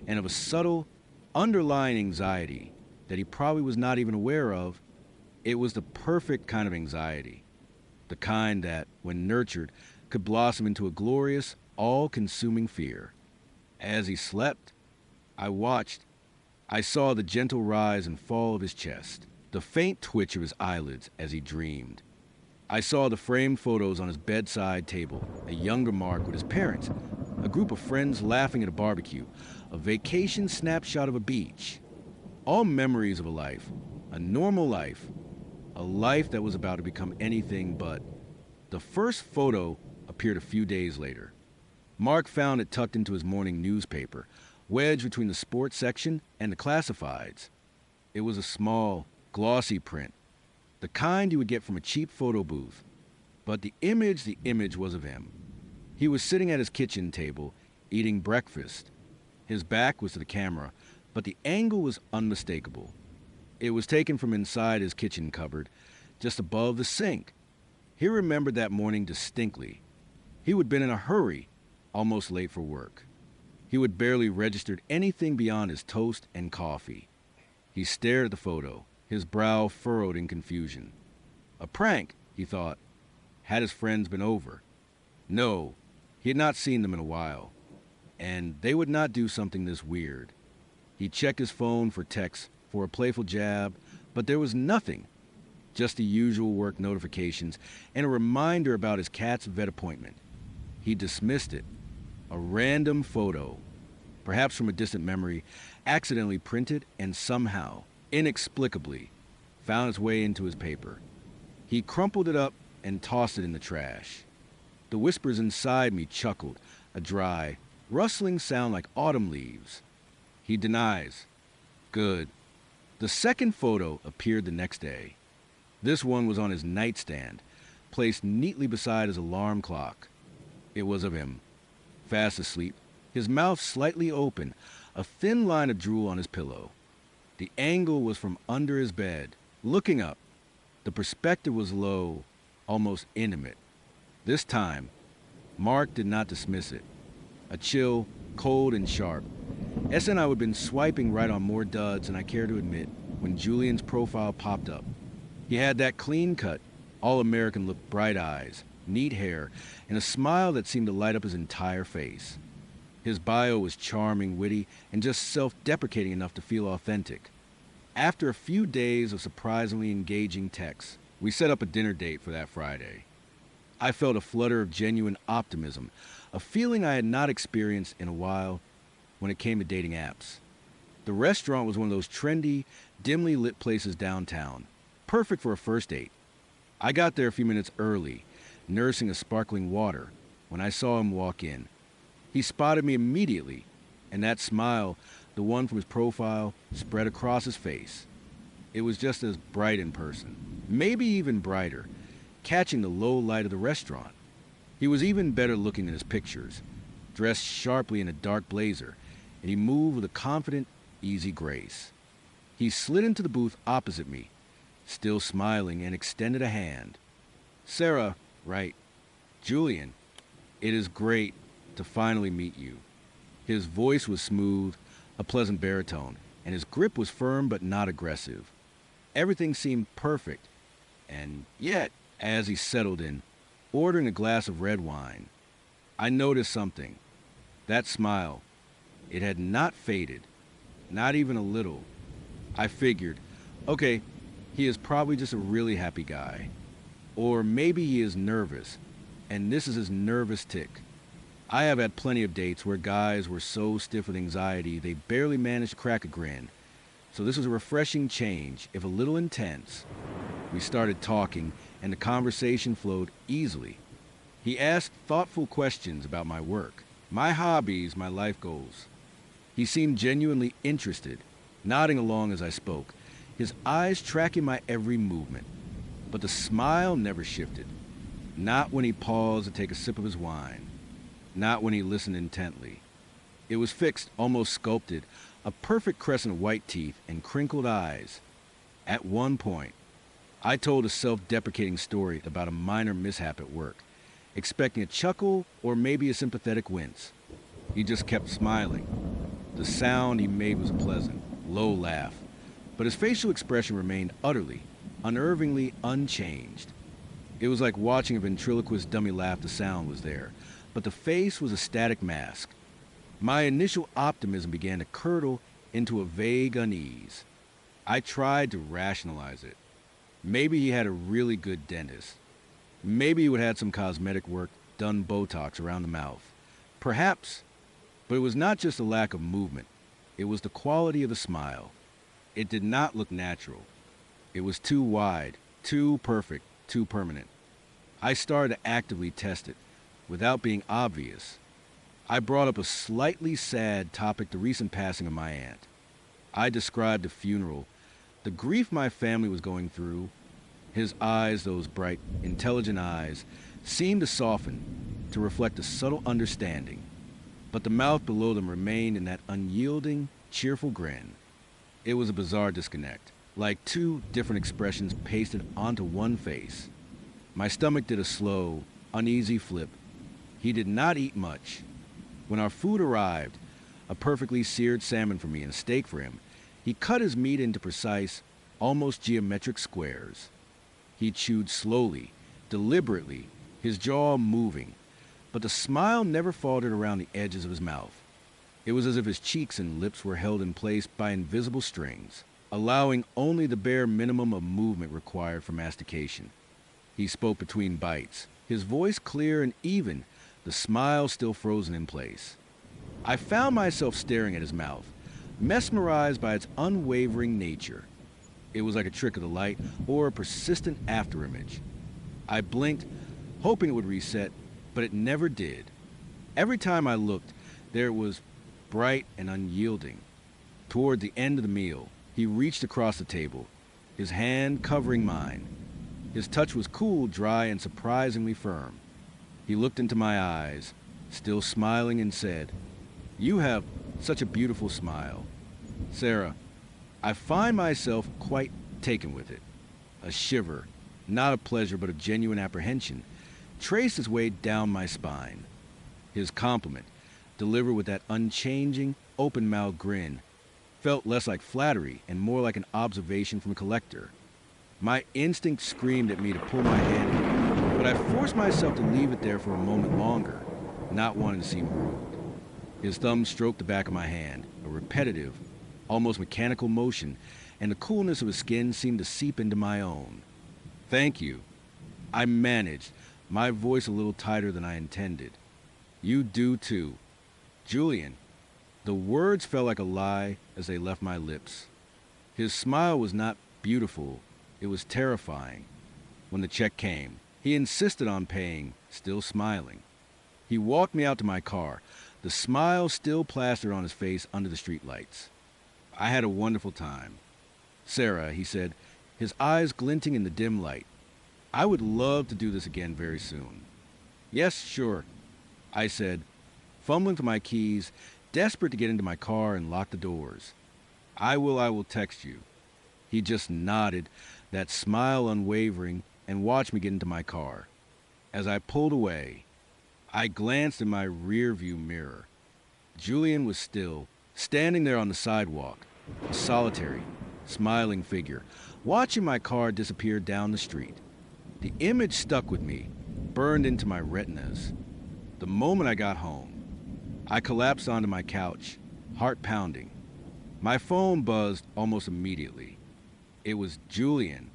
and of a subtle, underlying anxiety that he probably was not even aware of. It was the perfect kind of anxiety, the kind that, when nurtured, could blossom into a glorious, all-consuming fear. As he slept, I watched. I saw the gentle rise and fall of his chest, the faint twitch of his eyelids as he dreamed. I saw the framed photos on his bedside table, a younger Mark with his parents, a group of friends laughing at a barbecue, a vacation snapshot of a beach. All memories of a life, a normal life, a life that was about to become anything but. The first photo appeared a few days later. Mark found it tucked into his morning newspaper, wedged between the sports section and the classifieds. It was a small, glossy print, the kind you would get from a cheap photo booth. But the image was of him. He was sitting at his kitchen table, eating breakfast. His back was to the camera, but the angle was unmistakable. It was taken from inside his kitchen cupboard, just above the sink. He remembered that morning distinctly. He would have been in a hurry, almost late for work. He would barely registered anything beyond his toast and coffee. He stared at the photo, his brow furrowed in confusion. A prank, he thought. Had his friends been over? No, he had not seen them in a while. And they would not do something this weird. He checked his phone for texts, for a playful jab, but there was nothing. Just the usual work notifications and a reminder about his cat's vet appointment. He dismissed it. A random photo, perhaps from a distant memory, accidentally printed and somehow, inexplicably, found its way into his paper. He crumpled it up and tossed it in the trash. The whispers inside me chuckled, a dry, rustling sound like autumn leaves. He denies. Good. The second photo appeared the next day. This one was on his nightstand, placed neatly beside his alarm clock. It was of him, fast asleep, his mouth slightly open, a thin line of drool on his pillow. The angle was from under his bed, looking up. The perspective was low, almost intimate. This time, Mark did not dismiss it. A chill, cold and sharp. S and I would have been swiping right on more duds than I care to admit when Julian's profile popped up. He had that clean-cut, all-American look, bright eyes, neat hair, and a smile that seemed to light up his entire face. His bio was charming, witty, and just self-deprecating enough to feel authentic. After a few days of surprisingly engaging texts, we set up a dinner date for that Friday. I felt a flutter of genuine optimism, a feeling I had not experienced in a while when it came to dating apps. The restaurant was one of those trendy, dimly lit places downtown, perfect for a first date. I got there a few minutes early, nursing a sparkling water, when I saw him walk in. He spotted me immediately, and that smile, the one from his profile, spread across his face. It was just as bright in person, maybe even brighter, catching the low light of the restaurant. He was even better looking than his pictures, dressed sharply in a dark blazer, and he moved with a confident, easy grace. He slid into the booth opposite me, still smiling, and extended a hand. "Sarah, right. Julian, it is great to finally meet you." His voice was smooth, a pleasant baritone, and his grip was firm but not aggressive. Everything seemed perfect, and yet, as he settled in, ordering a glass of red wine, I noticed something. That smile, it had not faded, not even a little. I figured, okay, he is probably just a really happy guy. Or maybe he is nervous, and this is his nervous tick. I have had plenty of dates where guys were so stiff with anxiety they barely managed to crack a grin. So this was a refreshing change, if a little intense. We started talking, and the conversation flowed easily. He asked thoughtful questions about my work, my hobbies, my life goals. He seemed genuinely interested, nodding along as I spoke, his eyes tracking my every movement. But the smile never shifted. Not when he paused to take a sip of his wine. Not when he listened intently. It was fixed, almost sculpted, a perfect crescent of white teeth and crinkled eyes. At one point, I told a self-deprecating story about a minor mishap at work, expecting a chuckle or maybe a sympathetic wince. He just kept smiling. The sound he made was a pleasant, low laugh, but his facial expression remained utterly, unnervingly unchanged. It was like watching a ventriloquist dummy laugh. The sound was there, but the face was a static mask. My initial optimism began to curdle into a vague unease. I tried to rationalize it. Maybe he had a really good dentist. Maybe he would have had some cosmetic work done, Botox around the mouth. Perhaps, but it was not just a lack of movement. It was the quality of the smile. It did not look natural. It was too wide, too perfect, too permanent. I started to actively test it, without being obvious. I brought up a slightly sad topic, the recent passing of my aunt. I described the funeral, the grief my family was going through. His eyes, those bright, intelligent eyes, seemed to soften, to reflect a subtle understanding. But the mouth below them remained in that unyielding, cheerful grin. It was a bizarre disconnect, like two different expressions pasted onto one face. My stomach did a slow, uneasy flip. He did not eat much. When our food arrived, a perfectly seared salmon for me and a steak for him, he cut his meat into precise, almost geometric squares. He chewed slowly, deliberately, his jaw moving, but the smile never faltered around the edges of his mouth. It was as if his cheeks and lips were held in place by invisible strings, allowing only the bare minimum of movement required for mastication. He spoke between bites, his voice clear and even, the smile still frozen in place. I found myself staring at his mouth, mesmerized by its unwavering nature. It was like a trick of the light or a persistent afterimage. I blinked, hoping it would reset, but it never did. Every time I looked, there it was, bright and unyielding. Toward the end of the meal, he reached across the table, his hand covering mine. His touch was cool, dry, and surprisingly firm. He looked into my eyes, still smiling, and said, "You have such a beautiful smile. Sarah, I find myself quite taken with it." A shiver, not of pleasure but of genuine apprehension, traced its way down my spine. His compliment, delivered with that unchanging, open-mouthed grin, felt less like flattery and more like an observation from a collector. My instinct screamed at me to pull my hand away, but I forced myself to leave it there for a moment longer, not wanting to seem rude. His thumb stroked the back of my hand, a repetitive, almost mechanical motion, and the coolness of his skin seemed to seep into my own. "Thank you." I managed, my voice a little tighter than I intended. "You do too." "Julian." The words felt like a lie as they left my lips. His smile was not beautiful, it was terrifying. When the check came, he insisted on paying, still smiling. He walked me out to my car, the smile still plastered on his face under the streetlights. "I had a wonderful time." "Sarah," he said, his eyes glinting in the dim light. "I would love to do this again very soon." "Yes, sure," I said, fumbling for my keys, desperate to get into my car and lock the doors. I will text you." He just nodded, that smile unwavering, and watched me get into my car. As I pulled away, I glanced in my rearview mirror. Julian was still, standing there on the sidewalk, a solitary, smiling figure, watching my car disappear down the street. The image stuck with me, burned into my retinas. The moment I got home, I collapsed onto my couch, heart pounding. My phone buzzed almost immediately. It was Julian.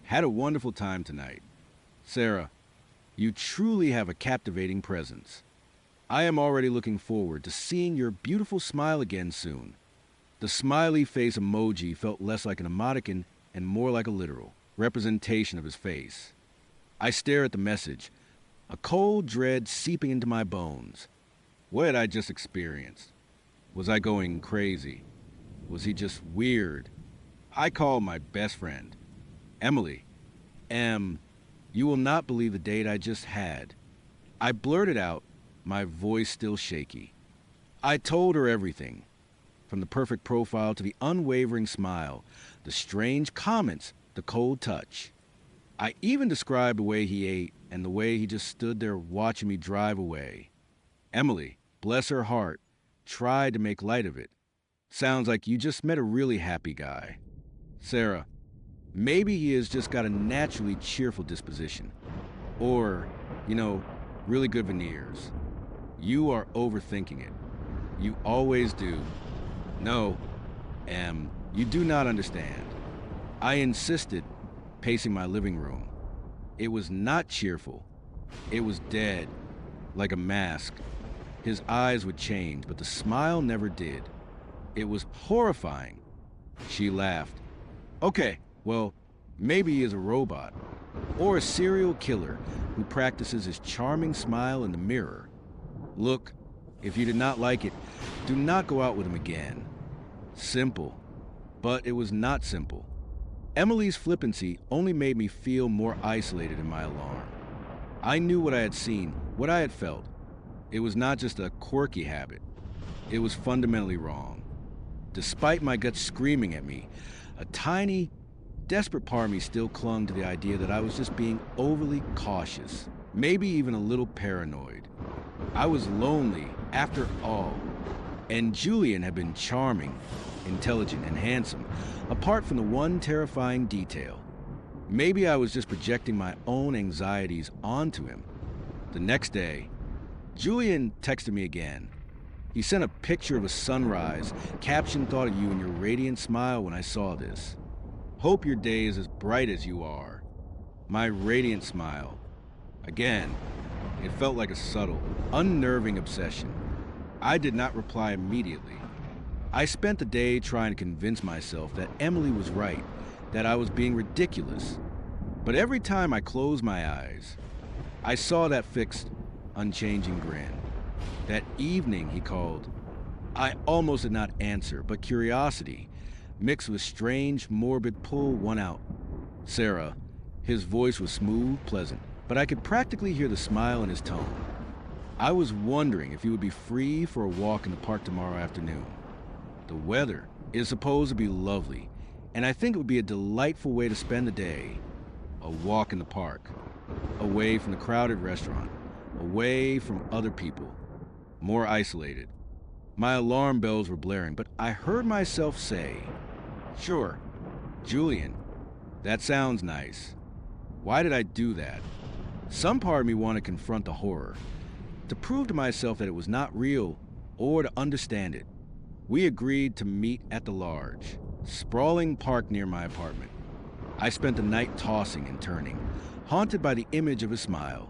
"Had a wonderful time tonight. Sarah, you truly have a captivating presence. I am already looking forward to seeing your beautiful smile again soon." The smiley face emoji felt less like an emoticon and more like a literal representation of his face. I stared at the message, a cold dread seeping into my bones. What had I just experienced? Was I going crazy? Was he just weird? I called my best friend. "Emily, you will not believe the date I just had." I blurted out, my voice still shaky. I told her everything, from the perfect profile to the unwavering smile, the strange comments, the cold touch. I even described the way he ate and the way he just stood there watching me drive away. Emily, bless her heart, tried to make light of it. "Sounds like you just met a really happy guy." "Sarah, maybe he has just got a naturally cheerful disposition. Or, really good veneers. You are overthinking it. You always do." "No, you do not understand." I insisted, pacing my living room. It was not cheerful. It was dead, like a mask. His eyes would change, but the smile never did. It was horrifying. She laughed. "Okay, well, maybe he is a robot. Or a serial killer who practices his charming smile in the mirror. Look, if you did not like it, do not go out with him again." Simple. But it was not simple. Emily's flippancy only made me feel more isolated in my alarm. I knew what I had seen, what I had felt. It was not just a quirky habit. It was fundamentally wrong. Despite my gut screaming at me, a tiny, desperate part of me still clung to the idea that I was just being overly cautious, maybe even a little paranoid. I was lonely, after all, and Julian had been charming, intelligent, and handsome, apart from the one terrifying detail. Maybe I was just projecting my own anxieties onto him. The next day, Julian texted me again. He sent a picture of a sunrise, caption "Thought of you and your radiant smile when I saw this. Hope your day is as bright as you are." My radiant smile. Again, it felt like a subtle, unnerving obsession. I did not reply immediately. I spent the day trying to convince myself that Emily was right, that I was being ridiculous. But every time I closed my eyes, I saw that fixed, unchanging grin. That evening, he called. I almost did not answer, but curiosity, mixed with strange, morbid pull, won out. "Sarah." His voice was smooth, pleasant, but I could practically hear the smile in his tone. "I was wondering if you would be free for a walk in the park tomorrow afternoon. The weather is supposed to be lovely, and I think it would be a delightful way to spend the day. A walk in the park, away from the crowded restaurant, away from other people, more isolated." My alarm bells were blaring, but I heard myself say, "Sure, Julian, that sounds nice." Why did I do that? Some part of me wanted to confront the horror, to prove to myself that it was not real, or to understand it. We agreed to meet at the Large. Sprawling park near my apartment. I spent the night tossing and turning, haunted by the image of his smile.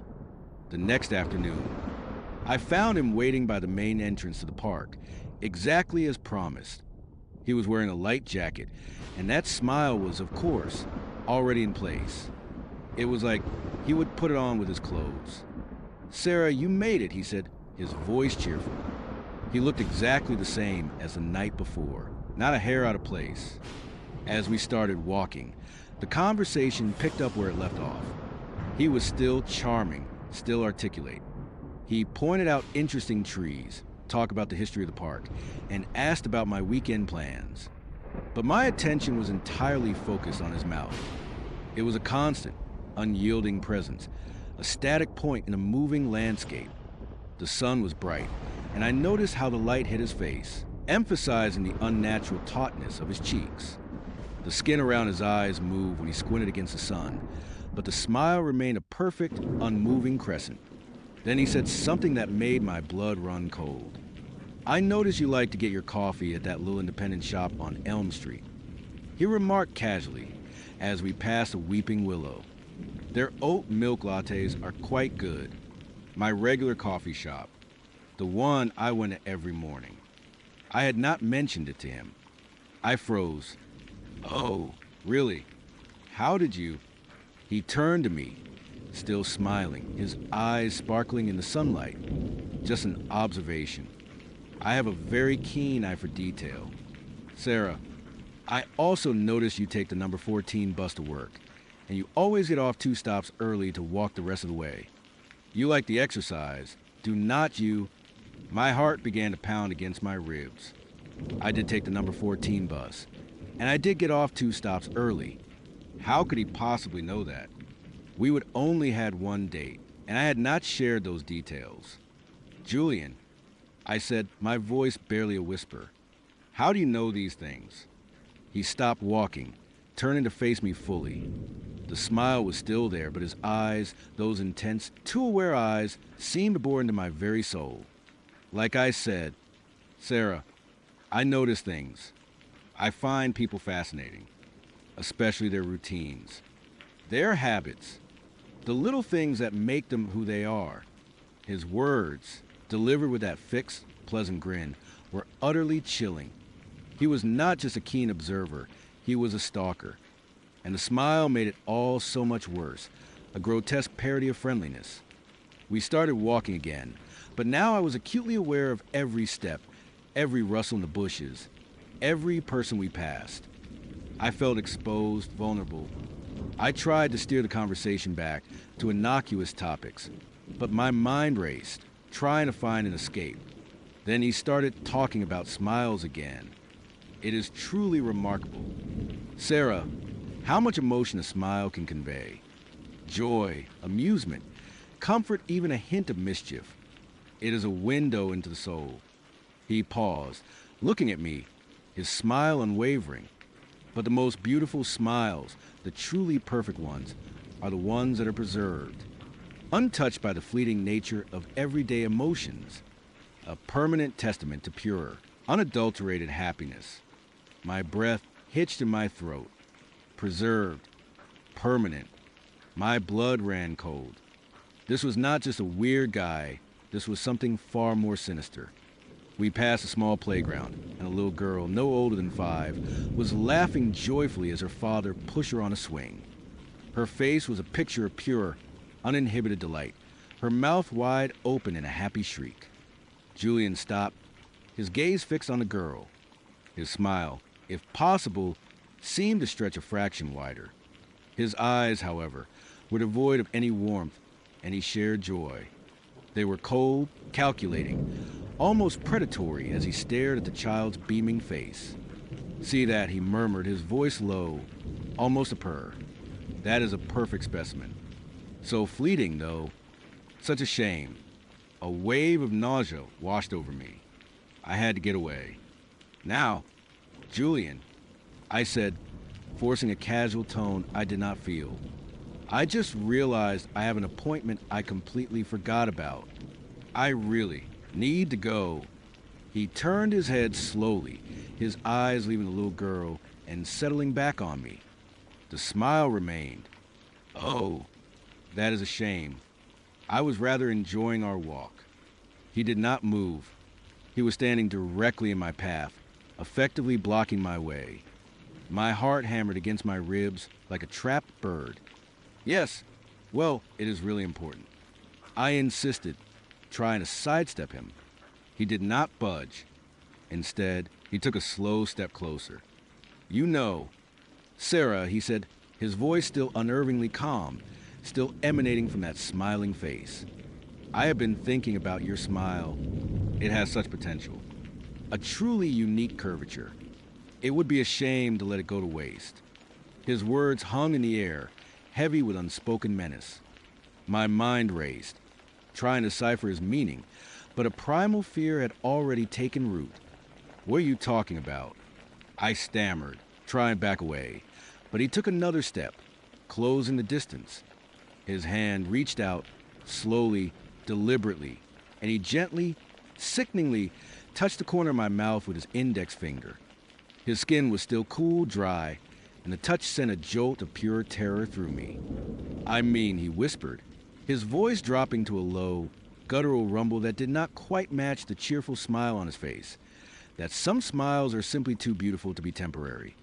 The next afternoon, I found him waiting by the main entrance to the park, exactly as promised. He was wearing a light jacket, and that smile was, of course, already in place. It was like he would put it on with his clothes. "Sarah, you made it," he said, his voice cheerful. He looked exactly the same as the night before, not a hair out of place. As we started walking, the conversation picked up where it left off. He was still charming, still articulate. He pointed out interesting trees, talked about the history of the park, and asked about my weekend plans. But my attention was entirely focused on his mouth. It was a constant, unyielding presence, a static point in a moving landscape. The sun was bright, and I noticed how the light hit his face, emphasizing the unnatural tautness of his cheeks. The skin around his eyes moved when he squinted against the sun, but the smile remained a perfect, unmoving crescent. Then he said something that made my blood run cold. "I noticed you like to get your coffee at that little independent shop on Elm Street," he remarked casually as we passed a weeping willow. "Their oat milk lattes are quite good. My regular coffee shop, the one I went to every morning." I had not mentioned it to him. I froze. "Oh, really? How did you?" He turned to me, still smiling, his eyes sparkling in the sunlight. "Just an observation. I have a very keen eye for detail. Sarah, I also noticed you take the number 14 bus to work, and you always get off 2 stops early to walk the rest of the way. You like the exercise, do not you?" My heart began to pound against my ribs. I did take the number 14 bus, and I did get off 2 stops early. How could he possibly know that? We would only had one date, and I had not shared those details. "Julian," I said, my voice barely a whisper, "how do you know these things?" He stopped walking, turning to face me fully. The smile was still there, but his eyes, those intense, too aware eyes, seemed to bore into my very soul. Like I said, "Sarah, I notice things. I find people fascinating, especially their routines, their habits, the little things that make them who they are." His words, delivered with that fixed, pleasant grin, were utterly chilling. He was not just a keen observer, he was a stalker. And the smile made it all so much worse, a grotesque parody of friendliness. We started walking again, but now I was acutely aware of every step, every rustle in the bushes, every person we passed. I felt exposed, vulnerable. I tried to steer the conversation back to innocuous topics, but my mind raced, trying to find an escape. Then he started talking about smiles again. It is truly remarkable. "Sarah, how much emotion a smile can convey. Joy, amusement, comfort, even a hint of mischief. It is a window into the soul." He paused, looking at me, his smile unwavering. But the most beautiful smiles, the truly perfect ones, are the ones that are preserved, untouched by the fleeting nature of everyday emotions, a permanent testament to pure, unadulterated happiness. My breath hitched in my throat. Preserved, permanent. My blood ran cold. This was not just a weird guy, this was something far more sinister. We passed a small playground, and a little girl, no older than 5, was laughing joyfully as her father pushed her on a swing. Her face was a picture of pure, uninhibited delight, her mouth wide open in a happy shriek. Julian stopped, his gaze fixed on the girl. His smile, if possible, seemed to stretch a fraction wider. His eyes, however, were devoid of any warmth, and he shared joy. They were cold, calculating, almost predatory as he stared at the child's beaming face. "See that," he murmured, his voice low, almost a purr. "That is a perfect specimen. So fleeting, though. Such a shame." A wave of nausea washed over me. I had to get away. "Now, Julian," I said, forcing a casual tone I did not feel. "I just realized I have an appointment I completely forgot about. I really need to go." He turned his head slowly, his eyes leaving the little girl and settling back on me. The smile remained. Oh, that is a shame. I was rather enjoying our walk. He did not move. He was standing directly in my path, effectively blocking my way. My heart hammered against my ribs like a trapped bird. Yes, well, it is really important. I insisted, trying to sidestep him. He did not budge. Instead, he took a slow step closer. You know, Sarah, he said, his voice still unnervingly calm, still emanating from that smiling face. I have been thinking about your smile. It has such potential. A truly unique curvature. It would be a shame to let it go to waste. His words hung in the air, heavy with unspoken menace. My mind raced, trying to decipher his meaning, but a primal fear had already taken root. What are you talking about? I stammered, trying to back away, but he took another step, closing the distance. His hand reached out, slowly, deliberately, and he gently, sickeningly, touched the corner of my mouth with his index finger. His skin was still cool, dry, and the touch sent a jolt of pure terror through me. I mean, he whispered, his voice dropping to a low, guttural rumble that did not quite match the cheerful smile on his face, that some smiles are simply too beautiful to be temporary.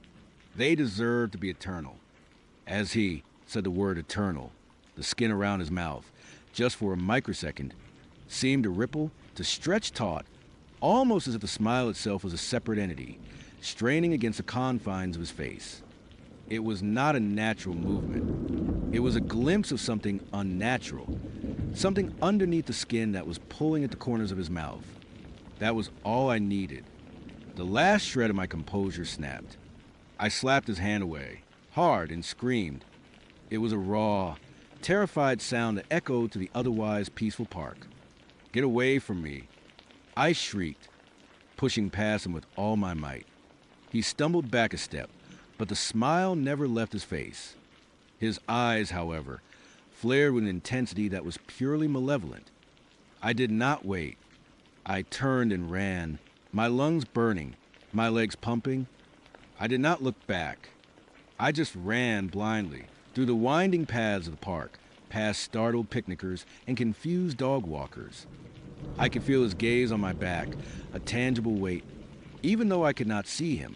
They deserve to be eternal. As he said the word eternal, the skin around his mouth, just for a microsecond, seemed to ripple, to stretch taut, almost as if the smile itself was a separate entity, straining against the confines of his face. It was not a natural movement. It was a glimpse of something unnatural, something underneath the skin that was pulling at the corners of his mouth. That was all I needed. The last shred of my composure snapped. I slapped his hand away, hard, and screamed. It was a raw, terrified sound that echoed to the otherwise peaceful park. Get away from me, I shrieked, pushing past him with all my might. He stumbled back a step, but the smile never left his face. His eyes, however, flared with an intensity that was purely malevolent. I did not wait. I turned and ran, my lungs burning, my legs pumping. I did not look back. I just ran blindly through the winding paths of the park, past startled picnickers and confused dog walkers. I could feel his gaze on my back, a tangible weight, even though I could not see him.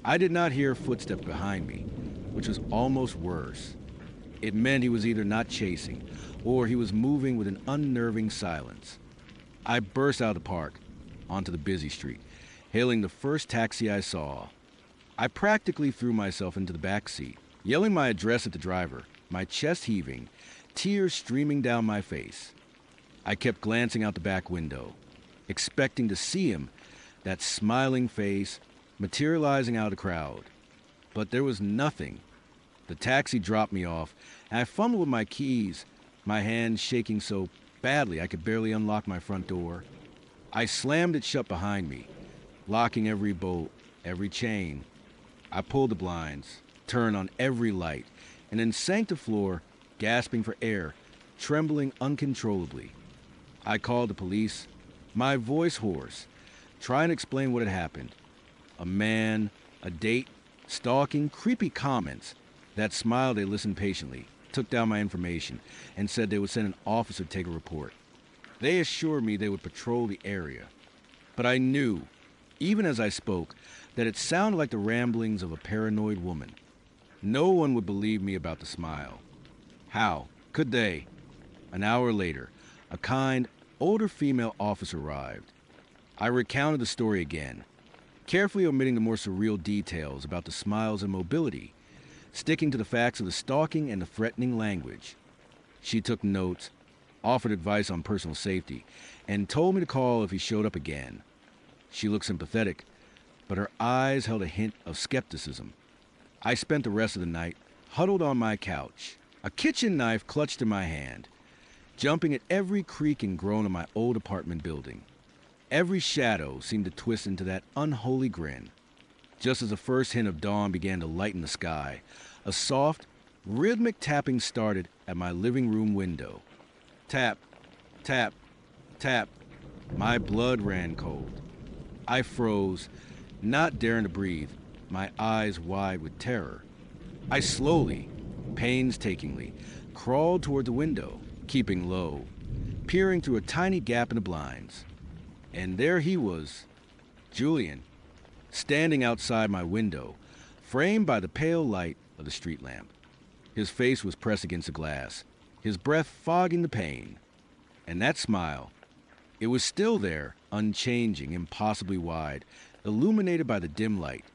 I did not hear footsteps behind me, which was almost worse. It meant he was either not chasing, or he was moving with an unnerving silence. I burst out of the park, onto the busy street, hailing the first taxi I saw. I practically threw myself into the back seat, yelling my address at the driver, my chest heaving, tears streaming down my face. I kept glancing out the back window, expecting to see him, that smiling face, materializing out of the crowd. But there was nothing. The taxi dropped me off, and I fumbled with my keys, my hand shaking so badly I could barely unlock my front door. I slammed it shut behind me, locking every bolt, every chain. I pulled the blinds, turned on every light, and then sank to the floor, gasping for air, trembling uncontrollably. I called the police, my voice hoarse, trying to explain what had happened. A man, a date, stalking, creepy comments. That smile, they listened patiently, took down my information, and said they would send an officer to take a report. They assured me they would patrol the area. But I knew, even as I spoke, that it sounded like the ramblings of a paranoid woman. No one would believe me about the smile. How could they? An hour later, a kind, older female officer arrived. I recounted the story again, carefully omitting the more surreal details about the smiles and mobility, sticking to the facts of the stalking and the threatening language. She took notes, offered advice on personal safety, and told me to call if he showed up again. She looked sympathetic, but her eyes held a hint of skepticism. I spent the rest of the night huddled on my couch, a kitchen knife clutched in my hand, jumping at every creak and groan of my old apartment building. Every shadow seemed to twist into that unholy grin. Just as the first hint of dawn began to lighten the sky, a soft, rhythmic tapping started at my living room window. Tap, tap, tap. My blood ran cold. I froze, not daring to breathe, my eyes wide with terror. I slowly, painstakingly, crawled toward the window, keeping low, peering through a tiny gap in the blinds. And there he was, Julian, standing outside my window, framed by the pale light of the street lamp. His face was pressed against the glass, his breath fogging the pane. And that smile, it was still there, unchanging, impossibly wide, illuminated by the dim light.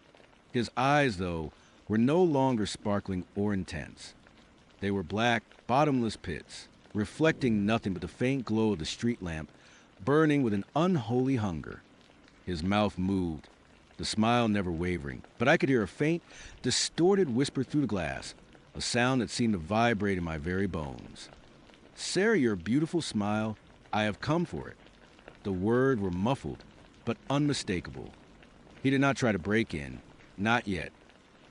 His eyes, though, were no longer sparkling or intense. They were black, bottomless pits, reflecting nothing but the faint glow of the street lamp, burning with an unholy hunger. His mouth moved, the smile never wavering, but I could hear a faint, distorted whisper through the glass, a sound that seemed to vibrate in my very bones. "Sarah, your beautiful smile, I have come for it." The words were muffled, but unmistakable. He did not try to break in, not yet.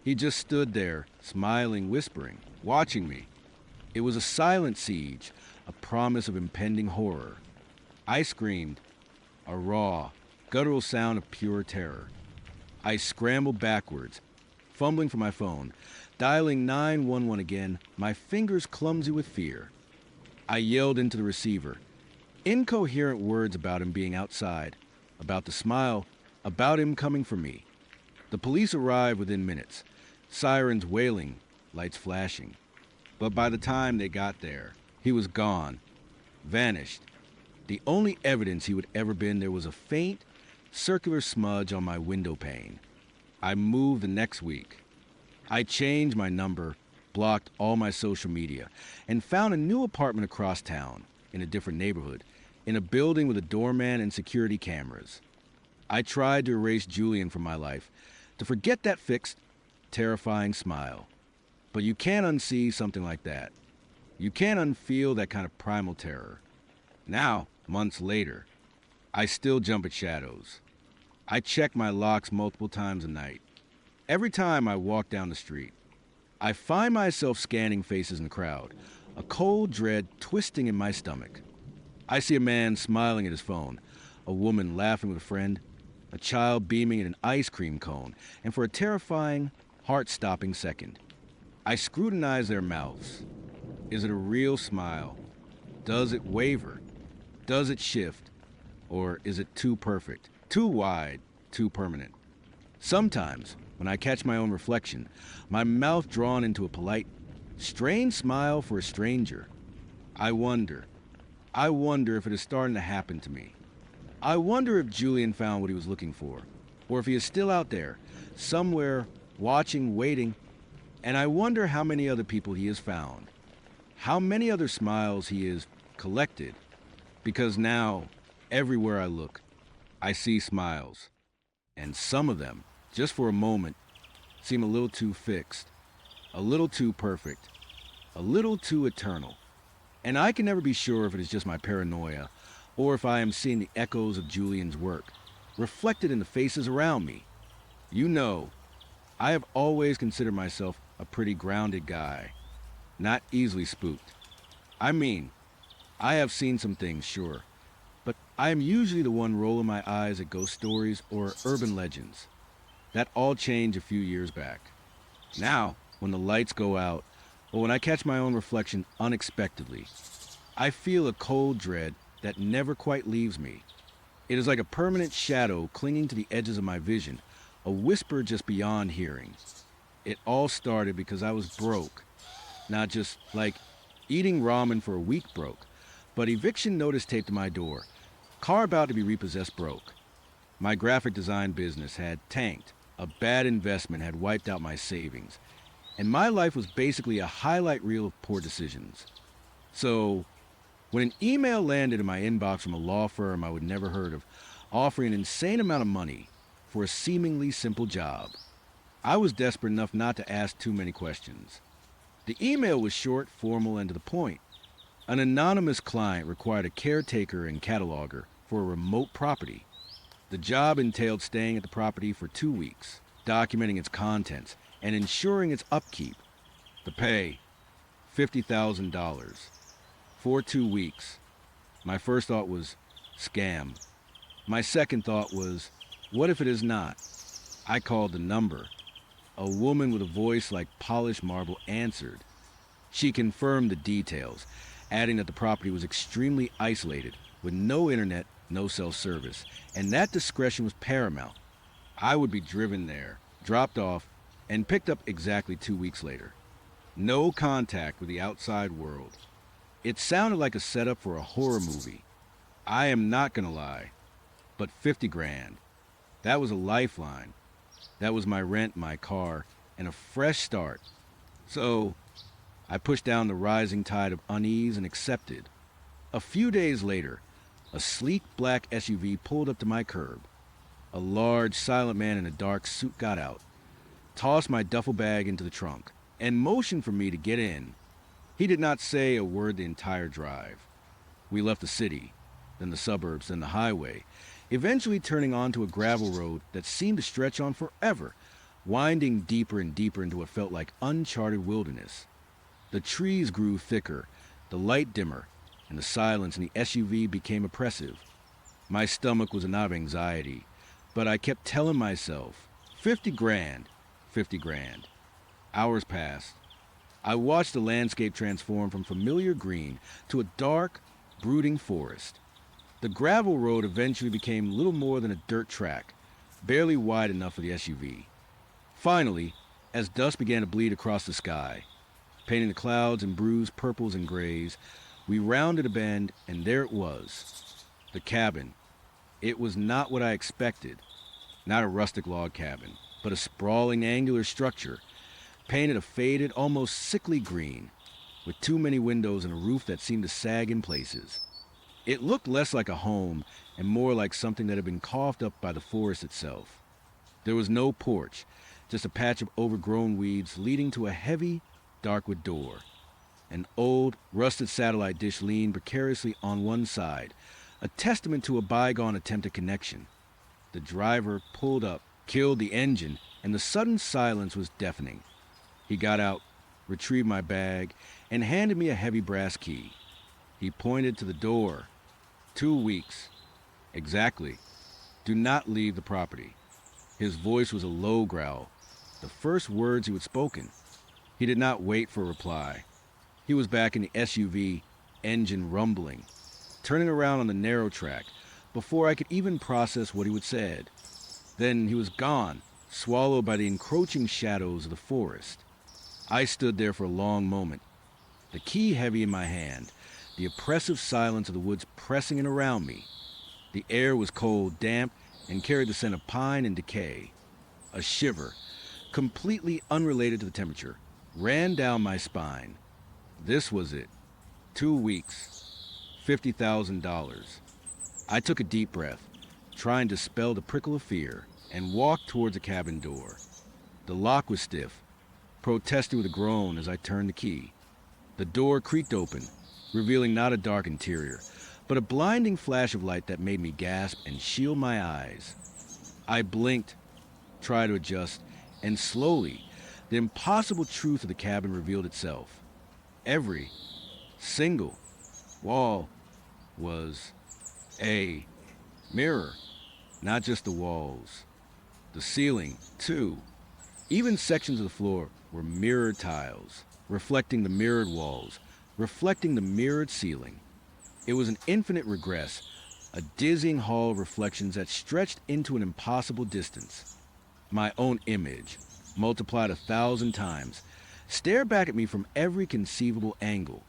He just stood there, smiling, whispering, watching me. It was a silent siege, a promise of impending horror. I screamed, a raw, guttural sound of pure terror. I scrambled backwards, fumbling for my phone, dialing 911 again, my fingers clumsy with fear. I yelled into the receiver, incoherent words about him being outside, about the smile, about him coming for me. The police arrived within minutes, sirens wailing, lights flashing. But by the time they got there, he was gone, vanished. The only evidence he would ever been, there was a faint, circular smudge on my window pane. I moved the next week. I changed my number, blocked all my social media, and found a new apartment across town, in a different neighborhood, in a building with a doorman and security cameras. I tried to erase Julian from my life, to forget that fixed, terrifying smile. But you can't unsee something like that. You can't unfeel that kind of primal terror. Now, months later, I still jump at shadows. I check my locks multiple times a night. Every time I walk down the street, I find myself scanning faces in the crowd, a cold dread twisting in my stomach. I see a man smiling at his phone, a woman laughing with a friend, a child beaming at an ice cream cone, and for a terrifying, heart-stopping second, I scrutinize their mouths. Is it a real smile? Does it waver? Does it shift? Or is it too perfect, too wide, too permanent? Sometimes, when I catch my own reflection, my mouth drawn into a polite, strange smile for a stranger, I wonder if it is starting to happen to me. I wonder if Julian found what he was looking for, or if he is still out there, somewhere, watching, waiting, and I wonder how many other people he has found, how many other smiles he has collected, because now, everywhere I look, I see smiles, and some of them, just for a moment, seem a little too fixed, a little too perfect, a little too eternal. And I can never be sure if it is just my paranoia, or if I am seeing the echoes of Julian's work, reflected in the faces around me. You know, I have always considered myself a pretty grounded guy, not easily spooked. I mean, I have seen some things, sure, but I am usually the one rolling my eyes at ghost stories or urban legends. That all changed a few years back. Now, when the lights go out, or when I catch my own reflection unexpectedly, I feel a cold dread that never quite leaves me. It is like a permanent shadow clinging to the edges of my vision, a whisper just beyond hearing. It all started because I was broke. Not just like eating ramen for a week broke, but eviction notice taped to my door. Car about to be repossessed broke. My graphic design business had tanked. A bad investment had wiped out my savings. And my life was basically a highlight reel of poor decisions. So, when an email landed in my inbox from a law firm I would never heard of, offering an insane amount of money for a seemingly simple job, I was desperate enough not to ask too many questions. The email was short, formal, and to the point. An anonymous client required a caretaker and cataloger for a remote property. The job entailed staying at the property for 2 weeks, documenting its contents, and ensuring its upkeep. The pay, $50,000. For 2 weeks. My first thought was, scam. My second thought was, What if it is not? I called the number. A woman with a voice like polished marble answered. She confirmed the details, adding that the property was extremely isolated, with no internet, no cell service, and that discretion was paramount. I would be driven there, dropped off, and picked up exactly 2 weeks later. No contact with the outside world. It sounded like a setup for a horror movie. I am not gonna lie, but 50 grand. That was a lifeline. That was my rent, my car, and a fresh start. So, I pushed down the rising tide of unease and accepted. A few days later, a sleek black SUV pulled up to my curb. A large, silent man in a dark suit got out, tossed my duffel bag into the trunk, and motioned for me to get in. He did not say a word the entire drive. We left the city, then the suburbs, then the highway, eventually turning onto a gravel road that seemed to stretch on forever, winding deeper and deeper into what felt like uncharted wilderness. The trees grew thicker, the light dimmer, and the silence in the SUV became oppressive. My stomach was a knot of anxiety, but I kept telling myself, 50 grand, 50 grand. Hours passed. I watched the landscape transform from familiar green to a dark, brooding forest. The gravel road eventually became little more than a dirt track, barely wide enough for the SUV. Finally, as dust began to bleed across the sky, painting the clouds in bruised purples and grays, we rounded a bend, and there it was. The cabin. It was not what I expected. Not a rustic log cabin, but a sprawling angular structure, painted a faded, almost sickly green, with too many windows and a roof that seemed to sag in places. It looked less like a home and more like something that had been coughed up by the forest itself. There was no porch, just a patch of overgrown weeds leading to a heavy, darkwood door. An old, rusted satellite dish leaned precariously on one side, a testament to a bygone attempt at connection. The driver pulled up, killed the engine, and the sudden silence was deafening. He got out, retrieved my bag, and handed me a heavy brass key. He pointed to the door. 2 weeks. Exactly. Do not leave the property. His voice was a low growl, the first words he had spoken. He did not wait for a reply. He was back in the SUV, engine rumbling, turning around on the narrow track before I could even process what he had said. Then he was gone, swallowed by the encroaching shadows of the forest. I stood there for a long moment, the key heavy in my hand, the oppressive silence of the woods pressing in around me. The air was cold, damp, and carried the scent of pine and decay. A shiver, completely unrelated to the temperature, ran down my spine. This was it. 2 weeks. $50,000. I took a deep breath, trying to dispel the prickle of fear, and walked towards the cabin door. The lock was stiff, protesting with a groan as I turned the key. The door creaked open, revealing not a dark interior, but a blinding flash of light that made me gasp and shield my eyes. I blinked, tried to adjust, and slowly, the impossible truth of the cabin revealed itself. Every single wall was a mirror, not just the walls. The ceiling, too. Even sections of the floor were mirrored tiles, reflecting the mirrored walls, reflecting the mirrored ceiling. It was an infinite regress, a dizzying hall of reflections that stretched into an impossible distance. My own image, multiplied 1,000 times, stared back at me from every conceivable angle.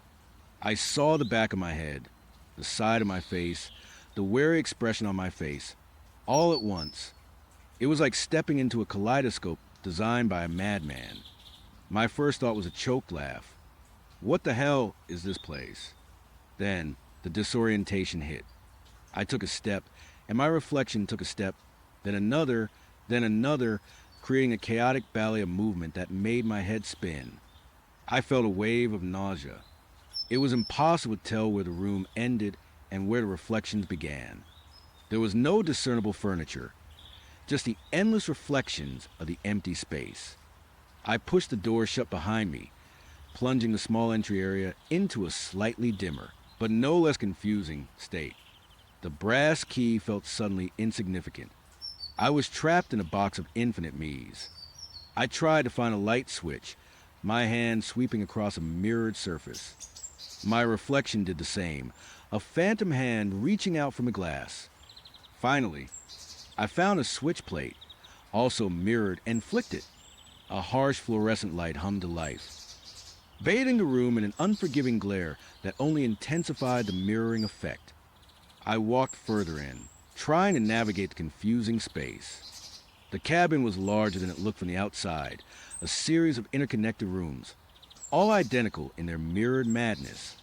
I saw the back of my head, the side of my face, the wary expression on my face, all at once. It was like stepping into a kaleidoscope designed by a madman. My first thought was a choked laugh. What the hell is this place? Then the disorientation hit. I took a step, and my reflection took a step, then another, creating a chaotic ballet of movement that made my head spin. I felt a wave of nausea. It was impossible to tell where the room ended and where the reflections began. There was no discernible furniture, just the endless reflections of the empty space. I pushed the door shut behind me, plunging the small entry area into a slightly dimmer, but no less confusing state. The brass key felt suddenly insignificant. I was trapped in a box of infinite me's. I tried to find a light switch, my hand sweeping across a mirrored surface. My reflection did the same, a phantom hand reaching out from the glass. Finally, I found a switch plate, also mirrored, and flicked it. A harsh fluorescent light hummed to life, bathing the room in an unforgiving glare that only intensified the mirroring effect. I walked further in, trying to navigate the confusing space. The cabin was larger than it looked from the outside, a series of interconnected rooms, all identical in their mirrored madness.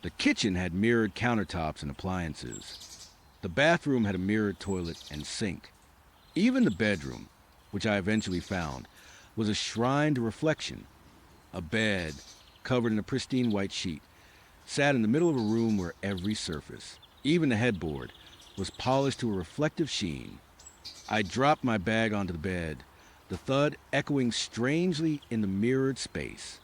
The kitchen had mirrored countertops and appliances. The bathroom had a mirrored toilet and sink. Even the bedroom, which I eventually found, was a shrine to reflection. A bed, covered in a pristine white sheet, sat in the middle of a room where every surface, even the headboard, was polished to a reflective sheen. I dropped my bag onto the bed, the thud echoing strangely in the mirrored space.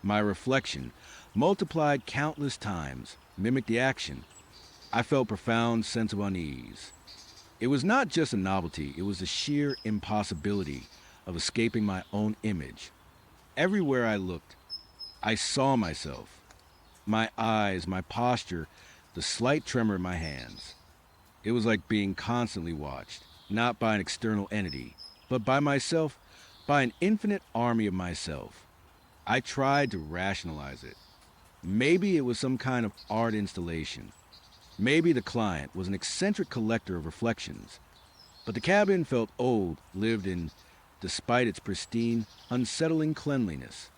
My reflection, multiplied countless times, mimicked the action. I felt a profound sense of unease. It was not just a novelty, it was the sheer impossibility of escaping my own image. Everywhere I looked, I saw myself. My eyes, my posture, the slight tremor in my hands. It was like being constantly watched, not by an external entity, but by myself, by an infinite army of myself. I tried to rationalize it. Maybe it was some kind of art installation. Maybe the client was an eccentric collector of reflections. But the cabin felt old, lived in, despite its pristine, unsettling cleanliness.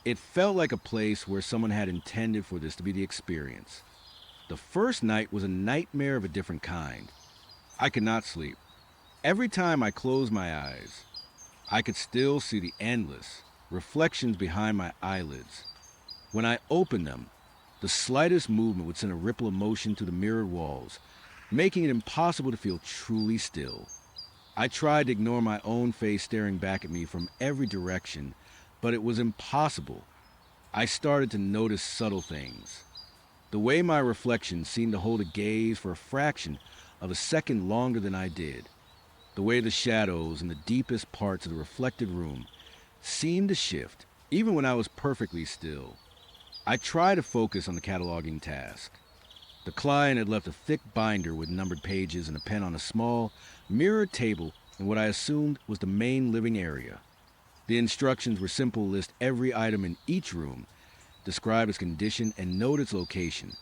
It felt like a place where someone had intended for this to be the experience. The first night was a nightmare of a different kind. I could not sleep. Every time I closed my eyes, I could still see the endless reflections behind my eyelids. When I opened them, the slightest movement would send a ripple of motion through the mirrored walls, making it impossible to feel truly still. I tried to ignore my own face staring back at me from every direction, but it was impossible. I started to notice subtle things. The way my reflection seemed to hold a gaze for a fraction of a second longer than I did. The way the shadows in the deepest parts of the reflected room seemed to shift, even when I was perfectly still. I tried to focus on the cataloging task. The client had left a thick binder with numbered pages and a pen on a small, mirrored table in what I assumed was the main living area. The instructions were simple: list every item in each room, describe its condition, and note its location.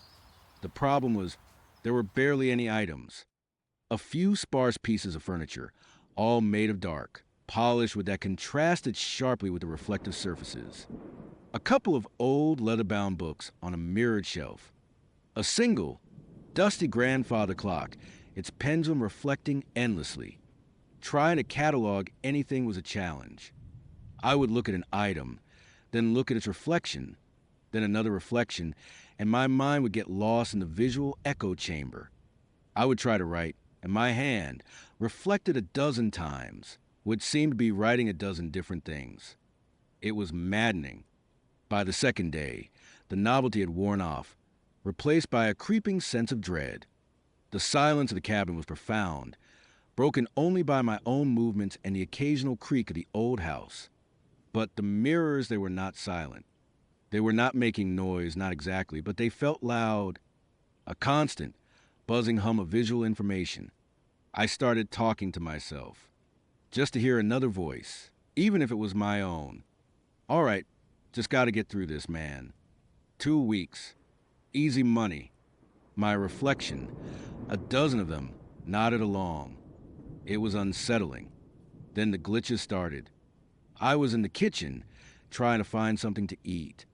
The problem was, there were barely any items. A few sparse pieces of furniture, all made of dark, polished with that contrasted sharply with the reflective surfaces. A couple of old leather-bound books on a mirrored shelf. A single, dusty grandfather clock, its pendulum reflecting endlessly. Trying to catalog anything was a challenge. I would look at an item, then look at its reflection, then another reflection, and my mind would get lost in the visual echo chamber. I would try to write, and my hand, reflected a dozen times, would seem to be writing a dozen different things. It was maddening. By the second day, the novelty had worn off, replaced by a creeping sense of dread. The silence of the cabin was profound, broken only by my own movements and the occasional creak of the old house. But the mirrors, they were not silent. They were not making noise, not exactly, but they felt loud. A constant, buzzing hum of visual information. I started talking to myself, just to hear another voice, even if it was my own. All right, just gotta get through this, man. 2 weeks. Easy money. My reflection, a dozen of them, nodded along. It was unsettling. Then the glitches started. I was in the kitchen, trying to find something to eat.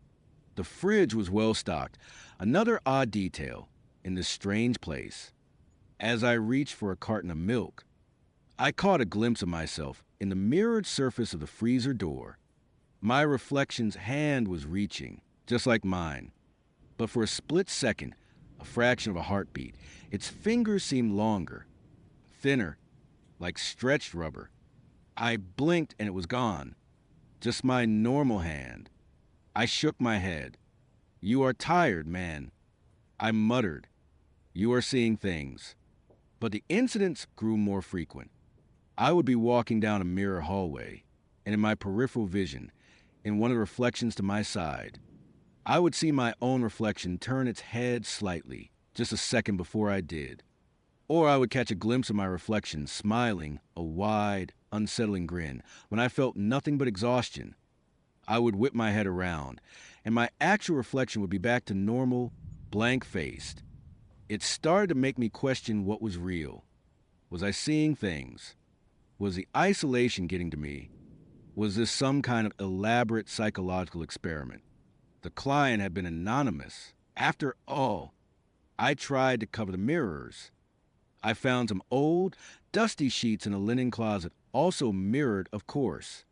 The fridge was well stocked, another odd detail in this strange place. As I reached for a carton of milk, I caught a glimpse of myself in the mirrored surface of the freezer door. My reflection's hand was reaching, just like mine. But for a split second, a fraction of a heartbeat, its fingers seemed longer, thinner, like stretched rubber. I blinked and it was gone. Just my normal hand. I shook my head. You are tired, man. I muttered. You are seeing things. But the incidents grew more frequent. I would be walking down a mirror hallway, and in my peripheral vision, in one of the reflections to my side, I would see my own reflection turn its head slightly, just a second before I did. Or I would catch a glimpse of my reflection smiling a wide, unsettling grin when I felt nothing but exhaustion. I would whip my head around, and my actual reflection would be back to normal, blank-faced. It started to make me question what was real. Was I seeing things? Was the isolation getting to me? Was this some kind of elaborate psychological experiment? The client had been anonymous. After all, I tried to cover the mirrors. I found some old, dusty sheets in a linen closet, also mirrored, of course.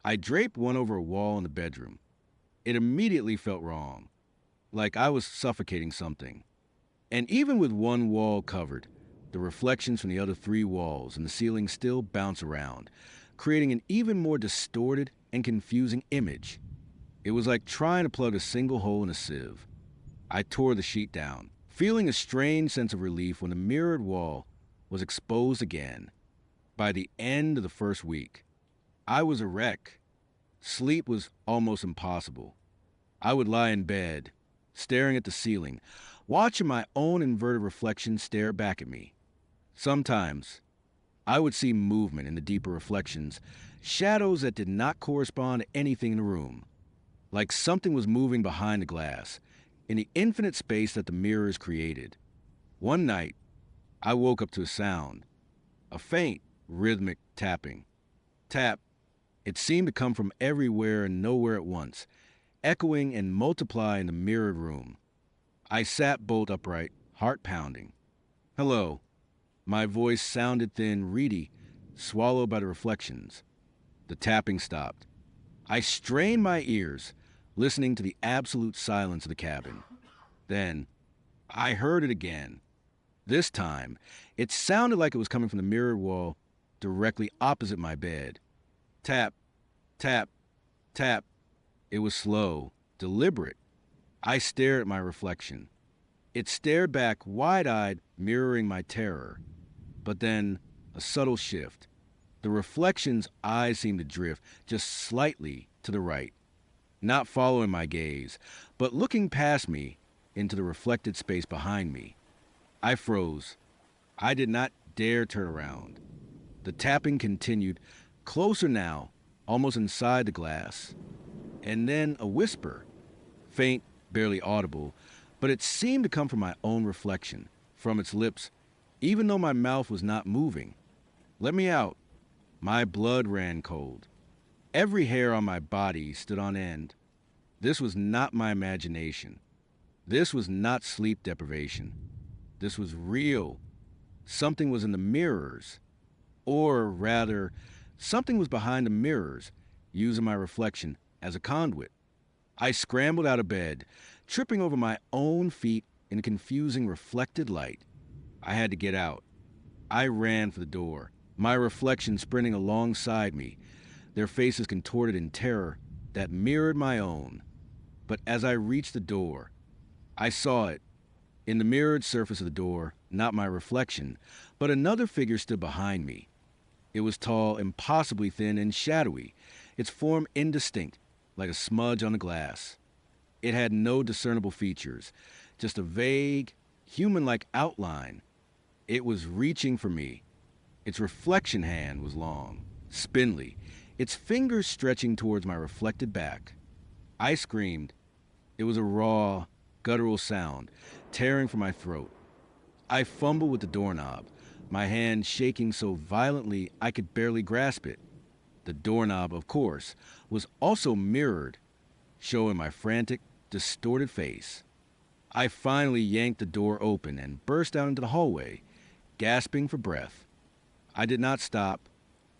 I draped one over a wall in the bedroom. It immediately felt wrong, like I was suffocating something. And even with one wall covered, the reflections from the other three walls and the ceiling still bounce around, creating an even more distorted and confusing image. It was like trying to plug a single hole in a sieve. I tore the sheet down, feeling a strange sense of relief when the mirrored wall was exposed again. By the end of the first week, I was a wreck. Sleep was almost impossible. I would lie in bed, staring at the ceiling, watching my own inverted reflection stare back at me. Sometimes, I would see movement in the deeper reflections, shadows that did not correspond to anything in the room, like something was moving behind the glass, in the infinite space that the mirrors created. One night, I woke up to a sound, a faint, rhythmic tapping. Tap. It seemed to come from everywhere and nowhere at once, echoing and multiplying in the mirrored room. I sat bolt upright, heart pounding. Hello. My voice sounded thin, reedy, swallowed by the reflections. The tapping stopped. I strained my ears, listening to the absolute silence of the cabin. Then, I heard it again. This time, it sounded like it was coming from the mirrored wall directly opposite my bed. Tap, tap, tap. It was slow, deliberate. I stared at my reflection. It stared back, wide-eyed, mirroring my terror. But then, a subtle shift. The reflection's eyes seemed to drift just slightly to the right, not following my gaze, but looking past me into the reflected space behind me. I froze. I did not dare turn around. The tapping continued, closer now, almost inside the glass. And then a whisper, faint, barely audible, but it seemed to come from my own reflection, from its lips, even though my mouth was not moving. Let me out. My blood ran cold. Every hair on my body stood on end. This was not my imagination. This was not sleep deprivation. This was real. Something was in the mirrors. Or rather, something was behind the mirrors, using my reflection as a conduit. I scrambled out of bed, tripping over my own feet in confusing reflected light. I had to get out. I ran for the door, my reflection sprinting alongside me, their faces contorted in terror that mirrored my own. But as I reached the door, I saw it. In the mirrored surface of the door, not my reflection, but another figure stood behind me. It was tall, impossibly thin, and shadowy, its form indistinct, like a smudge on the glass. It had no discernible features, just a vague, human-like outline. It was reaching for me. Its reflection hand was long, spindly, its fingers stretching towards my reflected back. I screamed. It was a raw, guttural sound, tearing from my throat. I fumbled with the doorknob, my hand shaking so violently I could barely grasp it. The doorknob, of course, was also mirrored, showing my frantic, distorted face. I finally yanked the door open and burst out into the hallway, gasping for breath. I did not stop.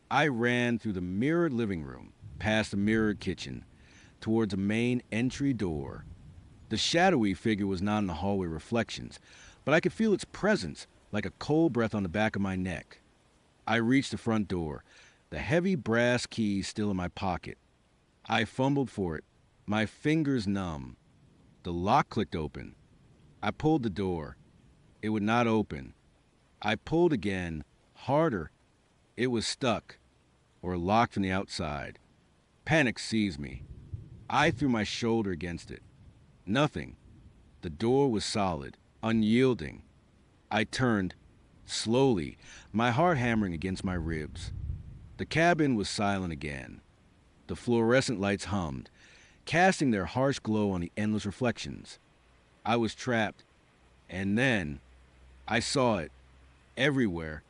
I ran through the mirrored living room, past the mirrored kitchen, towards the main entry door. The shadowy figure was not in the hallway reflections, but I could feel its presence like a cold breath on the back of my neck. I reached the front door, the heavy brass key still in my pocket. I fumbled for it, my fingers numb. The lock clicked open. I pulled the door. It would not open. I pulled again, harder. It was stuck, or locked from the outside. Panic seized me. I threw my shoulder against it. Nothing. The door was solid, unyielding. I turned, slowly, my heart hammering against my ribs. The cabin was silent again. The fluorescent lights hummed, casting their harsh glow on the endless reflections. I was trapped, and then I saw it, everywhere,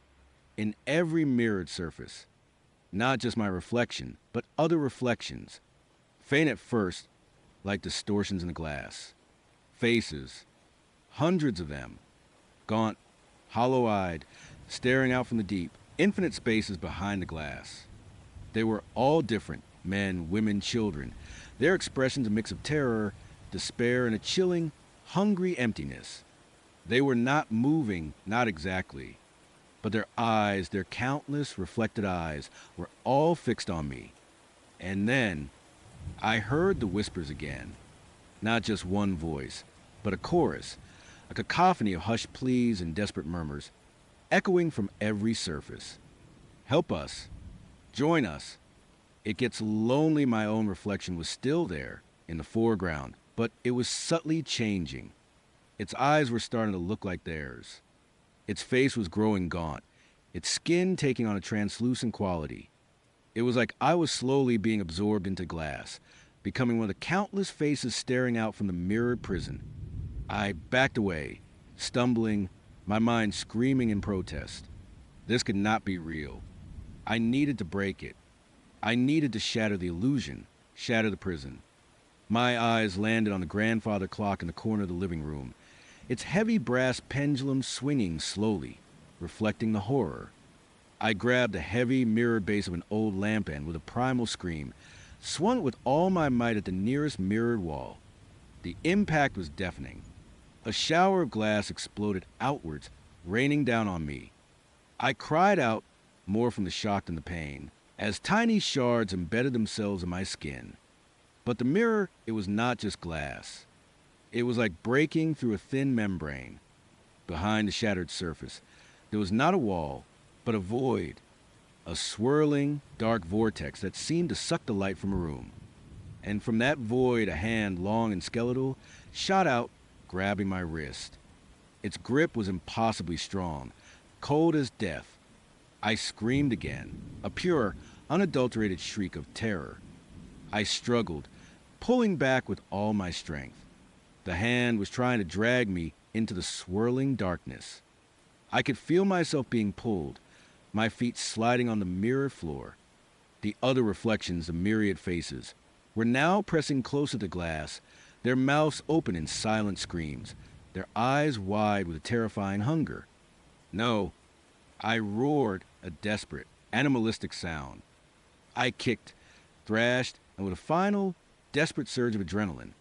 in every mirrored surface. Not just my reflection, but other reflections. Faint at first, like distortions in the glass. Faces, hundreds of them, gaunt, hollow-eyed, staring out from the deep, infinite spaces behind the glass. They were all different, men, women, children. Their expressions a mix of terror, despair, and a chilling, hungry emptiness. They were not moving, not exactly, but their eyes, their countless reflected eyes, were all fixed on me. And then I heard the whispers again. Not just one voice, but a chorus, a cacophony of hushed pleas and desperate murmurs, echoing from every surface. Help us. Join us. It gets lonely my own reflection was still there, in the foreground, but it was subtly changing. Its eyes were starting to look like theirs. Its face was growing gaunt, its skin taking on a translucent quality. It was like I was slowly being absorbed into glass, becoming one of the countless faces staring out from the mirrored prison. I backed away, stumbling, my mind screaming in protest. This could not be real. I needed to break it. I needed to shatter the illusion, shatter the prison. My eyes landed on the grandfather clock in the corner of the living room, its heavy brass pendulum swinging slowly, reflecting the horror. I grabbed the heavy mirrored base of an old lamp end with a primal scream, swung it with all my might at the nearest mirrored wall. The impact was deafening. A shower of glass exploded outwards, raining down on me. I cried out, more from the shock than the pain, as tiny shards embedded themselves in my skin. But the mirror, it was not just glass. It was like breaking through a thin membrane. Behind the shattered surface, there was not a wall, but a void, a swirling, dark vortex that seemed to suck the light from a room. And from that void, a hand, long and skeletal, shot out, grabbing my wrist. Its grip was impossibly strong, cold as death. I screamed again, a pure, unadulterated shriek of terror. I struggled, pulling back with all my strength. The hand was trying to drag me into the swirling darkness. I could feel myself being pulled, my feet sliding on the mirror floor. The other reflections of myriad faces were now pressing closer to glass, their mouths open in silent screams, their eyes wide with a terrifying hunger. No, I roared a desperate, animalistic sound. I kicked, thrashed, and with a final, desperate surge of adrenaline,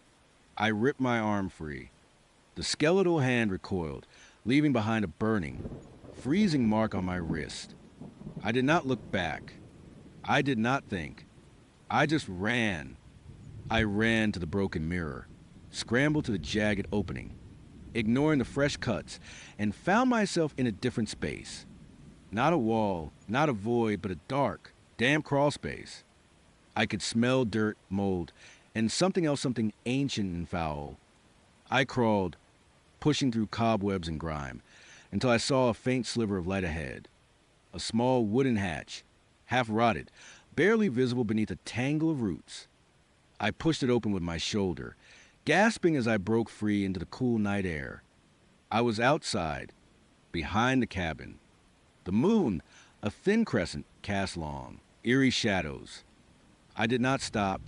I ripped my arm free. The skeletal hand recoiled, leaving behind a burning, freezing mark on my wrist. I did not look back. I did not think. I just ran. I ran to the broken mirror, scrambled to the jagged opening, ignoring the fresh cuts, and found myself in a different space. Not a wall, not a void, but a dark, damp crawl space. I could smell dirt, mold, and something else, something ancient and foul. I crawled, pushing through cobwebs and grime, until I saw a faint sliver of light ahead. A small wooden hatch, half rotted, barely visible beneath a tangle of roots. I pushed it open with my shoulder, gasping as I broke free into the cool night air. I was outside, behind the cabin. The moon, a thin crescent, cast long, eerie shadows. I did not stop.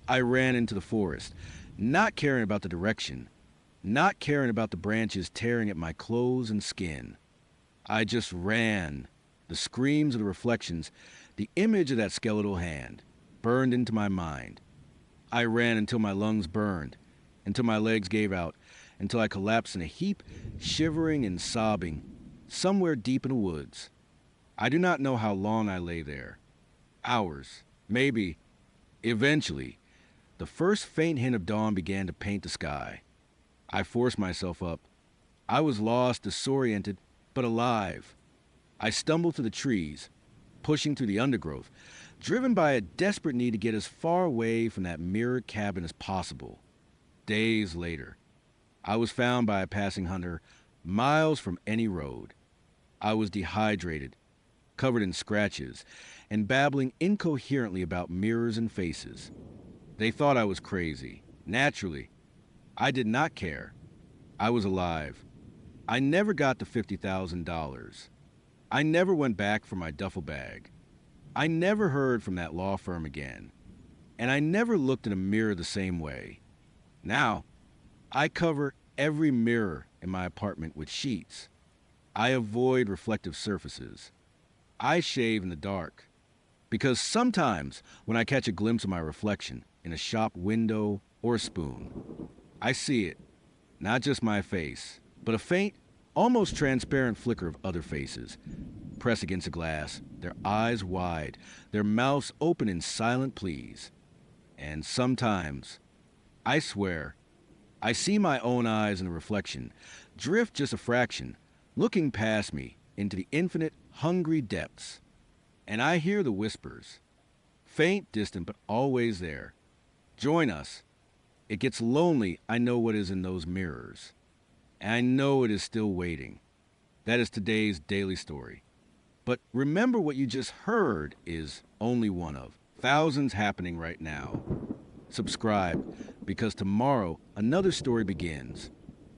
I ran into the forest, not caring about the direction, not caring about the branches tearing at my clothes and skin. I just ran. The screams of the reflections, the image of that skeletal hand, burned into my mind. I ran until my lungs burned, until my legs gave out, until I collapsed in a heap, shivering and sobbing, somewhere deep in the woods. I do not know how long I lay there. Hours, maybe. Eventually, the first faint hint of dawn began to paint the sky. I forced myself up. I was lost, disoriented, but alive. I stumbled to the trees, pushing through the undergrowth, driven by a desperate need to get as far away from that mirrored cabin as possible. Days later, I was found by a passing hunter miles from any road. I was dehydrated, covered in scratches, and babbling incoherently about mirrors and faces. They thought I was crazy. Naturally, I did not care. I was alive. I never got the $50,000. I never went back for my duffel bag. I never heard from that law firm again. And I never looked in a mirror the same way. Now, I cover every mirror in my apartment with sheets. I avoid reflective surfaces. I shave in the dark. Because sometimes when I catch a glimpse of my reflection in a shop window or a spoon, I see it, not just my face, but a faint, almost transparent flicker of other faces, pressed against a glass, their eyes wide, their mouths open in silent pleas. And sometimes, I swear, I see my own eyes in the reflection, drift just a fraction, looking past me into the infinite, hungry depths. And I hear the whispers, faint, distant, but always there. Join us. It gets lonely, I know what is in those mirrors. And I know it is still waiting. That is today's daily story. But remember, what you just heard is only one of thousands happening right now. Subscribe, because tomorrow another story begins.